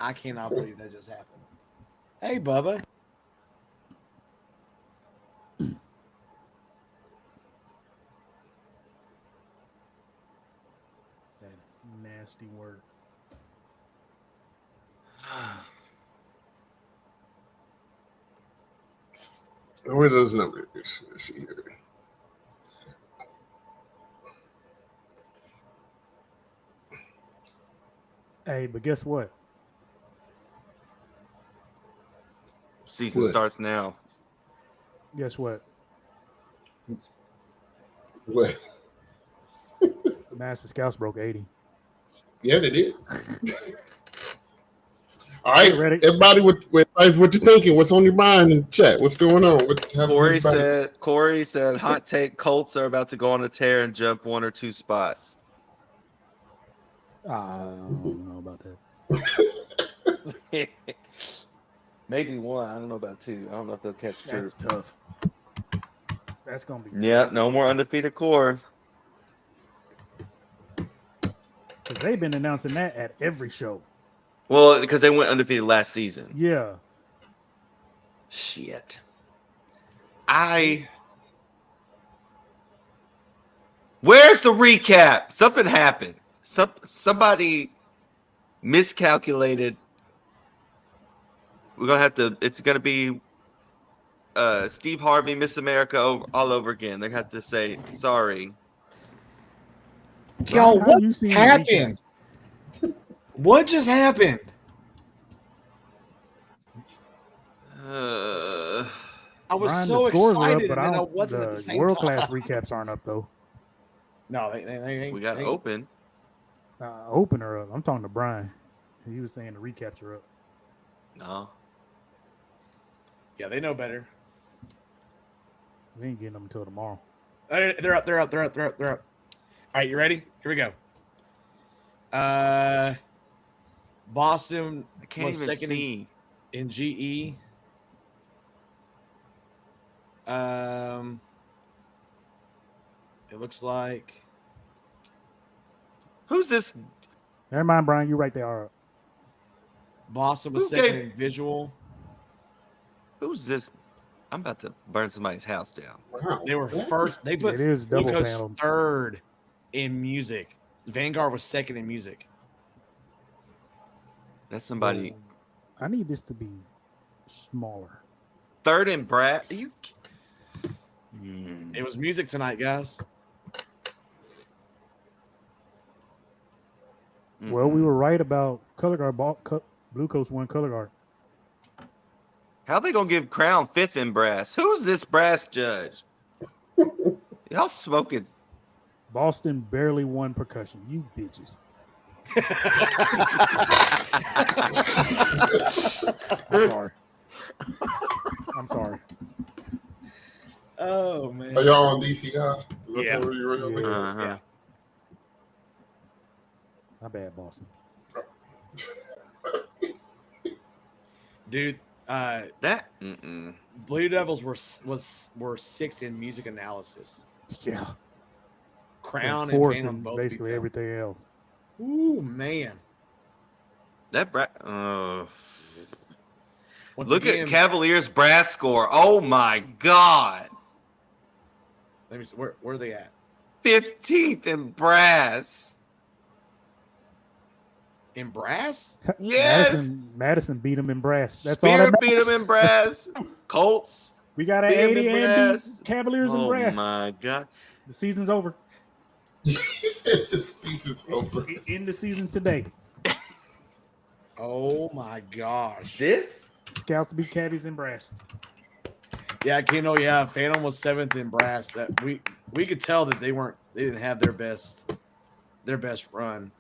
B: I cannot believe that just happened. Hey, Bubba.
E: That is nasty work.
A: Where are those numbers? Let's see here.
E: Hey, but guess what?
C: Season
A: What?
C: starts now.
E: Guess what?
A: What?
E: Master Scouts broke 80.
A: Yeah, they did. All right,
E: Ready?
A: everybody, what you thinking? What's on your mind in chat? What's going on?
C: Corey said, hot take, Colts are about to go on a tear and jump 1 or 2 spots.
E: I don't know about that.
C: Maybe 1. I don't know about 2. I don't know if they'll catch 2.
E: That's tough. That's gonna be
C: Yeah, no more undefeated core.
E: because they've been announcing that at every show.
C: Well, because they went undefeated last season.
E: Yeah.
C: Shit. Where's the recap? Something happened. Somebody miscalculated. We're gonna have to. It's gonna be Steve Harvey, Miss America, all over again. They have to say sorry.
B: Yo,
E: Brian, how
B: what
E: you seen the
B: happened?
E: recaps?
B: What just happened? I was
E: Brian,
B: so
E: the scores are up,
B: excited,
E: but
B: and then I wasn't at the same
E: world class
B: time.
E: recaps aren't up though.
B: No, they
C: We got
B: they,
C: open.
E: Opener up. I'm talking to Brian. He was saying the recaps are up.
C: No.
B: Yeah, they know better.
E: We ain't getting them until tomorrow.
B: They're up. All right, you ready? Here we go. Boston
C: I can't
B: was
C: even
B: second
C: see.
B: in GE. It looks like
C: Who's this?
E: Never mind, Brian. You right there.
B: Boston was
C: Who
B: second
C: gave-
B: in visual.
C: Who's this? I'm about to burn somebody's house down.
A: Wow.
B: They were first. They put
E: It is
B: Blue
E: double
B: Coats
E: panel.
B: third in music. Vanguard was second in music.
C: That's somebody.
E: I need this to be smaller.
C: Third in Brad. You.
B: It was music tonight, guys.
E: Well, we were right about color guard. Blue Coast won color guard.
C: How they gonna give Crown fifth in brass? Who's this brass judge? Y'all smoking.
E: Boston barely won percussion. You bitches. I'm sorry. I'm sorry.
B: Oh man.
A: Are y'all on DCI?
B: Yeah.
C: Uh-huh.
E: My bad, Boston.
B: Dude,
C: That.
B: Blue Devils were sixth in music analysis.
E: Yeah.
B: Crown and
E: fourth
B: Phantom
E: and
B: both
E: basically
B: beat them.
E: everything else.
B: Ooh man.
C: That brass.
B: Once
C: Look
B: again,
C: at Cavaliers' brass score. Oh my God.
B: let me see, where are they at?
C: 15th in brass.
B: In brass?
C: Yes.
E: Madison beat them in brass. That's all
C: Spirit
E: that
C: beat
E: matters.
C: them in brass. Colts.
E: We got an
C: beat 'em
E: 80
C: in
E: and
C: brass.
E: beat Cavaliers in
C: Oh
E: brass.
C: my God.
E: The season's over.
A: He said the season's over.
E: In the season today.
B: Oh my gosh.
C: This?
E: Scouts beat Cavies in brass.
B: Yeah, Keno, yeah. Phantom was seventh in brass. That we could tell that they didn't have their best run.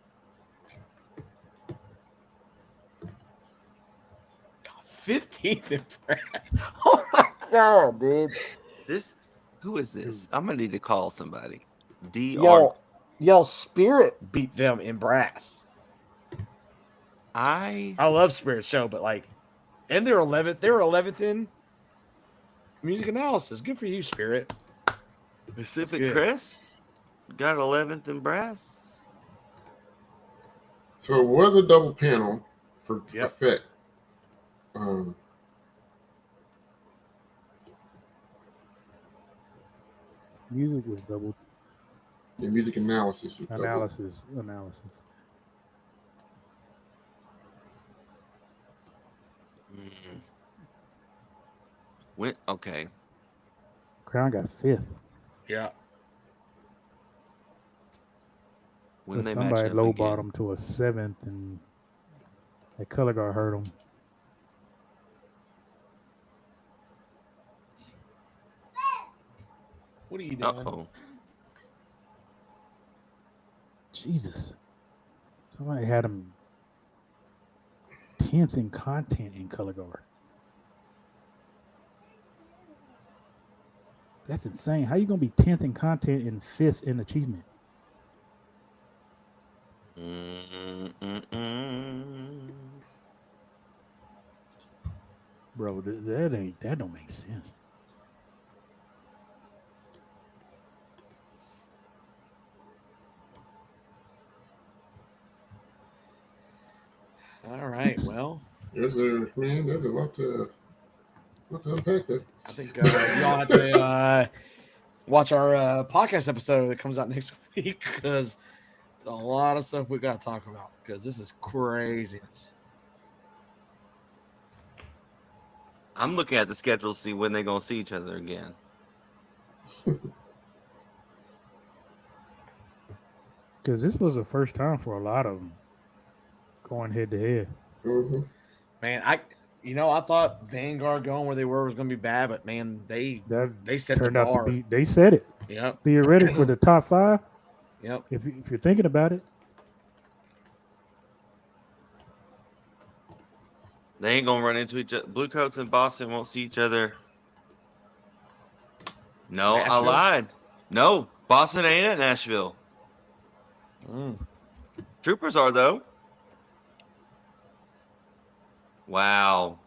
B: God, 15th in brass. Oh my god, dude.
C: This? Who is this? I'm gonna need to call somebody.
B: Yo, Spirit beat them in brass.
C: I
B: love Spirit Show, but and they're 11th. They were 11th in music analysis. Good for you, Spirit.
C: Pacific
B: good.
C: Crest got 11th in brass.
A: So it was a double panel for
B: Yep.
A: effect.
E: Music was double.
A: The music analysis was double.
E: Analysis.
C: Okay.
E: Crown got fifth.
B: Yeah.
C: When
E: But
C: they match
E: somebody
C: up
E: low
C: again.
E: bottom to a seventh, and that color guard hurt him.
B: What are you doing?
C: Uh-oh.
E: Jesus. Somebody had him 10th in content in color guard. That's insane. How you gonna be 10th in content and 5th in achievement? Bro, that don't make sense.
B: All right. Well,
A: There's a lot to unpack there.
B: I think y'all have to watch our podcast episode that comes out next week because a lot of stuff we got to talk about because this is craziness.
C: I'm looking at the schedule to see when they're going to see each other again.
E: Because this was the first time for a lot of them going head to head.
A: Mm-hmm.
B: Man, I thought Vanguard going where they were was going to be bad, but man, they set
E: turned
B: the
E: out
B: bar.
E: to be. They said it.
B: Yep.
E: Theoretic for the top 5.
B: Yep.
E: If you're thinking about it,
C: They ain't going to run into each other. Blue Coats and Boston won't see each other. No,
B: Nashville?
C: I lied. No, Boston ain't at Nashville. Troopers are though. Wow.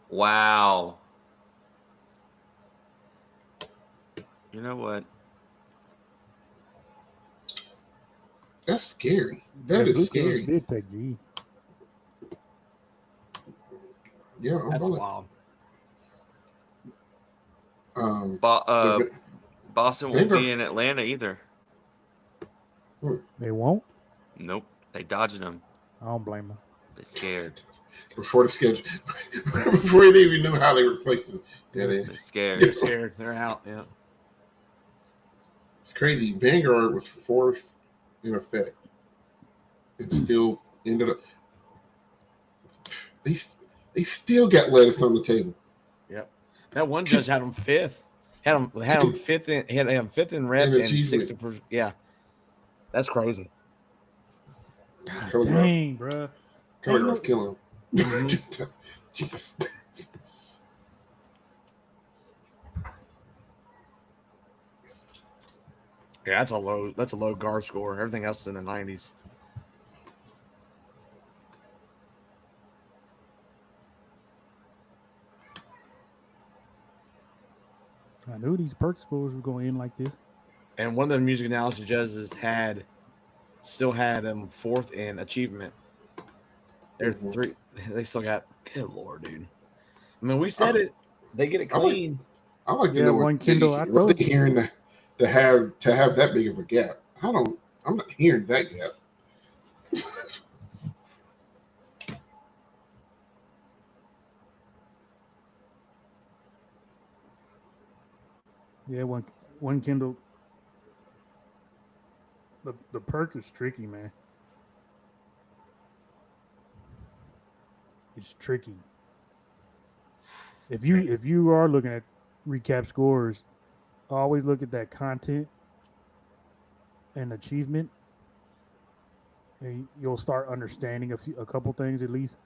C: Wow. You know what?
A: That's scary. That
E: Yeah,
A: is
E: Blue
A: scary.
E: Coats did take G.
A: Yeah,
B: That's
A: umbrella.
B: wild.
A: The
C: Boston won't be in Atlanta either.
E: They won't.
C: Nope. They dodging them.
E: I don't blame them.
C: They scared.
A: before the schedule, before they even knew how they were placing. Yeah,
C: They're scared.
B: They're scared. They're out. Yeah.
A: It's crazy. Vanguard was fourth in effect, and still ended up. They still got lettuce on the table.
B: Yep. That one judge had them fifth. Had them fifth in red
A: And a
B: and
A: cheese
B: sixth.
A: whiz.
B: Yeah. That's crazy.
A: Color guard.
E: Dang, bro.
A: Color guard's killing them.
B: Mhm.
A: Jesus.
B: Yeah, that's a low guard score. Everything else is in the 90s.
E: I knew these perk scores were going in like this.
B: And one of the music analysis judges still had them fourth in achievement. They're three. They still got. Good Lord, dude. I mean, we said it. They get it clean.
A: I like to
E: Yeah,
A: know
E: one Kindle, I
A: what
E: told
A: they're hearing to have that big of a gap. I'm not hearing that gap.
E: Yeah, one Kindle. The perk is tricky, man. It's tricky. If you are looking at recap scores, always look at that content and achievement, and you'll start understanding a couple things at least.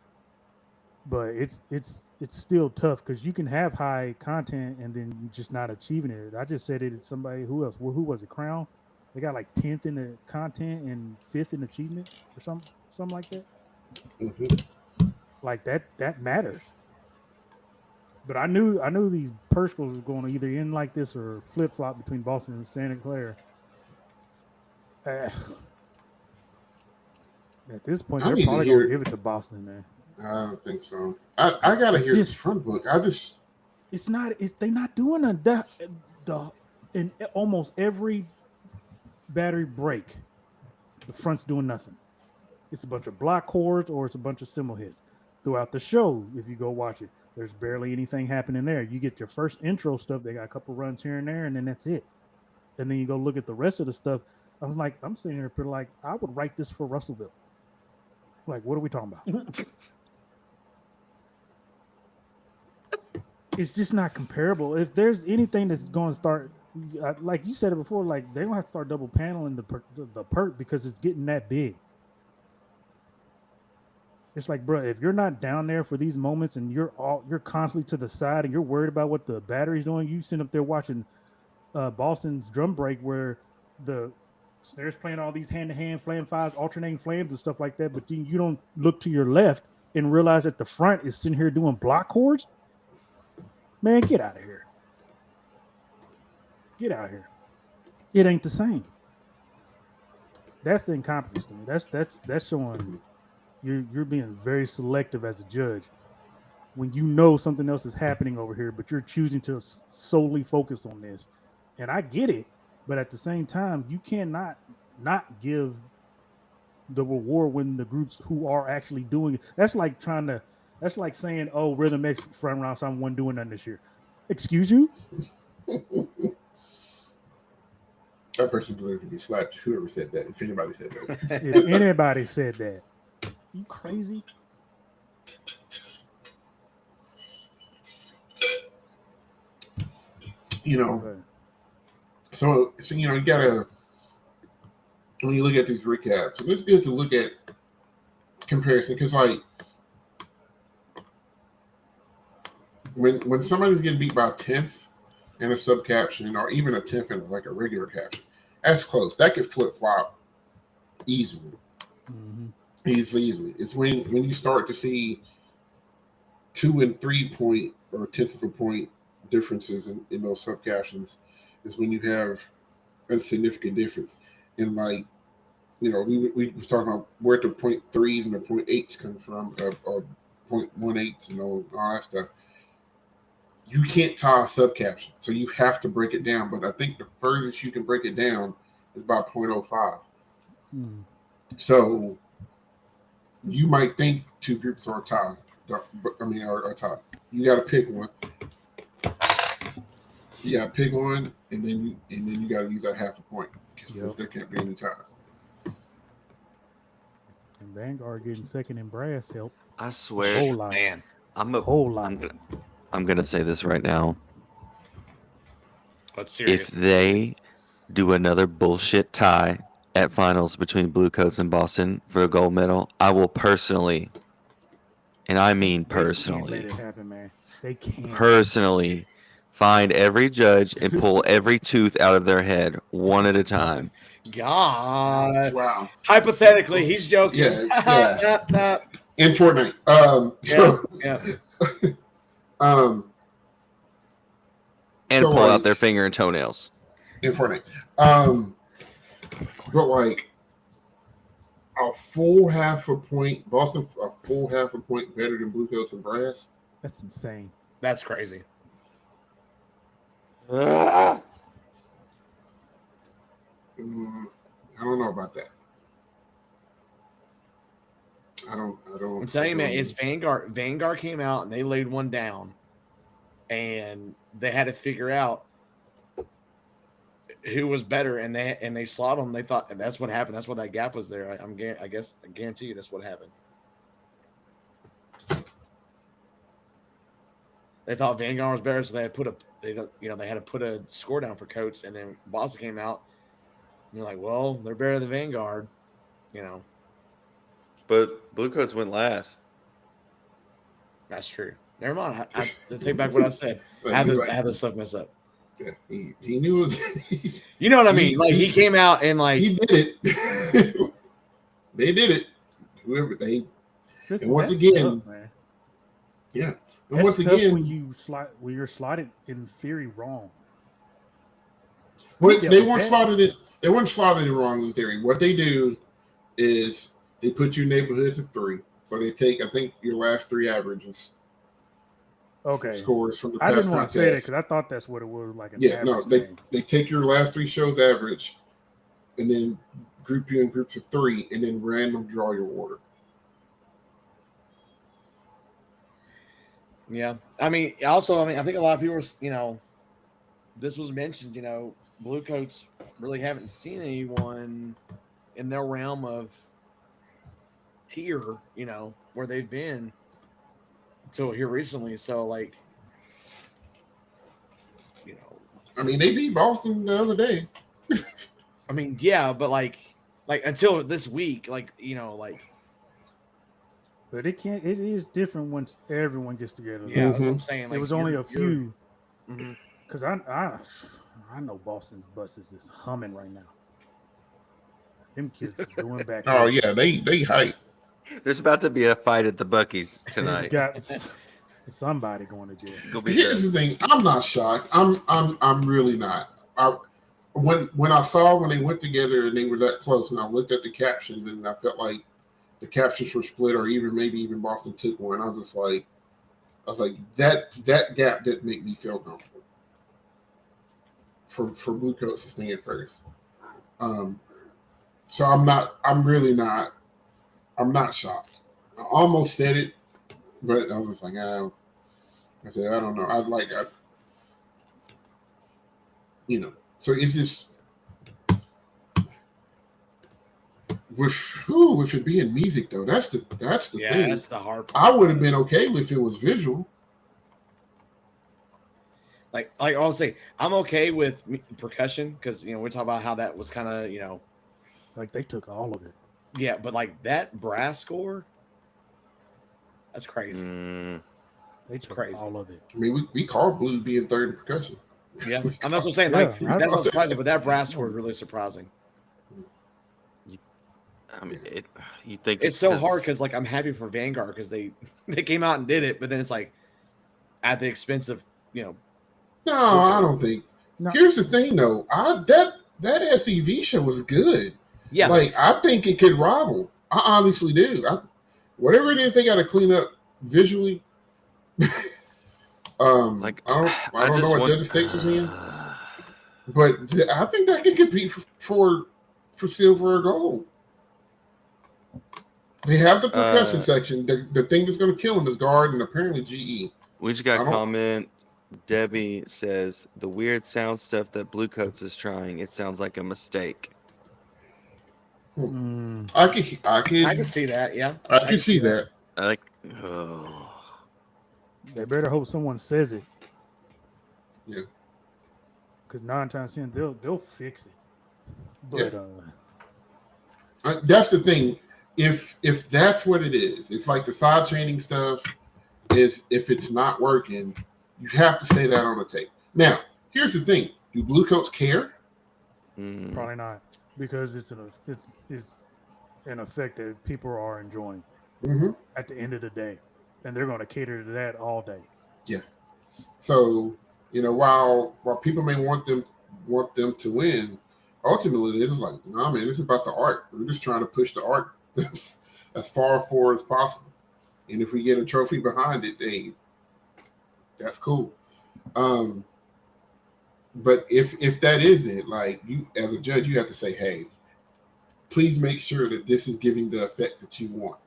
E: But it's still tough because you can have high content and then you just not achieving it. I just said it to somebody. Who else? Who was it? Crown. They got like 10th in the content and 5th in achievement or something like that.
A: Mm-hmm.
E: Like that matters. But I knew these Perskles was going to either end like this or flip flop between Boston and Santa Clara. At this point,
A: I
E: they're
A: need to
E: probably
A: hear-
E: going to give it to Boston, man.
A: I don't think so. I gotta hear this front book.
E: They're not doing the in almost every battery break, the front's doing nothing. It's a bunch of block chords or it's a bunch of cymbal hits. Throughout the show, if you go watch it, there's barely anything happening there. You get your first intro stuff, they got a couple runs here and there, and then that's it. And then you go look at the rest of the stuff. I'm sitting here pretty like, I would write this for Russellville. Like, what are we talking about? It's just not comparable. If there's anything that's going to start, like you said it before, like they're going to have to start double paneling the perk because it's getting that big. It's like, bro, if you're not down there for these moments and you're constantly to the side and you're worried about what the battery's doing, you sit up there watching Boston's drum break where the snare's playing all these hand-to-hand flam fives, alternating flams and stuff like that, but then you don't look to your left and realize that the front is sitting here doing block chords. Man, get out of here. Get out of here. It ain't the same. That's the incompetence to me. That's showing you're being very selective as a judge when you know something else is happening over here, but you're choosing to solely focus on this. And I get it, but at the same time, you cannot not give the reward when the groups who are actually doing it. That's like saying, oh, Rhythm X front round, so I'm one doing nothing this year. Excuse you?
A: That person deserves to be slapped. Whoever said that, if anybody said that.
E: If anybody said that, you crazy?
A: You know, so you know, you gotta, when you look at these recaps, and it's good to look at comparison because, like, when somebody's getting beat by a 10th in a sub caption or even a 10th in like a regular caption, that's close. That could flip flop easily.
E: Mhm.
A: Easily. It's when you start to see 2 and 3 point or tenth of a point differences in those sub captions is when you have a significant difference. And like, you know, we was talking about where the 0.3s and the 0.8s come from, or 0.18s and all that stuff. You can't tie a sub caption, so you have to break it down. But I think the furthest you can break it down is about 0.05.
E: Mhm.
A: So you might think two groups are tied. Are tied. You got to pick one. You got to pick one, and then you got to use that half a point because there can't be any ties.
E: And Vanguard getting second in brass help.
C: I
E: A
C: swear,
E: whole lot.
B: Man,
E: Whole lot.
C: I'm gonna say this right now.
B: but
C: If
B: seriously,
C: they do another bullshit tie at finals between Blue Coats and Boston for a gold medal, I will personally, and I mean
E: They can't let
C: personally,
E: it happen, man. They can't.
C: personally find every judge and pull every tooth out of their head one at a time.
B: God.
A: Wow.
B: Hypothetically, he's joking.
A: Yeah. In Fortnite.
B: Yeah.
C: And
A: So,
C: pull out
A: like,
C: their finger and toenails.
A: in Fortnite. But like a full half a point, Boston a full half a point better than Blue Coats and Brass.
E: That's insane.
B: That's crazy.
A: I don't know about that. I don't.
B: I'm telling you, man, it's Vanguard. Vanguard came out and they laid one down, and they had to figure out who was better, and they slot them. They thought, and that's what happened. That's what that gap was there. I guarantee you that's what happened. They thought Vanguard was better, so they had to put a score down for Coates, and then Boston came out, and they're like, well, they're better than Vanguard, you know.
C: But Blue Coats went last.
B: That's true. Never mind. I take back what I said. I have this stuff messed up.
A: Yeah, he knew it.
B: You know what I mean? Like he came out and like
A: he did it. They did it. Whoever they.
E: Listen,
A: And once
E: that's
A: again,
E: tough, man.
A: Yeah. And
E: That's
A: once
E: tough
A: again,
E: when you're slotted in theory wrong.
A: but
E: Yeah,
A: they
E: but
A: weren't
E: that-
A: slotted it. They weren't slotted in wrong in theory. What they do is they put you in neighborhoods of 3. So they take, I think, your last 3 averages.
E: Okay.
A: Scores from the
E: I
A: past
E: didn't want to say that
A: contest.
E: because I thought that's what it was like. An
A: Yeah, no,
E: average thing.
A: they take your last 3 shows average, and then group you in groups of 3, and then random draw your order.
B: yeah. I think a lot of people were, this was mentioned, Blue Coats really haven't seen anyone in their realm of tier, where they've been until here recently. So like,
A: I mean, they beat Boston the other day.
B: I mean, yeah, but like until this week, like.
E: But it can't. It is different once everyone gets together.
B: Yeah, that's what I'm saying.
E: It was only a few.
B: Mhm.
E: Because I know Boston's buses is humming right now. Them kids are doing back.
A: Oh yeah, they hype.
C: There's about to be a fight at the Buc-ee's
E: He's
C: tonight.
E: got somebody going to jail.
C: It'll be
A: Here's the thing. I'm not shocked. I'm really not. When I saw when they went together and they were that close, and I looked at the captions and I felt like the captions were split, or maybe even Boston took one. I was like that gap didn't make me feel comfortable for Blue Coats to stay in first. So I'm not shocked. I almost said it, but I was just like, I said, I don't know. So it's just with it being music though. That's the thing.
B: That's the hard part.
A: I would have been okay if it was visual.
B: Like I'll say, I'm okay with percussion because we talk about how that was kind of
E: Like they took all of it.
B: yeah, but like that brass score, that's crazy.
E: They took
B: crazy.
E: all of it.
A: I mean, we called Blue being third in percussion.
B: Yeah, and that's what I'm saying.
E: Yeah,
B: Like that's not surprising, but that brass score is really surprising.
C: I mean, you think
B: It's so
C: 'cause-
B: hard because like I'm happy for Vanguard because they came out and did it, but then it's like at the expense of
A: No, I don't think.
E: No.
A: Here's the thing, though. That SEV show was good.
B: yeah.
A: Like, I think it could rival. I honestly do. Whatever it is, they got to clean up visually.
C: Like,
A: I don't
C: just
A: know what
C: want-
A: Delta Stakes is in, but I think that can compete for silver or gold. They have the percussion section. The thing that's going to kill them is guard and apparently GE.
C: We just got
A: I
C: a
A: don't-
C: comment. Debbie says the weird sound stuff that Bluecoats is trying. It sounds like a mistake.
E: Mm,
A: I can
B: see that. Yeah,
A: I can see that.
C: I like. Oh.
E: they better hope someone says it.
A: Yeah.
E: Because 9 times 10, they'll fix it. But
A: That's the thing. If that's what it is, it's like the side chaining stuff. Is if it's not working, you have to say that on the tape. Now, here's the thing: do Bluecoats care?
E: probably not, because it's an effect that people are enjoying
A: Mm-hmm.
E: at the end of the day, and they're going to cater to that all day.
A: So while people may want them to win, ultimately this is like, nah, man, this is about the art. We're just trying to push the art as far forward as possible. And if we get a trophy behind it, that's cool. But if that isn't, like, you as a judge, you have to say, hey, please make sure that this is giving the effect that you want.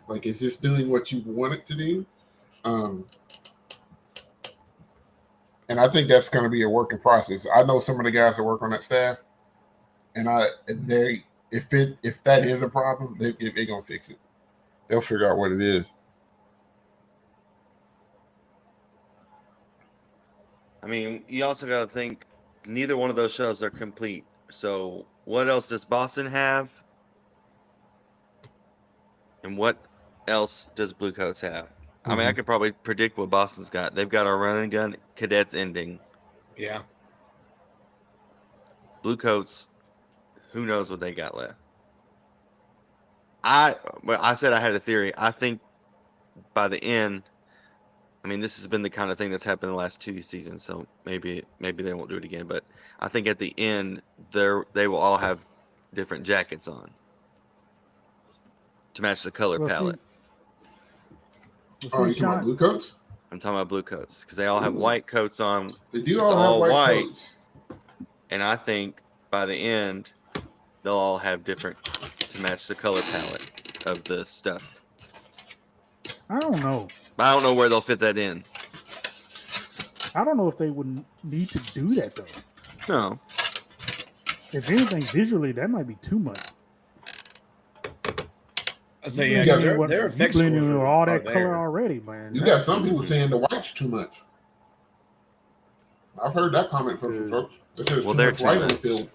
A: Like, is this doing what you want it to do? And I think that's going to be a working process. I know some of the guys that work on that staff, and if that is a problem, they're going to fix it. They'll figure out what it is.
C: I mean, you also got to think neither one of those shows are complete. So what else does Boston have? And what else does Bluecoats have? I mean, I could probably predict what Boston's got. They've got a run and gun cadets ending.
B: Yeah.
C: Bluecoats, who knows what they got left? I said I had a theory. I think by the end, I mean, this has been the kind of thing that's happened in the last 2 seasons, so maybe they won't do it again. But I think at the end, they will all have different jackets on to match the color palette.
A: Oh, you talking about blue coats?
C: I'm talking about Bluecoats because they all have white coats on.
A: They do
C: It's
A: all
C: all
A: have white
C: white.
A: coats.
C: And I think by the end, they'll all have different to match the color palette of the stuff.
E: I don't know.
C: But I don't know where they'll fit that in.
E: I don't know if they would need to do that though.
C: No.
E: If anything, visually, that might be too much.
B: I say,
A: You
B: yeah,
A: got-
B: their
E: You
B: effects
E: blending
B: scores
E: with
B: are-
E: all
B: are
E: that
B: there.
E: color already, man.
A: You got some people saying the white's too much. I've heard that comment from some
E: Good.
A: folks. They said it's
C: Well,
A: too
C: they're
A: much
C: too
A: white on the
C: much.
A: field.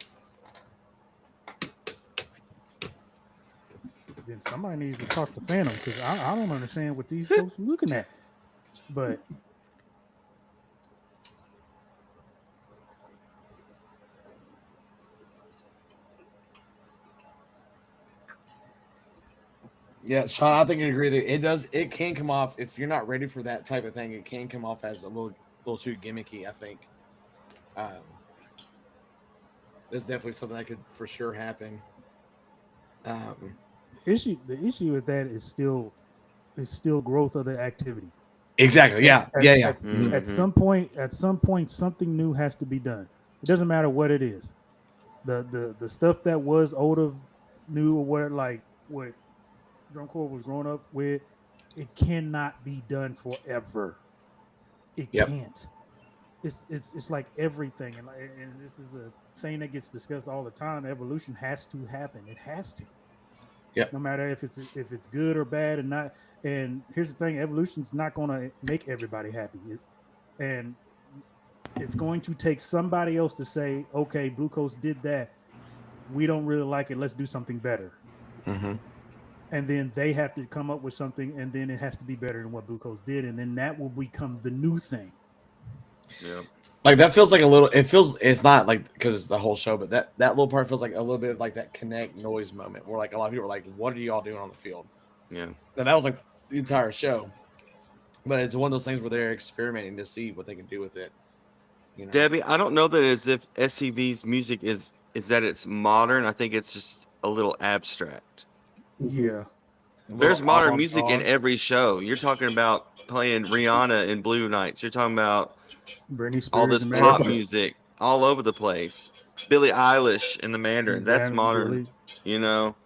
E: Then somebody needs to talk to Phantom because I don't understand what these folks are looking at. But
B: Yeah, Sean, I think I agree that it can come off if you're not ready for that type of thing, it can come off as a little too gimmicky, I think. There's definitely something that could for sure happen.
E: the issue with that is still growth of the activity.
B: Exactly. Yeah.
E: At,
B: Yeah. Yeah.
E: At
C: Mhm.
E: some point, something new has to be done. It doesn't matter what it is. The stuff that was old of new or what drum corps was growing up with, it cannot be done forever. It
B: Yep.
E: can't. It's like everything, and this is a thing that gets discussed all the time. Evolution has to happen. It has to.
B: Yep.
E: No matter if it's good or bad, and not. And here's the thing: evolution's not going to make everybody happy, and it's going to take somebody else to say, "Okay, Blue Coast did that. We don't really like it. Let's do something better."
B: Mm-hmm.
E: And then they have to come up with something, and then it has to be better than what Blue Coast did, and then that will become the new thing.
C: Yeah.
B: Like that feels like a little. It feels. It's not like because it's the whole show, but that little part feels like a little bit of like that connect noise moment where like a lot of people are like, "What are you all doing on the field?"
C: Yeah.
B: And that was like the entire show. But it's one of those things where they're experimenting to see what they can do with it. You know?
C: Debbie, I don't know that as if SCV's music is that it's modern. I think it's just a little abstract.
E: Yeah.
C: There's modern music in
B: avant-garde.
C: every show. You're talking about playing Rihanna in Blue Nights. You're talking about
E: Britney Spears
C: all this
E: and
C: pop
E: Mary
C: music all over the place. Billie Eilish in the Mandarin. That's
E: Van
C: modern.
E: Billy.
C: You know.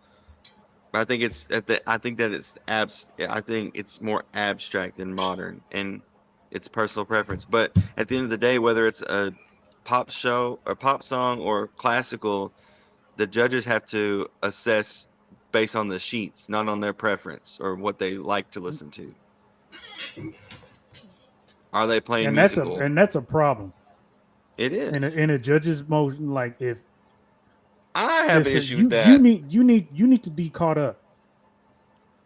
C: I think it's I think that it's I think it's more abstract than modern, and it's personal preference. But at the end of the day, whether it's a pop show or pop song or classical, the judges have to assess based on the sheets, not on their preference or what they like to listen to. Are they playing
E: And
C: musical?
E: that's a problem.
C: It is.
E: In a judge's motion, like if
C: I have an
E: listen,
C: issue
E: you
C: with that.
E: you need to be caught up.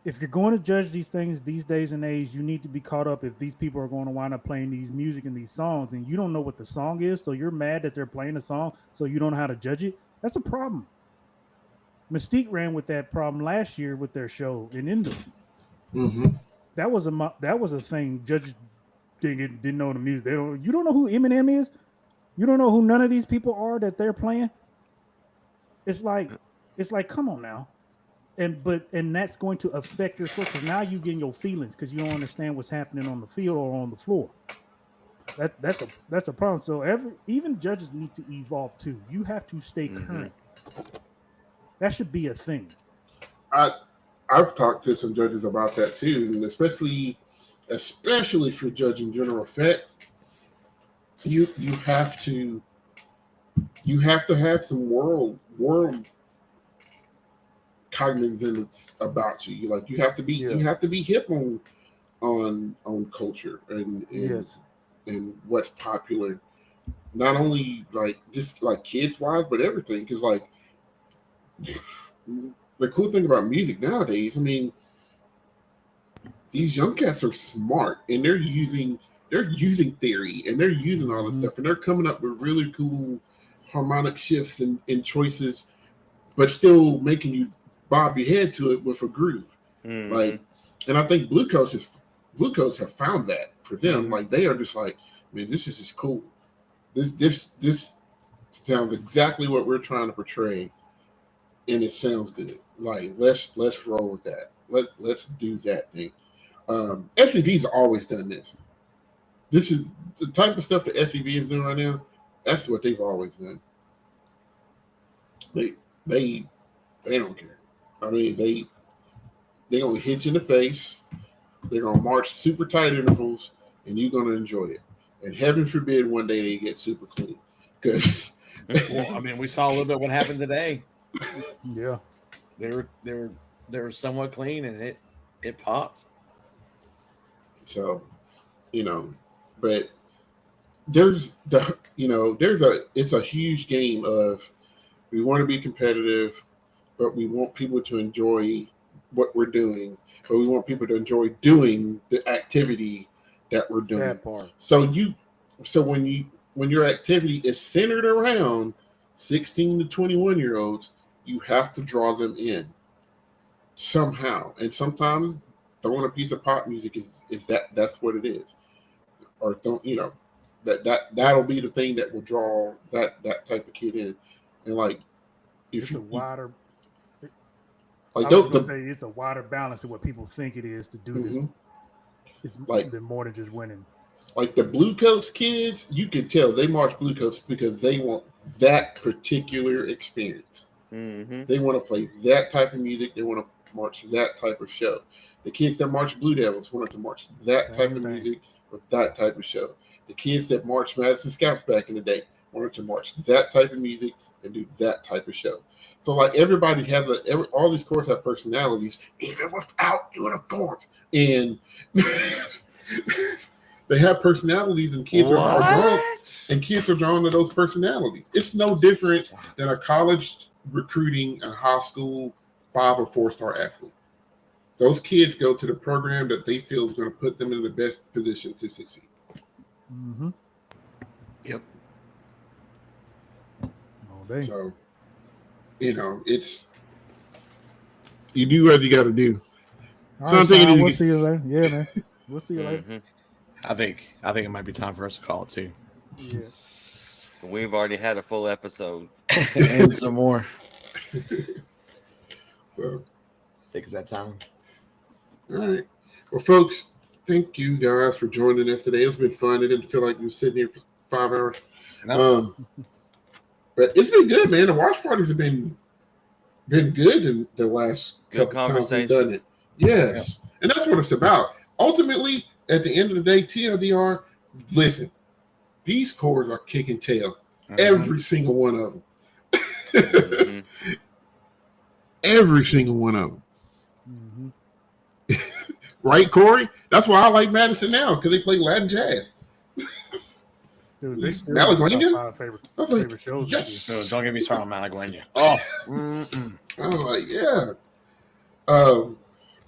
E: If you're going to judge these things these days and age, you need to be caught up. If these people are going to wind up playing these music and these songs, and you don't know what the song is, so you're mad that they're playing a song, so you don't know how to judge it. That's a problem. Mystique ran with that problem last year with their show in India.
A: Mm-hmm.
E: That was a thing. Judges didn't know the music. You don't know who Eminem is. You don't know who none of these people are that they're playing. It's like, come on now. And that's going to affect your score because now you get your feelings because you don't understand what's happening on the field or on the floor. That's a problem. So even judges need to evolve too. You have to stay current. That should be a thing.
A: I've talked to some judges about that too, and especially for judging general effect, you have to have some world cognizance about you. You have to be hip on culture and
E: Yes.
A: and what's popular, not only just kids wise, but everything. Because the cool thing about music nowadays, I mean, these young cats are smart and they're using theory and they're using all this stuff and they're coming up with really cool harmonic shifts and choices, but still making you bob your head to it with a groove. And I think Blue Coats have found that for them. They are just man, this is just cool. This sounds exactly what we're trying to portray, and it sounds good. Let's roll with that. Let's do that thing. SCV's always done this. This is the type of stuff that SCV is doing right now. That's what they've always done. They don't care. I mean, they're gonna hit you in the face. They're gonna march super tight intervals, and you're gonna enjoy it. And heaven forbid one day they get super clean. Because
B: well, I mean, we saw a little bit what happened today.
E: Yeah,
B: they were somewhat clean, and it popped.
A: So, but it's a huge game of we want to be competitive, but we want people to enjoy what we're doing, but we want people to enjoy doing the activity that we're doing.
E: that part.
A: So when your activity is centered around 16 to 21-year-olds, you have to draw them in somehow. And sometimes throwing a piece of pop music that's what it is. Or that'll be the thing that will draw that type of kid in. And
E: It's a wider. It's a wider balance of what people think it is to do this. It's more than just winning.
A: Like the Blue Coats kids, you can tell they march Blue Coats because they want that particular experience. They want to play that type of music. They want to march that type of show. The kids that march Blue Devils wanted to march that type of music with that type of show. The kids that marched Madison Scouts back in the day wanted to march that type of music and do that type of show. So everybody has all these corps have personalities, even without uniforms, and they have personalities, and kids are drawn to those personalities. It's no different than a college recruiting a high school 5 or 4-star athlete. Those kids go to the program that they feel is going to put them in the best position to succeed.
B: Yep.
E: All day.
A: So, it's you do what you got to do.
E: All
A: So I'm
E: right,
A: thinking
E: Sean,
A: you
E: we'll
A: get-
E: see you later. Yeah, man. We'll see you later.
C: Mhm.
B: I think it might be time for us to call it too.
E: Yeah.
C: We've already had a full episode.
B: And some more.
A: So,
B: I think it's that time.
A: all right. Well, folks, thank you guys for joining us today. It's been fun. It didn't feel like we were sitting here for 5 hours.
B: No.
A: But it's been good, man. The watch parties have been good in the last
C: Good
A: couple times we've
C: conversation.
A: done it. Yes. And that's what it's about. Ultimately, at the end of the day, TLDR, listen, these cores are kicking tail. Every single one of them.
C: Mhm.
A: Every single one of them.
E: Mm-hmm.
A: Right, Corey? That's why I like Madison now, because they play Latin jazz.
E: Dude, they still
A: Malagueña?
E: my favorite
A: I was like,
E: favorite shows.
A: yes.
B: So don't get me started on Malagueña. Oh. Mm-mm.
A: I was like, yeah.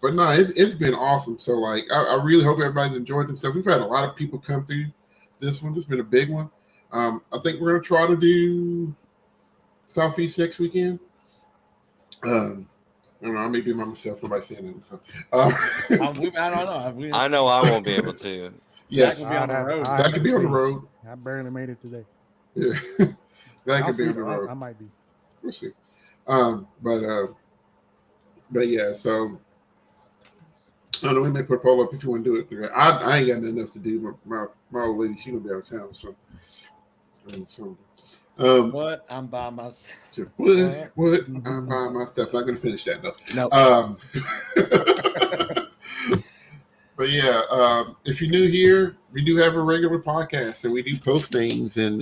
A: But no, it's been awesome. So, like, I really hope everybody's enjoyed themselves. We've had a lot of people come through this one. It's been a big one. I think we're going to try to do Southeast next weekend. I don't know. I may be by myself. Nobody's saying anything. So,
B: I don't know.
C: I know I won't be able to.
A: yes,
B: Zach will be on the road.
A: Zach could be on the road.
E: I barely made it today.
A: Yeah, Zach
E: I'll
A: could be
E: see,
A: on the
E: though.
A: road.
E: I might be.
A: We'll see. But yeah, so I don't know. We may put a poll up if you want to do it. I ain't got nothing else to do. My old lady, she gonna be out of town. So
B: What? I'm by myself.
A: what? I'm by myself. Not gonna finish that though.
B: No.
A: But yeah, if you're new here, we do have a regular podcast and we do post things and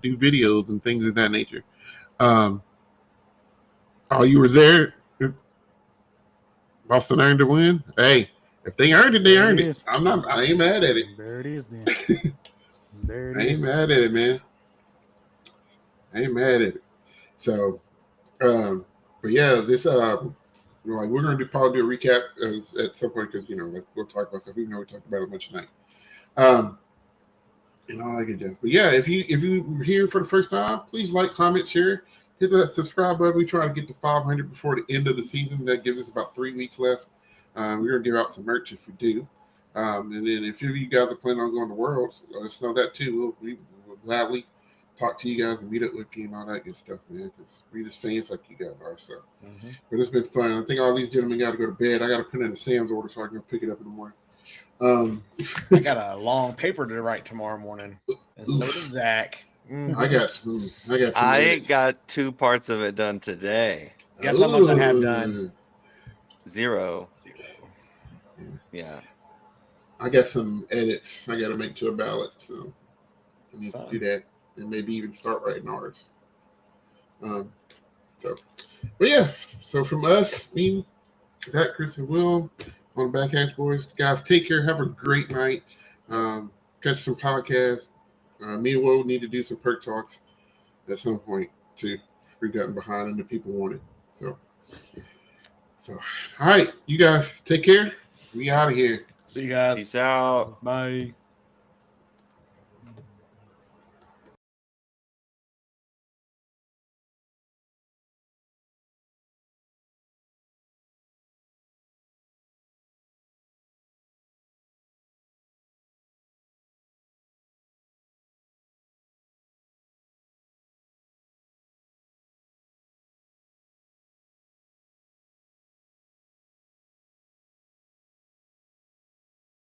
A: do videos and things of that nature. Oh, you were there. Boston earned a win. Hey, if they earned it, they
E: There it
A: earned it.
E: is.
A: I ain't mad at it.
E: There it is then. There it
A: I ain't
E: is.
A: mad at it, man. I ain't mad at it. So, but yeah, this like we're gonna probably do a recap at some point because like we'll talk about stuff. Even though we talked about it much tonight, and all that good jazz. But yeah, if you were here for the first time, please like, comment, share, hit that subscribe button. We try to get to 500 before the end of the season. That gives us about 3 weeks left. We're gonna give out some merch if we do. And then if you guys are planning on going to Worlds, let us know that too. We'll gladly talk to you guys and meet up with you and all that good stuff, man. Because we're just fans like you guys are. So, but it's been fun. I think all these gentlemen got to go to bed. I got to put in a Sam's order so I can go pick it up in the morning.
B: I got a long paper to write tomorrow morning, and so does Zach.
A: I got some.
C: I
A: edits.
C: got 2 parts of it done today.
B: Guess how much I have done?
C: 0. Yeah.
A: I got some edits I got to make to a ballot, so I need to do that and maybe even start writing ours. But yeah, so from us, me, Zach, Chris, and Will on the Backhatch Boys, guys, take care. Have a great night. Catch some podcasts. Me and Will need to do some perk talks at some point too. We've gotten behind and the people want it. So all right, you guys take care. We out of here.
B: See you guys.
C: Peace out.
B: Bye.